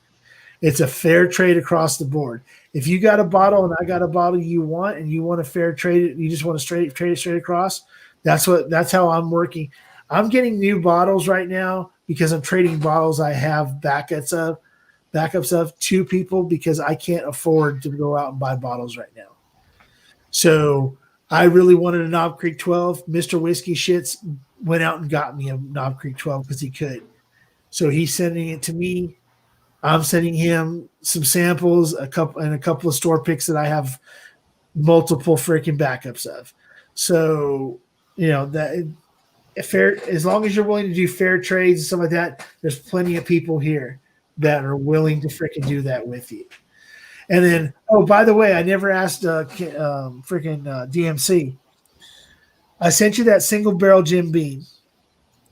It's a fair trade across the board. If you got a bottle and I got a bottle you want, and you want a fair trade, you just want to trade it straight across. That's how I'm working. I'm getting new bottles right now because I'm trading bottles I have backups of to people because I can't afford to go out and buy bottles right now. So I really wanted a Knob Creek 12. Mr. Whiskey Shits went out and got me a Knob Creek 12 because he could. So he's sending it to me. I'm sending him some samples, a couple of store picks that I have multiple freaking backups of. So, that fair, as long as you're willing to do fair trades and stuff like that, there's plenty of people here that are willing to freaking do that with you. And then, oh, by the way, I never asked DMC. I sent you that single barrel Jim Beam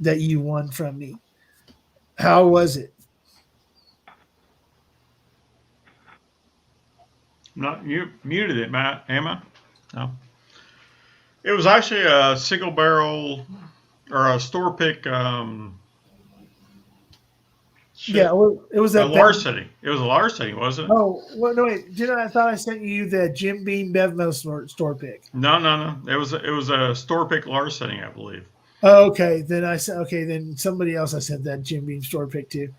that you won from me. How was it? Not you muted it, Matt. Am I? No. It was actually a single barrel or a store pick. Yeah, well, it was a larceny. It was a larceny, wasn't it? Oh, well, no, wait. I thought I sent you the Jim Beam Bevmo store pick. No. It was a store pick larceny, I believe. Oh, okay. Then somebody else I sent that Jim Beam store pick to.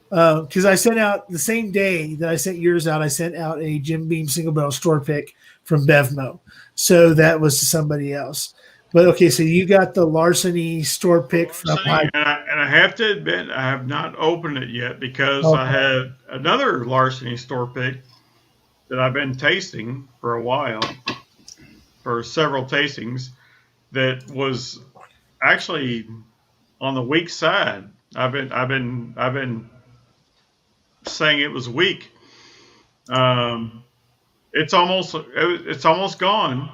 Because I sent out the same day that I sent yours out, I sent out a Jim Beam single barrel store pick from Bevmo. So that was to somebody else. But okay, so you got the larceny store pick from and I have to admit I have not opened it yet because I had another larceny store pick that I've been tasting for a while, for several tastings, that was actually on the weak side. I've been saying it was weak. It's almost gone.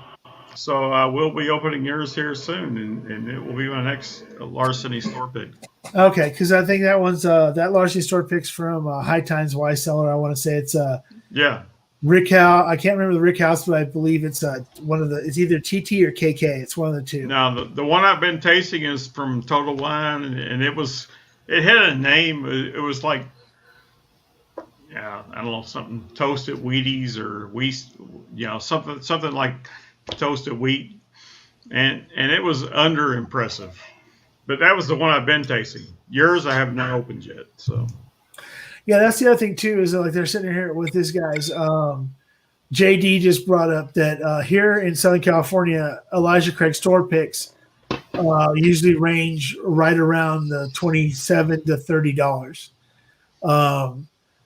So I will be opening yours here soon, and it will be my next larceny store pick. Okay, because I think that one's that larceny store pick's from High Times Y Cellar. I want to say it's Rick House. I can't remember the Rick House, but I believe it's it's either TT or KK. It's one of the two. Now the one I've been tasting is from Total Wine, and it had a name. It was like, I don't know, something toasted Wheaties or something like toasted wheat, and it was under impressive. But that was the one I've been tasting. Yours I have not opened yet. So yeah, that's the other thing too, is like they're sitting here with this guys. JD just brought up that here in Southern California, Elijah Craig store picks usually range right around the $27 to $30.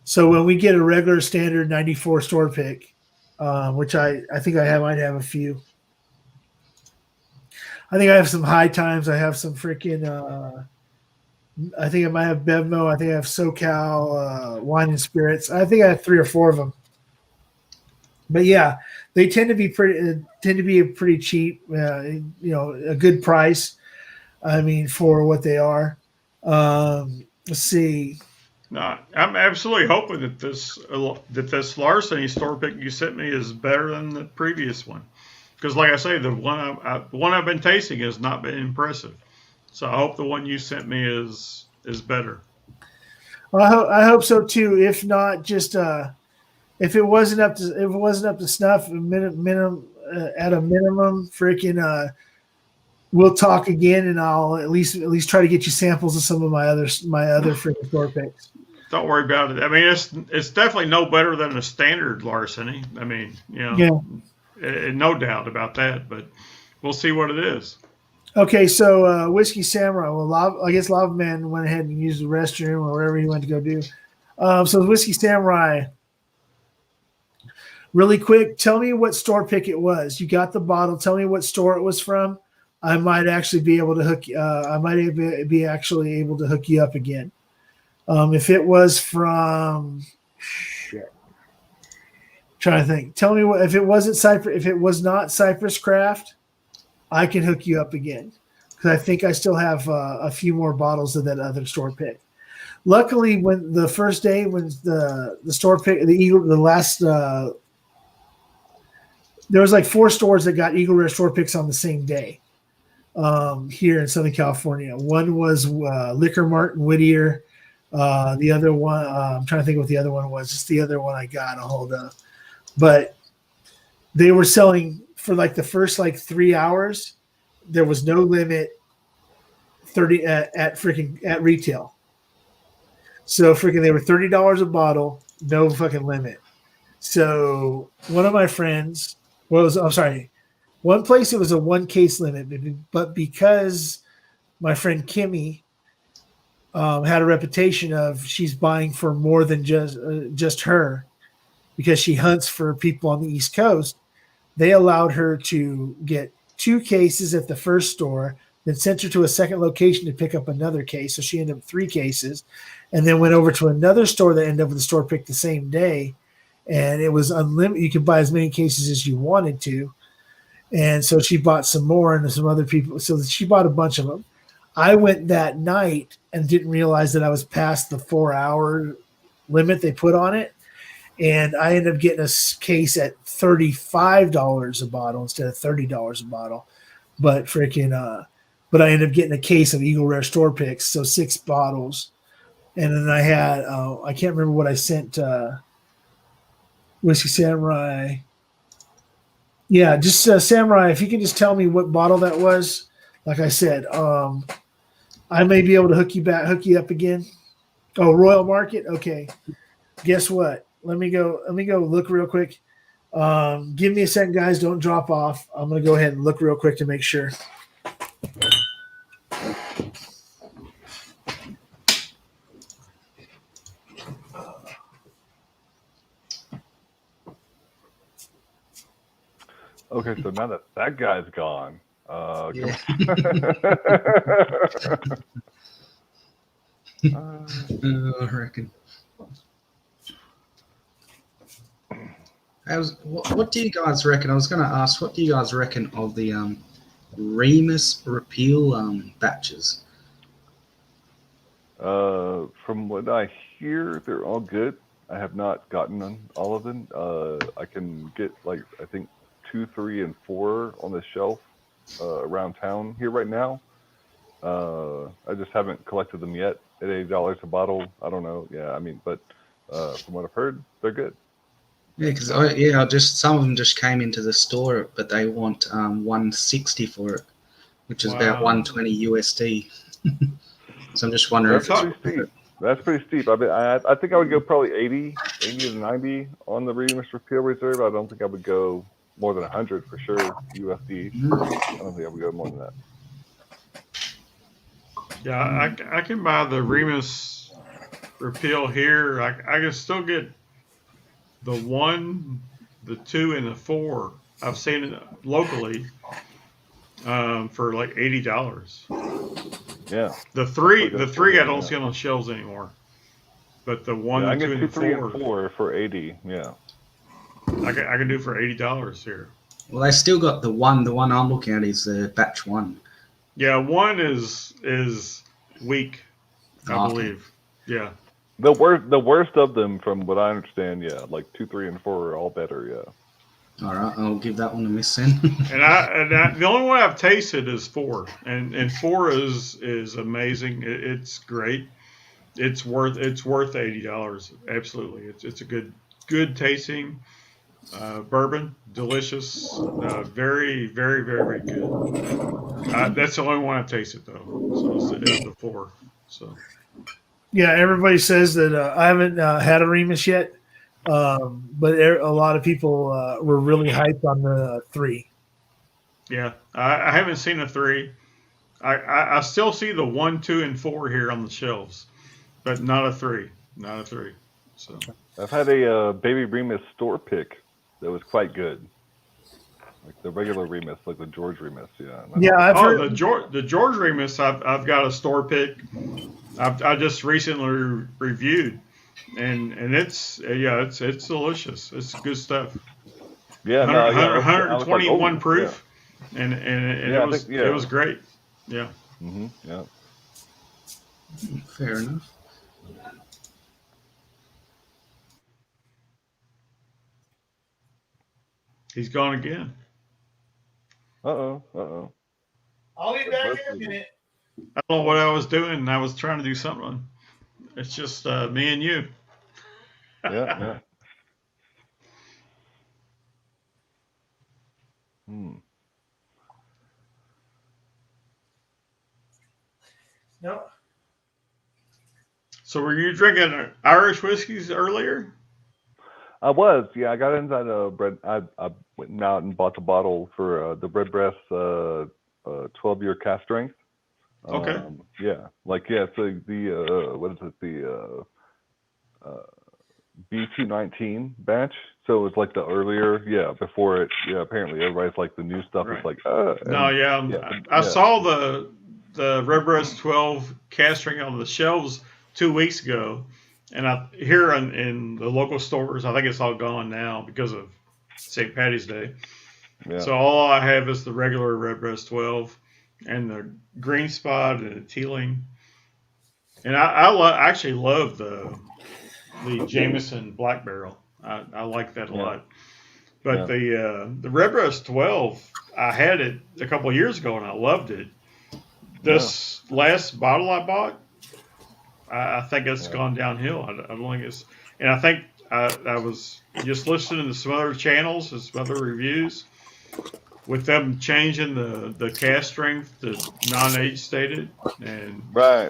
So when we get a regular standard 94 store pick, which I think I might have a few. I think I have some High Times. I have some freaking I think I might have Bevmo. I think I have SoCal Wine and Spirits. I think I have 3 or 4 of them. But yeah, they tend to be pretty cheap. A good price. I mean, for what they are. Let's see. No, I'm absolutely hoping that this larceny store pick you sent me is better than the previous one, because like I say, the one I've been tasting has not been impressive. So I hope the one you sent me is better. Well, I hope so too. If not, just if it wasn't up to snuff, minimum at a minimum, freaking we'll talk again, and I'll at least try to get you samples of some of my other freaking store picks. Don't worry about it. I mean, it's definitely no better than a standard larceny. I mean, no doubt about that. But we'll see what it is. Okay, so Whiskey Samurai. Well, I guess Lava Man went ahead and used the restroom or wherever he went to go do. So Whiskey Samurai. Really quick, tell me what store pick it was. You got the bottle. Tell me what store it was from. I might actually be able to hook. I might be actually able to hook you up again. If it was from shit, trying to think. Tell me what if it wasn't Cypress. If it was not Cypress Craft, I can hook you up again because I think I still have a few more bottles of that other store pick. Luckily, when the first day when the store pick the last there was like 4 stores that got Eagle Rare store picks on the same day here in Southern California. One was Liquor Mart in Whittier. The other one, I'm trying to think what the other one was. Just the other one I got a hold of. But they were selling for like the first like 3 hours. There was no limit 30 at retail. So they were $30 a bottle, no fucking limit. So one of my friends one place it was a 1 case limit, but because my friend Kimmy had a reputation of she's buying for more than just her because she hunts for people on the East Coast, they allowed her to get 2 cases at the first store, then sent her to a second location to pick up another case. So she ended up with 3 cases, and then went over to another store that ended up with the store pick the same day. And it was unlimited. You could buy as many cases as you wanted to. And so she bought some more and some other people. So she bought a bunch of them. I went that night and didn't realize that I was past the 4-hour limit they put on it. And I ended up getting a case at $35 a bottle instead of $30 a bottle. But but I ended up getting a case of Eagle Rare store picks. So 6 bottles. And then I had, I can't remember what I sent Whiskey Samurai. Yeah, just Samurai. If you can just tell me what bottle that was, like I said, I may be able to hook you up again. Oh, Royal Market. Okay. Guess what? Let me go look real quick. Give me a second, guys. Don't drop off. I'm gonna go ahead and look real quick to make sure. Okay, so now that guy's gone, Yeah. I reckon. What do you guys reckon? I was going to ask, what do you guys reckon of the Remus repeal batches? From what I hear, they're all good. I have not gotten all of them. I can get I think 2, 3, and 4 on the shelf around town here right now. I just haven't collected them yet at $8 a bottle. I don't know. Yeah, I mean, but from what I've heard, they're good. Yeah, because some of them just came into the store, but they want $160 for it, which is about $120 USD. So I'm just wondering. That's pretty steep. I mean, I think I would go probably 80 to 90 on the Remus Repeal Reserve. I don't think I would go more than 100 for sure USD. I don't think I would go more than that. Yeah, I can buy the Remus Repeal here. I can still get the 1, the 2, and the 4. I've seen it locally for like $80. Yeah. The 3 I don't see on the shelves anymore. But the 1, the 2, and the 3 and 4 for 80. Yeah. I can do for $80 here. Well, they still got the one. The one I'm looking at is the batch 1. Yeah, 1 is weak, I believe. Yeah. The worst of them, from what I understand, yeah, like 2, 3, and 4 are all better. Yeah. All right, I'll give that one a miss then. and the only one I've tasted is 4, and 4 is amazing. It's great. It's worth $80. Absolutely, it's a good tasting bourbon, delicious, very, very, very, very good. That's the only one I've tasted though. So it's the 4. So. Yeah, everybody says that I haven't had a Remus yet, but a lot of people were really hyped on the 3. Yeah, I haven't seen a 3. I still see the 1, 2, and 4 here on the shelves, but not a 3. Not a 3. So I've had a Baby Remus store pick that was quite good, like the regular Remus, like the George Remus. Yeah. Yeah, I've heard the George Remus. I've got a store pick I just recently reviewed, and it's it's delicious. It's good stuff. Yeah, no, yeah, 121 like, proof, and it was great. Yeah. Mm-hmm, yeah. Fair enough. He's gone again. Uh-oh. I'll be back in a minute. I don't know what I was doing. I was trying to do something. It's just me and you. Yeah. Nope. So were you drinking Irish whiskeys earlier? I was, yeah. I got into that bread. I went out and bought the bottle for the Redbreast 12-year cask strength. Okay. Yeah, so the what is it? The B219 batch. So it's like the earlier, before it. Yeah, apparently everybody's like the new stuff is like. I saw the Redbreast 12 cask strength on the shelves 2 weeks ago, and here in the local stores, I think it's all gone now because of St. Paddy's Day. Yeah. So all I have is the regular Redbreast 12 and the Green Spot and the Teeling. And I actually love the Jameson Black Barrel. I like that a lot. But the Redbreast 12, I had it a couple of years ago and I loved it. This last bottle I bought, I think it's gone downhill. I don't think it's, and I think I was just listening to some other channels and some other reviews with them changing the cask strength to non-age stated, and right,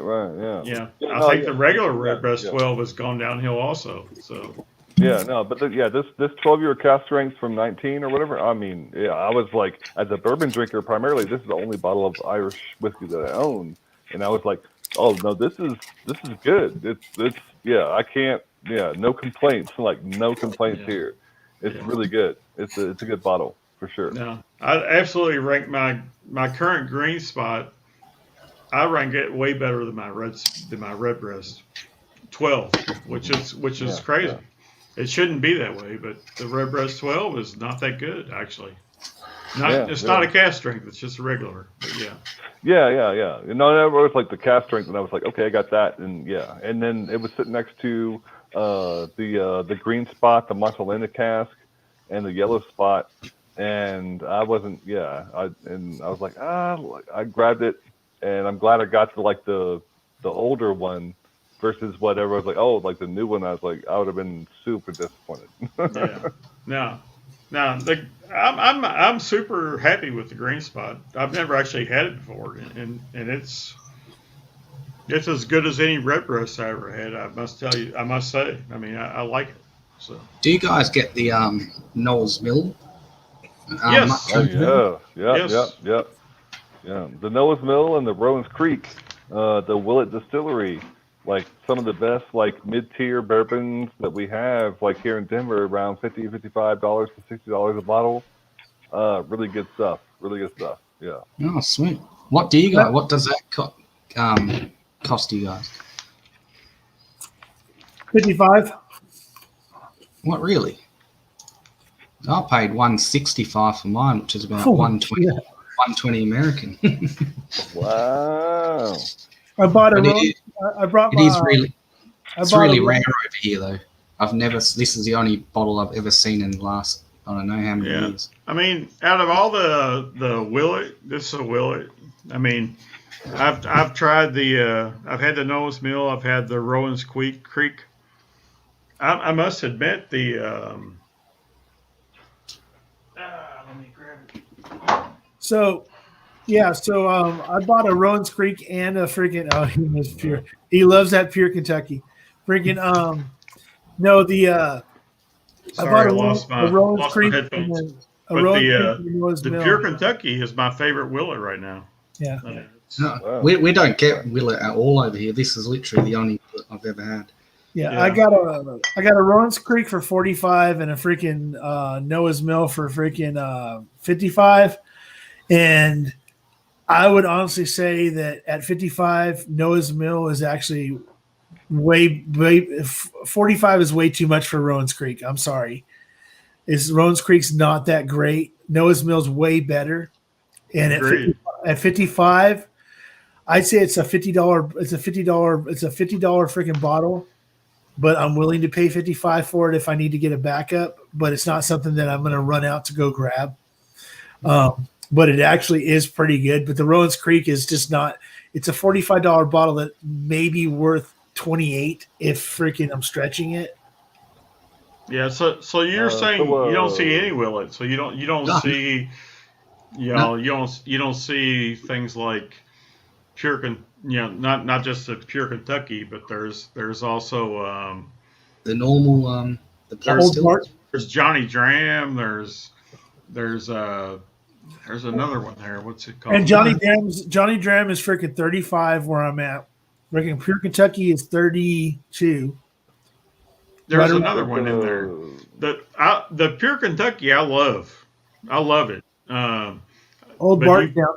yeah. I think the regular Redbreast 12 has gone downhill also. So yeah, no, but this 12-year cask strength from 19 or whatever. I mean, yeah, I was like, as a bourbon drinker primarily, this is the only bottle of Irish whiskey that I own, and I was like, oh no, this is good. It's I can't, no complaints, like no complaints here. It's really good. It's a good bottle for sure. No, I absolutely rank my current Green Spot. I rank it way better than my Redbreast 12, which is crazy. Yeah. It shouldn't be that way, but the Redbreast 12 is not that good actually. It's not a cask strength. It's just a regular. But yeah. Yeah. No, it was like the cask strength, and I was like, okay, I got that, and and then it was sitting next to the Green Spot, the Montalena cask, and the Yellow Spot, and I wasn't. I was like, I grabbed it, and I'm glad I got to like the older one versus whatever. I was like, oh, like the new one. I was like, I would have been super disappointed. No. I'm super happy with the Green Spot. I've never actually had it before, and it's as good as any Redbreast I ever had. I must say. I mean, I like it. So. Do you guys get the Knowles Mill? Yes. Yeah. The Noah's Mill and the Rowan's Creek, the Willett Distillery. Like some of the best like mid-tier bourbons that we have like here in Denver, around $50, $55 to $60 a bottle. Really good stuff. Yeah. Oh, sweet. What do you guys? What does that cost you guys? $55. What, really? I paid $165 for mine, which is about $120 American. Wow. I bought a. It's really rare over here, though. This is the only bottle I've ever seen in the last, I don't know how many years. I mean, out of all the Willett, this is a Willett. I mean, I've tried I've had the Noah's Mill, I've had the Rowan's Creek. I must admit let me grab it. So I bought a Rowan's Creek and a freaking he was pure. He loves that pure Kentucky. Freaking I bought a Rowan's Creek and the pure Kentucky is my favorite Willett right now. Yeah. No, we don't get Willett at all over here. This is literally the only I've ever had. Yeah, I got a Rowan's Creek for $45 and a freaking Noah's Mill for freaking $55, and I would honestly say that at 55, Noah's Mill is actually way 45 is way too much for Rowan's Creek. I'm sorry. Rowan's Creek's not that great. Noah's Mill's way better. And at 55, I'd say it's a $50. It's a $50 freaking bottle. But I'm willing to pay 55 for it if I need to get a backup. But it's not something that I'm going to run out to go grab. But it actually is pretty good. But the Rowan's Creek is just not. It's a $45 bottle that may be worth 28 if freaking I'm stretching it. Yeah. So you're saying you don't see any Willet. So you don't see. You don't see things like pure, not just the pure Kentucky, but there's also the normal there's Johnny Dram. There's another one there. What's it called? And Johnny Dram is freaking 35 where I'm at. Freaking pure Kentucky is 32. There's another one in there. The pure Kentucky I love it. Old Bart down.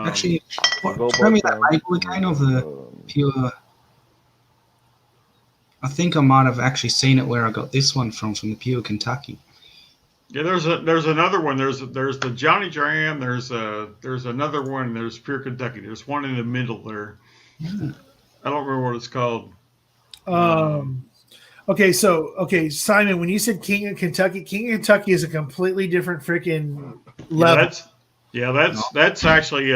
Actually, tell me that label again of the pure. I think I might have actually seen it where I got this one from the pure Kentucky. Yeah, there's another one. There's the Johnny Dram. There's another one. There's pure Kentucky. There's one in the middle there. I don't remember what it's called. Okay, Simon, when you said King of Kentucky is a completely different freaking level. That's actually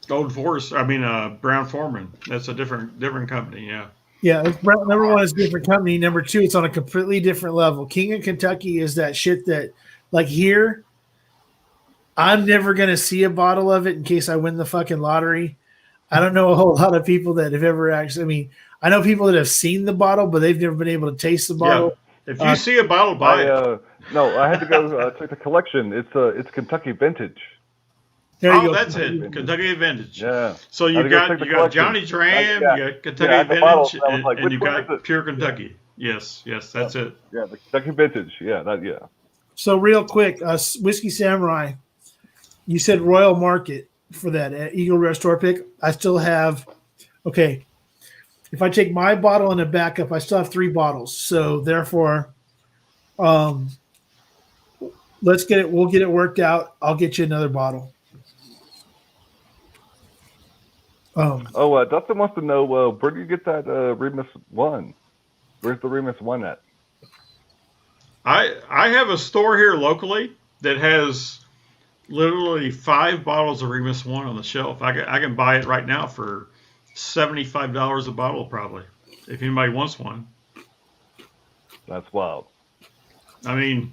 Old Forest. I mean, Brown Foreman. That's a different company. Yeah. Yeah, number one is a different company. Number two, it's on a completely different level. King of Kentucky is that shit that, like here, I'm never gonna see a bottle of it in case I win the fucking lottery. I don't know a whole lot of people that have ever actually. I mean, I know people that have seen the bottle, but they've never been able to taste the bottle. Yeah. If you see a bottle, buy it. No, I had to go check the collection. It's Kentucky Vintage. There you go. That's it. Kentucky Vintage. Yeah. So you got Johnny Dram, you got Kentucky Vintage, and you got pure Kentucky. Yes, that's it. Yeah, the Kentucky Vintage. Yeah. So real quick, Whiskey Samurai, you said Royal Market for that Eagle Rare Store pick. I still have. Okay, if I take my bottle and a backup, I still have 3 bottles. So therefore, let's get it. We'll get it worked out. I'll get you another bottle. Dustin wants to know where do you get that Remus 1? Where's the Remus 1 at? I have a store here locally that has literally 5 bottles of Remus 1 on the shelf. I can buy it right now for $75 a bottle, probably, if anybody wants one. That's wild. I mean,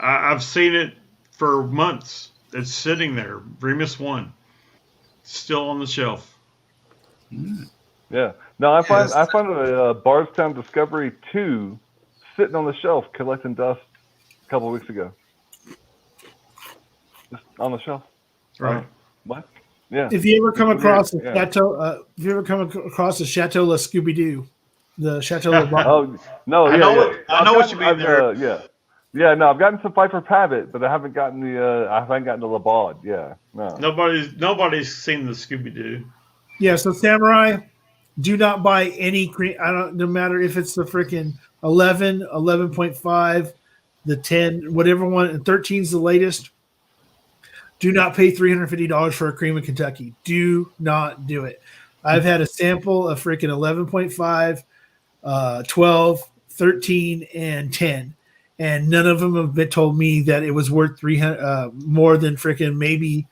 I've seen it for months. It's sitting there, Remus 1, still on the shelf. Yeah. No, I find a Bardstown Discovery 2 sitting on the shelf collecting dust a couple of weeks ago. Just on the shelf. Right. What? Yeah. If you ever come across the Chateau, the Chateau La Scooby Doo, the Chateau La Oh no! I know what you mean there. Yeah. No, I've gotten some Pfeiffer Pavitt, but I haven't gotten the La Baude. Yeah. No. Nobody's seen the Scooby Doo. Yeah. So Samurai, do not buy any cream. No matter if it's the freaking 11, 11.5, the 10, whatever one, and 13's the latest. Do not pay $350 for a cream of Kentucky. Do not do it. I've had a sample of freaking 11.5, 12, 13, and 10, and none of them have told me that it was worth more than freaking maybe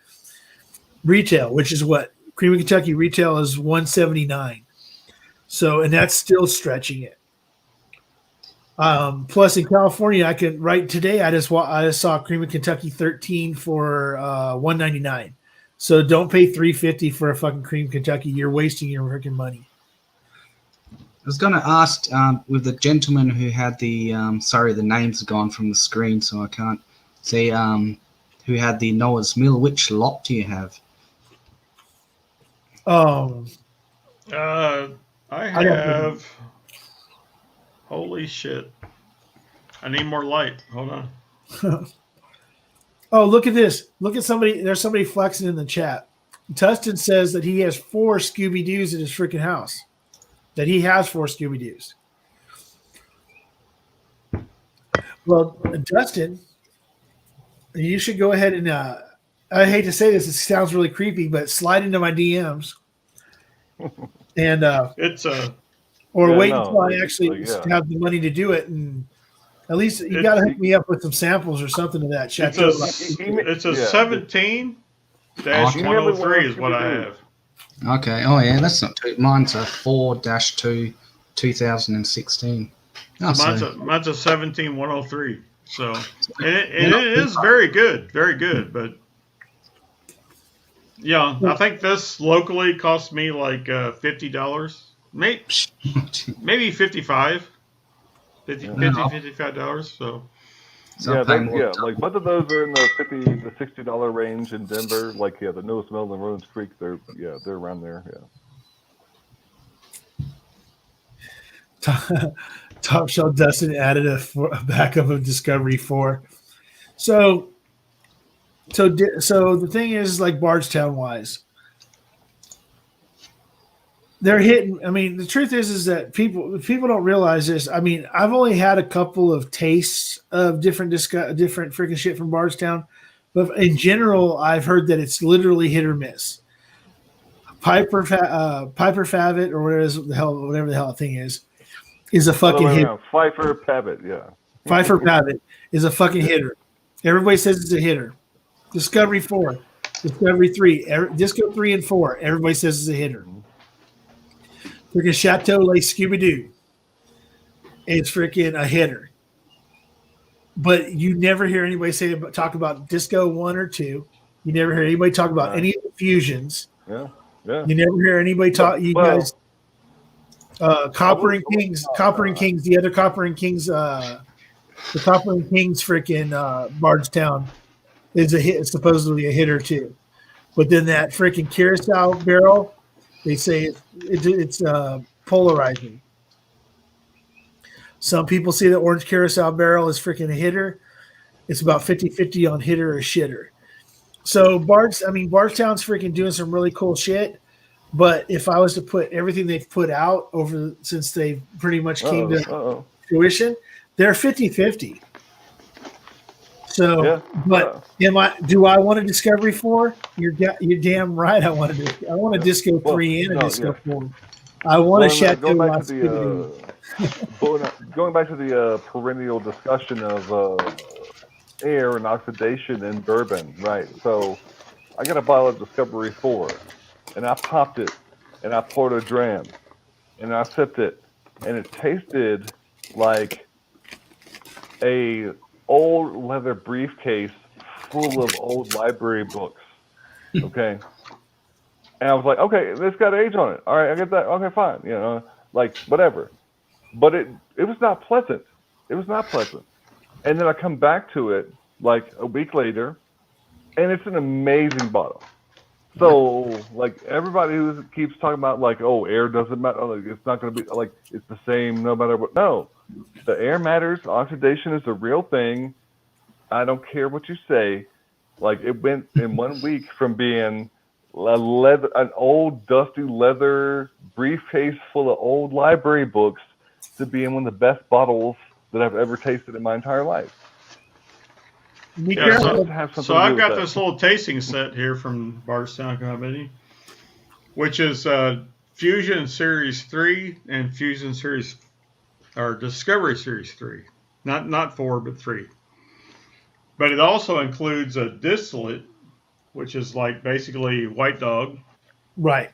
retail, which is what cream of Kentucky retail is $179. So, and that's still stretching it. Plus in California, I just saw Cream of Kentucky 13 for $199. So don't pay $350 for a fucking Cream Kentucky. You're wasting your freaking money. I was going to ask with the gentleman who had the the name's gone from the screen, so I can't see who had the Noah's Mill. Which lot do you have? I have. Holy shit! I need more light. Hold on. Oh, look at this. Look at somebody. There's somebody flexing in the chat. Tustin says that he has 4 Scooby Doos in his freaking house. That he has 4 Scooby Doos. Well, Dustin, you should go ahead and. I hate to say this. It sounds really creepy, but slide into my DMs. And It's a. or wait until I actually have the money to do it, and at least you got to hook me up with some samples or something of that. It's a 17-103 is what I have. Okay. Oh yeah, that's not too. Mine's a 4-2 2016. Oh, mine's a 17-103. So it is very good, But yeah, I think this locally cost me like $50. Maybe $55. $55. So like both of those are in the $50 to $60 range in Denver. Like the newest mill in Rose Creek, they're around there. Yeah. Top Shelf Dustin added a backup of Discovery 4. So the thing is, like Bardstown wise, they're hitting. I mean, the truth is that people don't realize this. I mean, I've only had a couple of tastes of different freaking shit from Bardstown, but in general, I've heard that it's literally hit or miss. Piper Favit or whatever the hell the thing is a fucking hit. Pfeiffer Pavitt, yeah. Pfeiffer Pavitt is a fucking hitter. Everybody says it's a hitter. Discovery 4, Discovery 3, Disco 3 and 4. Everybody says it's a hitter. Freaking Chateau Lake Scooby Doo is freaking a hitter. But you never hear anybody talk about Disco 1 or 2. You never hear anybody talk about any of the fusions. Yeah. You never hear anybody talk. Guys, Copper and Kings, the other Copper and Kings, the Copper and Kings freaking Bardstown is a hit, supposedly a hitter too. But then that freaking Curacao barrel, they say it's polarizing. Some people say the orange Curacao barrel is freaking a hitter. It's about 50-50 on hitter or shitter. So Bardstown's freaking doing some really cool shit. But if I was to put everything they've put out over since they pretty much came to fruition, they're 50-50. So, do I want a Discovery 4? You're damn right. I want a Disco 3 and a Disco 4. I want a Chateau. Going back to the perennial discussion of air and oxidation in bourbon, right? So, I got a bottle of Discovery 4, and I popped it, and I poured a dram, and I sipped it, and it tasted like a old leather briefcase full of old library books. Okay. And I was like, okay, this got age on it. All right, I get that. Okay, fine. Like whatever. But it was not pleasant. It was not pleasant. And then I come back to it like a week later, and it's an amazing bottle. So like everybody who keeps talking about like, oh, air doesn't matter. Like, it's not going to be like it's the same no matter what. No. The air matters. Oxidation is a real thing. I don't care what you say. Like it went in 1 week from being an old dusty leather briefcase full of old library books to being one of the best bottles that I've ever tasted in my entire life. Yeah, so I've got this little tasting set here from Bardstown Company, which is Fusion Series 3 and Fusion Series or Discovery Series 3. Not 4, but 3. But it also includes a distillate, which is like basically White Dog. Right.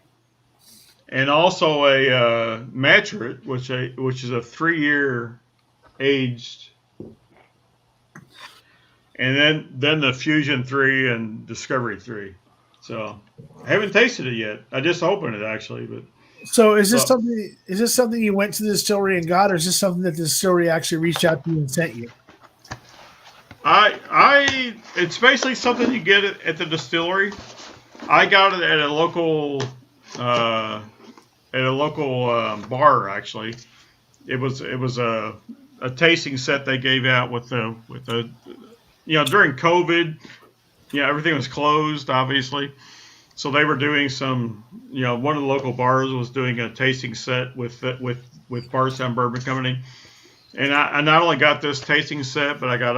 And also a maturate, which is a 3-year aged. And then the Fusion 3 and Discovery 3. So I haven't tasted it yet. I just opened it actually, but. So is this something you went to the distillery and got, or is this something that the distillery actually reached out to you and sent you? It's basically something you get at the distillery. I got it at a local bar actually. It was a tasting set they gave out with the during COVID everything was closed, obviously. So they were doing some, one of the local bars was doing a tasting set with Bardstown Bourbon Company, and I not only got this tasting set, but I got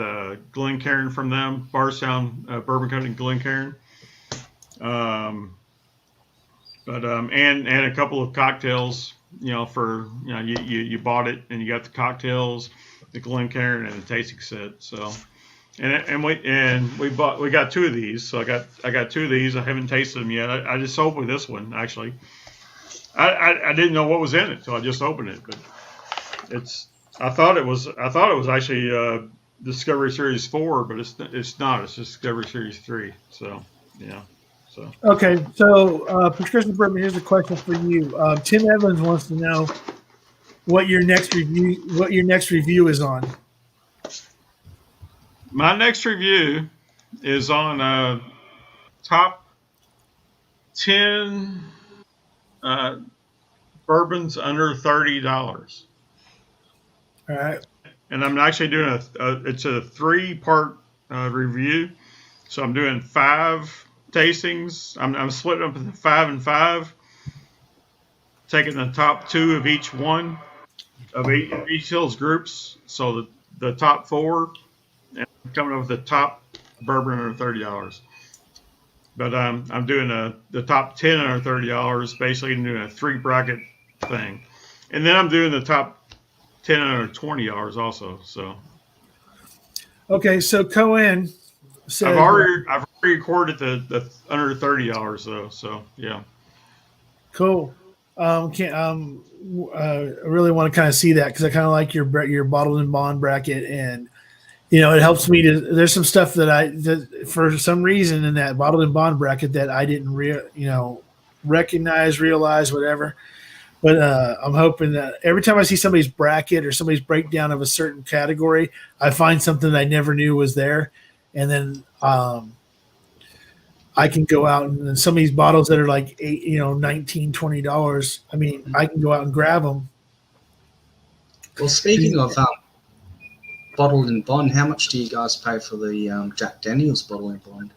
a Glencairn from them, Bardstown Bourbon Company Glencairn, and a couple of cocktails, for you bought it and you got the cocktails, the Glencairn, and the tasting set. So. We got two of these, so I got two of these. I haven't tasted them yet. I just opened this one actually. I didn't know what was in it, so I just opened it. But I thought it was actually Discovery Series 4, but it's not. It's Discovery Series 3. So yeah. So okay. So Prescription Bourbon, here's a question for you. Tim Evans wants to know what your next review is on. My next review is on top 10 bourbons under $30. All right. And I'm actually doing it's a 3-part review. So I'm doing 5 tastings. I'm splitting up into 5 and 5, taking the top 2 of each one of each of those groups. So the top 4. Coming up with the top bourbon under $30, but I'm doing the top 10 under $30, basically doing a 3 bracket thing, and then I'm doing the top 10 under $20 also. So okay, so Cohen says I've already recorded the under $30 though. So yeah, cool. I really want to kind of see that because I kind of like your bottled and bond bracket, and it helps me to. There's some stuff that for some reason in that bottled and bond bracket that I didn't recognize, realize, whatever. But I'm hoping that every time I see somebody's bracket or somebody's breakdown of a certain category, I find something that I never knew was there, and then I can go out and some of these bottles that are like $19, $20. I mean, I can go out and grab them. Well, speaking of bottled and bond, how much do you guys pay for the Jack Daniel's bottled and bond?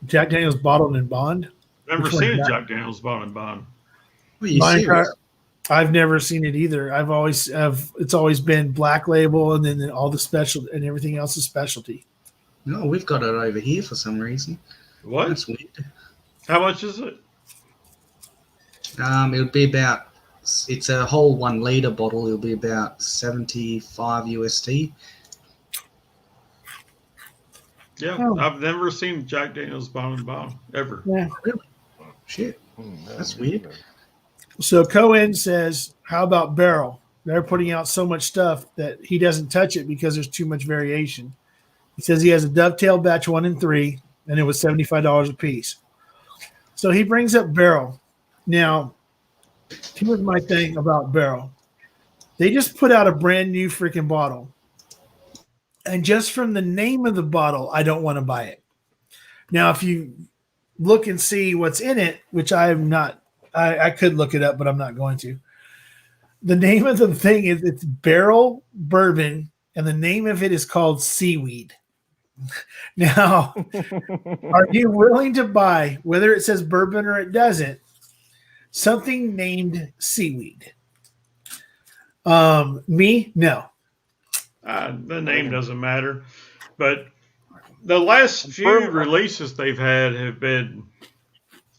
Jack Daniel's bottled and bond? Never seen a Jack Daniel's bottled and bond. I've never seen it either. It's always been Black Label, and then all the special and everything else is specialty. No, we've got it over here for some reason. What? That's weird. How much is it? It would be about. It's a whole 1 liter bottle. It'll be about $75 USD. Yeah, I've never seen Jack Daniel's bottled and bond ever. Yeah, really? Shit, that's weird. So Cohen says, "How about Barrel? They're putting out so much stuff that he doesn't touch it because there's too much variation." He says he has a Dovetail batch 1 and 3, and it was $75 a piece. So he brings up Barrel. Now, here's my thing about Barrel. They just put out a brand new freaking bottle. And just from the name of the bottle, I don't want to buy it. Now, if you look and see what's in it, which I am not, I could look it up, but I'm not going to. The name of the thing is it's Barrel Bourbon, and the name of it is called Seaweed. Now, are you willing to buy, whether it says bourbon or it doesn't, something named Seaweed? Me, no. The name doesn't matter, but the last few releases they've had have been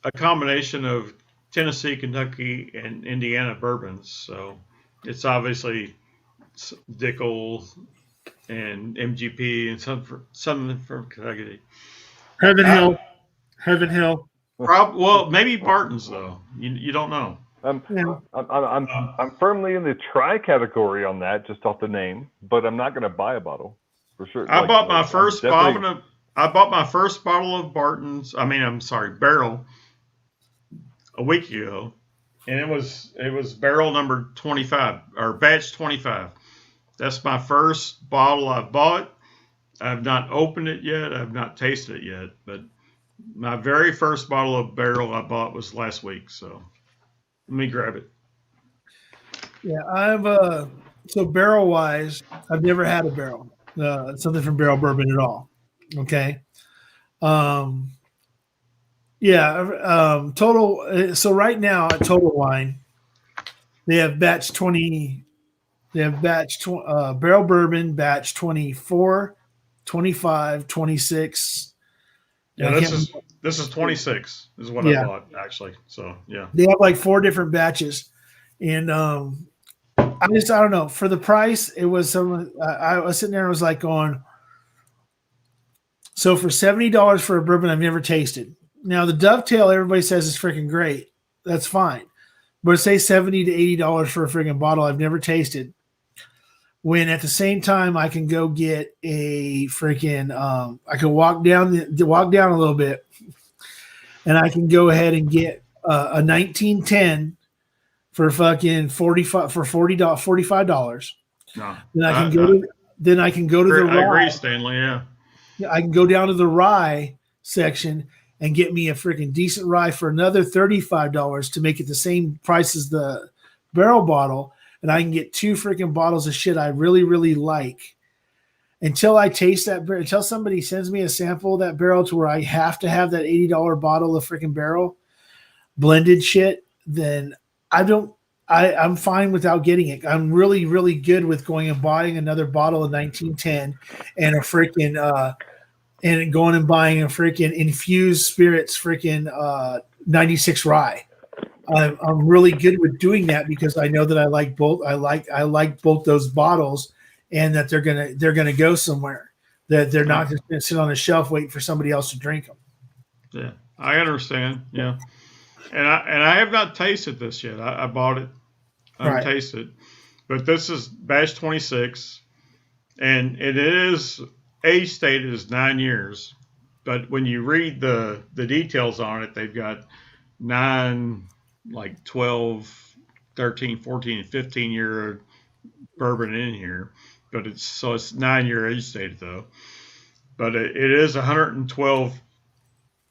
a combination of Tennessee, Kentucky, and Indiana bourbons. So it's obviously Dickel and MGP and some from Kentucky. Heaven Hill. Well, maybe Barton's though. You don't know. I'm firmly in the try category on that, just off the name, but I'm not going to buy a bottle for sure. I bought my first bottle of Barton's. Barrel a week ago, and it was barrel number 25 or batch 25. That's my first bottle I've bought. I've not opened it yet. I've not tasted it yet, but my very first bottle of Barrel I bought was last week. So let me grab it. Yeah, so barrel wise, I've never had a barrel, something from Barrel Bourbon at all. Okay. Total. So right now at Total Wine, they have batch 20. They have barrel bourbon batch 24, 25, 26. Yeah, this is 26 is what I bought actually. So yeah, they have like 4 different batches, and I don't know, for the price. It was some. I was sitting there and was like going. So for $70 for a bourbon I've never tasted. Now the Dovetail, everybody says is freaking great. That's fine, but say $70 to $80 for a freaking bottle I've never tasted. When at the same time I can go get a freaking I can walk down a little bit, and I can go ahead and get a 1910 for fucking $45. no. Then I can go to the I rye. agree, Stanley. Yeah. I can go down to the rye section and get me a freaking decent rye for another $35 to make it the same price as the barrel bottle. And I can get 2 freaking bottles of shit I really, really like. Until I taste that, until somebody sends me a sample of that barrel to where I have to have that $80 bottle of freaking barrel blended shit, then I'm fine without getting it. I'm really, really good with going and buying another bottle of 1910 and a freaking and going and buying a freaking infused spirits freaking 96 rye. I'm really good with doing that because I know that I like both. I like both those bottles, and that they're gonna go somewhere. That they're not just gonna sit on a shelf waiting for somebody else to drink them. Yeah, I understand. Yeah, and I have not tasted this yet. I bought it. I haven't tasted, but this is batch 26, and it is age stated as 9 years. But when you read the details on it, they've got 9, like 12, 13, 14, and 15-year bourbon in here. But it's 9-year age stated though. But it is 112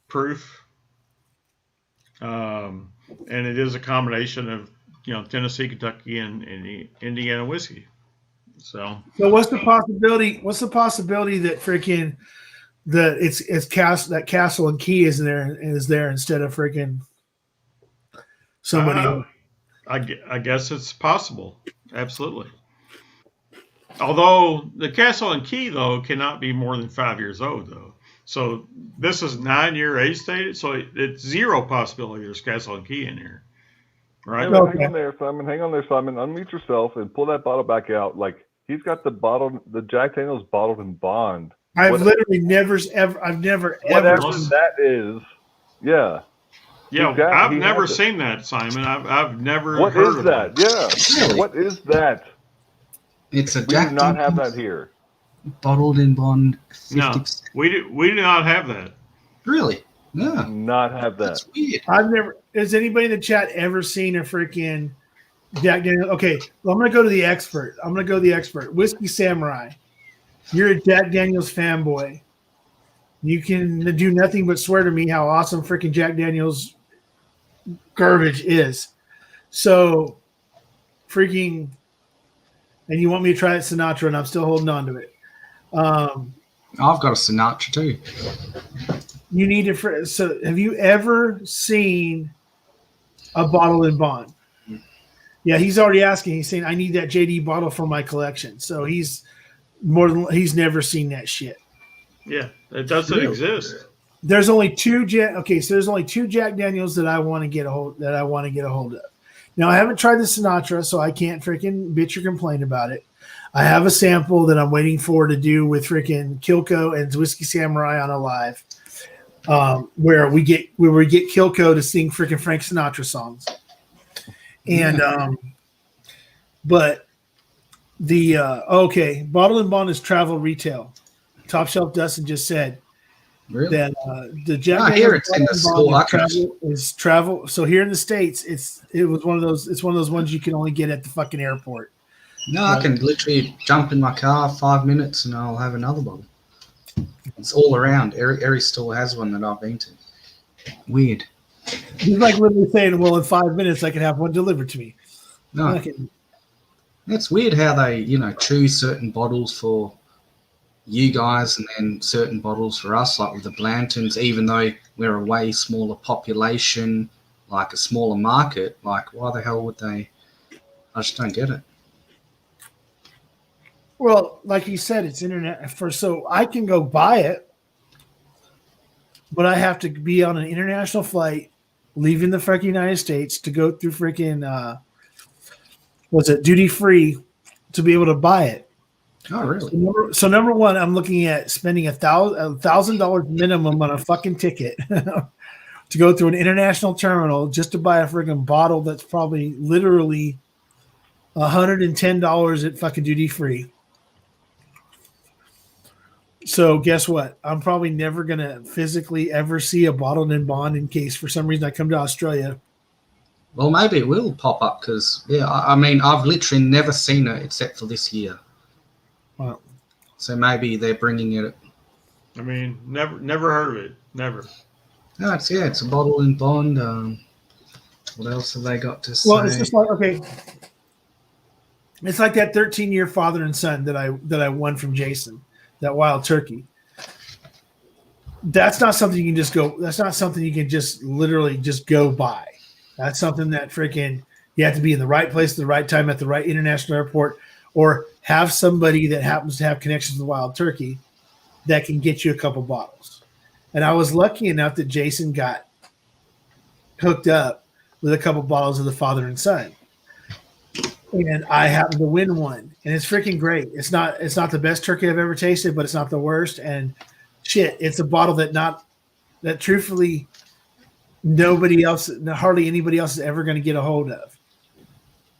proof, and it is a combination of Tennessee, Kentucky, and Indiana whiskey. So what's the possibility? What's the possibility that freaking that Castle and Key is there instead of freaking somebody else? I guess it's possible. Absolutely. Although the Castle and Key though cannot be more than 5 years old though. So this is 9-year age stated. So it's zero possibility there's Castle and Key in here. Right. Hang on there, Simon. Unmute yourself and pull that bottle back out. Like he's got the Jack Daniel's bottled in bond. I've never ever. Whatever that is. Yeah. Yeah, I've never seen that, Simon. I've never What heard is of that? Yeah. Really? What is that? It's a We Jack do not have Daniel's that here. bottled in bond. 50%. No, we do not have that. Really? Yeah. Not have that. That's weird. I've never. Has anybody in the chat ever seen a freaking Jack Daniel? Okay, well, I'm gonna go to the expert. Whiskey Samurai. You're a Jack Daniel's fanboy. You can do nothing but swear to me how awesome freaking Jack Daniel's garbage is. So, freaking, and you want me to try it Sinatra, and I'm still holding on to it. I've got a Sinatra too. You need to. So, have you ever seen a bottle in bond? Yeah, he's already asking. He's saying, "I need that JD bottle for my collection." So he's never seen that shit. Yeah, it doesn't exist. There's only 2 there's only 2 Jack Daniels that I want to get a hold of. Now I haven't tried the Sinatra, so I can't freaking bitch or complain about it. I have a sample that I'm waiting for to do with freaking Kilco and Whiskey Samurai on a live, where we get Kilco to sing freaking Frank Sinatra songs, and but the bottle and bond is travel retail. Top Shelf Dustin just said that the Jack Daniel's is travel. So here in the States, it's one of those ones you can only get at the fucking airport. No, I can literally jump in my car 5 minutes and I'll have another bottle. It's all around. Every store has one that I've been to. Weird. He's like literally saying, well, in 5 minutes I can have one delivered to me. No. It's weird how they, choose certain bottles for you guys and then certain bottles for us, like with the Blantons, even though we're a way smaller population, like a smaller market, like why the hell would they? I just don't get it. Well, like you said, it's internet so I can go buy it, but I have to be on an international flight, leaving the freaking United States to go through freaking duty free to be able to buy it. Oh, really? So number one, I'm looking at spending $1,000 minimum on a fucking ticket to go through an international terminal just to buy a freaking bottle that's probably literally $110 at fucking duty free. So guess what? I'm probably never gonna physically ever see a bottled in bond in case for some reason I come to Australia. Well, maybe it will pop up because, yeah, I mean, I've literally never seen it except for this year. Wow. So maybe they're bringing it. I mean, never heard of it. Never. No, it's a bottle in bond. What else have they got to say? Well, it's just like, okay, it's like that 13-year father and son that I won from Jason, that wild turkey. That's not something you can just go. That's not something you can just literally just go buy. That's something that freaking you have to be in the right place at the right time at the right international airport, or have somebody that happens to have connections with wild turkey that can get you a couple bottles. And I was lucky enough that Jason got hooked up with a couple bottles of the father and son. And I happened to win one. And it's freaking great. It's not the best turkey I've ever tasted, but it's not the worst. And shit, it's a bottle that truthfully hardly anybody else is ever going to get a hold of.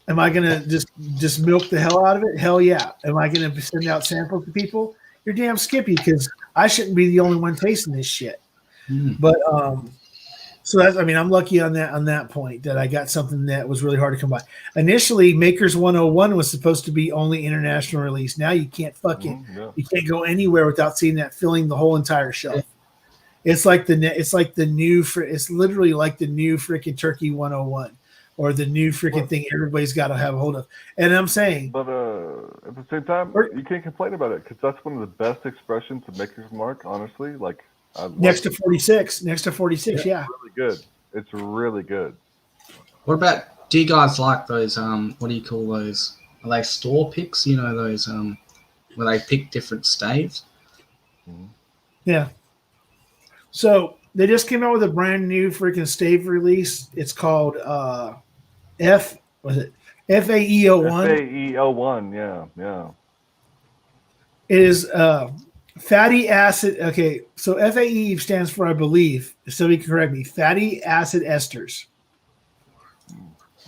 Am I going to just milk the hell out of it? Hell yeah. Am I going to send out samples to people? You're damn skippy, because I shouldn't be the only one tasting this shit. But so that's, I mean, I'm lucky on that point that I got something that was really hard to come by. Initially, Makers 101 was supposed to be only international release. Now you can't you can't go anywhere without seeing that filling the whole entire shelf. It's literally like the new freaking Turkey 101, or the new freaking thing everybody's got to have a hold of. And I'm saying, but at the same time, you can't complain about it, because that's one of the best expressions of Maker's Mark. Honestly, like next to 46, yeah. Really good. It's really good. What about? Do you guys like those? What do you call those? Are they store picks? You know, those where they pick different staves. Yeah. So they just came out with a brand new freaking stave release. It's called FAE01. FAE01, yeah. It is fatty acid. Okay, so FAE stands for, I believe, if somebody can correct me, fatty acid esters.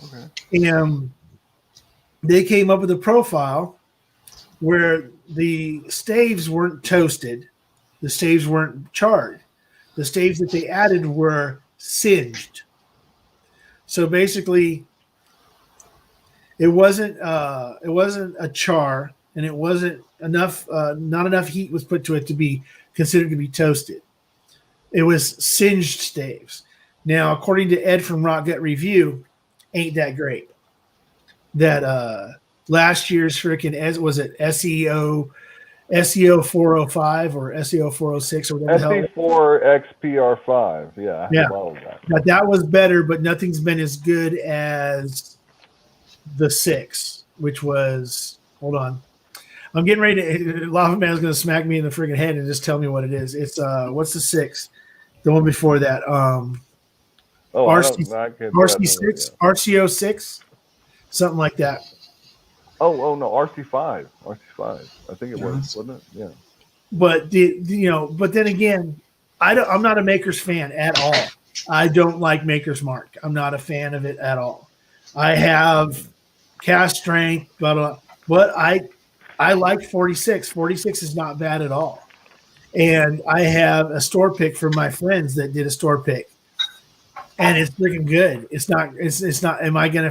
Okay. And they came up with a profile where the staves weren't toasted, the staves weren't charred. The staves that they added were singed. So basically, it wasn't a char, and it wasn't enough. Not enough heat was put to it to be considered to be toasted. It was singed staves. Now, according to Ed from Rock Gut Review, ain't that great? That last year's freaking SEO 405 or SEO 406 or whatever. SE4 XPR5, yeah. That was better, but nothing's been as good as the 6, which was, hold on, I'm getting ready to. Lava Man's going to smack me in the freaking head and just tell me what it is. It's what's the 6? The one before that. RC6, RCO6, something like that. Oh no, RC5. I think it was, wasn't it? Yeah. But but then again, I'm not a Maker's fan at all. I don't like Maker's Mark. I'm not a fan of it at all. I have cast strength, blah blah. But I like 46. 46 is not bad at all. And I have a store pick from my friends that did a store pick. And it's freaking good. It's not. Am I gonna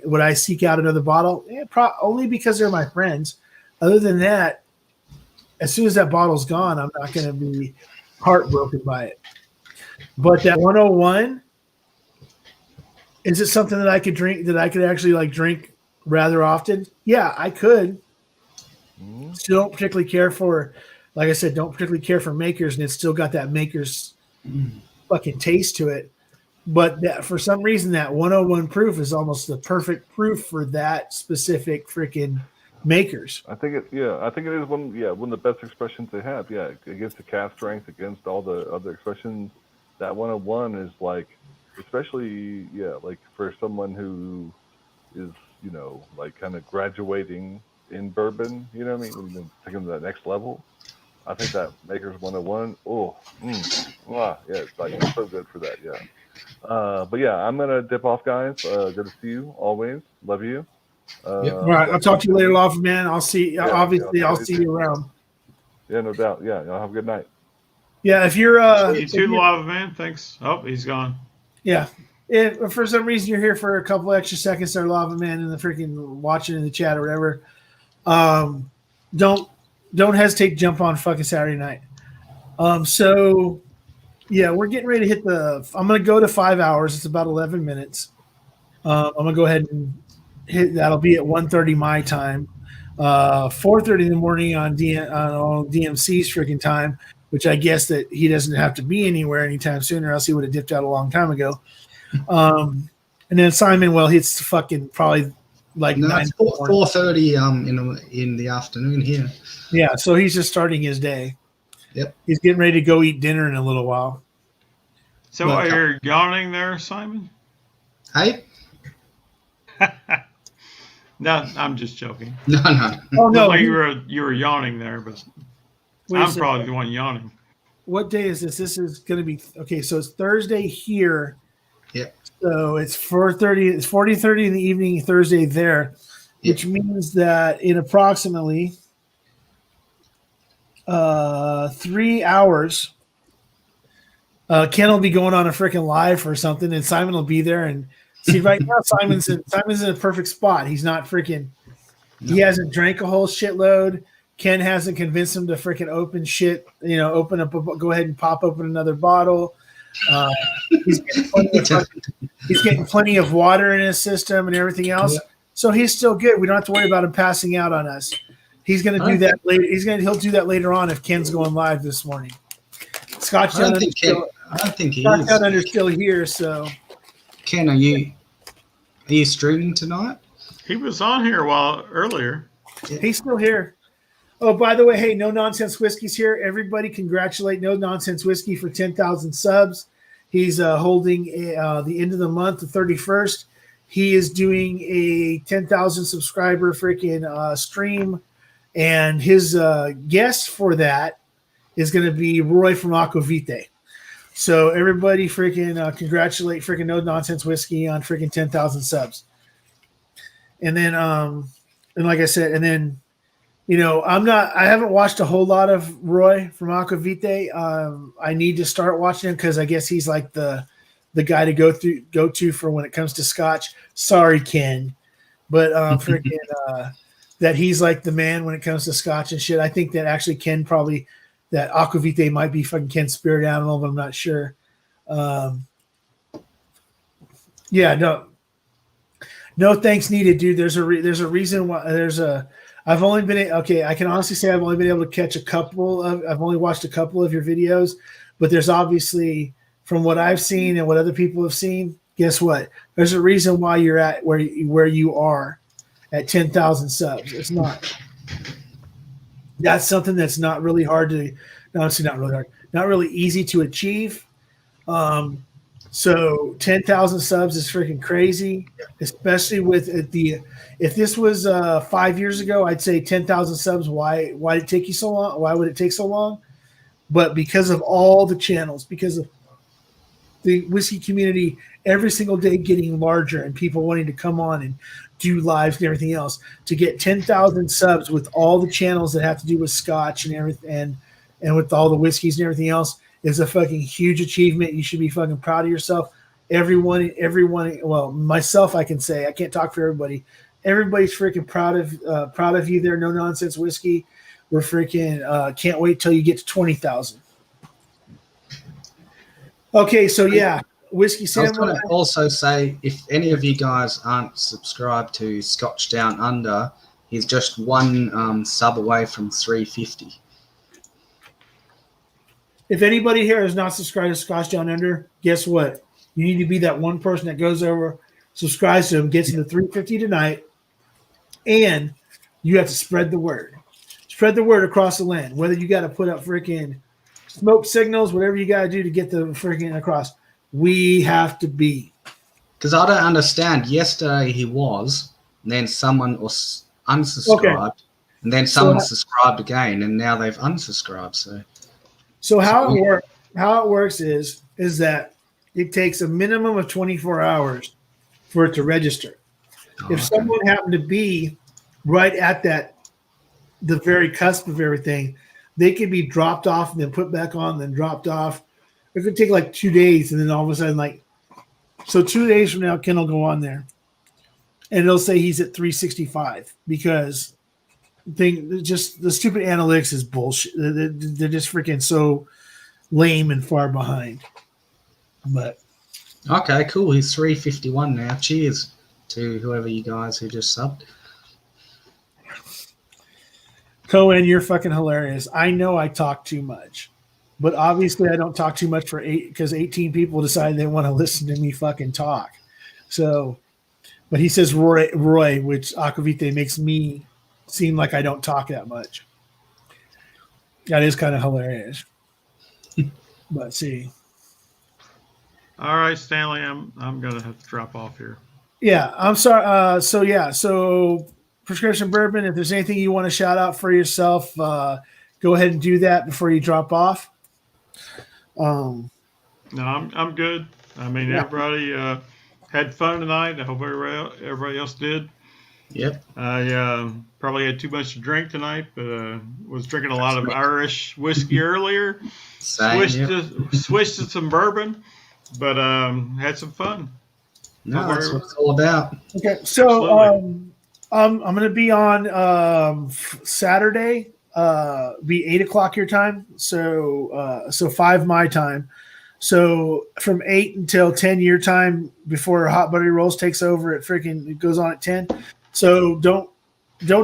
would I seek out another bottle? Yeah, only because they're my friends. Other than that, as soon as that bottle's gone, I'm not gonna be heartbroken by it. But that 101, is it something that I could drink? That I could actually drink rather often? Yeah, I could. Still don't particularly care for like I said, don't particularly care for makers, and it's still got that maker's fucking taste to it. But that, for some reason, that 101 proof is almost the perfect proof for that specific freaking makers. I think it is one of the best expressions they have. Yeah, against the cast strength, against all the other expressions, that 101 is like, especially like for someone who is like kind of graduating in bourbon. You know what I mean? Taking to that next level. I think that Maker's 101. Yeah, it's like it's so good for that. Yeah. But yeah, I'm gonna dip off, guys. Good to see you always. Love you. All right, I'll talk to you later, Lava Man. I'll see. Yeah, obviously, I'll see you around. Yeah, no doubt. Yeah, y'all have a good night. Yeah, if you're you too, Lava Man. Thanks. Oh, he's gone. Yeah, if for some reason you're here for a couple extra seconds, there, Lava Man, in the freaking watching in the chat or whatever, don't hesitate to jump on fucking Saturday night. So. Yeah, we're getting ready to hit I'm going to go to 5 hours. It's about 11 minutes. I'm going to go ahead and hit. That'll be at 1:30 my time, 4:30 in the morning on DMC's freaking time, which I guess that he doesn't have to be anywhere anytime soon, or else he would have dipped out a long time ago. And then Simon, well, it's fucking probably like 4:30 in the afternoon here. Yeah, so he's just starting his day. Yep. He's getting ready to go eat dinner in a little while. So are you yawning there, Simon? Hey? No, I'm just joking. No. Oh no, like you were yawning there, but I'm probably the one yawning. What day is this? This is going to be okay. So it's Thursday here. Yep. So it's 4:30. It's 40:30 in the evening Thursday there, which means that in approximately 3 hours, Ken will be going on a freaking live or something, and Simon will be there. And see, right now Simon's in a perfect spot. He's not freaking. He hasn't drank a whole shitload. Ken hasn't convinced him to freaking open shit. Open up. Go ahead and pop open another bottle. He's getting plenty of water in his system and everything else. So he's still good. We don't have to worry about him passing out on us. He's going to do that later. He'll do that later on if Ken's going live this morning. Scotch I don't think he Scotch is. Down Under's still here, so. Ken, are you streaming tonight? He was on here a while earlier. He's still here. Oh, by the way, hey, No Nonsense Whiskey's here. Everybody congratulate No Nonsense Whiskey for 10,000 subs. He's holding the end of the month, the 31st. He is doing a 10,000 subscriber freaking stream. And his guest for that is going to be Roy from Aquavite. So everybody freaking congratulate freaking No Nonsense Whiskey on freaking 10,000 subs. And then, and like I said, and then, I haven't watched a whole lot of Roy from Aquavite. I need to start watching him because I guess he's like the guy to go to for when it comes to Scotch. Sorry, Ken, but freaking that he's like the man when it comes to Scotch and shit. I think that actually Ken probably that Aquavite might be fucking Ken's spirit animal, but I'm not sure. No thanks needed, dude. There's a reason why I've only been I can honestly say I've only been able to catch I've only watched a couple of your videos, but there's obviously from what I've seen and what other people have seen, guess what? There's a reason why you're at where you are at 10,000 subs. It's not. That's something that's not really hard to. No, it's not really hard. Not really easy to achieve. So 10,000 subs is freaking crazy, especially with if this was 5 years ago, I'd say 10,000 subs. Why did it take you so long? Why would it take so long? But because of all the channels, because of the whiskey community every single day getting larger and people wanting to come on and do lives and everything else, to get 10,000 subs with all the channels that have to do with Scotch and everything and with all the whiskeys and everything else is a fucking huge achievement. You should be fucking proud of yourself. Everyone, well, myself, I can say, I can't talk for everybody. Everybody's freaking proud of you there. No Nonsense Whiskey. We're freaking can't wait till you get to 20,000. Okay, so yeah, Whiskey Sam. I was going to also say, if any of you guys aren't subscribed to Scotch Down Under, he's just one sub away from 350. If anybody here is not subscribed to Scotch Down Under, guess what? You need to be that one person that goes over, subscribes to him, gets into 350 tonight, and you have to spread the word. Spread the word across the land. Whether you got to put up freaking smoke signals, whatever you got to do to get the freaking across. We have to be. Because I don't understand. Yesterday he was, and then someone was unsubscribed, and then someone subscribed again, and now they've unsubscribed. So how it works is that it takes a minimum of 24 hours for it to register. If someone happened to be right at the very cusp of everything, they could be dropped off and then put back on, then dropped off. It could take like 2 days, and then all of a sudden, so 2 days from now, Ken will go on there, and it'll say he's at 365 because the stupid analytics is bullshit. They're just freaking so lame and far behind. But okay, cool. He's 351 now. Cheers to whoever you guys who just subbed. Cohen, you're fucking hilarious. I know I talk too much, but obviously I don't talk too much because 18 people decided they want to listen to me fucking talk. So, but he says Roy, which Aquavite makes me seem like I don't talk that much. That is kind of hilarious. But see. All right, Stanley, I'm gonna have to drop off here. Yeah, I'm sorry. So Prescription Bourbon, if there's anything you want to shout out for yourself, go ahead and do that before you drop off. No, I'm good. I mean, everybody had fun tonight. I hope everybody else did. Yep. I probably had too much to drink tonight, but was drinking a lot of Irish whiskey earlier. Switched to some bourbon, but had some fun. No, that's what it's all about. Okay, so I'm going to be on Saturday, be 8 o'clock your time, so 5 my time. So from 8 until 10 your time before Hot Buttery Rolls takes over, it goes on at 10. So don't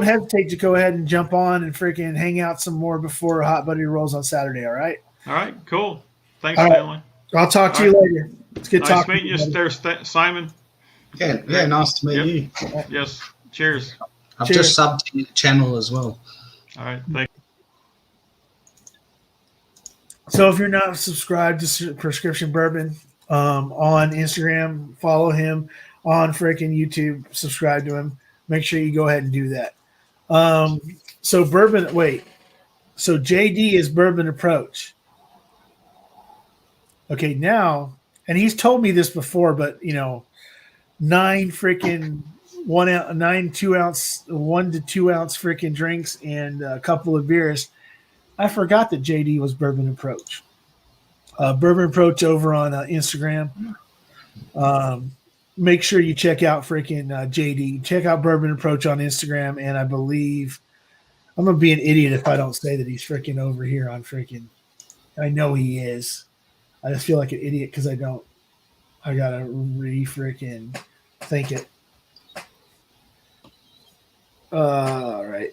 hesitate to go ahead and jump on and freaking hang out some more before Hot Buttery Rolls on Saturday. All right. All right. Cool. Thanks, Stanley. I'll talk to you later. It's good talking. Nice meeting you there, Simon. Yeah. Nice to meet you. Yes. Cheers. I've just subbed to your channel as well. All right. Thank you. So if you're not subscribed to Prescription Bourbon on Instagram, follow him. On freaking YouTube, subscribe to him. Make sure you go ahead and do that. So JD is Bourbon Approach. Okay, now, and he's told me this before, but 9 freaking 1 2 ounce, 1 to 2 ounce freaking drinks and a couple of beers. I forgot that JD was Bourbon Approach. Bourbon Approach over on Instagram. Make sure you check out freaking JD. Check out Bourbon Approach on Instagram, and I believe I'm gonna be an idiot if I don't say that he's freaking over here on freaking. I know he is. I just feel like an idiot because I don't. I gotta freaking think it. All right.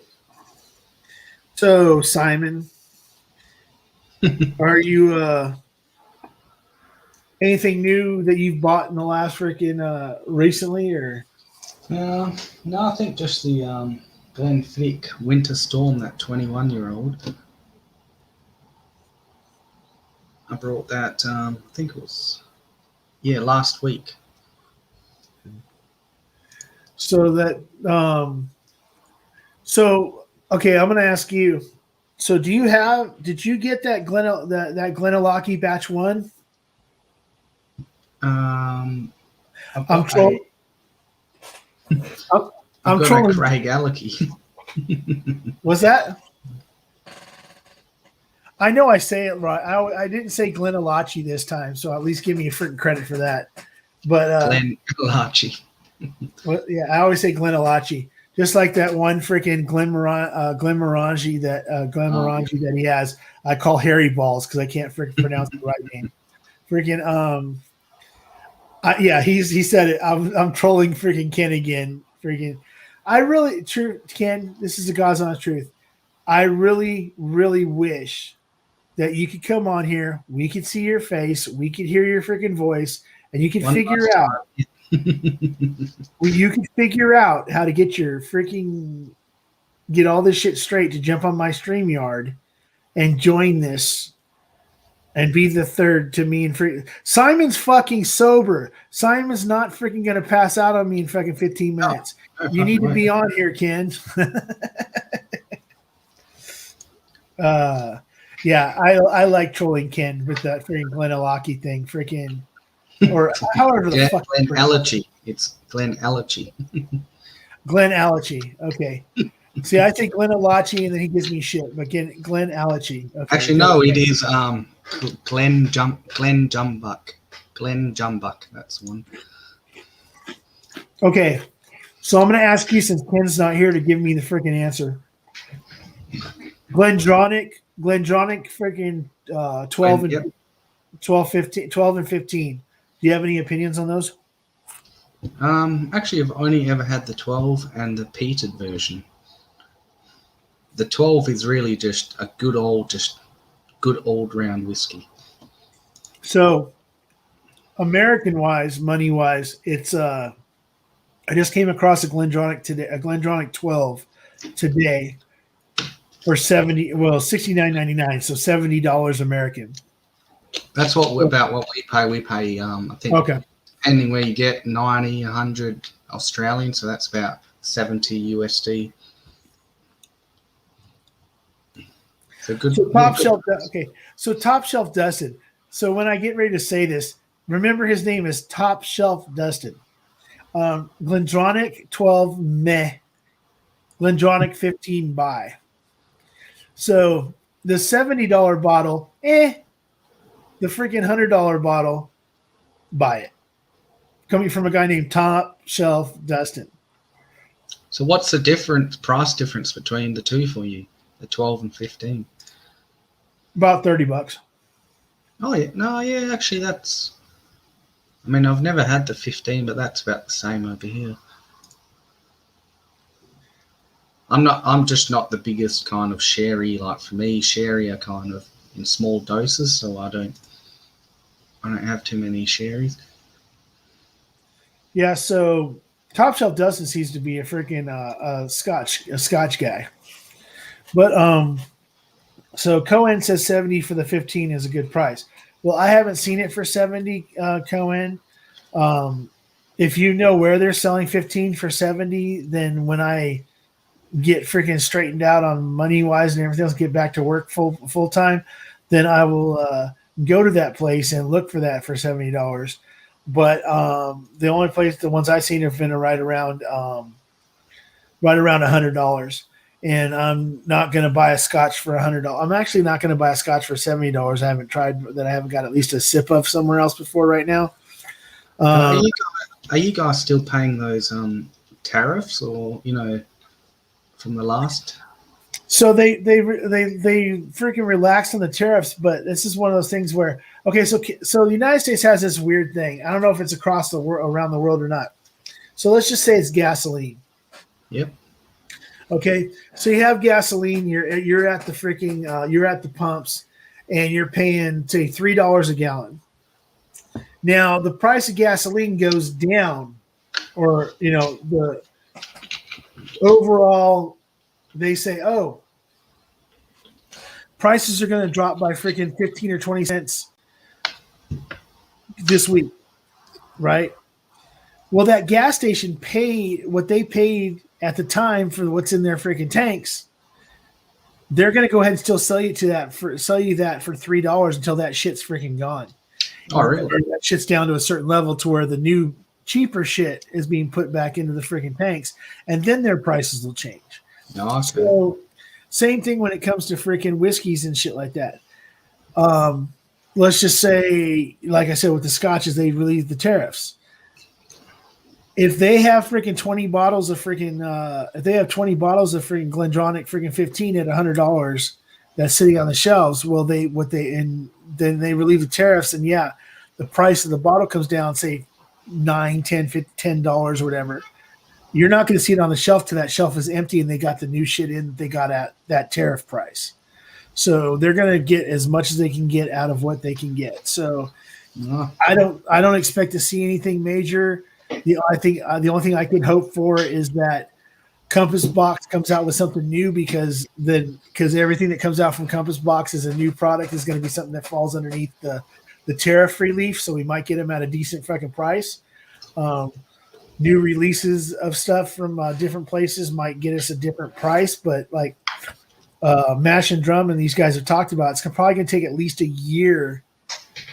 So Simon, are you anything new that you've bought in the last freaking recently, or? No, I think just the Glenfiddich Winter Storm, that 21-year-old. I brought that. I think it was last week. So that okay, I'm gonna ask you. So did you get that that Glenalachie batch 1? I'm trolling. I'm trolling. Craig Alecky. Was that? I know I say it right. I didn't say Glenalachie this time, so at least give me a freaking credit for that. But Glenalachie. Well, yeah, I always say Glenalachie, just like that one freaking Glenmorangie that he has. I call Harry Balls because I can't freaking pronounce the right name. Freaking he said it. I'm trolling freaking Ken again. Freaking, Ken. This is the God's honest truth. I really, really wish that you could come on here, we could see your face, we could hear your freaking voice, and you could figure out you could figure out how to get all this shit straight to jump on my StreamYard and join this and be the third to me and Simon's fucking sober. Simon's not freaking gonna pass out on me in fucking 15 minutes. You need to be on here, Ken. Yeah, I like trolling Ken with that freaking Glenn Alaki thing, freaking, or however the fuck. Glenn Allergy. It's Glenn Allergy. Glenn Allergy. Okay. See, I think Glenn Alachi, and then he gives me shit. But Glenn Alachi. Okay. Actually, no, it is Glenn Jumbuck. Glenn Jumbuck. That's one. Okay, so I'm going to ask you, since Ken's not here to give me the freaking answer. Glendronic, freaking 12 and yep. 12 and 15. Do you have any opinions on those? Actually, I've only ever had the 12 and the peated version. The 12 is really just a good old round whiskey. So, American-wise, money-wise, it's I just came across a Glendronic 12 today for $69.99, so $70 American. That's what we pay. We pay I think depending where you get 90, 100 Australian, so that's about 70 USD. So Top Shelf. Okay, so Top Shelf Dustin. So when I get ready to say this, remember his name is Top Shelf Dustin. Glendronic 12 meh. Glendronic 15 buy. So the $70 bottle, the freaking $100 bottle, buy it. Coming from a guy named Top Shelf Dustin. So what's the price difference between the two for you, the 12 and 15? About $30. Oh yeah, no, yeah, actually that's. I mean, I've never had the 15, but that's about the same over here. I'm just not the biggest kind of sherry. Like for me, sherry are kind of in small doses, so I don't have too many sherries. Yeah, so Top Shelf Dustin seems to be a freaking Scotch guy. But so Cohen says 70 for the 15 is a good price. Well, I haven't seen it for 70, Cohen. If you know where they're selling 15 for 70, then when I get freaking straightened out on money wise and everything else, get back to work full time, then I will go to that place and look for that for $70. But the only place, the ones I've seen have been right around $100. And I'm not going to buy a Scotch for $100. I'm actually not going to buy a Scotch for $70. I haven't tried that. I haven't got at least a sip of somewhere else before right now. Are you guys still paying those tariffs, or from the last? So they freaking relaxed on the tariffs, but this is one of those things where so the United States has this weird thing. I don't know if it's across the world, around the world or not. So let's just say it's gasoline. Yep. Okay, so you have gasoline. You're at the freaking you're at the pumps, and you're paying say $3 a gallon. Now the price of gasoline goes down, or the overall, they say, prices are going to drop by freaking 15 or 20 cents this week, right? Well, that gas station paid what they paid at the time for what's in their freaking tanks. They're going to go ahead and still sell you that for $3 until that shit's freaking gone. Oh, really? That shit's down to a certain level to where the new cheaper shit is being put back into the freaking tanks, and then their prices will change. Okay. So same thing when it comes to freaking whiskeys and shit like that. Let's just say, like I said, with the scotches, they relieve the tariffs. If they have freaking 20 bottles of freaking, if they have 20 bottles of freaking Glendronic freaking 15 at $100 that's sitting on the shelves, then they relieve the tariffs, and the price of the bottle comes down, say $9, $10, $10 or whatever. You're not going to see it on the shelf till that shelf is empty and they got the new shit in that they got at that tariff price. So they're going to get as much as they can get out of what they can get. So I don't expect to see anything major. The only thing I can hope for is that Compass Box comes out with something new, because everything that comes out from Compass Box as a new product is going to be something that falls underneath the tariff relief. So we might get them at a decent fucking price. New releases of stuff from different places might get us a different price, but like Mash and Drum and these guys have talked about, it's probably going to take at least a year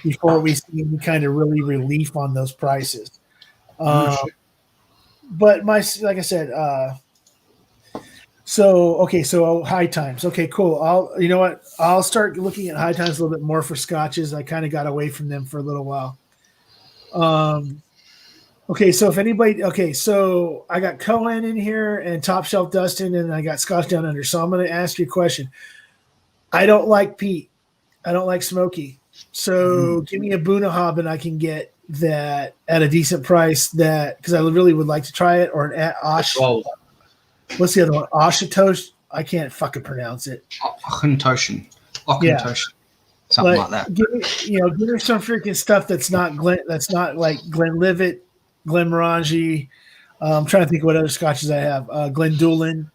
before we see any kind of really relief on those prices. But like I said, so high times. Okay, cool. I'll start looking at high times a little bit more for scotches. I kind of got away from them for a little while. Okay, so so I got Cohen in here and Top Shelf Dustin, and I got Scotch Down Under. So I'm going to ask you a question. I don't like peat. I don't like smoky. So give me a Bunnahob and I can get that at a decent price, because I really would like to try it, or an Osh. What's the other one? Oshatosh? I can't fucking pronounce it. Auchentoshan. Something like that. Give me some freaking stuff that's not like Glenlivet, Glenmorangie. I'm trying to think of what other scotches I have. Glendullan.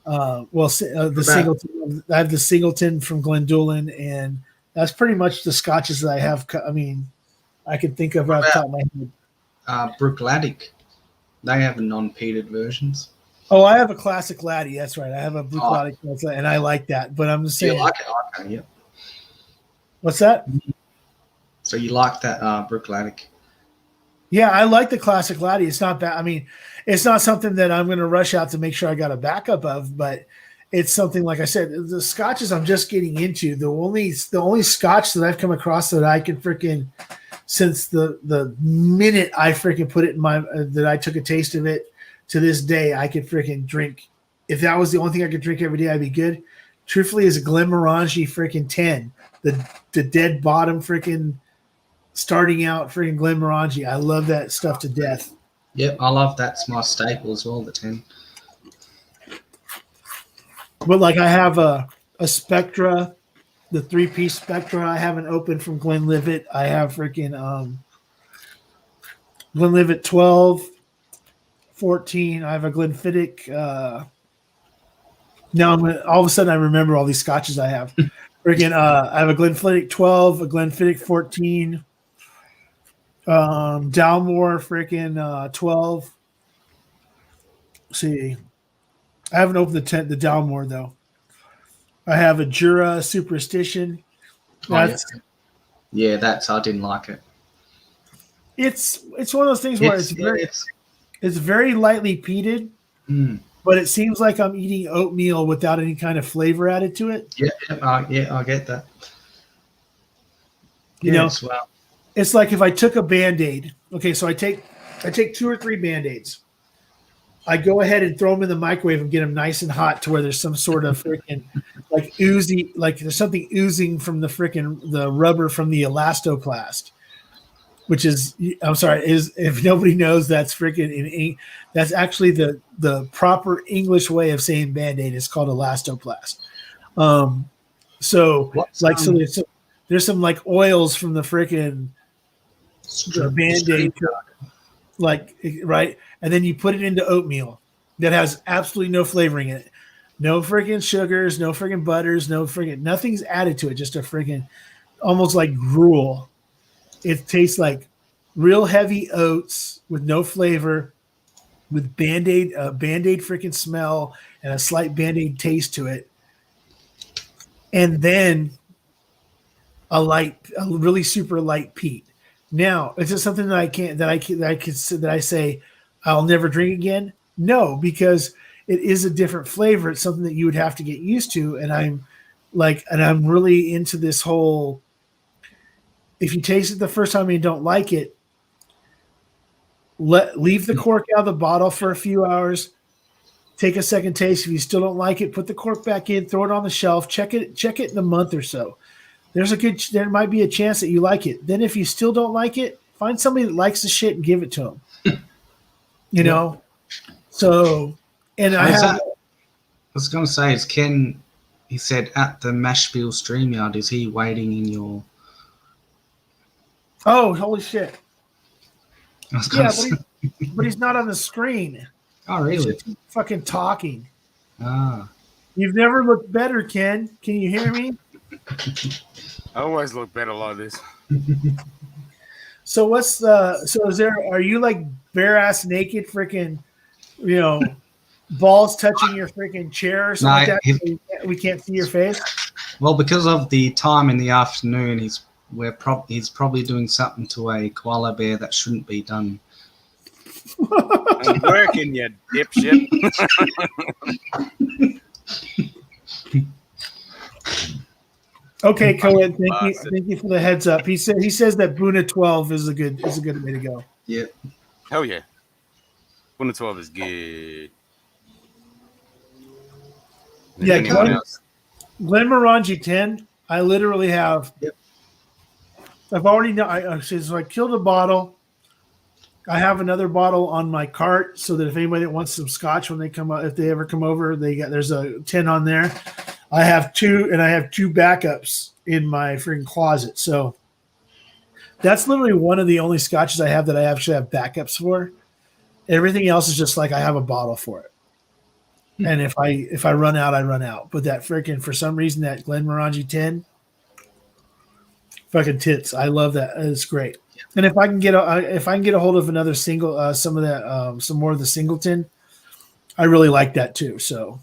Singleton. I have the Singleton from Glendullan, and that's pretty much the scotches that I have. I mean, I can think of right off the top of my head. Brookladdick. They have non-peated versions. Oh, I have a classic laddie. That's right. I have a Brookladdick, and I like that. But I'm just saying. You like it? Okay, yeah. What's that? So you like that Brookladdick? Yeah, I like the classic laddie. It's not bad. I mean, it's not something that I'm going to rush out to make sure I got a backup of, but it's something, like I said, the scotches I'm just getting into. The only scotch that I've come across that I can freaking, since the minute I freaking put it in that I took a taste of it to this day, I could freaking drink. If that was the only thing I could drink every day, I'd be good. Truthfully, is a Glenmorangie freaking 10. The dead bottom freaking starting out freaking Glenmorangie. I love that stuff to death. Yep, I love that's my staple as well, the 10. But like I have a Spectra, the 3-piece Spectra I haven't opened from Glenlivet. I have freaking Glenlivet 12, 14. I have a Glenfiddich. Now all of a sudden I remember all these scotches I have. Freaking, I have a Glenfiddich 12, a Glenfiddich 14, Dalmore freaking 12. Let's see, I haven't opened the Dalmore though. I have a Jura Superstition. That's I didn't like it. It's one of those things where it's very lightly peated. But it seems like I'm eating oatmeal without any kind of flavor added to it. I get that. Well, it's like if I took a Band-Aid. Okay, so I take 2 or 3 Band-Aids. I go ahead and throw them in the microwave and get them nice and hot to where there's some sort of freaking like oozy, like there's something oozing from the rubber from the elastoplast. Which is, I'm sorry, if nobody knows, that's freaking that's actually the proper English way of saying Band-Aid. It's called elastoplast. So there's some like oils from the freaking Band-Aid, like, right, and then you put it into oatmeal that has absolutely no flavoring in it, no freaking sugars, no freaking butters, nothing's added to it, just a freaking almost like gruel. It tastes like real heavy oats with no flavor, with Band-Aid freaking smell and a slight Band-Aid taste to it. And then a really super light peat. Now, is it something that I say I'll never drink again? No, because it is a different flavor. It's something that you would have to get used to. And I'm really into this whole, if you taste it the first time and you don't like it, leave the cork out of the bottle for a few hours. Take a second taste. If you still don't like it, put the cork back in, throw it on the shelf, check it in a month or so. There might be a chance that you like it. Then if you still don't like it, find somebody that likes the shit and give it to them. So, and I was going to say, is Ken He said at the Mashville StreamYard, is he waiting in your... Oh, holy shit. I was gonna Yeah, say- but he's not on the screen. Oh, He's really? just fucking talking. Ah. You've never looked better, Ken. Can you hear me? I always look better like this. So are you like bare ass naked freaking, balls touching your freaking chair or something No, like that? We can't see your face. Well, because of the time in the afternoon, he's probably doing something to a koala bear that shouldn't be done. I'm working, you dipshit. Okay, Cohen, thank you for the heads up. He says that Buna 12 is a good way to go. Yeah. Hell yeah. 1 to 12 is good. Yeah, Anyone else? Glenmorangie 10. I literally have. Yep. I've already so I killed a bottle. I have another bottle on my cart so that if anybody that wants some scotch when they come up, if they ever come over, there's a 10 on there. I have two backups in my freaking closet. So that's literally one of the only scotches I have that I actually have backups for. Everything else is just like I have a bottle for it. And if I run out, I run out. But that freaking, for some reason, that Glenmorangie 10, fucking tits. I love that. It's great. And if I can get a hold of another single, some more of the Singleton, I really like that too. So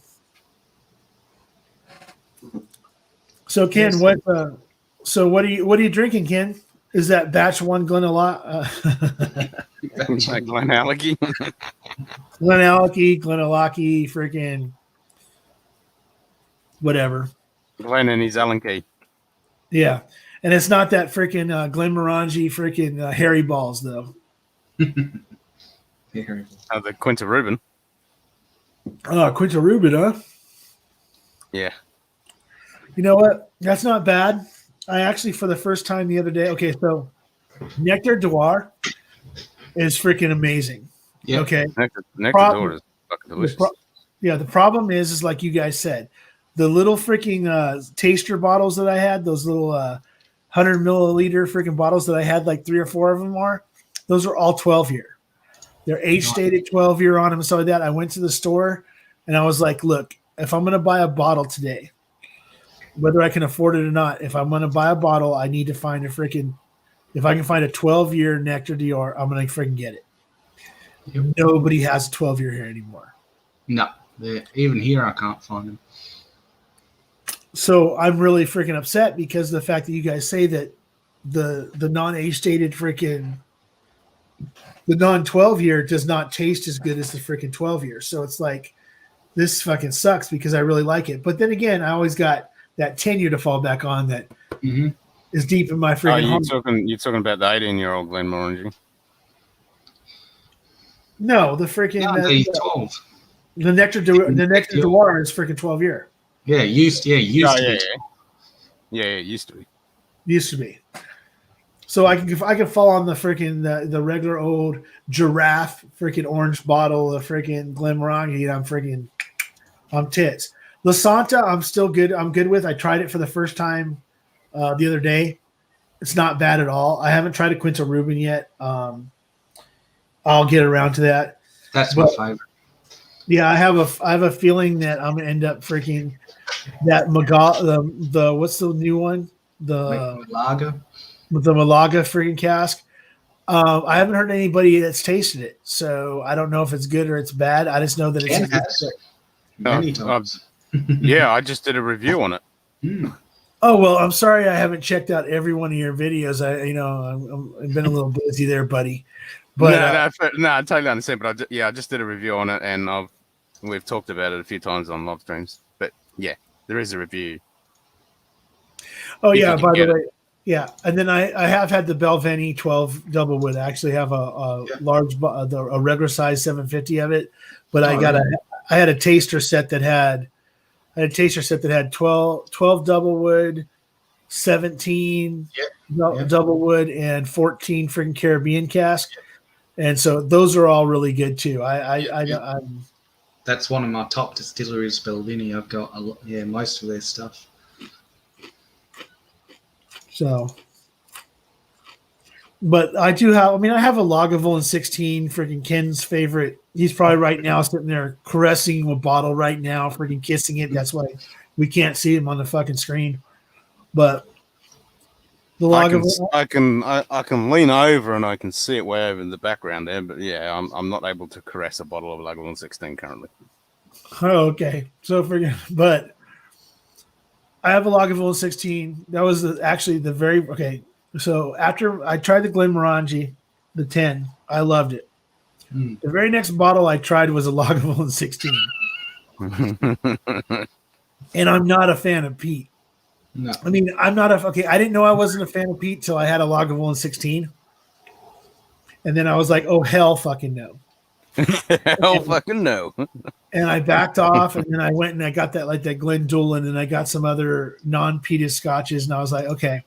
Ken, Yes. what are you drinking, Ken? Is that batch one Glenalaki, freaking whatever. Glenn and his Allen key. Yeah. And it's not that freaking Glenmorangie freaking Harry Balls, though. The Quinta Rubin. Oh, Quinta Rubin, huh? Yeah. You know what? That's not bad. I actually, for the first time the other day, okay, so Nectar Noir is freaking amazing. Yeah. Okay. Nectar Noir is fucking delicious. The problem is like you guys said, the little freaking taster bottles that I had, those little 100 milliliter freaking bottles that I had, like 3 or 4 of them those are all 12 year. They're age stated 12 year on them. So that I went to the store and I was like, look, if I'm going to buy a bottle today, whether I can afford it or not, if I'm going to buy a bottle, I need to find if I can find a 12 year Nectar Dior, I'm going to freaking get it. Yep. Nobody has a 12 year here anymore. No, even here I can't find them. So I'm really freaking upset because the fact that you guys say that the non-age stated freaking the non-12 year does not taste as good as the freaking 12 year. So it's like this fucking sucks because I really like it. But then again, I always got that 10 year to fall back on that is deep in my freaking home. You're talking about the 18-year-old Glenmorangie. No, the freaking No, 12. The Nectar Noir is freaking 12 year. Yeah, used to be. Yeah, it used to be. Used to be. So I can fall on the freaking the regular old giraffe freaking orange bottle of freaking Glenmorangie. I'm tits. La Santa, I'm still good. I'm good with. I tried it for the first time the other day. It's not bad at all. I haven't tried a Quinta Rubin yet. I'll get around to that. That's my favorite. Yeah, I have a feeling that I'm gonna end up freaking that the what's the new one? The Malaga freaking cask. I haven't heard anybody that's tasted it, so I don't know if it's good or it's bad. I just know that it's many times. Yeah, I just did a review on it. Oh well, I'm sorry I haven't checked out every one of your videos. I've been a little busy there, buddy. But I totally understand. But I just did a review on it, and we've talked about it a few times on live streams. But yeah, there is a review. Oh yeah, by the way, yeah. And then I have had the Belveni 12 double wood. I actually have a large, a regular size 750 of it. But I had a taster set that had 12 double wood, 17 double wood, and 14 freaking Caribbean cask. And so those are all really good too. That's one of my top distilleries, Belvini. I've got most of their stuff. So, but I do have. I mean, I have a Lagavulin 16, freaking Ken's favorite. He's probably right now sitting there caressing a bottle right now, freaking kissing it. That's why we can't see him on the fucking screen. But the Lagavulin, I can lean over and I can see it way over in the background there. But yeah, I'm not able to caress a bottle of Lagavulin 16 currently. Oh, okay. So but I have a Lagavulin 16. That was actually the very okay. So after I tried the Glenmorangie, the 10, I loved it. The very next bottle I tried was a Lagavulin 16. And I'm not a fan of peat. No. I mean, I didn't know I wasn't a fan of peat till I had a Lagavulin 16. And then I was like, oh, hell fucking no. Hell fucking no. And I backed off, and then I went and I got that Glendullan, and I got some other non-peated scotches, and I was like, okay,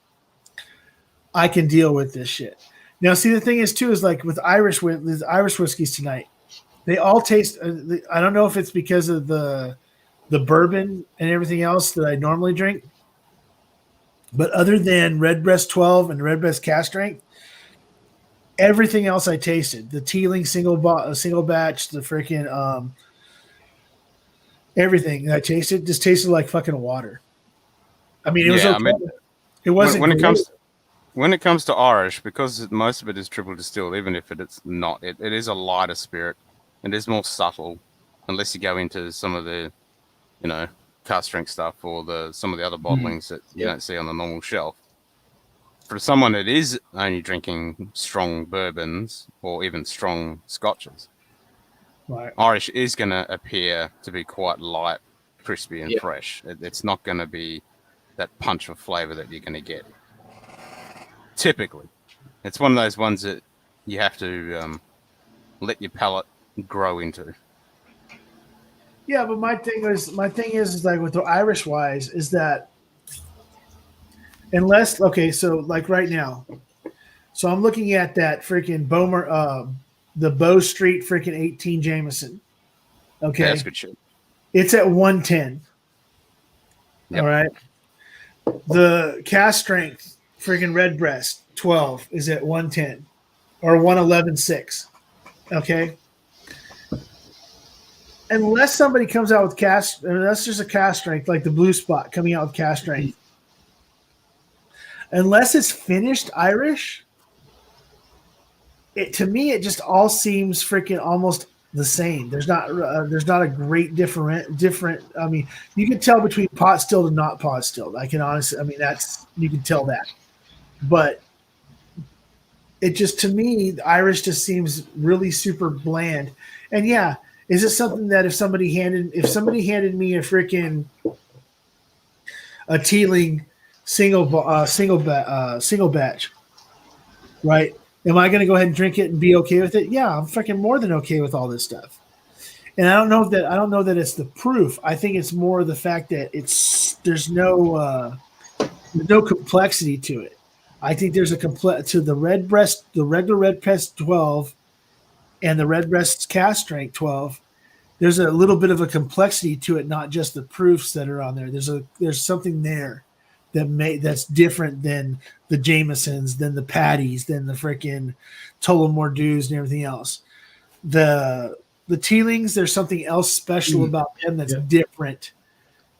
I can deal with this shit. Now, see, the thing is, too, is like with Irish whiskeys tonight, they all taste. I don't know if it's because of the bourbon and everything else that I normally drink, but other than Redbreast 12 and Redbreast Cask Strength, everything else I tasted, the Teeling single batch, the freaking everything that I tasted just tasted like fucking water. I mean, it was okay. I mean, it wasn't when it comes to Irish, because most of it is triple distilled, even if it's not, it is a lighter spirit. It is more subtle, unless you go into some of the, cask strength stuff or some of the other bottlings that you don't see on the normal shelf. For someone that is only drinking strong bourbons or even strong scotches, right, Irish is going to appear to be quite light, crispy, and fresh. It's not going to be that punch of flavor that you're going to get. Typically, it's one of those ones that you have to let your palate grow into. Yeah, but my thing is like with the Irish wise is that so like right now, so I'm looking at that freaking the Bow Street freaking 18 Jameson. Okay, that's good shit. It's at 110. Yep. All right, the cask strength freaking Redbreast 12 is at 110 or 111.6. Okay. Unless somebody comes out with unless there's a cask strength like the Blue Spot coming out with cask strength, unless it's finished Irish, to me it just all seems freaking almost the same. There's not a great different. I mean, you can tell between pot stilled and not pot stilled. I can honestly, I mean, you can tell that, but it just, to me, the Irish just seems really super bland. And yeah, is it something that if somebody handed me a freaking a Teeling single batch, right? Am I going to go ahead and drink it and be okay with it? Yeah, I'm freaking more than okay with all this stuff. And I don't know that it's the proof. I think it's more the fact that there's no complexity to it. I think there's to the Redbreast, the regular Redbreast 12 and the Redbreast cask strength 12. There's a little bit of a complexity to it, not just the proofs that are on there. There's something there that's different than the Jamesons, than the Paddy'S, than the freaking Tullamore Dews and everything else. The Teelings, there's something else special about them that's different.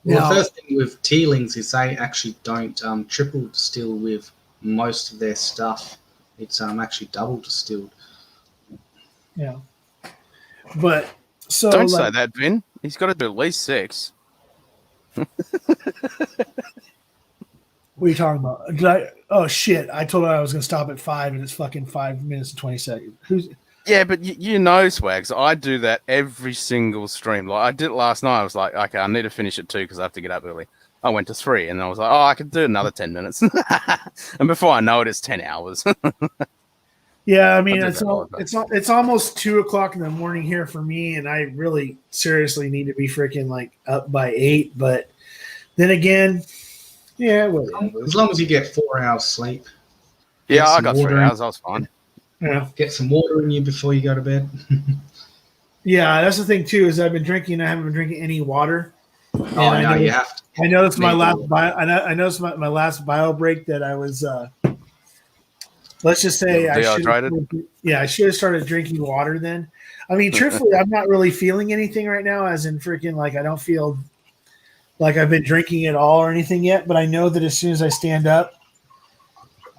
Well, the first thing with Teelings is they actually don't triple distill with most of their stuff. It's actually double distilled. Yeah. But so don't say that, Vin. He's got to do at least 6. What are you talking about? Oh shit! I told her I was going to stop at 5, and it's fucking 5 minutes and 20 seconds. Yeah, but you know, Swags, I do that every single stream. Like I did it last night. I was like, okay, I need to finish at 2 because I have to get up early. I went to 3, and I was like, oh, I can do another 10 minutes. And before I know it, it's 10 hours. Yeah, I mean, it's almost 2 o'clock in the morning here for me, and I really seriously need to be freaking like up by 8. But then again, yeah, whatever. As long as you get 4 hours sleep. Yeah, I got 3 hours. I was fine. Yeah, get some water in you before you go to bed. Yeah, that's the thing too. Is I've been drinking. I haven't been drinking any water. Oh no, you have to. I noticed my Maybe. last bio. I noticed my last bio break that I was. Let's just say I should. Yeah, I should have started drinking water then. I mean, truthfully, I'm not really feeling anything right now. As in, freaking, like I don't feel like I've been drinking at all or anything yet. But I know that as soon as I stand up,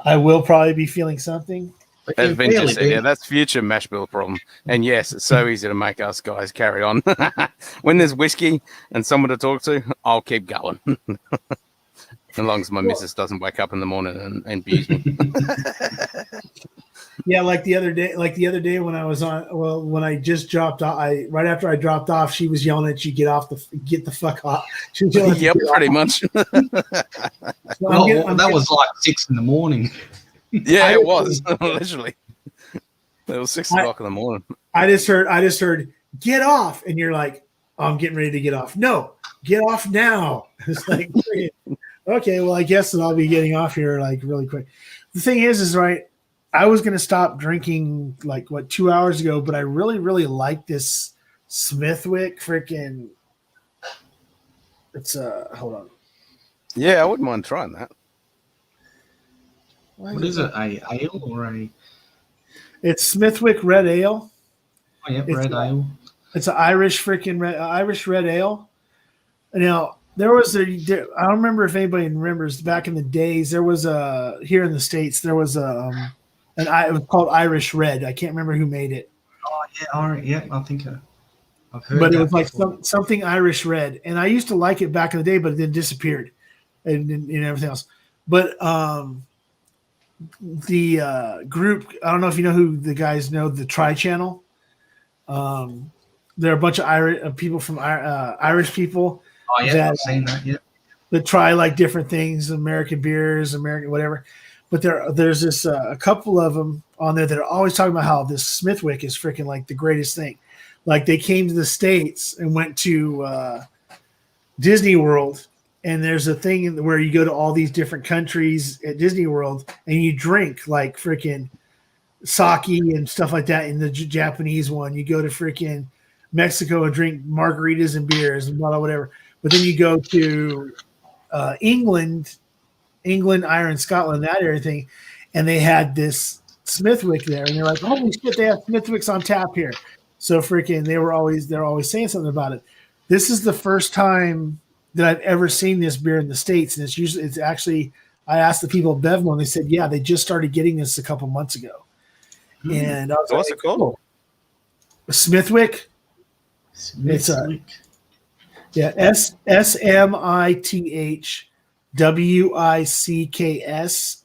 I will probably be feeling something. As Vin just said, yeah, that's future mash bill problem. And yes, it's so easy to make us guys carry on. When there's whiskey and someone to talk to, I'll keep going. As long as my missus doesn't wake up in the morning and abuse me. Yeah, like the other day when I was on, when I just dropped off, right after I dropped off, she was yelling at you, get the fuck off. She was yelling yep, pretty much. So that was like 6 a.m. Yeah, it was literally. It was 6 o'clock in the morning. I just heard, get off, and you're like, oh, I'm getting ready to get off. No, get off now. It's like, okay, well, I guess that I'll be getting off here like really quick. The thing is right. I was gonna stop drinking like 2 hours ago, but I really, really like this Smithwick freaking. It's hold on. Yeah, I wouldn't mind trying that. What is it? A ale or a? It's Smithwick Red Ale. Oh yeah, red ale. It's an Irish red ale. Now there was I don't remember if anybody remembers back in the days. There was here in the States there was it was called Irish Red. I can't remember who made it. Oh yeah, all right, yeah, I think I've heard. But it was like something Irish Red, and I used to like it back in the day, but it then disappeared, and everything else. But the group, I don't know if you know who the guys know, the Tri Channel. There are a bunch of Irish people from Irish people. Oh yeah, I've seen that. Yeah, that try like different things, American beers, American whatever. But there's this a couple of them on there that are always talking about how this Smithwick is freaking like the greatest thing. Like they came to the States and went to Disney World, and there's a thing where you go to all these different countries at Disney World and you drink like freaking sake and stuff like that in the Japanese one. You go to freaking Mexico and drink margaritas and beers and blah, blah, whatever. But then you go to England, Ireland, Scotland, that everything, and they had this Smithwick there, and they're like, "Holy shit, they have Smithwicks on tap here!" So freaking, they're always saying something about it. This is the first time that I've ever seen this beer in the States, and it's actually. I asked the people at Bevmo, and they said, "Yeah, they just started getting this a couple months ago." And I was what's it called? Smithwick. It's SMITHWICKS.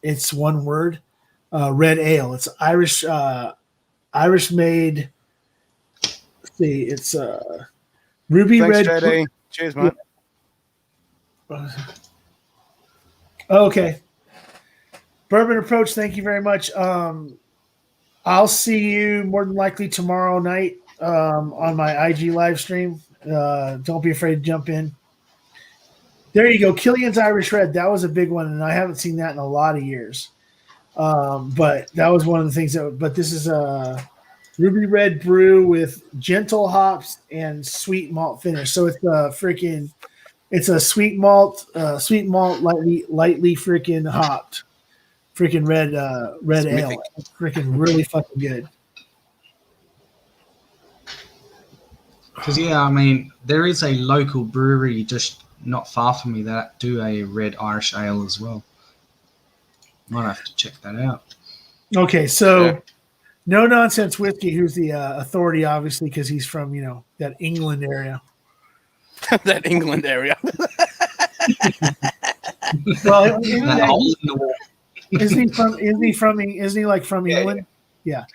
It's one word. Red ale. It's Irish. Irish made. Let's see, it's ruby Thanks, red. JD. Cheers, mate. Okay. Bourbon Approach. Thank you very much. I'll see you more than likely tomorrow night on my IG live stream. Don't be afraid to jump in. There you go. Killian's Irish Red. That was a big one, and I haven't seen that in a lot of years. But that was one of the things but this is a ruby red brew with gentle hops and sweet malt finish. So it's a sweet malt, lightly freaking hopped, freaking red ale. It's freaking really fucking good. Because I mean, there is a local brewery just not far from me that do a red Irish ale as well. Might have to check that out. Okay, so No Nonsense Whiskey, who's the authority, obviously, because he's from that England area. That England area. Well, isn't he from England? Yeah.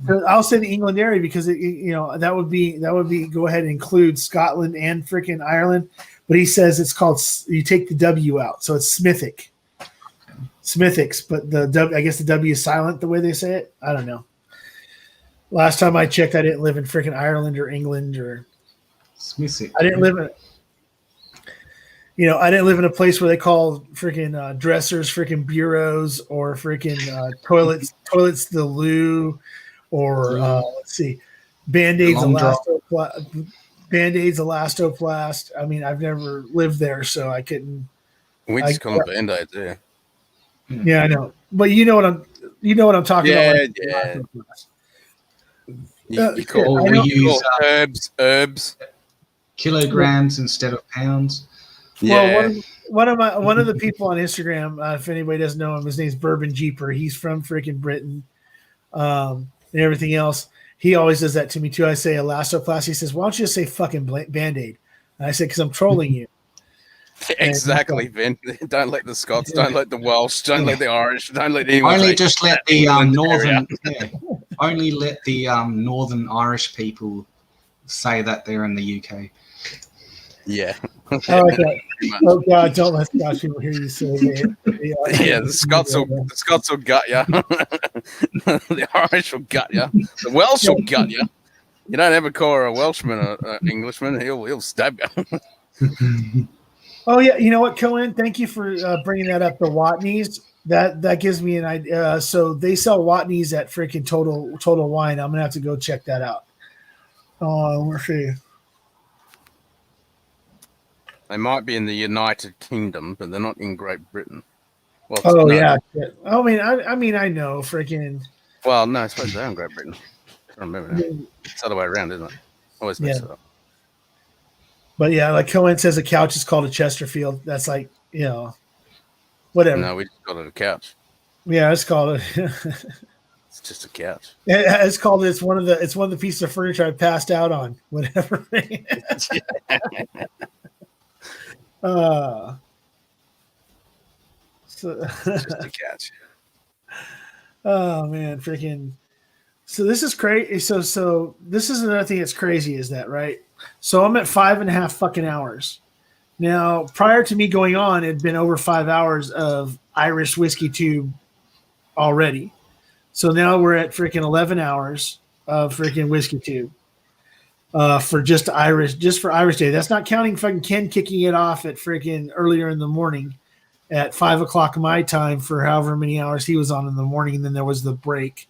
So I'll say the England area because that would be go ahead and include Scotland and freaking Ireland, but he says it's called, you take the W out, so it's Smithick. Smithix, but I guess the W is silent the way they say it. I don't know. Last time I checked, I didn't live in freaking Ireland or England or Smithick. I didn't live in a place where they call freaking dressers freaking bureaus or freaking toilets the loo, or let's see, Band-Aid's Long drop. Band-Aid's elastoplast. I mean, I've never lived there, so I couldn't. We just call them Band-Aids, yeah. Yeah, I know, but you know what I'm talking about. Like, Yeah. We use herbs. kilograms instead of pounds. Yeah. Well, one of the people on Instagram, if anybody doesn't know him, his name's Bourbon Jeeper. He's from freaking Britain, and everything else. He always does that to me too. I say elastoplasty. He says, "Why don't you just say fucking Band-Aid?" And I say, "Because I'm trolling you." Exactly, Vin. Don't let the Scots, don't let the Welsh, don't let the Irish, don't let anyone. Only just let the northern, only let the northern Irish people say that they're in the UK. Yeah. Oh God! Don't let Scottish people hear you say that. Yeah, the Scots will gut you. The Irish will gut you. The Welsh will gut you. You don't ever call a Welshman an Englishman. He'll stab you. Oh yeah, you know what, Cohen? Thank you for bringing that up. The Watneys. That gives me an idea. So they sell Watneys at freaking Total Wine. I'm gonna have to go check that out. Let's see. They might be in the United Kingdom, but they're not in Great Britain. Well, Oh no. yeah. I mean, I know, freaking. Well, no, I suppose they're in Great Britain. I don't remember now. It's the other way around, isn't it? Always mix it up. But yeah, like Cohen says, a couch is called a Chesterfield. That's like, whatever. No, we just called it a couch. Yeah, it's called it. It's just a couch. It's called. It's one of the pieces of furniture I passed out on. Whatever. So It's just a couch. Oh man, freaking! So this is crazy. So this is another thing that's crazy, is that right? So I'm at 5.5 fucking hours now. Prior to me going on, it had been over 5 hours of Irish whiskey tube already. So now we're at freaking 11 hours of freaking whiskey tube for for Irish Day. That's not counting fucking Ken kicking it off at freaking earlier in the morning at 5 o'clock my time for however many hours he was on in the morning, and then there was the break.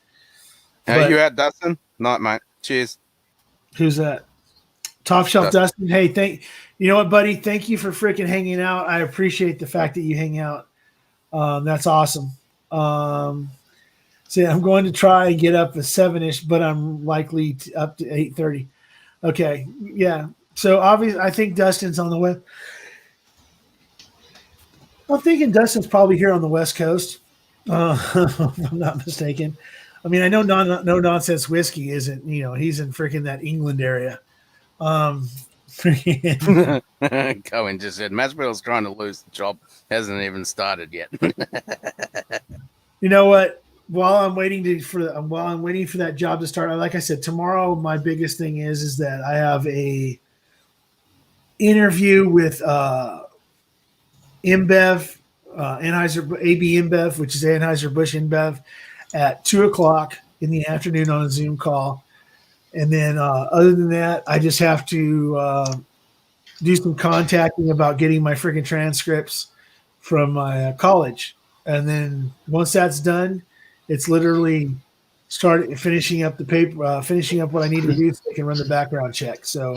How you at, Dustin? Night, mate. Cheers. Who's that? Top Shelf Dustin. Hey, you know what, buddy? Thank you for freaking hanging out. I appreciate the fact that you hang out. That's awesome. So I'm going to try and get up at 7-ish, but I'm likely up to 8:30. Okay, yeah. So obviously, I think Dustin's on the west. I'm thinking Dustin's probably here on the West Coast, if I'm not mistaken. I mean, I know no nonsense whiskey isn't. He's in freaking that England area. Cohen just said Masvidal's trying to lose the job. Hasn't even started yet. You know what? While I'm waiting for that job to start, like I said, tomorrow my biggest thing is that I have a interview with InBev, AB InBev, which is Anheuser-Busch InBev, at 2:00 in the afternoon on a Zoom call. And then other than that, I just have to do some contacting about getting my freaking transcripts from my college. And then once that's done, it's literally finishing up the paper, finishing up what I need to do so I can run the background check. So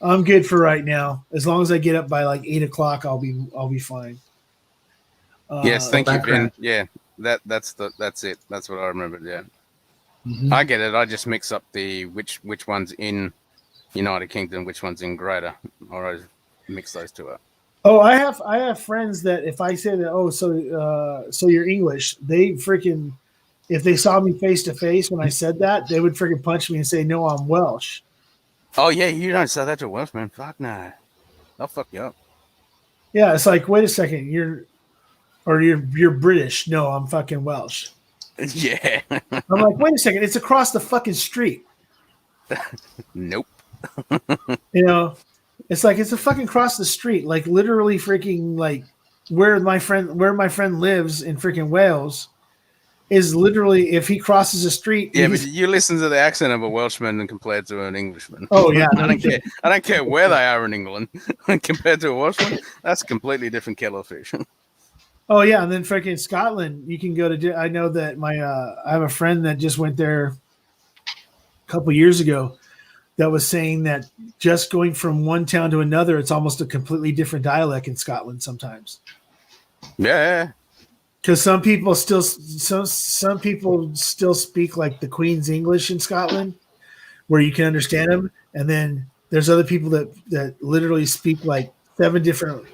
I'm good for right now. As long as I get up by like 8:00, I'll be fine. Yes, thank you, Ben. Yeah, that's it. That's what I remembered. Yeah, I get it. I just mix up the which one's in United Kingdom, which one's in Greater, or I mix those two up. Oh, I have friends that if I say that, so you're English, they freaking, if they saw me face to face when I said that, they would freaking punch me and say, "No, I'm Welsh." Oh yeah, you don't say that to a Welshman. Fuck no, I'll fuck you up. Yeah, it's like, wait a second, you're British. No, I'm fucking Welsh. Yeah. I'm like, wait a second, it's across the fucking street. Nope. It's like it's a fucking cross the street, like literally freaking like where my friend lives in freaking Wales is literally, if he crosses the street. Yeah, but you listen to the accent of a Welshman and compared to an Englishman. Oh yeah, I don't care. I don't care where they are in England compared to a Welshman. That's a completely different kettle of fish. Oh yeah, and then freaking Scotland, you can go to. I know that I have a friend that just went there a couple years ago. that was saying that just going from one town to another, it's almost a completely different dialect in Scotland sometimes. Yeah. Because some people still speak like the Queen's English in Scotland, where you can understand them, and then there's other people that literally speak like 7 different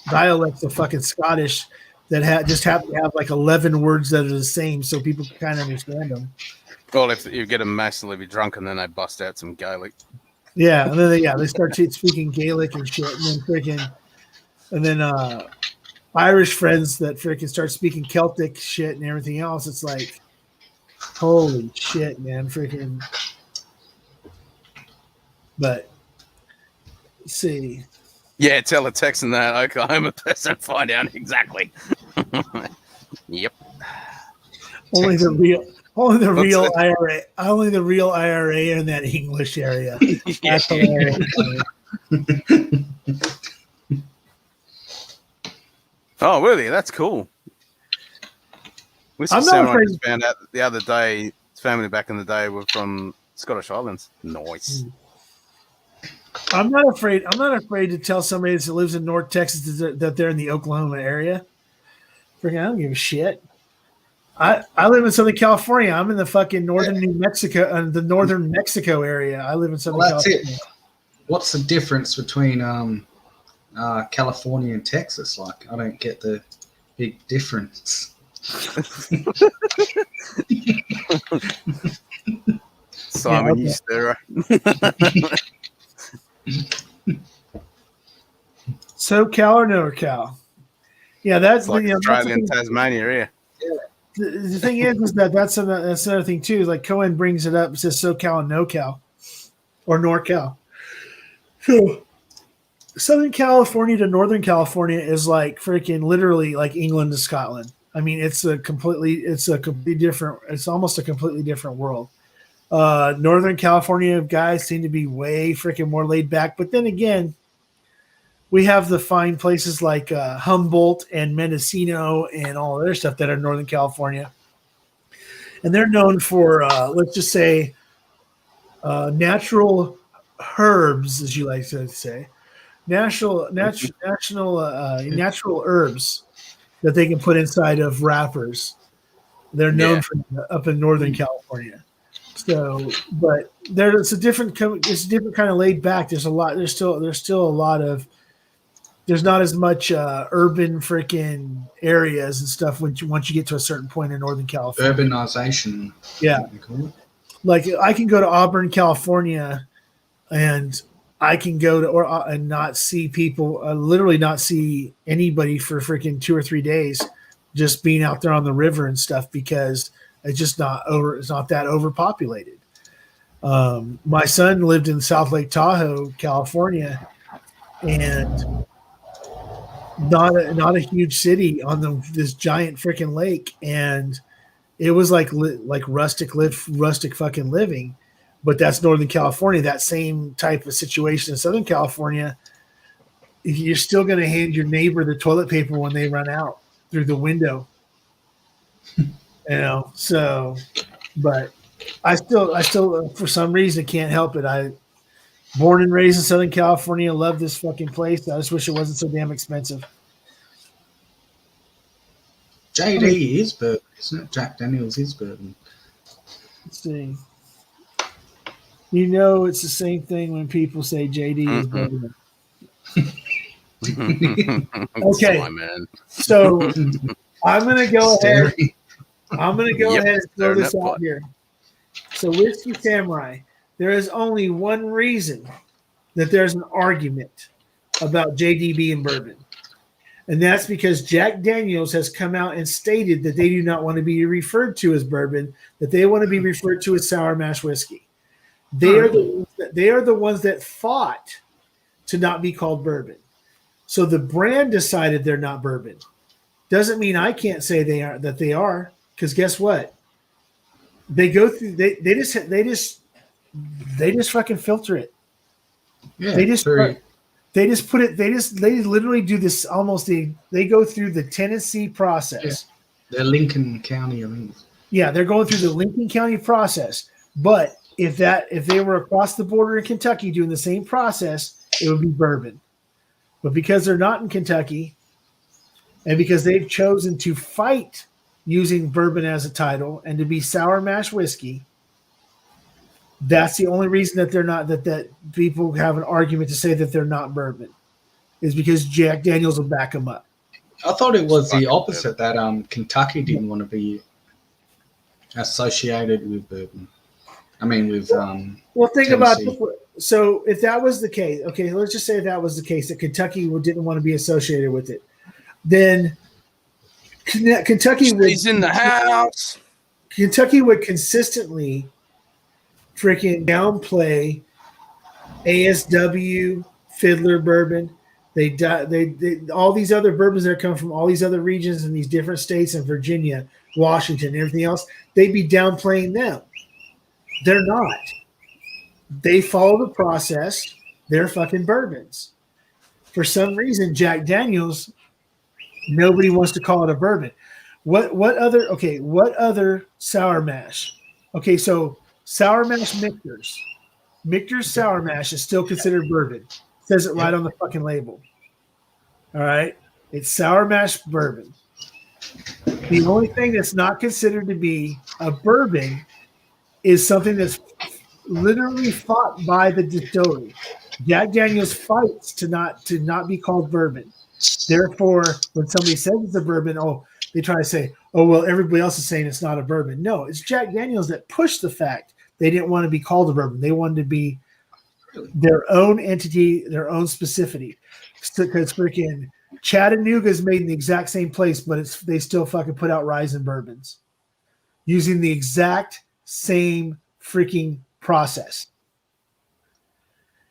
dialects of fucking Scottish that just happen to have like 11 words that are the same, so people can kind of understand them. Well, if you get them massively drunk and then they bust out some Gaelic. Yeah, and then they start speaking Gaelic and shit, and then Irish friends that freaking start speaking Celtic shit and everything else. It's like, holy shit, man, freaking. But let's see. Yeah, tell a Texan that Oklahoma person, find out exactly. Yep. Only the real IRA, only the real IRA in that English area. That's hilarious. Oh, really? That's cool. I'm not afraid. Found out the other day. His family back in the day were from Scottish Islands. Nice. I'm not afraid to tell somebody that lives in North Texas that they're in the Oklahoma area. Freaking, I don't give a shit. I live in Southern California. I'm in the fucking northern New Mexico, the northern Mexico area. I live in Southern California. It. What's the difference between California and Texas? Like, I don't get the big difference. Simon, you stir. SoCal or NorCal? Yeah, that's like the Australian Tasmania. Yeah. The thing is that's another thing too. Like Cohen brings it up. It says SoCal and NoCal, or NorCal. So Southern California to Northern California is like freaking literally like England to Scotland. I mean, it's almost a completely different world. Northern California guys seem to be way freaking more laid back. But then again, we have the fine places like Humboldt and Mendocino and all other stuff that are Northern California. And they're known for, let's just say, natural herbs, as you like to say, natural herbs that they can put inside of wrappers. They're known for up in Northern California. So, but it's a different kind of laid back. There's still a lot of. There's not as much urban freaking areas and stuff once you get to a certain point in Northern California. Urbanization. Yeah. Like I can go to Auburn, California, and I can go to and not see people, literally not see anybody for freaking 2 or 3 days, just being out there on the river and stuff because it's just it's not that overpopulated. My son lived in South Lake Tahoe, California, and not a huge city on this giant freaking lake, and it was like rustic fucking living. But that's Northern California. That same type of situation in Southern California, you're still going to hand your neighbor the toilet paper when they run out through the window. So, but I still for some reason can't help it. I born and raised in Southern California, love this fucking place. I just wish it wasn't so damn expensive. JD is bourbon, isn't it? Jack Daniels is bourbon. Let's see. It's the same thing when people say JD is bourbon. Okay, Sorry, man. So I'm gonna go ahead. I'm gonna go ahead and throw this out here. So Whiskey Samurai, there is only one reason that there's an argument about JD being bourbon. And that's because Jack Daniels has come out and stated that they do not want to be referred to as bourbon, that they want to be referred to as sour mash whiskey. They are the ones that fought to not be called bourbon. So the brand decided they're not bourbon. Doesn't mean I can't say they are, because guess what? They go through they just fucking filter it. Yeah, they literally do this almost they go through the Tennessee process. Yeah. They're Lincoln County, I think. Yeah, they're going through the Lincoln County process, but If they were across the border in Kentucky doing the same process, it would be bourbon. But because they're not in Kentucky, and because they've chosen to fight using bourbon as a title and to be sour mash whiskey, that's the only reason that they're not that people have an argument to say that they're not bourbon, is because Jack Daniels will back them up. I thought it was the opposite, that Kentucky didn't want to be associated with bourbon. I mean, with well, think about Tennessee. So if that was the case, okay, let's just say that was the case, that Kentucky didn't want to be associated with it, then Kentucky He's in the house. Kentucky would consistently freaking downplay ASW, Fiddler bourbon. They all these other bourbons that come from all these other regions in these different states in Virginia, Washington, and everything else. They'd be downplaying them. They're not. They follow the process. They're fucking bourbons. For some reason, Jack Daniels, nobody wants to call it a bourbon. What other sour mash? Okay, so sour mash Michter's. Michter's sour mash is still considered bourbon. It says it right on the fucking label. All right? It's sour mash bourbon. The only thing that's not considered to be a bourbon is something that's literally fought by the distillery. Jack Daniels fights to not be called bourbon. Therefore, when somebody says it's a bourbon, they try to say, oh, well, everybody else is saying it's not a bourbon. No, it's Jack Daniels that pushed the fact they didn't want to be called a bourbon. They wanted to be their own entity, their own specificity. Because freaking Chattanooga is made in the exact same place, but they still fucking put out rye and bourbons using the exact same freaking process.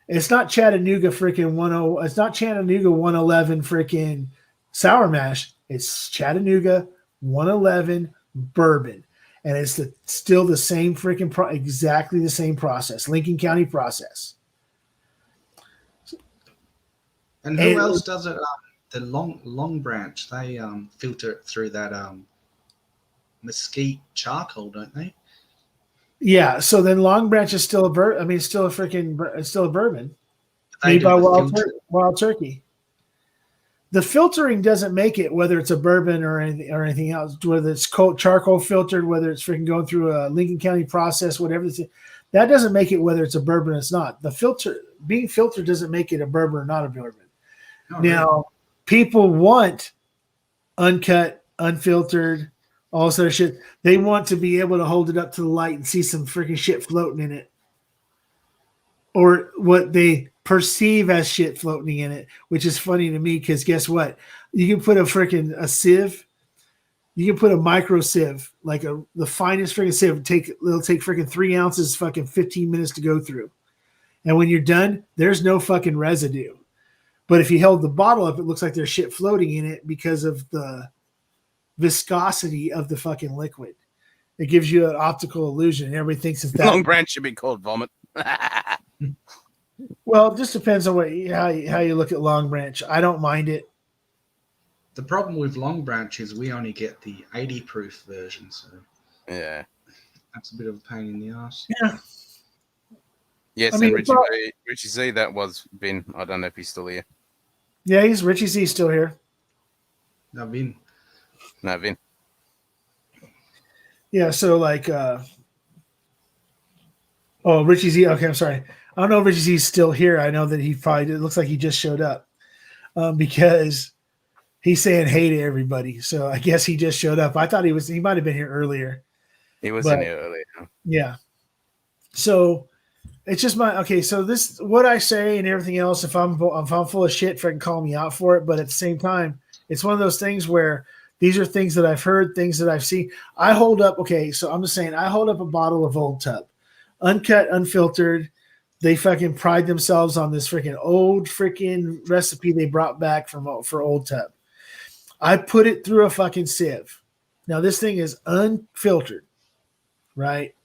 It's not Chattanooga freaking it's not Chattanooga 111 freaking sour mash. It's Chattanooga 111 bourbon. And it's still the same freaking exactly the same process. Lincoln County process. And who else does it? The Long Branch, they filter it through that mesquite charcoal, don't they? Yeah, so then Long Branch is still a bourbon. I mean, it's still a bourbon They made do by the Wild Turkey. The filtering doesn't make it, whether it's a bourbon or anything else, whether it's charcoal filtered, whether it's freaking going through a Lincoln County process, whatever. That doesn't make it whether it's a bourbon or it's not. The being filtered doesn't make it a bourbon or not a bourbon. Now, people want uncut, unfiltered, all this other shit. They want to be able to hold it up to the light and see some freaking shit floating in it. Or what they perceive as shit floating in it, which is funny to me because guess what? You can put a sieve, you can put a micro sieve, like the finest freaking sieve, it'll take freaking 3 ounces, fucking 15 minutes to go through. And when you're done, there's no fucking residue. But if you held the bottle up, it looks like there's shit floating in it because of the viscosity of the fucking liquid. It gives you an optical illusion, and everybody thinks it's that. Long Branch should be called vomit. Well, it just depends on how you look at Long Branch. I don't mind it. The problem with Long Branch is we only get the 80 proof version, so Yeah. that's a bit of a pain in the ass. Yeah. Yes, I mean, and Richie Z, that was Ben. I don't know if he's still here. Yeah, Richie Z still here. No, Vin. No, Vin. Yeah, so like Richie Z. Okay, I'm sorry. I don't know if Richie Z's still here. I know that it looks like he just showed up because he's saying hey to everybody. So I guess he just showed up. I thought he might have been here earlier. He was in here earlier. Yeah. So it's just so this, what I say and everything else, if I'm full of shit, freaking call me out for it. But at the same time, it's one of those things where these are things that I've heard, things that I've seen. I hold up a bottle of Old Tub, uncut, unfiltered. They fucking pride themselves on this freaking old freaking recipe they brought back for Old Tub. I put it through a fucking sieve. Now this thing is unfiltered, right?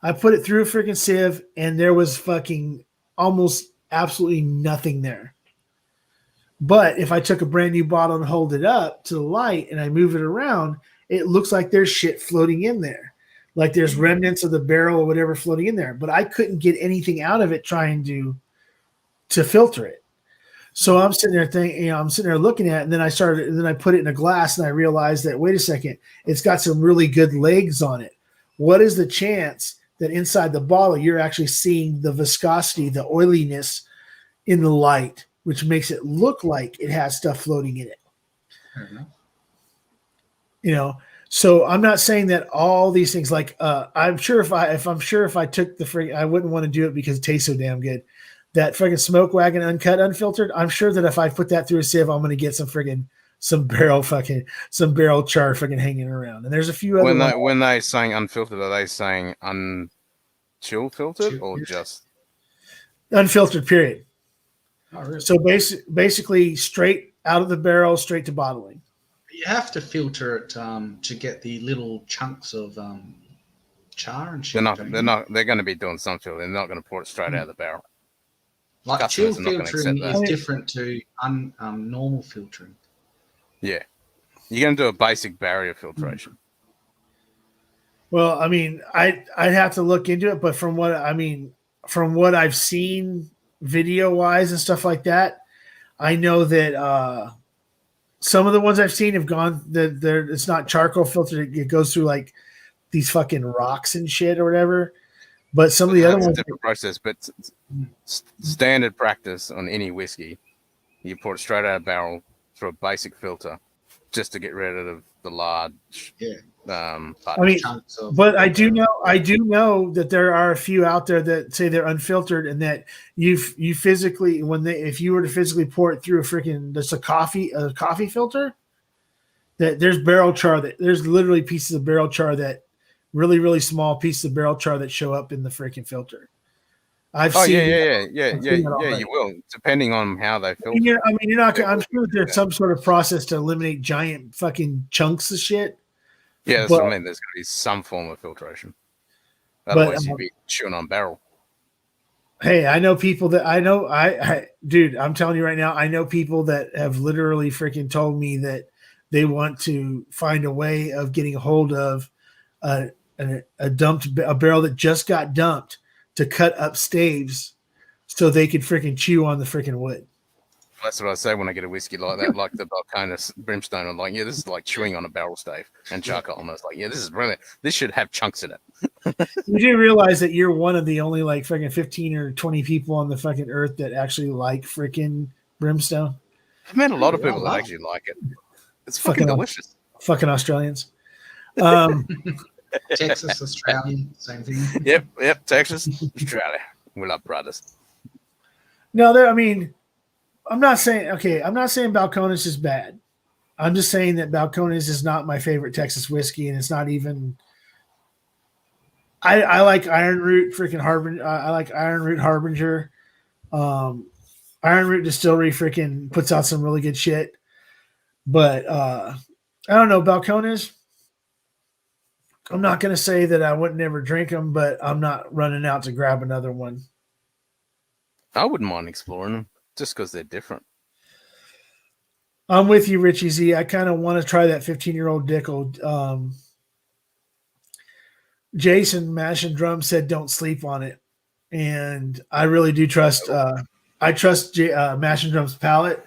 I put it through a freaking sieve and there was fucking almost absolutely nothing there. But if I took a brand new bottle and hold it up to the light and I move it around, it looks like there's shit floating in there. like there's remnants of the barrel or whatever floating in there, but I couldn't get anything out of it trying to filter it. So I'm sitting there thinking, I'm sitting there looking at it, and then I put it in a glass, and I realized that, wait a second, it's got some really good legs on it. What is the chance that inside the bottle you're actually seeing the viscosity, the oiliness in the light, which makes it look like it has stuff floating in it? So I'm not saying that all these things, like I'm sure if I took the I wouldn't want to do it because it tastes so damn good. That friggin' Smoke Wagon uncut, unfiltered, I'm sure that if I put that through a sieve, I'm going to get some barrel char friggin' hanging around. And there's a few other when they saying unfiltered, are they saying chill filtered or just unfiltered? Period. Oh, really? So basically, straight out of the barrel, straight to bottling. You have to filter it to get the little chunks of char and shit. They're going to be doing some filtering. They're not going to pour it straight out of the barrel. Like chill Customers are not gonna filtering accept is different to normal filtering. Yeah, you're going to do a basic barrier filtration. Well, I mean, I'd have to look into it, but from what I've seen video wise and stuff like that, I know that some of the ones I've seen have gone that it's not charcoal filtered. It goes through like these fucking rocks and shit or whatever. But some of the other ones, a different process, but standard practice on any whiskey, you pour it straight out of barrel through a basic filter, just to get rid of the large. Yeah. But I do know that there are a few out there that say they're unfiltered, and that you physically, if you were to physically pour it through a coffee filter, that there's barrel char, that there's literally pieces of barrel char, that really, really small pieces of barrel char that show up in the freaking filter. You will, depending on how they filter. You're not. I'm sure that there's some sort of process to eliminate giant fucking chunks of shit. Yeah, that's what I mean. There's going to be some form of filtration. Otherwise, you'd be chewing on barrel. Hey, I know people that dude, I'm telling you right now, I know people that have literally freaking told me that they want to find a way of getting a hold of a barrel that just got dumped, to cut up staves so they could freaking chew on the freaking wood. That's what I say when I get a whiskey like that, like the Balcones Brimstone. I'm like, yeah, this is like chewing on a barrel stave and charcoal. And I was like, yeah, this is brilliant. This should have chunks in it. You do realize that you're one of the only like freaking 15 or 20 people on the fucking earth that actually like freaking Brimstone? I've met a lot of people that actually like it. It's fucking delicious. Fucking Australians. Texas, Australian, same thing. Yep. Texas, Australia. We love brothers. No, I'm not saying Balcones is bad. I'm just saying that Balcones is not my favorite Texas whiskey, and it's not even. I like Iron Root freaking Harbinger. I like Iron Root Harbinger. Iron Root Distillery freaking puts out some really good shit, but I don't know, Balcones. I'm not going to say that I would never drink them, but I'm not running out to grab another one. I wouldn't mind exploring them just because they're different. I'm with you, Richie Z. I kind of want to try that 15-year-old Dickel. Jason Mash and Drum said don't sleep on it, and I really do trust. I trust Mash and Drum's palate,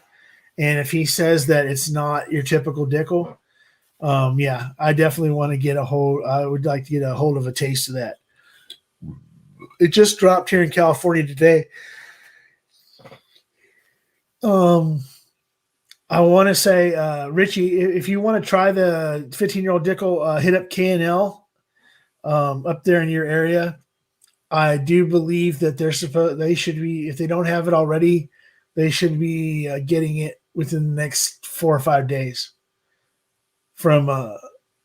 and if he says that it's not your typical Dickel, I definitely want to get a hold. I would like to get a hold of a taste of that. It just dropped here in California today. I want to say, Richie, if you want to try the 15-year-old Dickel, hit up K&L up there in your area. I do believe that they should be, if they don't have it already, they should be getting it within the next 4 or 5 days from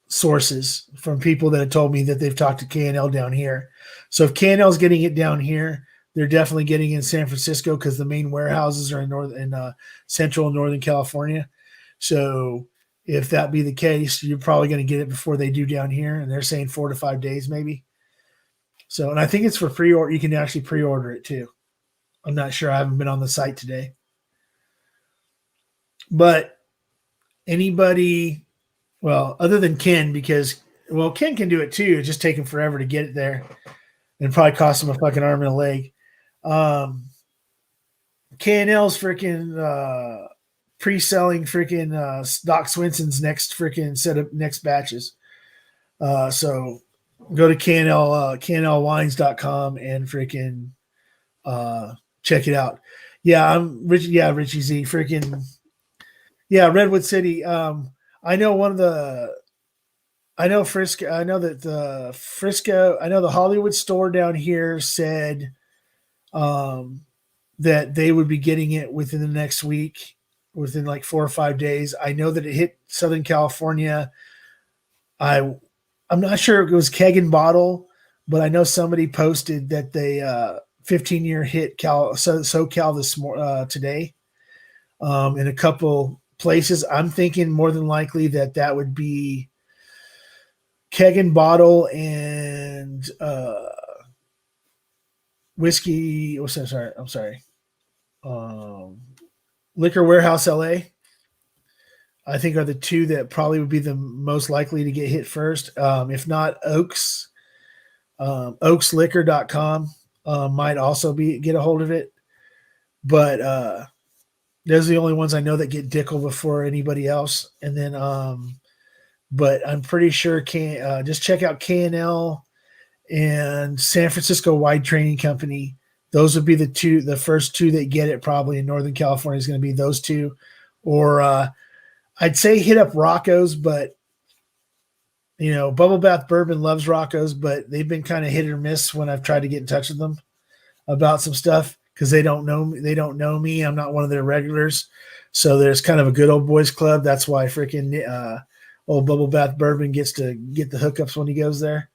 sources, from people that have told me that they've talked to K&L down here. So if K&L is getting it down here, they're definitely getting in San Francisco because the main warehouses are in central and northern California. So if that be the case, you're probably going to get it before they do down here. And they're saying 4 to 5 days maybe. So, and I think it's for pre-order. You can actually pre-order it too. I'm not sure. I haven't been on the site today. But anybody, well, other than Ken, because Well, Ken can do it too. It's just taking forever to get it there, and probably cost him a fucking arm and a leg. K&L's freaking pre-selling freaking Doc Swinson's next freaking set of next batches. So go to knlwines.com and freaking check it out. Yeah, I'm Rich. Yeah, Richie Z. Freaking yeah, Redwood City. I know one of the. I know Frisco. I know that the Frisco. I know the Hollywood store down here said that they would be getting it within the next week, within like 4 or 5 days. I know that it hit Southern California. I'm not sure if it was Keg and Bottle, but I know somebody posted that they 15-year hit SoCal this today in a couple places. I'm thinking more than likely that would be Keg and Bottle and whiskey. Oh, sorry. I'm sorry. Liquor Warehouse LA. I think are the two that probably would be the most likely to get hit first. If not, Oaks, oaksliquor.com might also get a hold of it. But those are the only ones I know that get Dickel before anybody else. And then, but I'm pretty sure just check out K&L and San Francisco Wide Training Company. Those would be the first two that get it probably in Northern California is going to be those two. Or I'd say hit up Rocco's, but Bubble Bath Bourbon loves Rocco's, but they've been kind of hit or miss when I've tried to get in touch with them about some stuff because they don't know me. They don't know me. I'm not one of their regulars. So there's kind of a good old boys club. That's why freaking old Bubble Bath Bourbon gets to get the hookups when he goes there.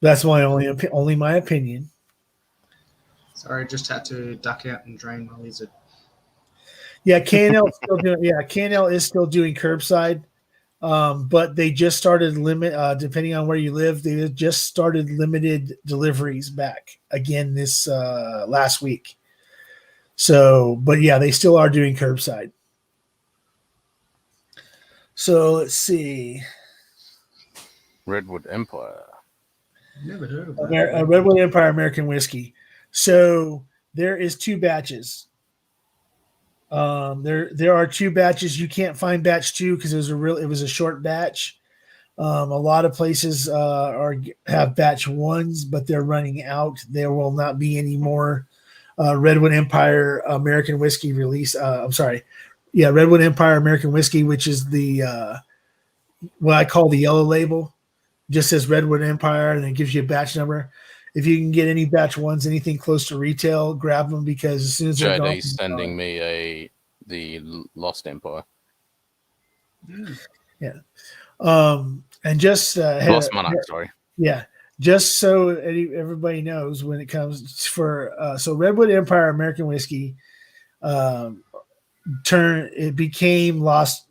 That's my only my opinion. Sorry, just had to duck out and drain my lizard. Yeah, K&L is still doing curbside, but they just started depending on where you live, they just started limited deliveries back again this last week. So, but yeah, they still are doing curbside. So let's see. Redwood Empire. Never heard of that. Redwood Empire American Whiskey. So there is 2 batches. There are 2 batches. You can't find batch 2 because it was a short batch. A lot of places have batch 1s, but they're running out. There will not be any more Redwood Empire American Whiskey release. Redwood Empire American Whiskey, which is the what I call the yellow label. Just says Redwood Empire, and it gives you a batch number. If you can get any batch 1s, anything close to retail, grab them because as soon as they're gone, JD's sending me the Lost Empire. Yeah. And just Lost Monarch, sorry. Yeah. Just so everybody knows when it comes for so Redwood Empire American Whiskey became Lost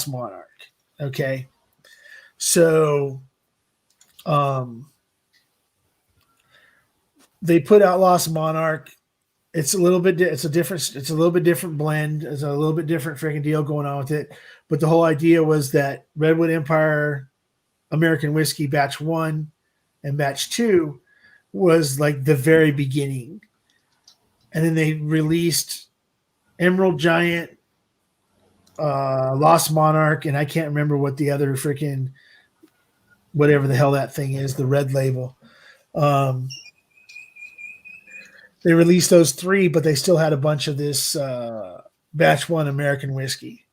Monarch. Okay. So they put out Lost Monarch. It's a little bit different blend. It's a little bit different freaking deal going on with it. But the whole idea was that Redwood Empire American Whiskey batch 1 and batch 2 was like the very beginning. And then they released Emerald Giant, Lost Monarch, and I can't remember what the other freaking whatever the hell that thing is, the red label. They released those 3, but they still had a bunch of this batch 1 American whiskey.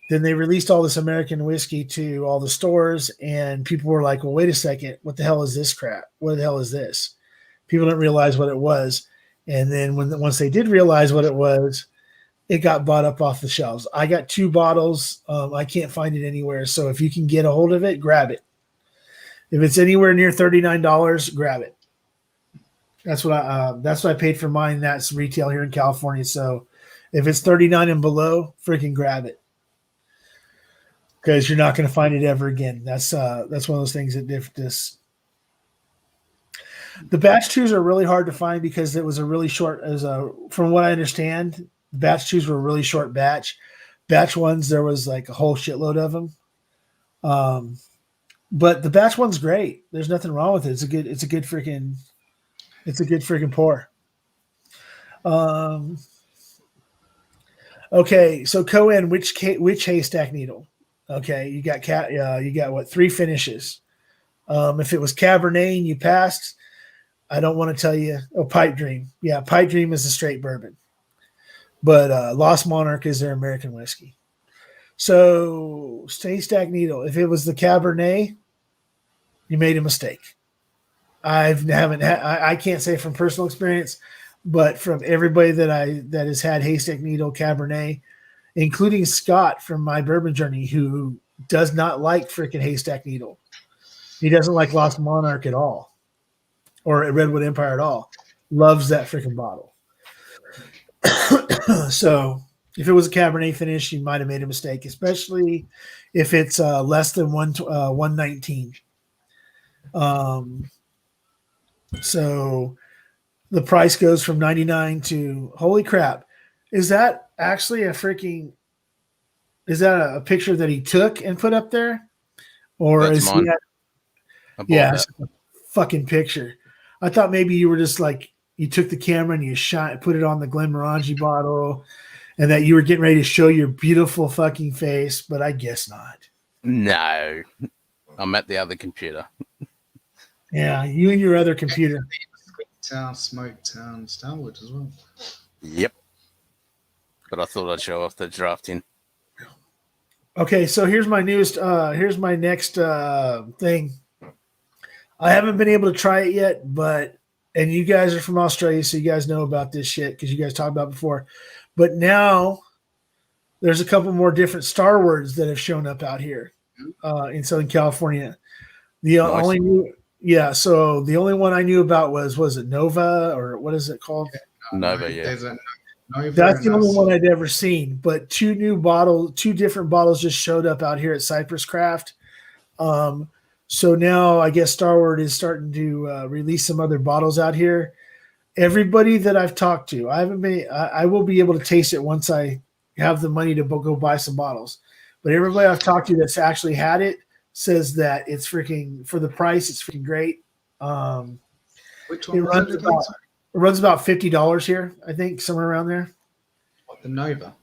Then they released all this American whiskey to all the stores, and people were like, well, wait a second. What the hell is this crap? What the hell is this? People didn't realize what it was. And then once they did realize what it was, it got bought up off the shelves. I got 2 bottles. I can't find it anywhere. So if you can get a hold of it, grab it. If it's anywhere near $39, grab it. That's what I paid for mine. That's retail here in California. So if it's $39 and below, freaking grab it. Because you're not going to find it ever again. That's one of those things that this. The batch 2s are really hard to find because it was a really short. From what I understand, batch 2s were a really short batch. Batch 1s, there was like a whole shitload of them. But the batch one's great. There's nothing wrong with it. It's a good freaking pour. Okay, so Cohen, which haystack needle? Okay, you got what, 3 finishes. If it was Cabernet and you passed, I don't want to tell you. Oh, Pipe Dream. Yeah, Pipe Dream is a straight bourbon. But Lost Monarch is their American whiskey. So haystack needle. If it was the Cabernet, you made a mistake. I can't say from personal experience, but from everybody that has had haystack needle Cabernet, including Scott from my bourbon journey, who does not like freaking haystack needle. He doesn't like Lost Monarch at all, or Redwood Empire at all. Loves that freaking bottle. So if it was a Cabernet finish, you might have made a mistake, especially if it's less than 119. So the price goes from 99 to, holy crap. Is that actually a picture that he took and put up there? Or That's is mine. yeah, it's a fucking picture. I thought maybe you were just like, you took the camera and you put it on the Glenmorangie bottle and that you were getting ready to show your beautiful fucking face, but I guess not. No, I'm at the other computer. Yeah, you and your other computer. Town, Smoke Town, Starwood as well. Yep. But I thought I'd show off the drafting. Okay, so here's my next thing. I haven't been able to try it yet, and you guys are from Australia, so you guys know about this shit because you guys talked about it before. But now there's a couple more different Star Words that have shown up out here in Southern California. So the only one I knew about was it Nova, or what is it called? Nova, yeah. That's the only one I'd ever seen. But two different bottles just showed up out here at Cypress Craft. So now I guess Starward is starting to release some other bottles out here. Everybody that I've talked to, I will be able to taste it once I have the money to go buy some bottles. But everybody I've talked to that's actually had it says that it's freaking, for the price, it's freaking great. Which one was it again? It runs about $50 here, I think, somewhere around there. What, the Nova?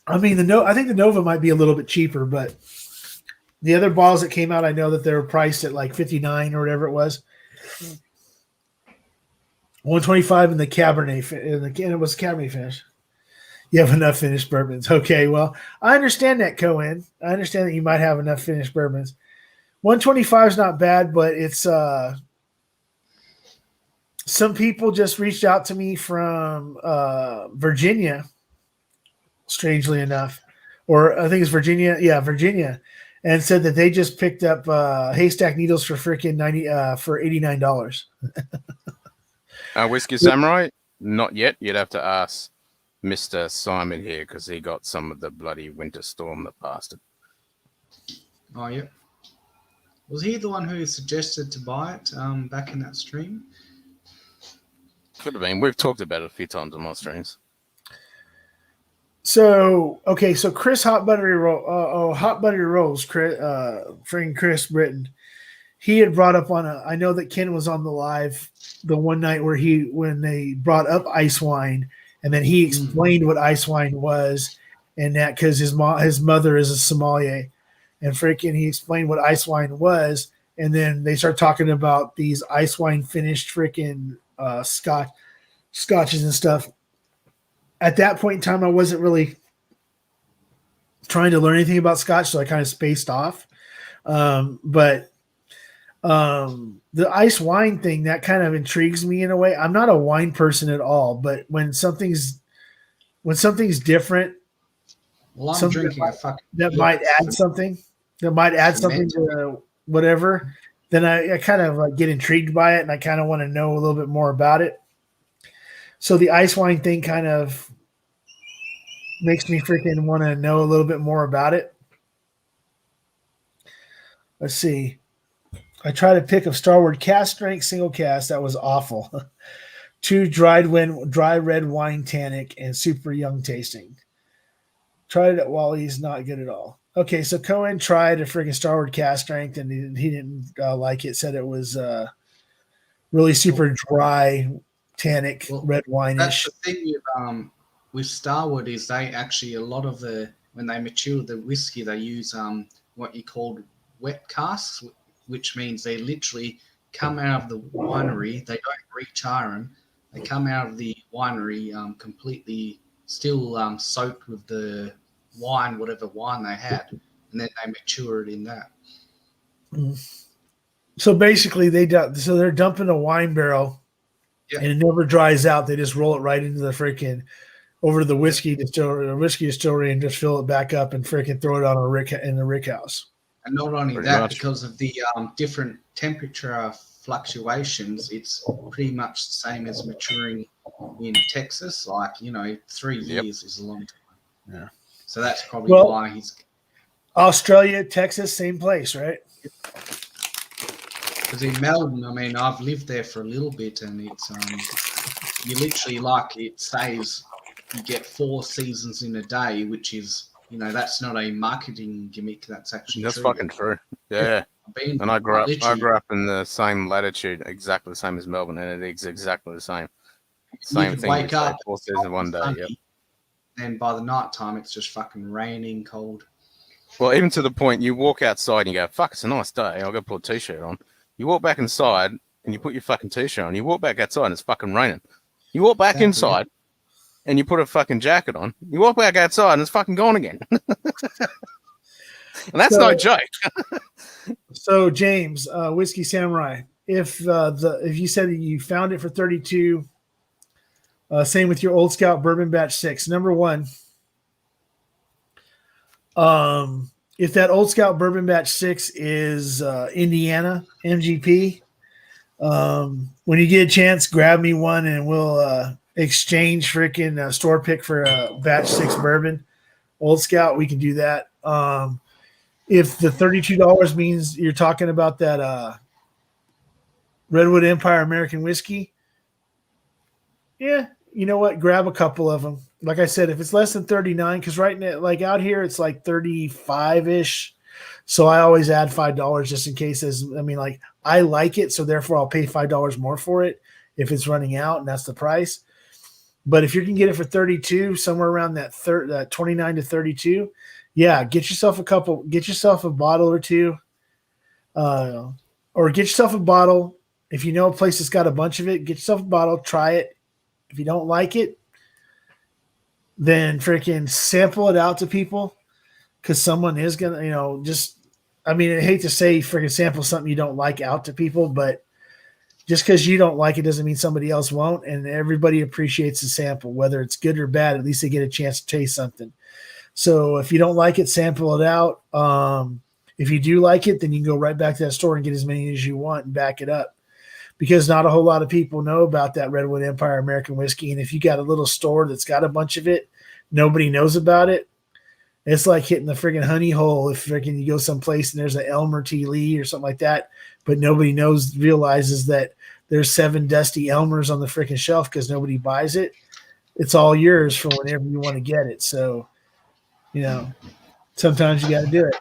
I mean, I think the Nova might be a little bit cheaper, but the other bottles that came out, I know that they were priced at like $59 or whatever it was. $125 in the Cabernet, and it was Cabernet finish. You have enough finished bourbons. Okay, well, I understand that, Cohen. I understand that you might have enough finished bourbons. 125 is not bad, but it's some people just reached out to me from Virginia, strangely enough, or I think it's Virginia. Yeah, Virginia, and said that they just picked up haystack needles for freaking $89. Whiskey Samurai? Not yet. You'd have to ask Mr. Simon here because he got some of the bloody winter storm that passed it. Oh, yeah. Was he the one who suggested to buy it back in that stream? Could have been. We've talked about it a few times on my streams. So, okay, so Chris Hot Buttery Rolls, friend Chris Britton, he had brought up I know that Ken was on the live the one night when they brought up ice wine, and then he explained what ice wine was, and that because his mother is a sommelier, and freaking he explained what ice wine was, and then they start talking about these ice wine finished freaking scotches and stuff. At that point in time, I wasn't really trying to learn anything about Scotch, so I kind of spaced off. But the ice wine thing, that kind of intrigues me in a way. I'm not a wine person at all, but when something's different, well, I'm drinking that might add something to whatever, then I kind of like get intrigued by it, and I kind of want to know a little bit more about it. So the ice wine thing kind of makes me freaking want to know a little bit more about it. Let's see. I tried to pick a Starward cast strength single cast. That was awful. 2 dry red wine tannic and super young tasting. Tried it at Wally's, not good at all. Okay, so Cohen tried a freaking Starward cast strength, and he didn't like it. Said it was really super dry, tannic, red wine-ish. That's the thing with Starward is they actually, a lot of when they mature the whiskey, they use what you call wet casks, which means they literally come out of the winery. They don't re-char them. They come out of the winery completely still soaked with the wine, whatever wine they had, and then they mature it in that. So basically, they're dumping a wine barrel, and it never dries out. They just roll it right into the freaking over to the whiskey distillery, and just fill it back up and freaking throw it on in the rick house. And not only because of the different temperature fluctuations, it's pretty much the same as maturing in Texas. 3 years is a long time. Yeah. So that's probably why he's Australia, Texas, same place, right? Because in Melbourne, I mean, I've lived there for a little bit, and it's you literally it says you get 4 seasons in a day, which is that's not a marketing gimmick. That's actually that's true. fucking true. Yeah. And I grew up in the same latitude, exactly the same as Melbourne, and it is exactly the same. Same thing. Wake up 4 seasons one day. Yep. And by the night time, it's just fucking raining cold. Well, even to the point you walk outside and you go, "Fuck, it's a nice day. I'll go put a t-shirt on." You walk back inside and you put your fucking t-shirt on. You walk back outside and it's fucking raining. You walk back inside and you put a fucking jacket on. You walk back outside and it's fucking gone again. And that's no joke. So James, Whiskey Samurai, if you said you found it for 32, same with your Old Scout Bourbon Batch 6. Number one, if that Old Scout Bourbon Batch 6 is Indiana MGP, when you get a chance, grab me one and we'll exchange freaking store pick for a Batch 6 bourbon. Old Scout, we can do that. If the $32 means you're talking about that Redwood Empire American whiskey, yeah, you know what? Grab a couple of them. Like I said, if it's less than 39, because right now, like out here, it's like 35-ish. So I always add $5 just in case. I like it, so therefore I'll pay $5 more for it if it's running out, and that's the price. But if you can get it for 32, somewhere around that 29 to 32, yeah, get yourself a bottle or two, or get yourself a bottle. If you know a place that's got a bunch of it, get yourself a bottle, try it. If you don't like it, then freaking sample it out to people, because someone is gonna, I hate to say freaking sample something you don't like out to people, but just because you don't like it doesn't mean somebody else won't, and everybody appreciates the sample, whether it's good or bad. At least they get a chance to taste something. So if you don't like it, sample it out. If you do like it, then you can go right back to that store and get as many as you want and back it up, because not a whole lot of people know about that Redwood Empire American whiskey. And if you got a little store that's got a bunch of it, nobody knows about it. It's like hitting the friggin' honey hole if freaking you go someplace and there's an Elmer T. Lee or something like that, but nobody realizes that there's 7 dusty Elmers on the freaking shelf because nobody buys it. It's all yours for whenever you want to get it. So, sometimes you got to do it.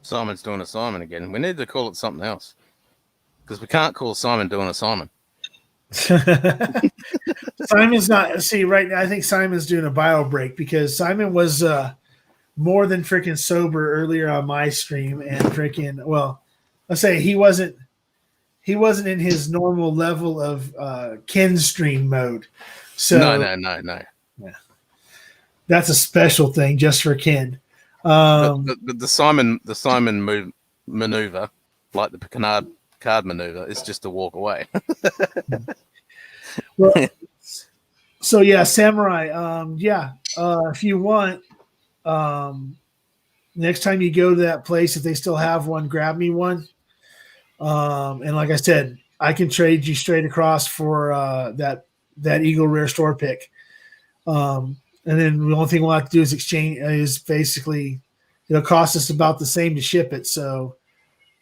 Simon's doing a Simon again. We need to call it something else, because we can't call Simon doing a Simon. Simon's not. See, right now, I think Simon's doing a bio break, because Simon was more than freaking sober earlier on my stream, and freaking, well, let's say he wasn't in his normal level of Ken stream mode. So No. Yeah, that's a special thing just for Ken. The Simon maneuver, like the card maneuver, is just to walk away. Well, so yeah, Samurai. If you want, next time you go to that place, if they still have one, grab me one. And like I said, I can trade you straight across for that Eagle Rare store pick. And then the only thing we'll have to do is exchange. Is basically it'll cost us about the same to ship it. So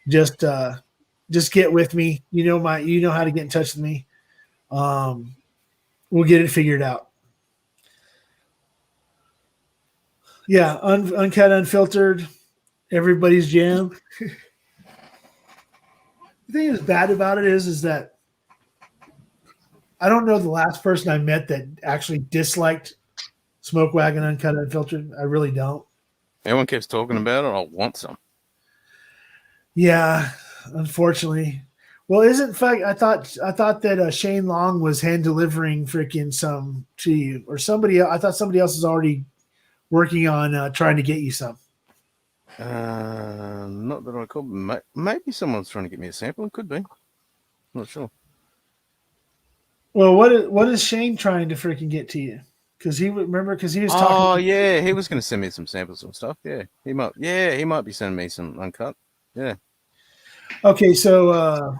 just get with me. You know how to get in touch with me. We'll get it figured out. Yeah, uncut, unfiltered, everybody's jam. The thing that's bad about it is that I don't know the last person I met that actually disliked Smoke Wagon Uncut Unfiltered. I really don't. Everyone keeps talking about it. I want some. Yeah, unfortunately. Well, isn't fact I thought that Shane Long was hand delivering freaking some to you or somebody. I thought somebody else is already working on trying to get you some. Not that I recall. Maybe someone's trying to get me a sample. It could be. Not sure. Well, what is Shane trying to freaking get to you? Because he was talking. Oh yeah, he was going to send me some samples and stuff. Yeah, he might. Yeah, he might be sending me some uncut. Yeah. Okay, so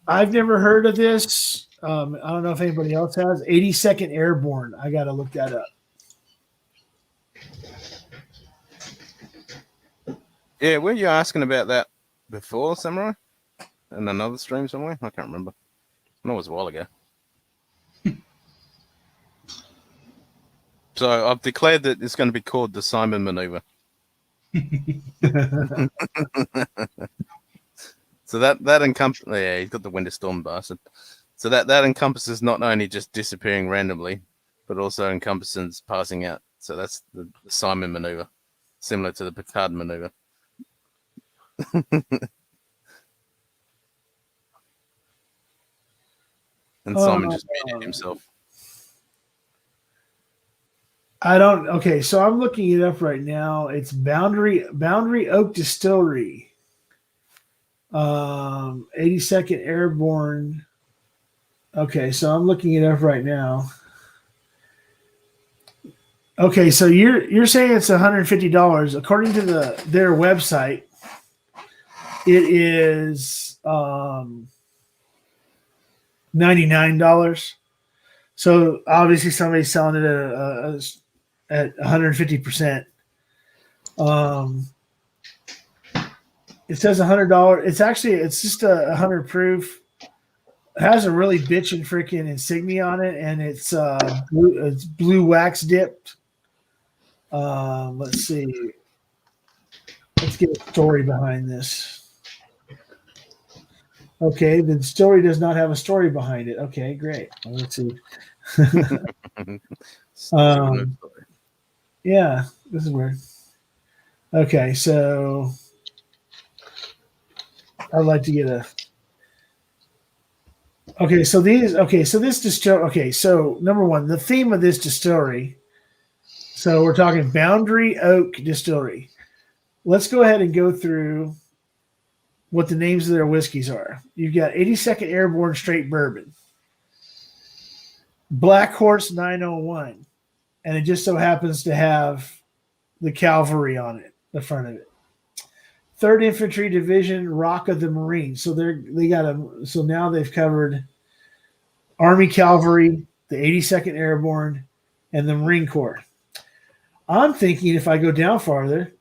I've never heard of this. I don't know if anybody else has. 82nd Airborne. I got to look that up. Yeah, were you asking about that before, Samurai? In another stream somewhere? I can't remember. I know it was a while ago. So I've declared that it's going to be called the Simon Maneuver. So that encompasses. Yeah, he's got the Winter Storm bastard. So that encompasses not only just disappearing randomly, but also encompasses passing out. So that's the Simon Maneuver, similar to the Picard Maneuver. And Simon just muted himself. Okay, so I'm looking it up right now. It's Boundary Oak Distillery. 82nd Airborne. Okay, so I'm looking it up right now. Okay, so you're saying it's $150. According to their website, it is $99. So obviously somebody's selling it at 150%. It says $100. It's just 100 proof. It has a really bitchin' freaking insignia on it, and it's blue wax dipped. Let's see. Let's get a story behind this. Okay, the story does not have a story behind it. Okay, great. Well, let's see. Yeah, this is weird. Okay, so I'd like to get a. Okay, so this distillery. Okay, so number one, the theme of this distillery. So we're talking Boundary Oak Distillery. Let's go ahead and go through what the names of their whiskeys are. You've got 82nd Airborne Straight Bourbon, Black Horse 901, and it just so happens to have the cavalry on it, the front of it. 3rd Infantry Division, Rock of the Marines. So so now they've covered Army Cavalry, the 82nd Airborne, and the Marine Corps. I'm thinking if I go down farther,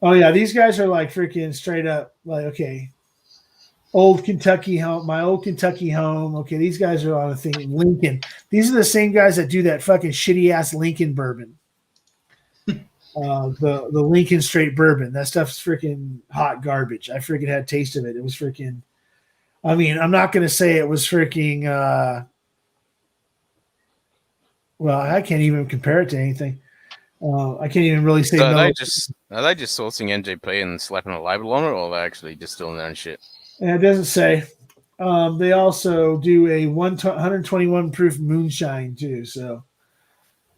oh yeah, these guys are like freaking straight up, like, okay, old Kentucky home, my old Kentucky home. Okay, these guys are on a thing. Lincoln. These are the same guys that do that fucking shitty ass Lincoln bourbon. The Lincoln Straight Bourbon. That stuff's freaking hot garbage. I freaking had a taste of it. It was freaking. I mean, I'm not gonna say it was freaking. Well, I can't even compare it to anything. I can't even really say. So no. Are they just sourcing NGP and slapping a label on it, or are they actually distilling their own shit? And it doesn't say. They also do a 121 proof moonshine too. So,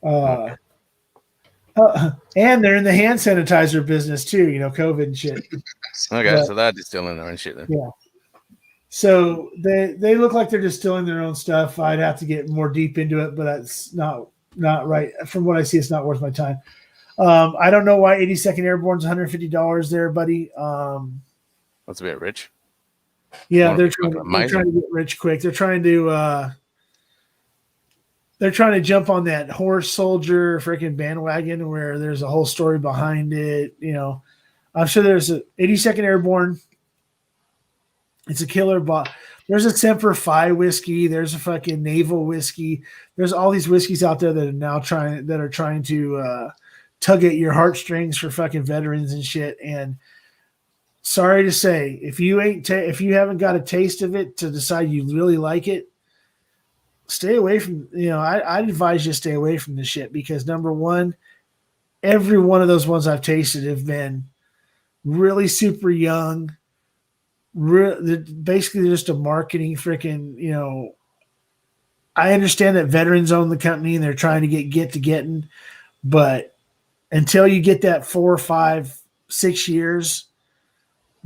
and they're in the hand sanitizer business too. You know, COVID and shit. Okay, so they're distilling their own shit then. Yeah. So they look like they're distilling their own stuff. I'd have to get more deep into it, but it's not right. From what I see, it's not worth my time. I don't know why 82nd Airborne's $150 there, buddy. That's a bit rich. Yeah, they're trying to get rich quick. They're trying to jump on that horse soldier freaking bandwagon where there's a whole story behind it. You know, I'm sure there's a 82nd Airborne. It's a killer, but There's a Semper Fi whiskey. There's a fucking Naval whiskey. There's all these whiskeys out there that are now trying to tug at your heartstrings for fucking veterans and shit. And sorry to say, if you haven't got a taste of it to decide you really like it, stay away from. I'd advise you to stay away from this shit because number one, every one of those ones I've tasted have been really super young. Basically just a marketing freaking, I understand that veterans own the company and they're trying to get to getting, but until you get that 4, 5, 6 years,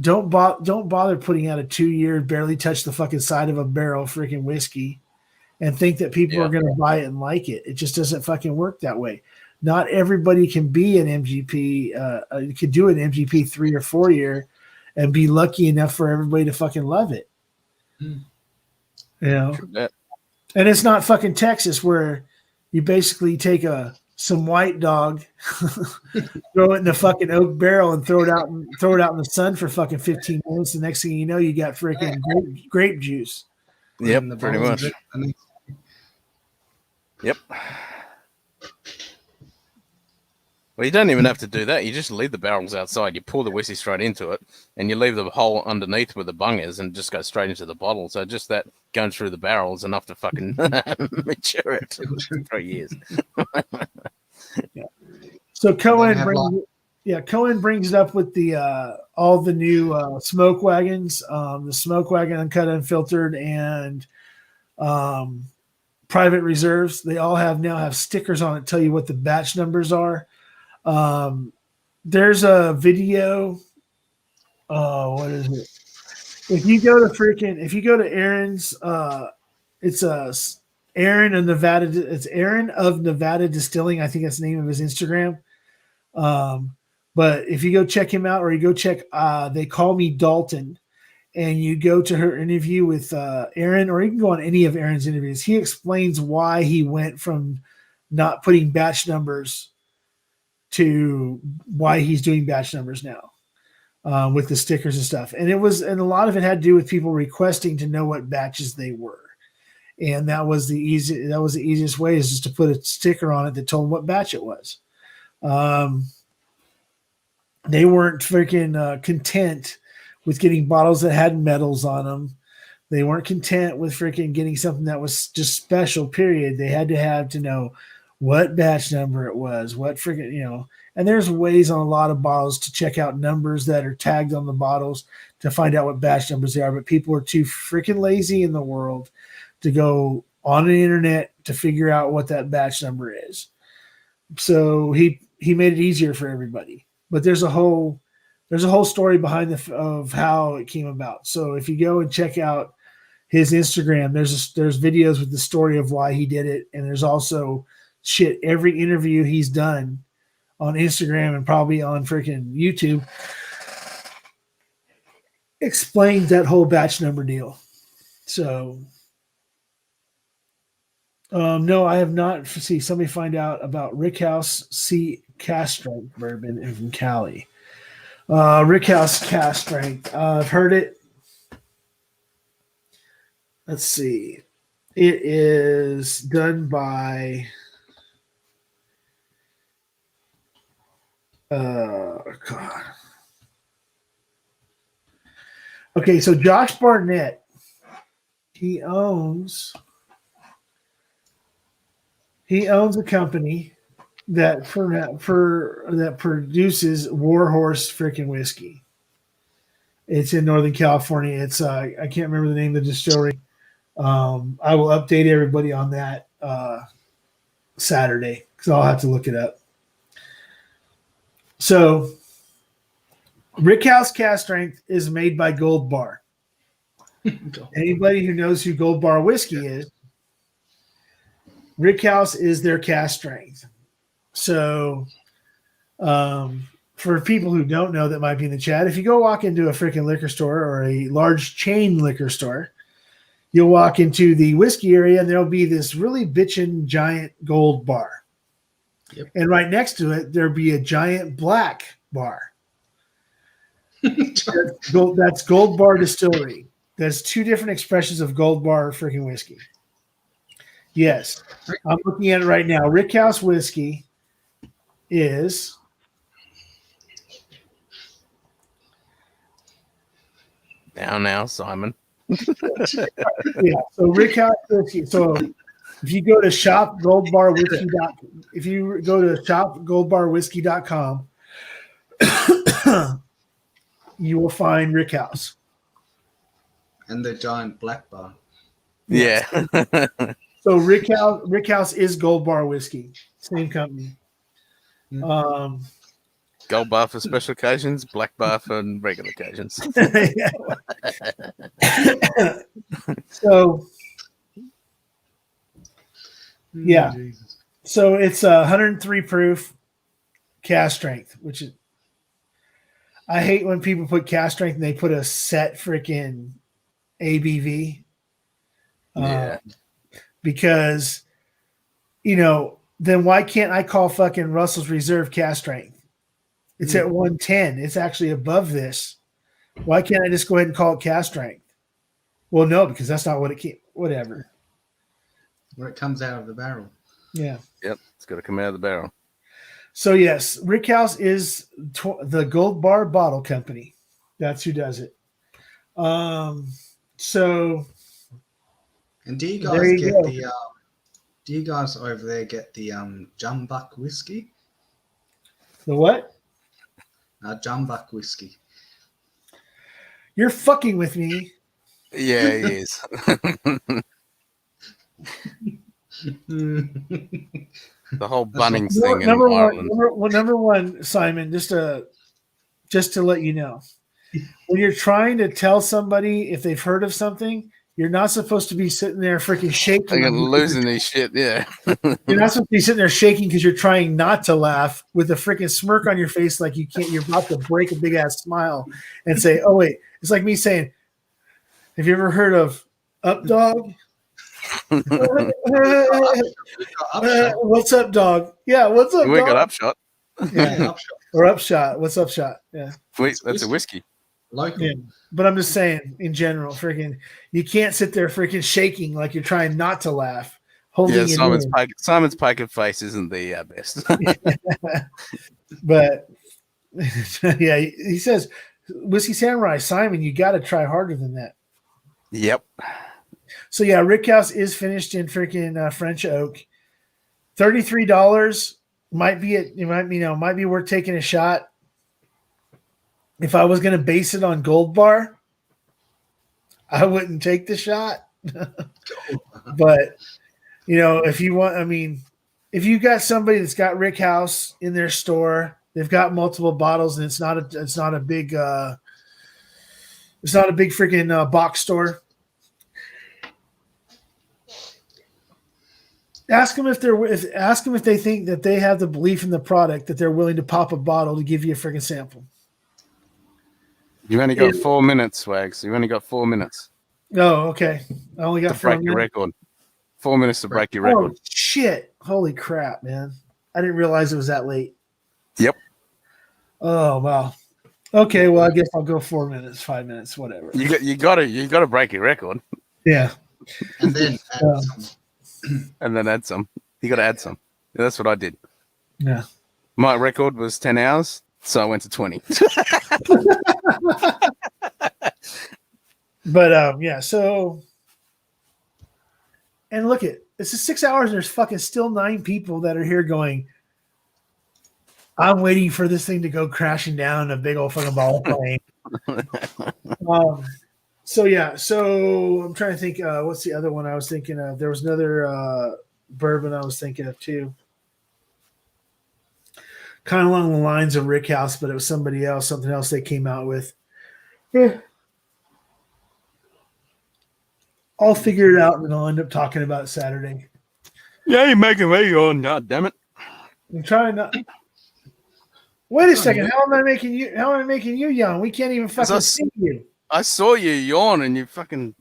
don't bother putting out a 2-year, barely touch the fucking side of a barrel freaking whiskey and think that people are going to buy it and like it. It just doesn't fucking work that way. Not everybody can be an MGP, could do an MGP 3 or 4 year and be lucky enough for everybody to fucking love it. And it's not fucking Texas where you basically take some white dog, throw it in a fucking oak barrel and throw it out in the sun for fucking 15 minutes. The next thing you know, you got freaking grape juice. Yep, pretty much. Yep. Well, you don't even have to do that. You just leave the barrels outside. You pour the whiskey straight into it, and you leave the hole underneath where the bung is, and just go straight into the bottle. So just that going through the barrel is enough to fucking mature it for 3 years. So Cohen brings it up with the all the new smoke wagons, the smoke wagon uncut, unfiltered, and private reserves. They all now have stickers on it, tell you what the batch numbers are. There's a video. What is it? If you go to Aaron's, it's Aaron of Nevada. It's Aaron of Nevada Distilling. I think that's the name of his Instagram. But if you go check him out, or you go check, They Call Me Dalton, and you go to her interview with Aaron, or you can go on any of Aaron's interviews. He explains why he went from not putting batch numbers to why he's doing batch numbers now with the stickers and stuff. And a lot of it had to do with people requesting to know what batches they were. And that was the easiest way, is just to put a sticker on it that told them what batch it was. They weren't freaking content with getting bottles that had medals on them. They weren't content with freaking getting something that was just special, period. They had to know what batch number it was, what freaking, and there's ways on a lot of bottles to check out numbers that are tagged on the bottles to find out what batch numbers they are. But people are too freaking lazy in the world to go on the internet to figure out what that batch number is. So he made it easier for everybody. But there's a whole story behind of how it came about. So if you go and check out his Instagram, there's videos with the story of why he did it, and there's also every interview he's done on Instagram and probably on freaking YouTube explains that whole batch number deal. So no, I have not. See, somebody find out about Rickhouse Cast Strength bourbon from Cali. Rickhouse Cast Strength. I've heard it. Let's see. It is done by God. Okay, so Josh Barnett, he owns a company that that produces Warhorse freaking whiskey. It's in Northern California. It's I can't remember the name of the distillery. I will update everybody on that Saturday, because I'll have to look it up. So Rickhouse Cast Strength is made by Gold Bar. Anybody who knows who Gold Bar whiskey is, Rickhouse is their cast strength. So for people who don't know that might be in the chat, if you go walk into a freaking liquor store or a large chain liquor store, you'll walk into the whiskey area and there'll be this really bitchin' giant Gold Bar. Yep. And right next to it, there'll be a giant black bar. That's Gold Bar Distillery. There's two different expressions of Gold Bar freaking whiskey. Yes, I'm looking at it right now. Rickhouse whiskey is Now, Simon. yeah. So Rickhouse whiskey. So if you go to shopgoldbarwhiskey.com, you will find Rickhouse. And the giant black bar. Yeah. So Rickhouse is Gold Bar whiskey, same company. Gold bar for special occasions, black bar for regular occasions. So yeah, so it's 103 proof cast strength, which is I hate when people put cast strength and they put a set freaking ABV. Yeah. Because, then why can't I call fucking Russell's Reserve cast strength? It's at 110. It's actually above this. Why can't I just go ahead and call it cast strength? Well, no, because that's not what it came. Whatever. Where it comes out of the barrel. Yeah. Yep. It's got to come out of the barrel. So, yes, Rickhouse is the Gold Bar Bottle Company. That's who does it. So... And do you guys get the? Do you guys over there get the Jumbuck whiskey? The what? Jumbuck whiskey. You're fucking with me. Yeah, he is. The whole Bunnings thing in Ireland. Number one, Simon, just to let you know, when you're trying to tell somebody if they've heard of something, you're not supposed to be sitting there freaking shaking. They're losing their shit, yeah. You're not supposed to be sitting there shaking because you're trying not to laugh with a freaking smirk on your face like you can't. You're about to break a big ass smile and say, "Oh wait," it's like me saying, "Have you ever heard of Up Dog?" What's up, dog? Yeah, what's up, We dog? got Upshot. Yeah, or Upshot. What's Upshot? Yeah. Wait, that's a whiskey. Local. Yeah. But I'm just saying, in general, freaking, you can't sit there freaking shaking like you're trying not to laugh. Yeah, Simon's poker face isn't the best. But yeah, he says, Whiskey Samurai, Simon, you got to try harder than that. Yep. So yeah, Rickhouse is finished in freaking French oak. $33 might be worth taking a shot. If I was going to base it on Gold Bar, I wouldn't take the shot. But, if you want, if you got somebody that's got Rickhouse in their store, they've got multiple bottles, and it's not a big freaking box store. Ask them if they think that they have the belief in the product that they're willing to pop a bottle to give you a freaking sample. You only got 4 minutes, Wags. You only got 4 minutes. Oh, okay. I only got 4 minutes. To break your record. 4 minutes to break your record. Oh, shit. Holy crap, man. I didn't realize it was that late. Yep. Oh, wow. Okay, well, I guess I'll go 4 minutes, 5 minutes, whatever. You gotta break your record. Yeah. And then add some. And then add some. You gotta add some. Yeah, that's what I did. Yeah. My record was 10 hours, so I went to 20. But yeah, so and look it's just 6 hours and there's fucking still 9 people that are here going, I'm waiting for this thing to go crashing down a big old fucking ball plane. So yeah, so I'm trying to think what's the other one I was thinking of? There was another bourbon I was thinking of too. Kind of along the lines of Rickhouse, but it was something else they came out with. Yeah. I'll figure it out and then I'll end up talking about it Saturday. Yeah, you're making me on, god damn it. I'm trying not. Wait a second. How am I making you yawn? We can't even fucking see you. I saw you yawn and you fucking.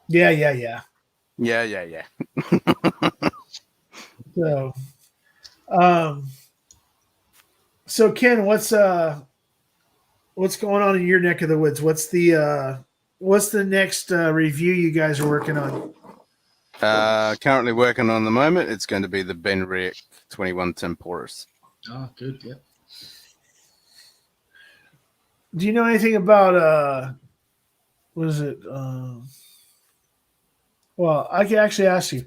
Yeah. Yeah. So Ken, what's what's going on in your neck of the woods? What's the next review you guys are working on? Currently working on the moment. It's going to be the Ben Rick 21 Temporis. Oh, good. Yeah. Do you know anything about what is it? Well, I can actually ask you.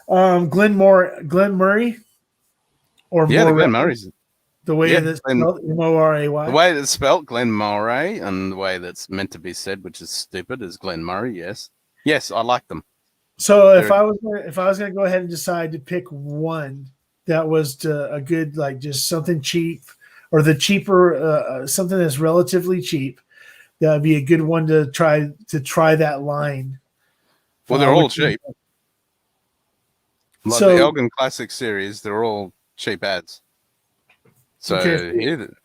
Glenn Murray, or Yeah, the Glen Moray? Murray's. The way Yeah, that's Glen- spelled, M-O-R-A-Y. The way that's spelt, Glen Moray, and the way that's meant to be said, which is stupid, is Glen Murray. Yes, yes, I like them. So if They're- I was gonna go ahead and decide to pick one that was a good, like, just something cheap, or the cheaper something that's relatively cheap, that would be a good one to try that line. Well, they're all which- cheap. Like So- the Elgin Classic series, they're all cheap ads. So Okay.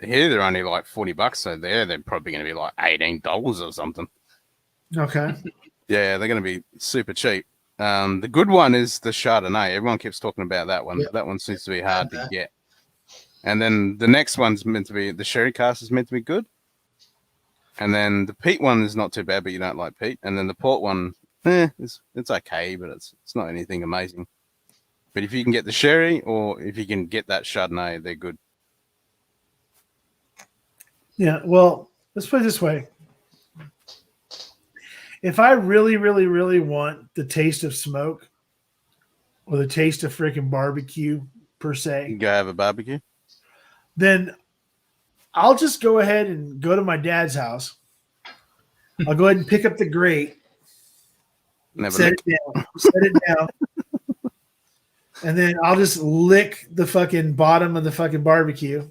here they're only like $40. So they're probably going to be like $18 or something. Okay. Yeah, they're going to be super cheap. The good one is the Chardonnay. Everyone keeps talking about that one. Yep. That one seems to be hard to get. And then the next one's meant to be the sherry cask is meant to be good. And then the peat one is not too bad, but you don't like peat. And then the port one, it's okay, but it's not anything amazing. But if you can get the sherry, or if you can get that Chardonnay, they're good. Yeah. Well, let's put it this way. If I really, really, really want the taste of smoke, or the taste of freaking barbecue per You se, can go have a barbecue. then I'll just go ahead and go to my dad's house. I'll go ahead and pick up the grate, Never set lick. it down, and then I'll just lick the fucking bottom of the fucking barbecue,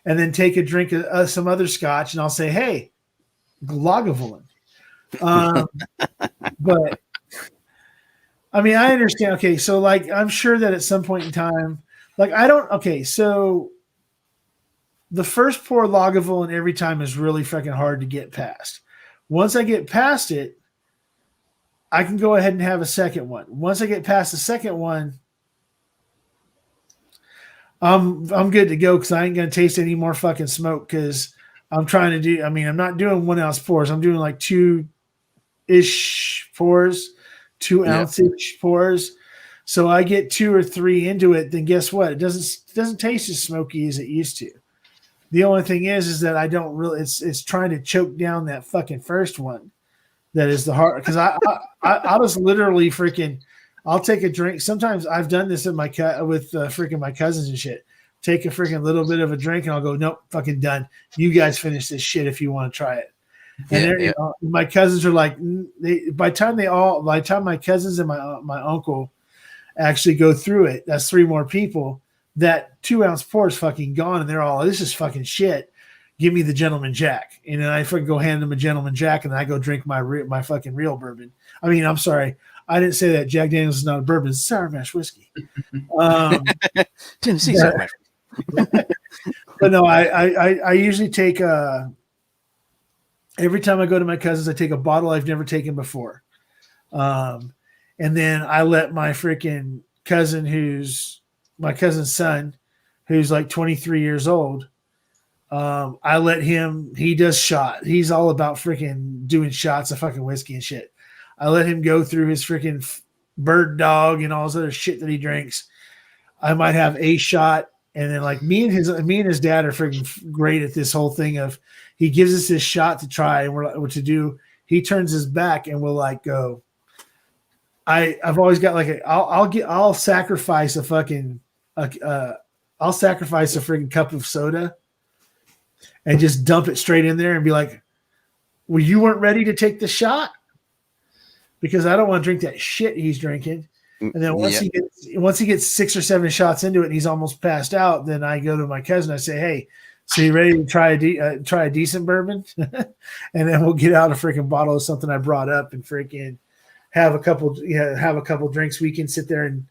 and then take a drink of some other scotch, and I'll say, "Hey, Lagavulin." But I mean, I understand. Okay, so like, I'm sure that at some point in time, like, I don't. Okay, so the first pour Lagavulin every time is really fucking hard to get past. Once I get past it, I can go ahead and have a second one. Once I get past the second one, I'm good to go, because I ain't gonna taste any more fucking smoke, because I'm trying to do. I mean, I'm not doing 1 ounce pours. I'm doing like 2-ish pours, 2 ounce-ish pours. So I get 2 or 3 into it, then guess what? It doesn't taste as smoky as it used to. The only thing is that I don't really. It's trying to choke down that fucking first one. That is the hard, because I was literally freaking. I'll take a drink. Sometimes I've done this with freaking my cousins and shit. Take a freaking little bit of a drink, and I'll go, nope, fucking done. You guys finish this shit if you want to try it. And you know, my cousins are like, by the time my cousins and my uncle actually go through it, that's 3 more people. That 2 ounce pour is fucking gone, and they're all, this is fucking shit. Give me the Gentleman Jack. And then I fucking go hand them a Gentleman Jack, and then I go drink my fucking real bourbon. I mean, I'm sorry. I didn't say that Jack Daniels is not a bourbon. It's sour mash whiskey. Tennessee sour mash. But no, I usually take every time I go to my cousins, I take a bottle I've never taken before. And then I let my freaking cousin, who's my cousin's son, who's like 23 years old, I let him, he does shot. He's all about freaking doing shots of fucking whiskey and shit. I let him go through his freaking bird dog and all this other shit that he drinks. I might have a shot. And then, like, me and his dad are freaking great at this whole thing of, he gives us this shot to try, and we're like, what to do. He turns his back, and we'll like go. I've always got like I'll sacrifice a freaking cup of soda, and just dump it straight in there and be like, well, you weren't ready to take the shot, because I don't want to drink that shit he's drinking. And then once he gets 6 or 7 shots into it and he's almost passed out, then I go to my cousin. I say, "Hey, so you ready to try a decent bourbon?" And then we'll get out a freaking bottle of something I brought up and freaking have a couple drinks. We can sit there and,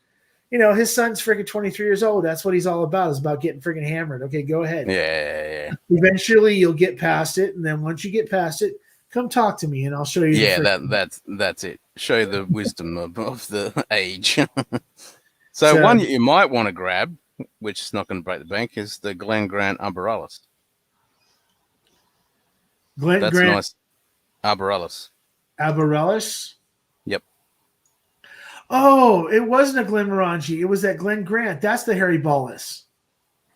you know, his son's freaking 23 years old. That's what he's all about. Is about getting freaking hammered. Okay, go ahead. Yeah. Eventually, you'll get past it, and then once you get past it, come talk to me, and I'll show you. Yeah, that's it. Show you the wisdom of the age. So one you might want to grab, which is not going to break the bank, is the Glen Grant Umbrellas. Glenn That's Grant nice. Arborellis. Aberellis. Yep. Oh, it wasn't a Glenn Morangi. It was that Glenn Grant. That's the Harry Ballis.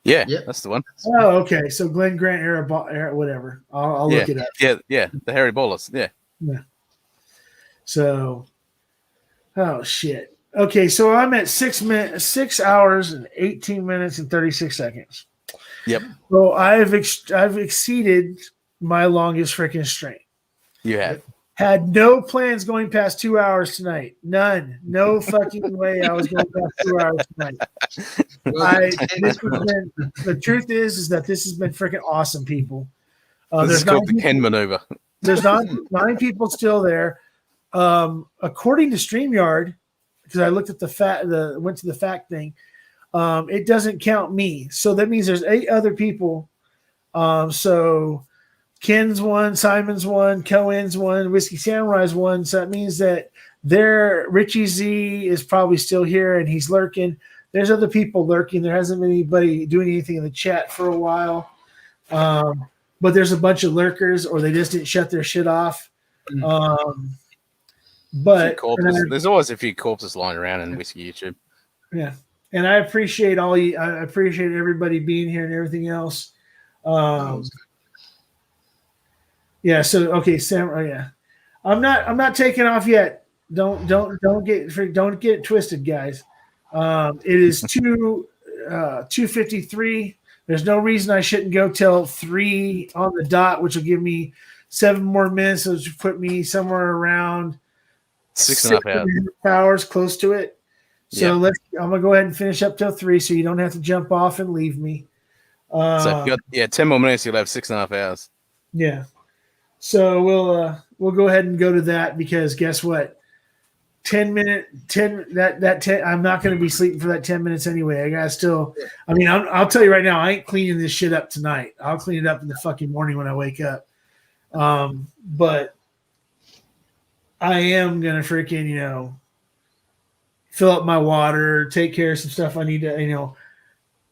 Yeah, Yep. that's the one. Oh, okay. So Glenn Grant era whatever. I'll Yeah. look it up. Yeah, the Harry Ballis. Yeah. So, oh shit. Okay, so I'm at 6 hours and 18 minutes and 36 seconds. Yep. So I've exceeded my longest freaking string. You have. Had no plans going past 2 hours tonight. None. No fucking way I was going past 2 hours tonight. The truth is that this has been freaking awesome, people. This is called the Ken maneuver. There's nine people still there. According to StreamYard, because I looked at went to the fact thing, it doesn't count me. So that means there's 8 other people. So Ken's one, Simon's one, Cohen's one, Whiskey Samurai's one. So that means that Richie Z is probably still here and he's lurking. There's other people lurking. There hasn't been anybody doing anything in the chat for a while. But there's a bunch of lurkers or they just didn't shut their shit off. But there's always a few corpses lying around in Whiskey YouTube. Yeah. And I appreciate all you. I appreciate everybody being here and everything else. Yeah. So okay, Sam. Oh, yeah. I'm not taking off yet. Don't get it twisted, guys. It is 2:53. There's no reason I shouldn't go till 3 on the dot, which will give me 7 more minutes, which will put me somewhere around 6.5 hours, close to it. So I'm gonna go ahead and finish up till 3, so you don't have to jump off and leave me. So if you got 10 more minutes, you'll have 6.5 hours. Yeah. So we'll go ahead and go to that because guess what? 10 I'm not going to be sleeping for that 10 minutes anyway. I gotta still. I mean, I'll tell you right now, I ain't cleaning this shit up tonight. I'll clean it up in the fucking morning when I wake up. But I am gonna freaking fill up my water, take care of some stuff I need to.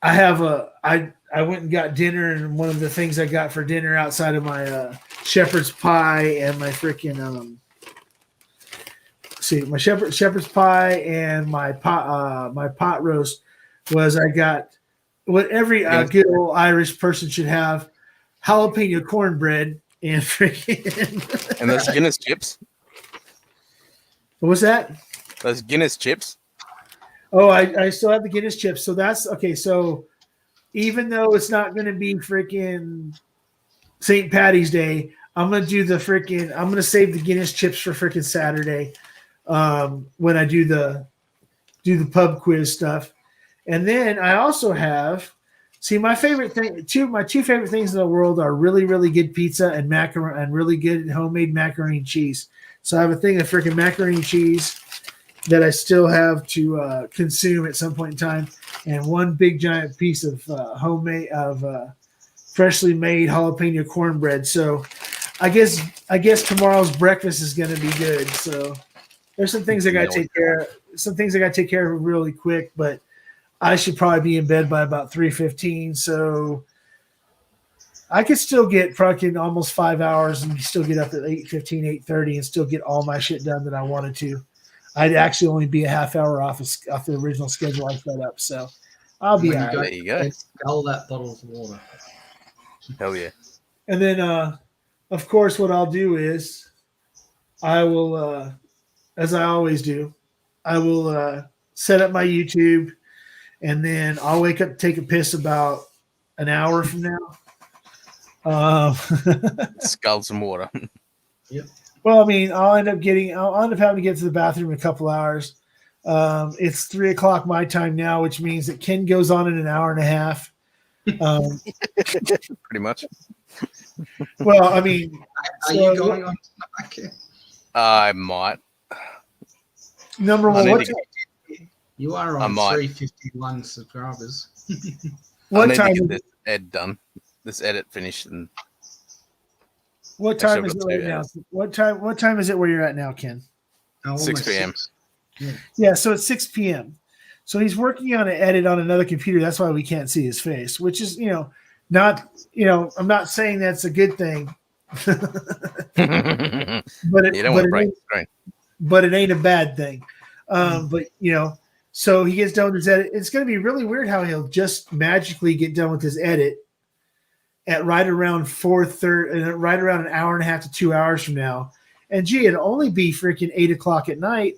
I went and got dinner, and one of the things I got for dinner outside of my shepherd's pie and my freaking my shepherd's pie and my pot roast was I got what every good old Irish person should have: jalapeno cornbread and freaking and those Guinness chips. What was that? Those Guinness chips. Oh, I still have the Guinness chips. So that's okay. So even though it's not going to be freaking St. Paddy's Day, I'm going to save the Guinness chips for freaking Saturday when I do the pub quiz stuff. And then I also have, my favorite thing, my two favorite things in the world are really, really good pizza and macaroni and really good homemade macaroni and cheese. So I have a thing of freaking macaroni and cheese that I still have to consume at some point in time, and one big giant piece of freshly made jalapeno cornbread. So I guess tomorrow's breakfast is going to be good. So there's some things I got to take care of. Some things I got to take care of really quick, but I should probably be in bed by about 3:15. So I could still get fucking almost 5 hours and still get up at 8:15, 8:30 and still get all my shit done that I wanted to. I'd actually only be a half hour off the original schedule I set up. So I'll be all right. There you go. Scull that bottle of water. Hell yeah. And then, of course, what I'll do is I will, as I always do, I will set up my YouTube, and then I'll wake up, take a piss about an hour from now. Scull some water. Yep. Well, I mean, I'll end up having to get to the bathroom in a couple hours. It's 3 o'clock my time now, which means that Ken goes on in an hour and a half. Pretty much. Well, I mean, are you going on tonight? I might. Number one, you are on 351 subscribers. What I need time to is get this ed done, this edit finished, and what time is it right now? What time is it where you're at now, Ken? 6 p.m. Yeah, so it's 6 p.m. So he's working on an edit on another computer. That's why we can't see his face, which is, not, I'm not saying that's a good thing. But You don't want to break the screen. but it ain't a bad thing. But so he gets done with his edit. It's going to be really weird how he'll just magically get done with his edit at right around 4:30, right around an hour and a half to 2 hours from now. And it'll only be freaking 8 o'clock at night.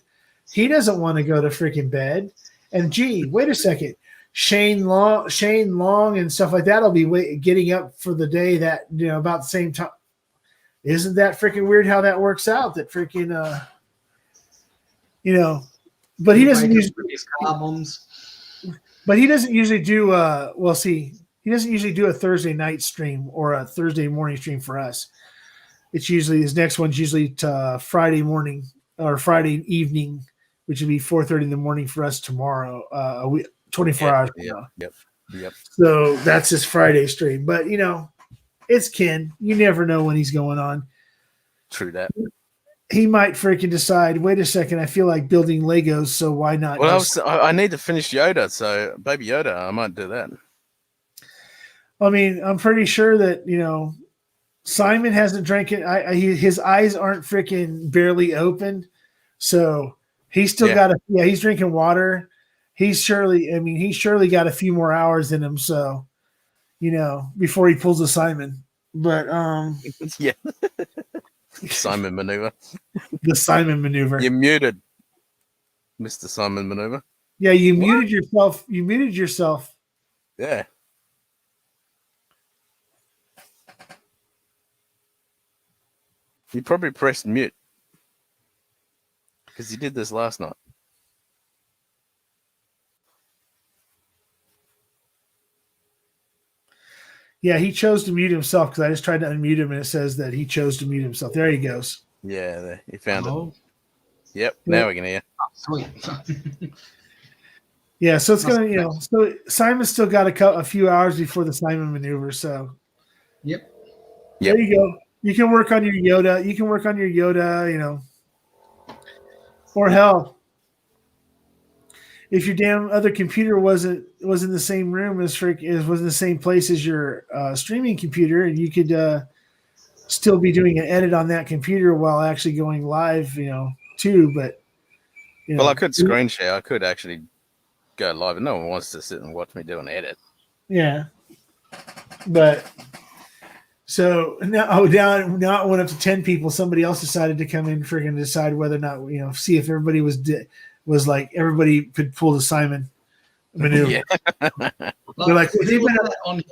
He doesn't want to go to freaking bed. And wait a second. Shane Long and stuff like that will be getting up for the day that, about the same time. Isn't that freaking weird how that works out? That freaking, but he doesn't usually albums. But he doesn't usually do. He doesn't usually do a Thursday night stream or a Thursday morning stream for us. It's usually his next one's usually Friday morning or Friday evening, which would be 4:30 in the morning for us tomorrow. 24 hours from now. Yep. So that's his Friday stream. But it's Ken. You never know when he's going on. True that. He might freaking decide, wait a second, I feel like building Legos, so why not? Well, I need to finish Yoda, so Baby Yoda, I might do that. I mean, I'm pretty sure that, Simon hasn't drank it. His eyes aren't freaking barely open. So he's still he's drinking water. He's surely got a few more hours in him. So, before he pulls a Simon, but, yeah. Simon maneuver. The Simon maneuver. You're muted, Mr. Simon maneuver. Yeah, you muted yourself. You muted yourself. Yeah. You probably pressed mute because you did this last night. Yeah, he chose to mute himself because I just tried to unmute him and it says that he chose to mute himself. There he goes. Yeah, he found it. Yep, now we can hear. Oh, sweet. Yeah, so it's going to, so Simon's still got a few hours before the Simon maneuver. So, Yep. There you go. You can work on your Yoda. Or hell, if your damn other computer was in the same room was in the same place as your streaming computer, and you could still be doing an edit on that computer while actually going live, too. But well, I could screen share. I could actually go live, and no one wants to sit and watch me do an edit. Yeah, but so now it went up to 10 people. Somebody else decided to come in, freaking decide whether or not see if everybody was like everybody could pull the Simon maneuver. Yeah. They're like, on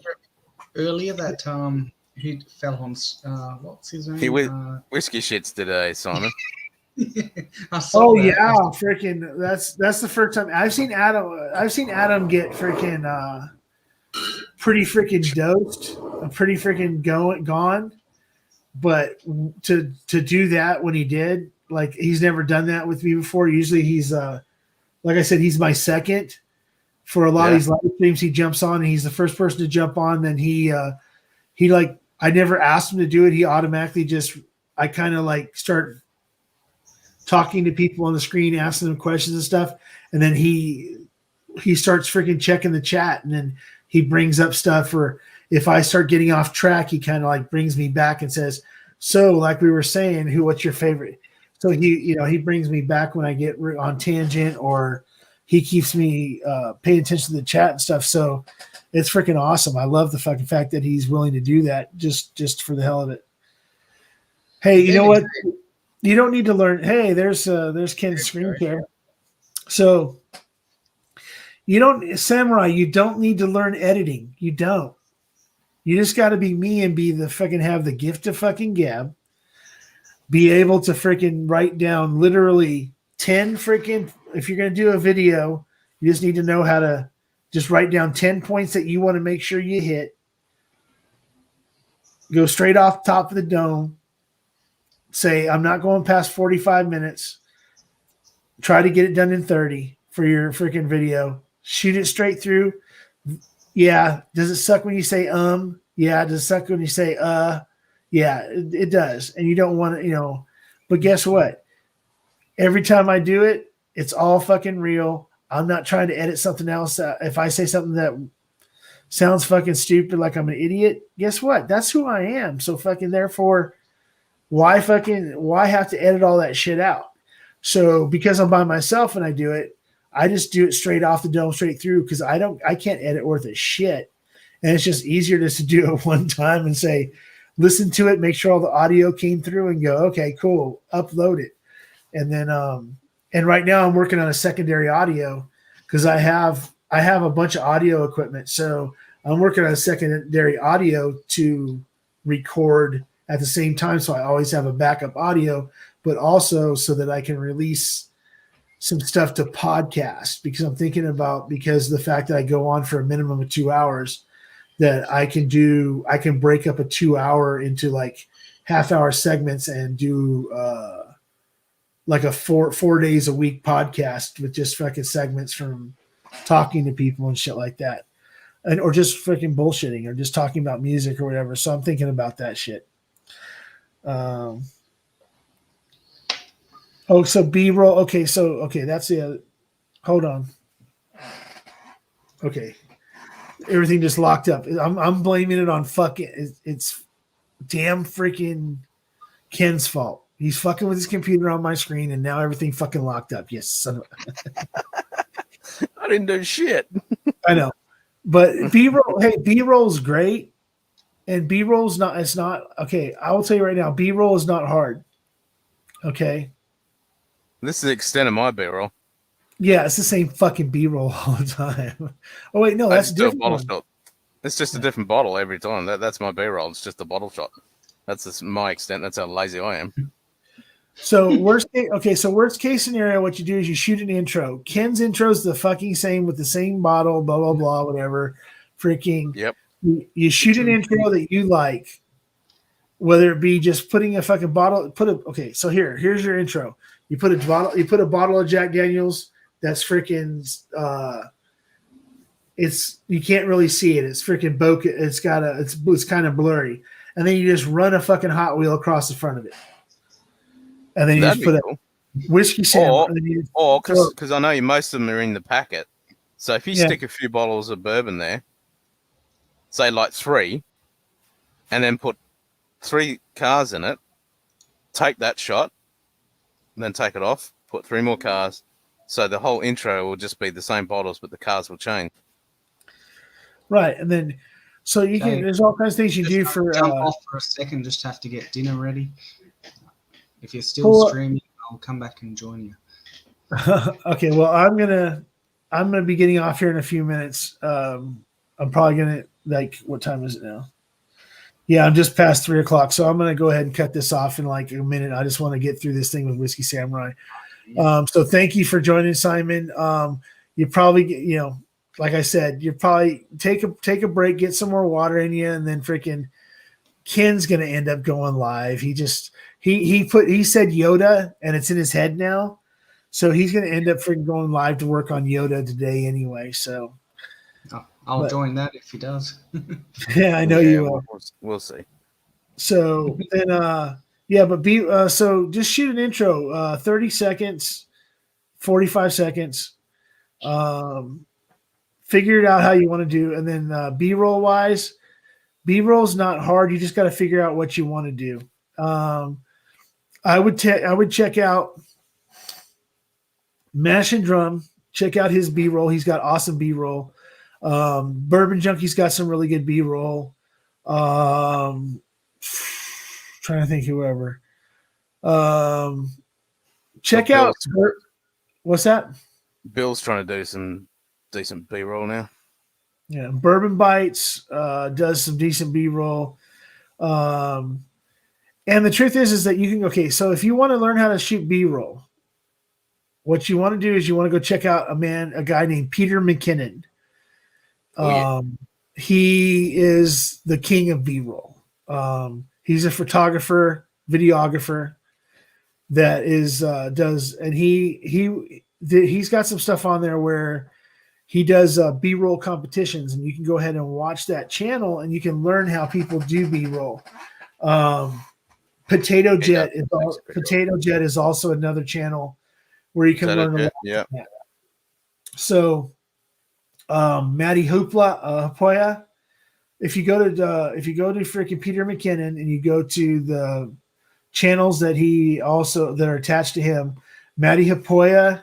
earlier that he fell on what's his name? He whiskey shits today, Simon. I saw that. Yeah, freaking that's the first time I've seen Adam get freaking pretty freaking dosed, pretty freaking gone. But to do that when he did, like he's never done that with me before. Usually he's like I said, he's my second for a lot of these live streams. He jumps on and he's the first person to jump on. Then he like I never asked him to do it. He automatically I kind of like start talking to people on the screen, asking them questions and stuff, and then he starts freaking checking the chat, and then he brings up stuff. Or if I start getting off track, he kind of like brings me back and says, "So, like we were saying, what's your favorite?" So he brings me back when I get on tangent, or he keeps me paying attention to the chat and stuff. So it's freaking awesome. I love the fucking fact that he's willing to do that just for the hell of it. Hey, you know what? You don't need to learn. Hey, there's Ken's screen share. So Samurai, you don't need to learn editing. You don't. You just got to be me and have the gift of fucking gab. Be able to freaking write down literally 10 freaking, if you're going to do a video, you just need to know how to just write down 10 points that you want to make sure you hit. Go straight off the top of the dome. Say, I'm not going past 45 minutes. Try to get it done in 30 for your freaking video. Shoot it straight through. Yeah. Does it suck when you say Yeah. Does it suck when you say Yeah, it does. And you don't want to, but guess what? Every time I do it, it's all fucking real. I'm not trying to edit something else. If I say something that sounds fucking stupid, like I'm an idiot. Guess what? That's who I am. So fucking therefore, why have to edit all that shit out? So because I'm by myself and I do it, I just do it straight off the dome, straight through, because I can't edit worth a shit. And it's just easier just to do it one time and say, listen to it, make sure all the audio came through, and go, okay, cool, upload it. And then and right now I'm working on a secondary audio because I have a bunch of audio equipment. So I'm working on a secondary audio to record at the same time. So I always have a backup audio, but also so that I can release some stuff to podcast, because I'm thinking about, because of the fact that I go on for a minimum of 2 hours, that I can break up a 2 hour into like half-hour segments and do like a four days a week podcast with just fucking segments from talking to people and shit like that. And, or just freaking bullshitting or just talking about music or whatever. So I'm thinking about that shit. So B-roll. Okay. That's the other. Hold on. Okay. Everything just locked up. I'm blaming it on fucking. It's damn freaking Ken's fault. He's fucking with his computer on my screen, and now everything fucking locked up. Yes, son of I didn't do shit. I know, but B-roll. Hey, B-roll's great, and B-roll's not. It's not okay. I will tell you right now, B-roll is not hard. Okay. This is the extent of my B-roll. Yeah, it's the same fucking B-roll all the time. Oh wait, no, that's different. Bottle shot. It's just a different bottle every time. That's my B-roll. It's just a bottle shot. That's just my extent. That's how lazy I am. So worst case scenario, what you do is you shoot an intro. Ken's intro is the fucking same with the same bottle, blah blah blah, whatever. Freaking yep. You shoot an intro that you like, whether it be just putting a fucking bottle. So here's your intro. You put a bottle of Jack Daniels. That's freaking. You can't really see it. It's freaking bokeh. It's kind of blurry, and then you just run a fucking Hot Wheel across the front of it. And then you just put a whiskey sample. Or because I know most of them are in the packet. So if you stick a few bottles of bourbon there, say like 3, and then put 3 cars in it, take that shot, then take it off, put 3 more cars. So the whole intro will just be the same bottles, but the cars will change. Right. And then, so you can, there's all kinds of things you do for. Jump off for a second, just have to get dinner ready. If you're still streaming, I'll come back and join you. Okay, well, I'm gonna be getting off here in a few minutes. I'm probably gonna what time is it now? Yeah, I'm just past 3 o'clock, so I'm gonna go ahead and cut this off in like a minute. I just want to get through this thing with Whiskey Samurai. So thank you for joining, Simon. You probably like I said, you probably take a break, get some more water in you, and then freaking Ken's gonna end up going live. He said Yoda, and it's in his head now, so he's gonna end up freaking going live to work on Yoda today anyway. So I'll join that if he does. Yeah, I know you will. We'll see. So then, but so just shoot an intro, 30 seconds, 45 seconds. Figure it out how you want to do, and then B-roll wise. B-roll's not hard. You just got to figure out what you want to do. I would check out Mash and Drum. Check out his B-roll. He's got awesome B-roll. Bourbon Junkie's got some really good B-roll. Trying to think whoever. Check out. What's that? Bill's trying to do some decent B-roll now. Yeah, Bourbon Bites does some decent B-roll. And the truth is that you can, so if you want to learn how to shoot B-roll, what you want to do is you want to go check out a guy named Peter McKinnon. He is the king of B-roll. He's a photographer, videographer that and he's got some stuff on there where he does B-roll competitions, and you can go ahead and watch that channel, and you can learn how people do B-roll. Potato Jet is also another channel where you can learn a lot. Yeah. So Matty Hopoya. If you go to freaking Peter McKinnon and you go to the channels that are attached to him, Matty Hopoya,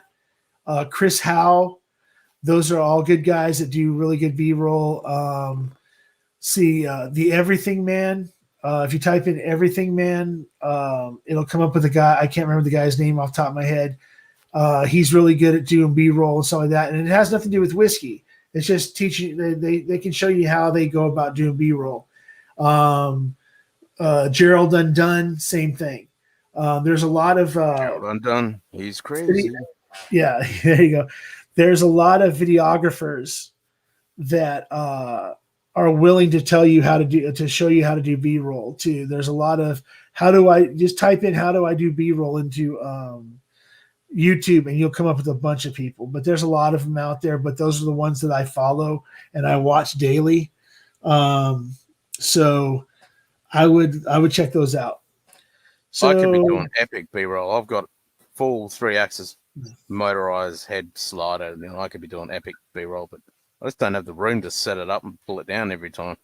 Chris Howe, those are all good guys that do really good B-roll. The Everything Man. If you type in Everything Man, it'll come up with a guy. I can't remember the guy's name off the top of my head. He's really good at doing B-roll and stuff like that. And it has nothing to do with whiskey. It's just teaching. They can show you how they go about doing B-roll. Gerald Undone, same thing. There's a lot of Gerald Undone. He's crazy. Yeah, there you go. There's a lot of videographers that are willing to tell you to show you how to do B-roll too. There's a lot of how do I do B-roll into YouTube, and you'll come up with a bunch of people. But there's a lot of them out there, but those are the ones that I follow and I watch daily. So I would check those out. So I could be doing epic B-roll. I've got full 3-axis motorized head slider, and I could be doing epic B-roll, but I just don't have the room to set it up and pull it down every time.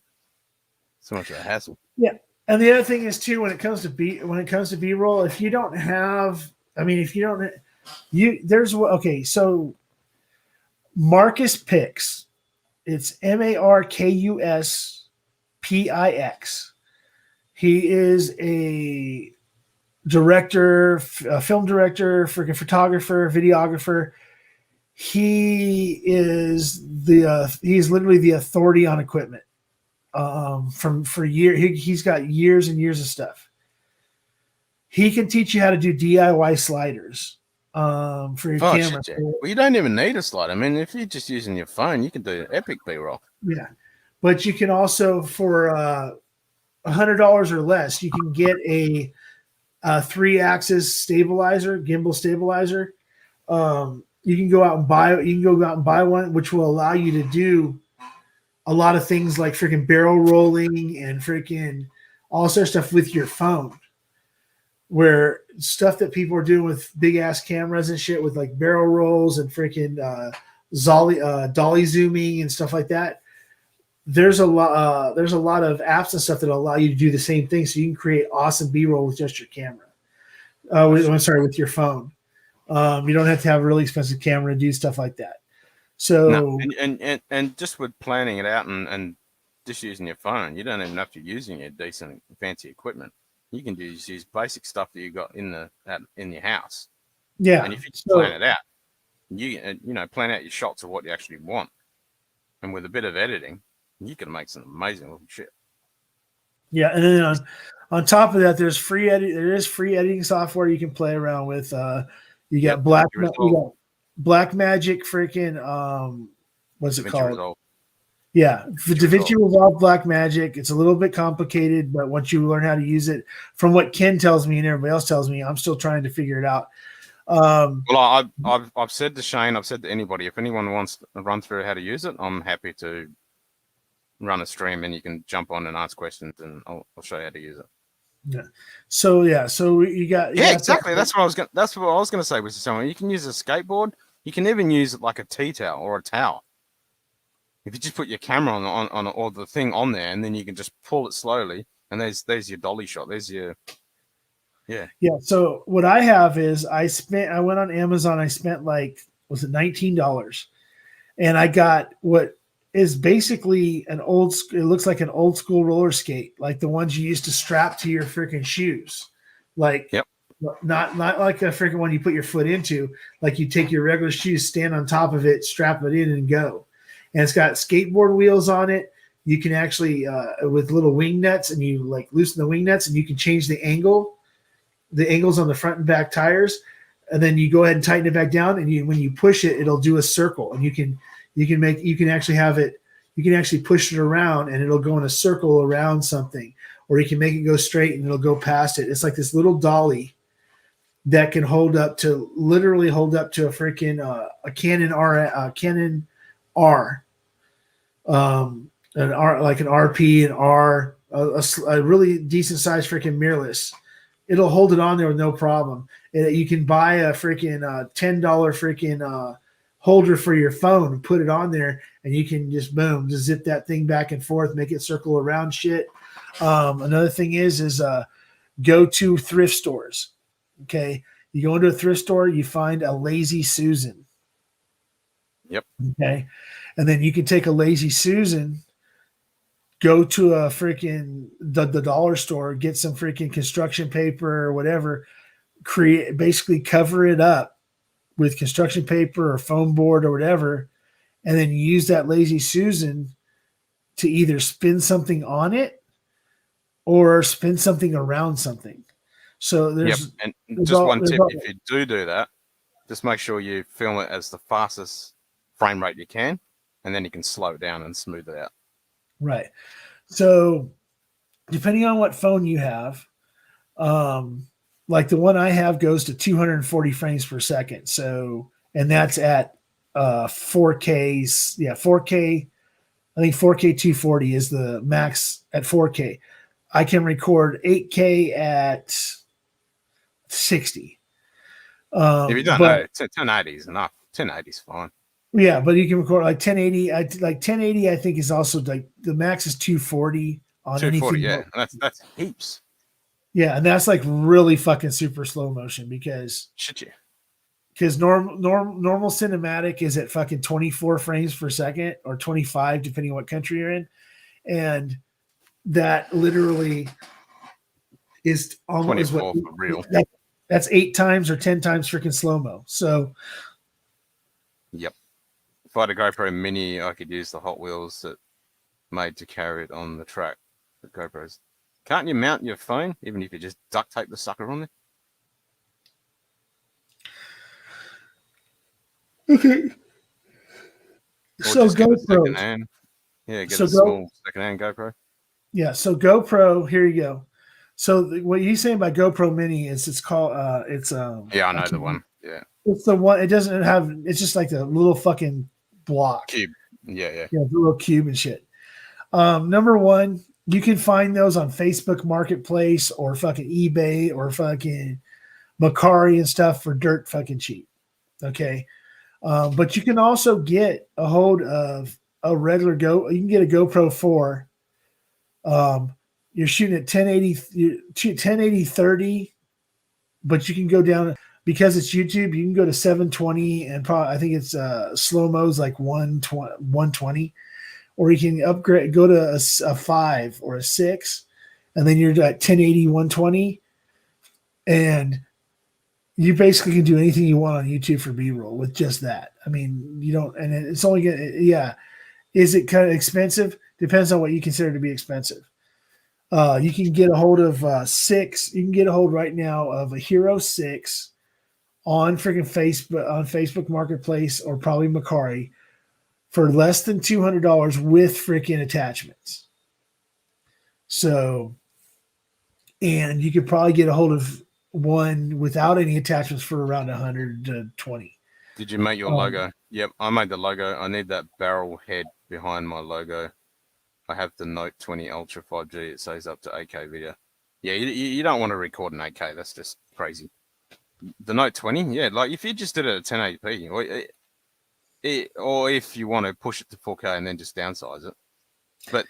So much of a hassle. Yeah, and the other thing is too, when it comes to B-roll, if you don't have, so Marcus Pix, it's MarkusPix. He is a director, a film director, freaking photographer, videographer. He's literally the authority on equipment. For years, he's got years and years of stuff. He can teach you how to do DIY sliders for your camera. Shit, well, you don't even need a slider. I mean, if you're just using your phone, you can do epic B-roll. Yeah, but you can also, for $100 or less, you can get a 3-axis stabilizer, gimbal stabilizer. You can go out and buy one, which will allow you to do a lot of things like freaking barrel rolling and freaking all sorts of stuff with your phone. Where stuff that people are doing with big ass cameras and shit, with like barrel rolls and freaking dolly zooming and stuff like that. There's a lot of apps and stuff that allow you to do the same thing, so you can create awesome B-roll with just your camera. With your phone. You don't have to have a really expensive camera to do stuff like that. So no, and just with planning it out and just using your phone, you don't even have to using your decent fancy equipment. You can just use basic stuff that you got in your house. Yeah, and if you just plan it out, you plan out your shots of what you actually want, and with a bit of editing, you can make some amazing looking shit. Yeah, and then on top of that, there is free editing software you can play around with. You got Blackmagic, freaking what's it called? Resolve. Yeah, the DaVinci Resolve Blackmagic. It's a little bit complicated, but once you learn how to use it, from what Ken tells me and everybody else tells me, I'm still trying to figure it out. Well, I've said to Shane, I've said to anybody, if anyone wants to run through how to use it, I'm happy to run a stream and you can jump on and ask questions, and I'll show you how to use it. Yeah. So you got exactly. That's what I was gonna say was someone you can use a skateboard. You can even use like a tea towel or a towel. If you just put your camera on or the thing on there, and then you can just pull it slowly, and there's your dolly shot. There's your yeah. So what I have is I went on Amazon. I spent was it $19, and I got what is basically it looks like an old school roller skate, like the ones you used to strap to your freaking shoes. Yep. Not like a freaking one you put your foot into. Like you take your regular shoes, stand on top of it, strap it in, and go. And it's got skateboard wheels on it. You can actually with little wing nuts, and you loosen the wing nuts, and you can change the angles on the front and back tires, and then you go ahead and tighten it back down. And when you push it, it'll do a circle, and you can actually push it around, and it'll go in a circle around something, or you can make it go straight and it'll go past it. It's like this little dolly that can literally hold up to a freaking a Canon R, like an RP and R, a really decent size freaking mirrorless. It'll hold it on there with no problem. You can buy a freaking $10 freaking holder for your phone and put it on there, and you can just boom, just zip that thing back and forth, make it circle around shit. Another thing is go to thrift stores. Okay, you go into a thrift store, you find a Lazy Susan. Yep. Okay, and then you can take a Lazy Susan, go to a freaking the dollar store, get some freaking construction paper or whatever, basically cover it up with construction paper or foam board or whatever, and then use that Lazy Susan to either spin something on it or spin something around something. So there's and just one tip: if you do that, just make sure you film it as the fastest frame rate you can, and then you can slow it down and smooth it out. Right. So depending on what phone you have, like the one I have goes to 240 frames per second. So, and that's at 4K. Yeah, 4K. I think 4K 240 is the max at 4K. I can record 8K at 60. If you don't know, 1080 is enough. 1080 is fine. Yeah, but you can record like 1080. Like 1080, I think is also like the max is 240 on 240, anything. Yeah, that's heaps. Yeah, and that's like really fucking super slow motion because normal cinematic is at fucking 24 frames per second or 25 depending on what country you're in, and that literally is almost what for real. That's 8 times or 10 times freaking slow mo. So, yep. If I had a GoPro Mini, I could use the Hot Wheels that made to carry it on the track. The GoPros. Can't you mount your phone even if you just duct tape the sucker on there? Okay. Or so GoPro. Yeah, get a small secondhand GoPro. Yeah, so GoPro, here you go. So what you're saying about GoPro Mini is it's called yeah, I know the one. Yeah. It's the one, it doesn't have, it's just like the little fucking block. Cube. Yeah. Yeah, the little cube and shit. Number one, you can find those on Facebook Marketplace or fucking eBay or fucking Macari and stuff for dirt fucking cheap. Okay. But you can also get a hold of a regular you can get a GoPro 4. You're shooting at 1080 30, but you can go down because it's YouTube. You can go to 720 and probably I think it's slow mo's like 120, or you can upgrade, go to a 5 or a 6, and then you're at 1080 120, and you basically can do anything you want on YouTube for B-roll with just that. I mean, you don't, and it's only gonna, Is it kind of expensive? Depends on what you consider to be expensive. You can get a hold of 6. You can get a hold right now of a Hero 6 on freaking Facebook Marketplace or probably Macari for less than $200 with freaking attachments. So, and you could probably get a hold of one without any attachments for around 120. Did you make your logo? Yep, I made the logo. I need that barrel head behind my logo. I have the Note 20 Ultra 5G. It says up to 8K video. Yeah, you don't want to record in 8K. That's just crazy. The Note 20, yeah, like if you just did it at 1080p, or if you want to push it to 4K and then just downsize it. But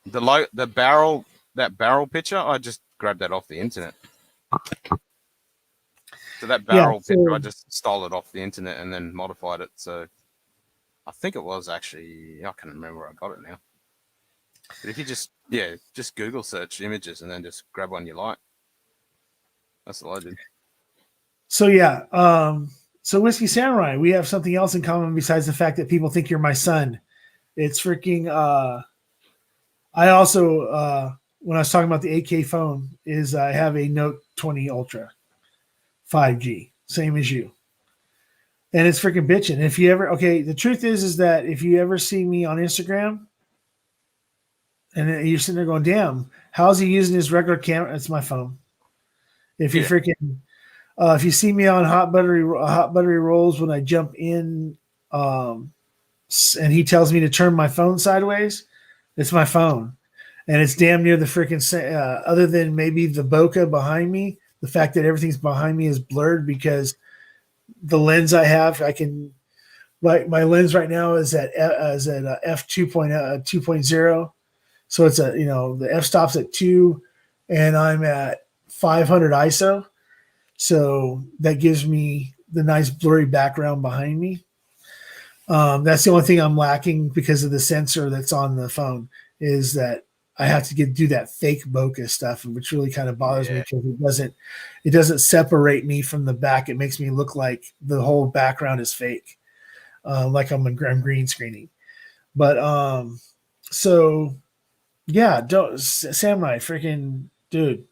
that barrel picture, I just grabbed that off the internet. So that barrel picture, I just stole it off the internet and then modified it. So I think it was actually, I can't remember where I got it now. But if you just Google search images and then just grab one you like. That's what I did. So so Whiskey Samurai, we have something else in common besides the fact that people think you're my son. It's freaking I also when I was talking about the 8K phone is I have a Note 20 Ultra 5G, same as you. And it's freaking bitching. If you ever the truth is that if you ever see me on Instagram and you're sitting there going, damn, how's he using his regular camera? It's my phone. If you if you see me on hot buttery rolls when I jump in, and he tells me to turn my phone sideways, it's my phone, and it's damn near the freaking other than maybe the bokeh behind me, the fact that everything's behind me is blurred because the lens I have, I can my lens right now is at f 2.0. So it's the f-stop's at 2, and I'm at 500 ISO. So that gives me the nice blurry background behind me. That's the only thing I'm lacking because of the sensor that's on the phone, is that I have to do that fake bokeh stuff, which really kind of bothers me because it doesn't separate me from the back. It makes me look like the whole background is fake, like I'm green screening. But so yeah, don't Samurai, freaking dude,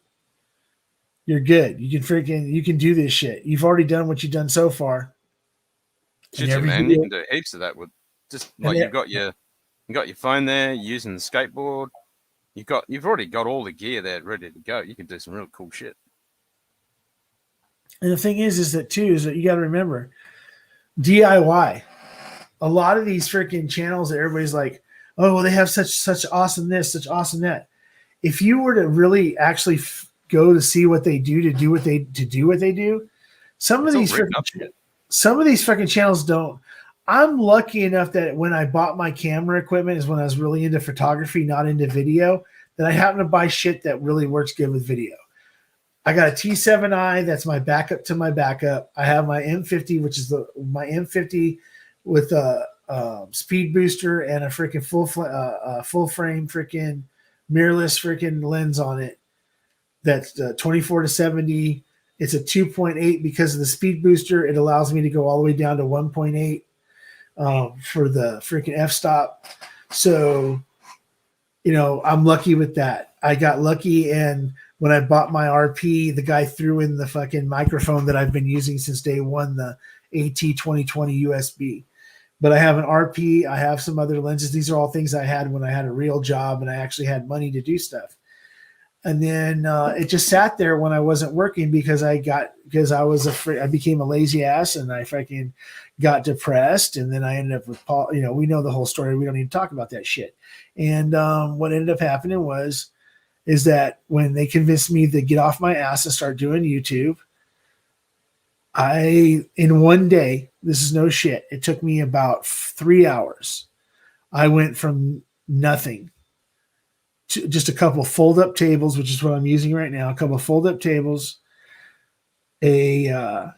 you're good. You can do this shit. You've already done what you've done so far. Shit, man, you can do heaps of that with just like you've got your phone there, you're using the skateboard. You've already got all the gear there ready to go. You can do some real cool shit. And the thing is that you got to remember DIY. A lot of these freaking channels that everybody's like, oh, well, they have such awesome this, such awesome that. If you were to really actually go to see what they do to do what they do, some of these freaking channels don't. I'm lucky enough that when I bought my camera equipment is when I was really into photography, not into video, that I happen to buy shit that really works good with video. I got a T7i, that's my backup to my backup. I have my M50, which is my M50 with a speed booster and a freaking full frame freaking mirrorless freaking lens on it. That's 24-70. It's a 2.8 because of the speed booster. It allows me to go all the way down to 1.8 for the freaking f-stop. So, I'm lucky with that. I got lucky, and when I bought my RP, the guy threw in the fucking microphone that I've been using since day one, the AT2020 USB. But I have an RP. I have some other lenses. These are all things I had when I had a real job and I actually had money to do stuff. And then it just sat there when I wasn't working because I was afraid. I became a lazy ass and I fucking got depressed. And then I ended up with Paul. We know the whole story. We don't need to talk about that shit. And what ended up happening is that when they convinced me to get off my ass and start doing YouTube, in one day, this is no shit, it took me about 3 hours. I went from nothing to just a couple of fold-up tables, which is what I'm using right now, a couple of fold-up tables, a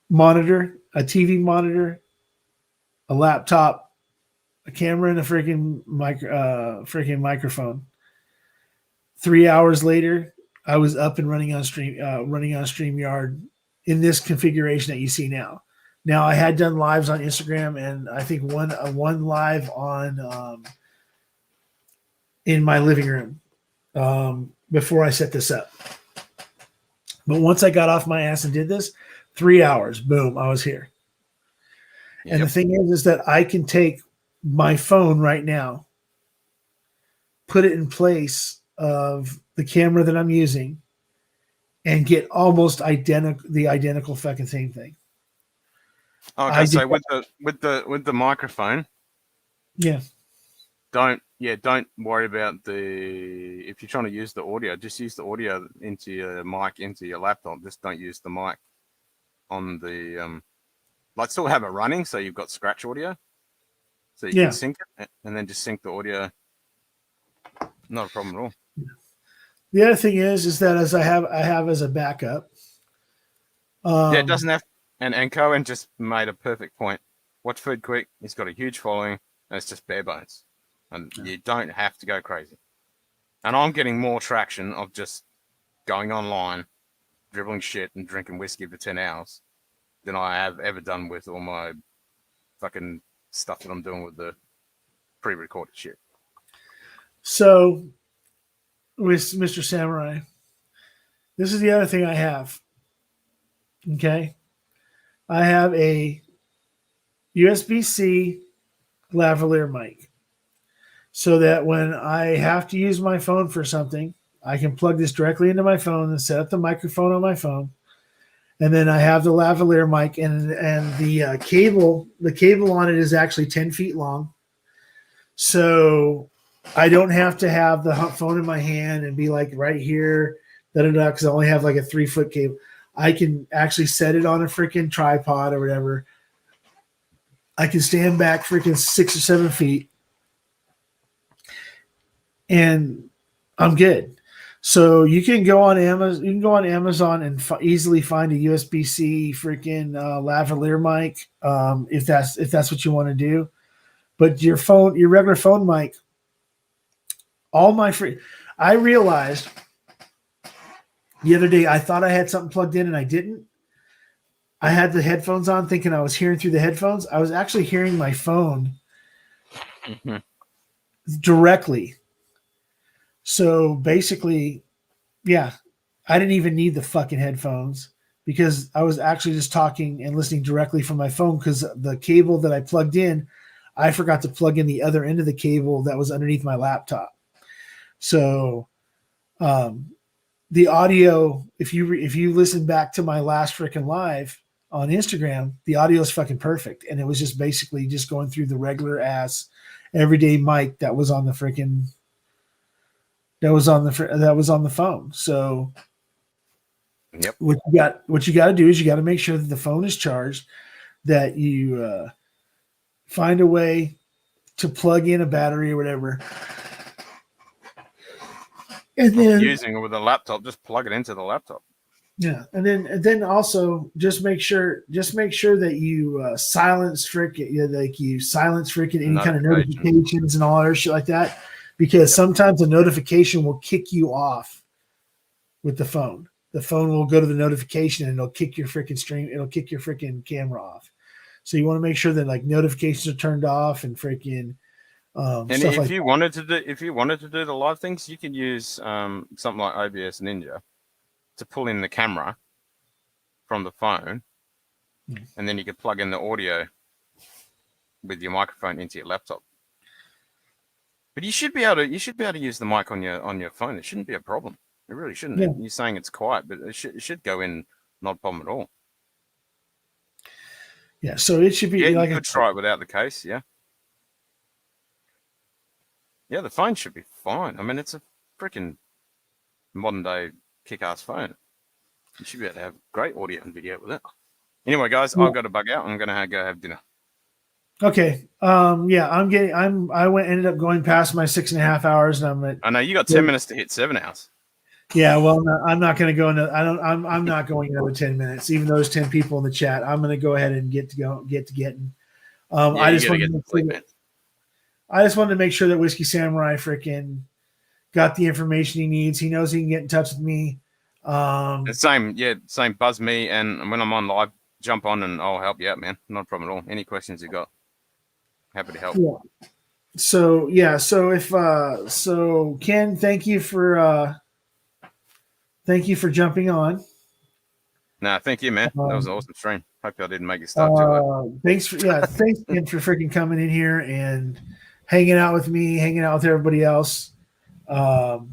monitor, a TV monitor, a laptop, a camera, and a freaking microphone. 3 hours later, I was up and running on StreamYard in this configuration that you see now. Now, I had done lives on Instagram, and I think one live on in my living room before I set this up. But once I got off my ass and did this, 3 hours, boom, I was here. Yep. And the thing is that I can take my phone right now, put it in place of the camera that I'm using, and get almost the identical fucking same thing. Okay, so with the microphone, don't worry about if you're trying to use the audio, just use the audio into your mic into your laptop. Just don't use the mic on the still have it running so you've got scratch audio, so you can sync it and then just sync the audio. Not a problem at all. The other thing is that as I have as a backup. It doesn't have. And Cohen just made a perfect point. Watch Food Quick. He's got a huge following, and it's just bare bones. And you don't have to go crazy. And I'm getting more traction of just going online, dribbling shit, and drinking whiskey for 10 hours than I have ever done with all my fucking stuff that I'm doing with the pre-recorded shit. So, with Mr. Samurai, this is the other thing I have. Okay? I have a USB-C lavalier mic so that when I have to use my phone for something, I can plug this directly into my phone and set up the microphone on my phone. And then I have the lavalier mic and the cable on it is actually 10 feet long. So I don't have to have the phone in my hand and be like right here, because I only have like a 3-foot cable. I can actually set it on a freaking tripod or whatever, I can stand back freaking 6 or 7 feet, and I'm good. So you can go on Amazon. You can go on Amazon and easily find a USB-C freaking lavalier mic if that's what you want to do. But your regular phone mic, I realized the other day I thought I had something plugged in and I didn't. I had the headphones on thinking I was hearing through the headphones. I was actually hearing my phone directly. So basically, yeah, I didn't even need the fucking headphones because I was actually just talking and listening directly from my phone because the cable that I plugged in, I forgot to plug in the other end of the cable that was underneath my laptop. So the audio, if you listen back to my last freaking live on Instagram, the audio is fucking perfect. And it was just basically just going through the regular ass everyday mic that was on the freaking that was on the phone. So yep. what you got to do is you got to make sure that the phone is charged, that you find a way to plug in a battery or whatever. And then using it with a laptop, just plug it into the laptop. Yeah, and then also just make sure that you silence freaking any kind of notifications and all that shit like that, because sometimes a notification will kick you off with the phone. The phone will go to the notification and it'll kick your freaking stream. It'll kick your freaking camera off. So you want to make sure that like notifications are turned off and freaking. And if you wanted to do the live things, you could use something like OBS Ninja to pull in the camera from the phone, and then you could plug in the audio with your microphone into your laptop. But you should be able to use the mic on your phone. It shouldn't be a problem. It really shouldn't. Yeah. You're saying it's quiet, but it should go in, not a problem at all. Yeah, so it should be. Yeah, you could try it without the case. Yeah. Yeah, the phone should be fine. I mean, it's a freaking modern day kick-ass phone. You should be able to have great audio and video with it. Anyway, guys, I've got to bug out. I'm gonna go have dinner. Okay. Yeah, ended up going past my 6.5 hours, and I know you got 10 minutes to hit 7 hours. Yeah, well, no, I'm not going to go into. I'm not going another 10 minutes. Even those 10 people in the chat, I'm going to go ahead and get to getting. I just wanted to sleep. I just wanted to make sure that Whiskey Samurai freaking got the information he needs. He knows he can get in touch with me. Same. Buzz me, and when I'm on live, jump on and I'll help you out, man. Not a problem at all. Any questions you got, happy to help. Yeah. So Ken, thank you for jumping on. No, thank you, man. That was an awesome stream. Hope I didn't make you start too late. Thanks Ken for freaking coming in here and hanging out with me, hanging out with everybody else. Have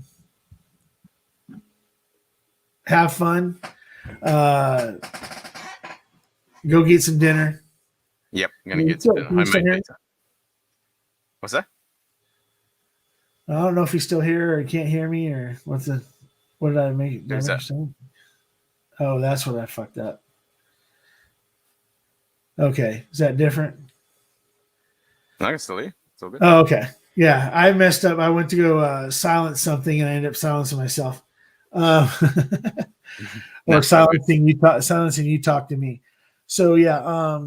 fun. Go get some dinner. Yep, I'm gonna get some dinner. Homemade pizza. What's that? I don't know if he's still here or he can't hear me or what did I make? Who's that? Oh, that's what I fucked up. Okay, is that different? I can still hear. It's all good. Oh, okay. Yeah, I messed up. I went to go silence something and I ended up silencing myself. Or silencing you talk to me. So yeah,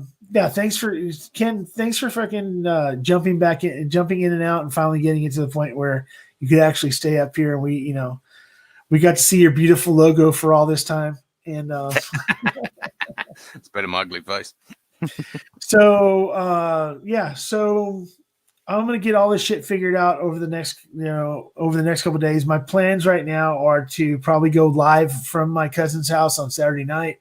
thanks for Ken. Thanks for fucking jumping in and out, and finally getting it to the point where you could actually stay up here, and we got to see your beautiful logo for all this time. And it's better my ugly face. So I'm gonna get all this shit figured out over the next couple of days. My plans right now are to probably go live from my cousin's house on Saturday night,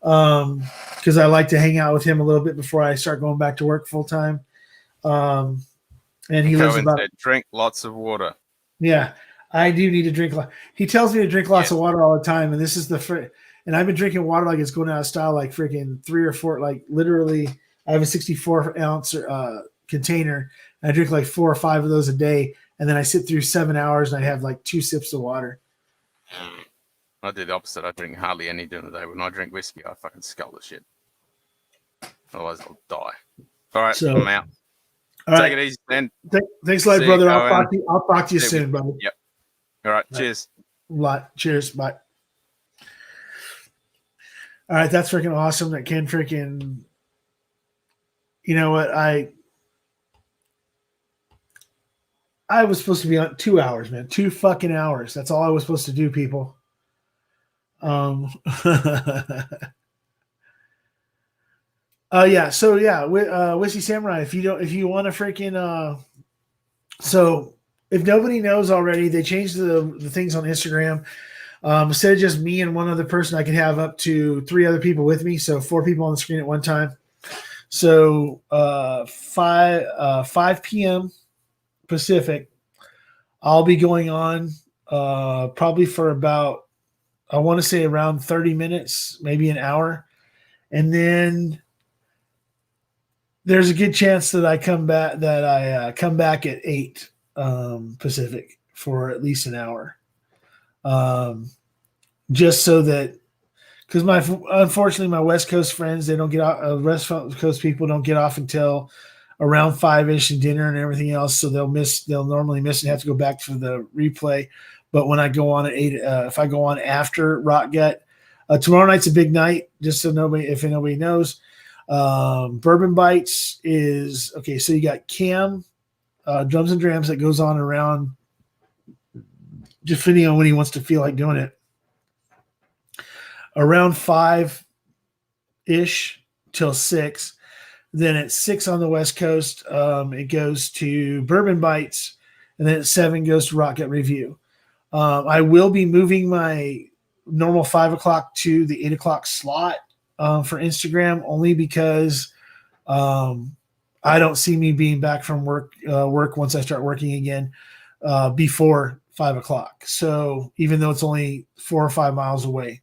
because I like to hang out with him a little bit before I start going back to work full time. And he lives about. Drink lots of water. Yeah, I do need to drink. He tells me to drink lots of water all the time, and this is and I've been drinking water like it's going out of style, like freaking 3 or 4, like literally. I have a 64-ounce container. And I drink like 4 or 5 of those a day, and then I sit through 7 hours and I have like 2 sips of water. I do the opposite. I drink hardly any during the day. When I drink whiskey, I fucking skull the shit. Otherwise, I'll die. All right, So, I'm out. all Take right. it easy, man. Thanks a lot, See you, brother. I'll Owen. talk to you See you. soon, buddy. Yep. All right. Cheers. A lot. Cheers. Bye. All right, that's freaking awesome. That Ken freaking. You know what? I was supposed to be on 2 hours, man. 2 fucking hours. That's all I was supposed to do, people. Yeah. So yeah, Whiskey Samurai. If you want to freaking, so if nobody knows already, they changed the things on Instagram. Instead of just me and one other person, I can have up to 3 other people with me. So 4 people on the screen at one time. So 5 p.m. Pacific, I'll be going on probably for about, I want to say around 30 minutes, maybe an hour. And then there's a good chance that I come back at 8 Pacific for at least an hour. Just so that, because unfortunately my West Coast friends, they don't get off. West Coast people don't get off until around 5-ish and dinner and everything else. So they'll normally miss and have to go back for the replay. But when I go on at 8, if I go on after Rock Gut, tomorrow night's a big night. Just so if nobody knows, Bourbon Bites is okay. So you got Cam, drums and drams that goes on around, depending on when he wants to feel like doing it, around 5-ish till 6. Then at 6 on the West Coast, it goes to Bourbon Bites, and then at 7 goes to Rock Gut Review. I will be moving my normal 5 o'clock to the 8 o'clock slot for Instagram, only because I don't see me being back from work once I start working again before 5 o'clock. So even though it's only 4 or 5 miles away,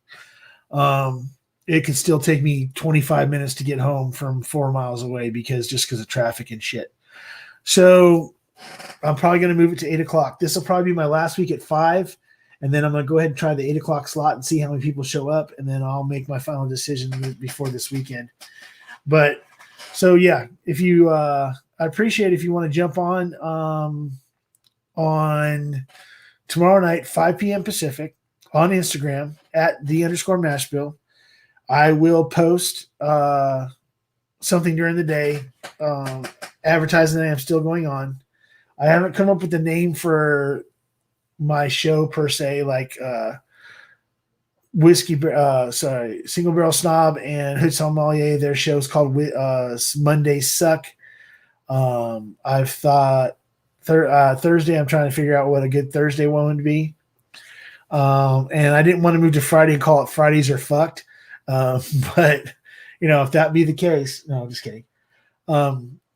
it could still take me 25 minutes to get home from 4 miles away because of traffic and shit. So I'm probably going to move it to 8 o'clock. This will probably be my last week at 5. And then I'm going to go ahead and try the 8 o'clock slot and see how many people show up. And then I'll make my final decision before this weekend. But so, yeah, if you, I appreciate if you want to jump on tomorrow night, 5 p.m. Pacific on Instagram at @the_Mashbill. I will post something during the day advertising that I'm still going on. I haven't come up with a name for my show per se, like Single Barrel Snob and Hood Sommelier. Their show's called Monday Suck. I've thought Thursday, I'm trying to figure out what a good Thursday one would be. And I didn't want to move to Friday and call it Fridays Are Fucked. But, if that be the case, no, I'm just kidding.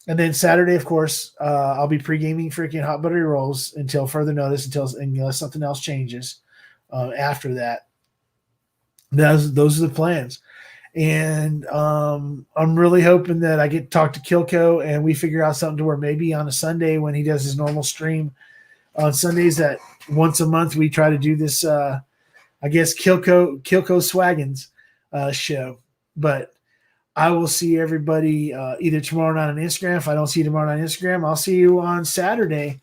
And then Saturday, of course, I'll be pre-gaming freaking hot buttery rolls until further notice, unless something else changes after that. Those are the plans. And I'm really hoping that I get to talk to Kilco and we figure out something to where maybe on a Sunday when he does his normal stream on Sundays that once a month we try to do this, I guess, Kilco Swaggins show. But I will see everybody either tomorrow night on Instagram. If I don't see you tomorrow night on Instagram, I'll see you on Saturday,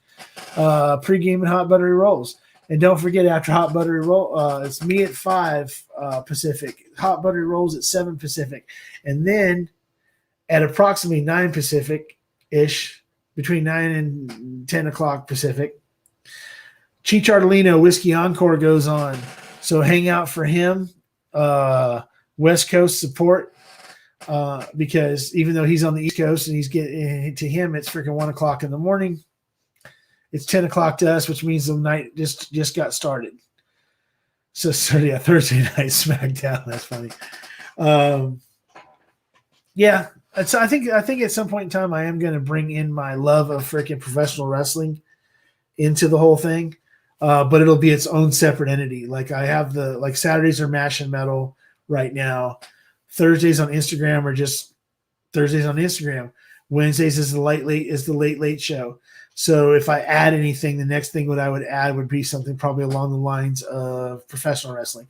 pre-game and hot buttery rolls. And don't forget, after hot buttery roll, it's me at 5 Pacific, hot buttery rolls at 7 Pacific. And then at approximately 9 Pacific-ish, between 9 and 10 o'clock Pacific, Cheech Artolino Whiskey Encore goes on. So hang out for him. West Coast support. Because even though he's on the East Coast and he's getting to him, it's freaking 1 o'clock in the morning. It's 10 o'clock to us, which means the night just got started. So yeah, Thursday night SmackDown. That's funny. Yeah, so I think at some point in time I am going to bring in my love of freaking professional wrestling into the whole thing, but it'll be its own separate entity. Like I have Saturdays are Mash and Metal right now. Thursdays on Instagram are just Thursdays on Instagram. Wednesdays is the late late show. So if I add anything, the next thing what I would add would be something probably along the lines of professional wrestling.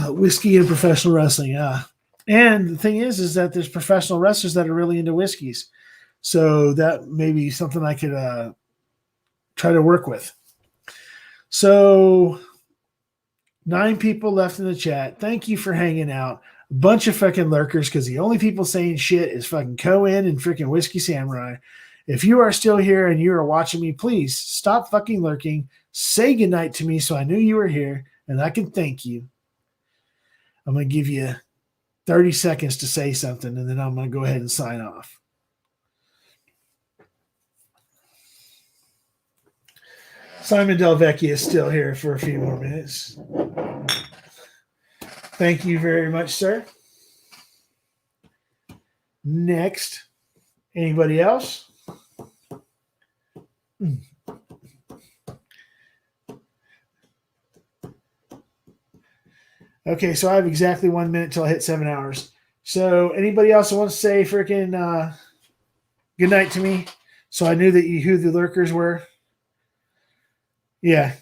Whiskey and professional wrestling. And the thing is that there's professional wrestlers that are really into whiskeys. So that may be something I could try to work with. So 9 people left in the chat. Thank you for hanging out. A bunch of fucking lurkers, because the only people saying shit is fucking Cohen and freaking Whiskey Samurai. If you are still here and you are watching me, please stop fucking lurking. Say goodnight to me so I knew you were here and I can thank you. I'm going to give you 30 seconds to say something, and then I'm going to go ahead and sign off. Simon Delvecchia is still here for a few more minutes. Thank you very much, sir. Next, anybody else? Okay, so I have exactly 1 minute till I hit 7 hours. So anybody else who wants to say freaking good night to me, so I knew that who the lurkers were? Yeah.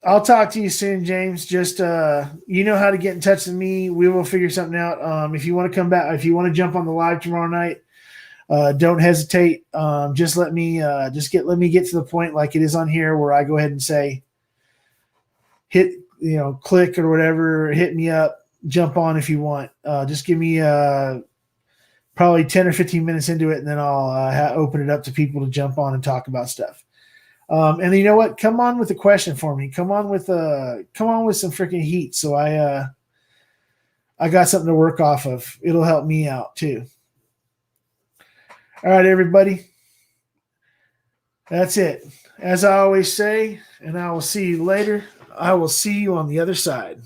I'll talk to you soon, James. Just you know how to get in touch with me. We will figure something out. If you want to come back, if you want to jump on the live tomorrow night, don't hesitate. Just let me get to the point like it is on here where I go ahead and say hit, click or whatever, hit me up, jump on if you want. Just give me probably 10 or 15 minutes into it, and then I'll open it up to people to jump on and talk about stuff. And you know what? Come on with a question for me. Come on with some freaking heat. So I got something to work off of. It'll help me out too. All right, everybody. That's it. As I always say, and I will see you later. I will see you on the other side.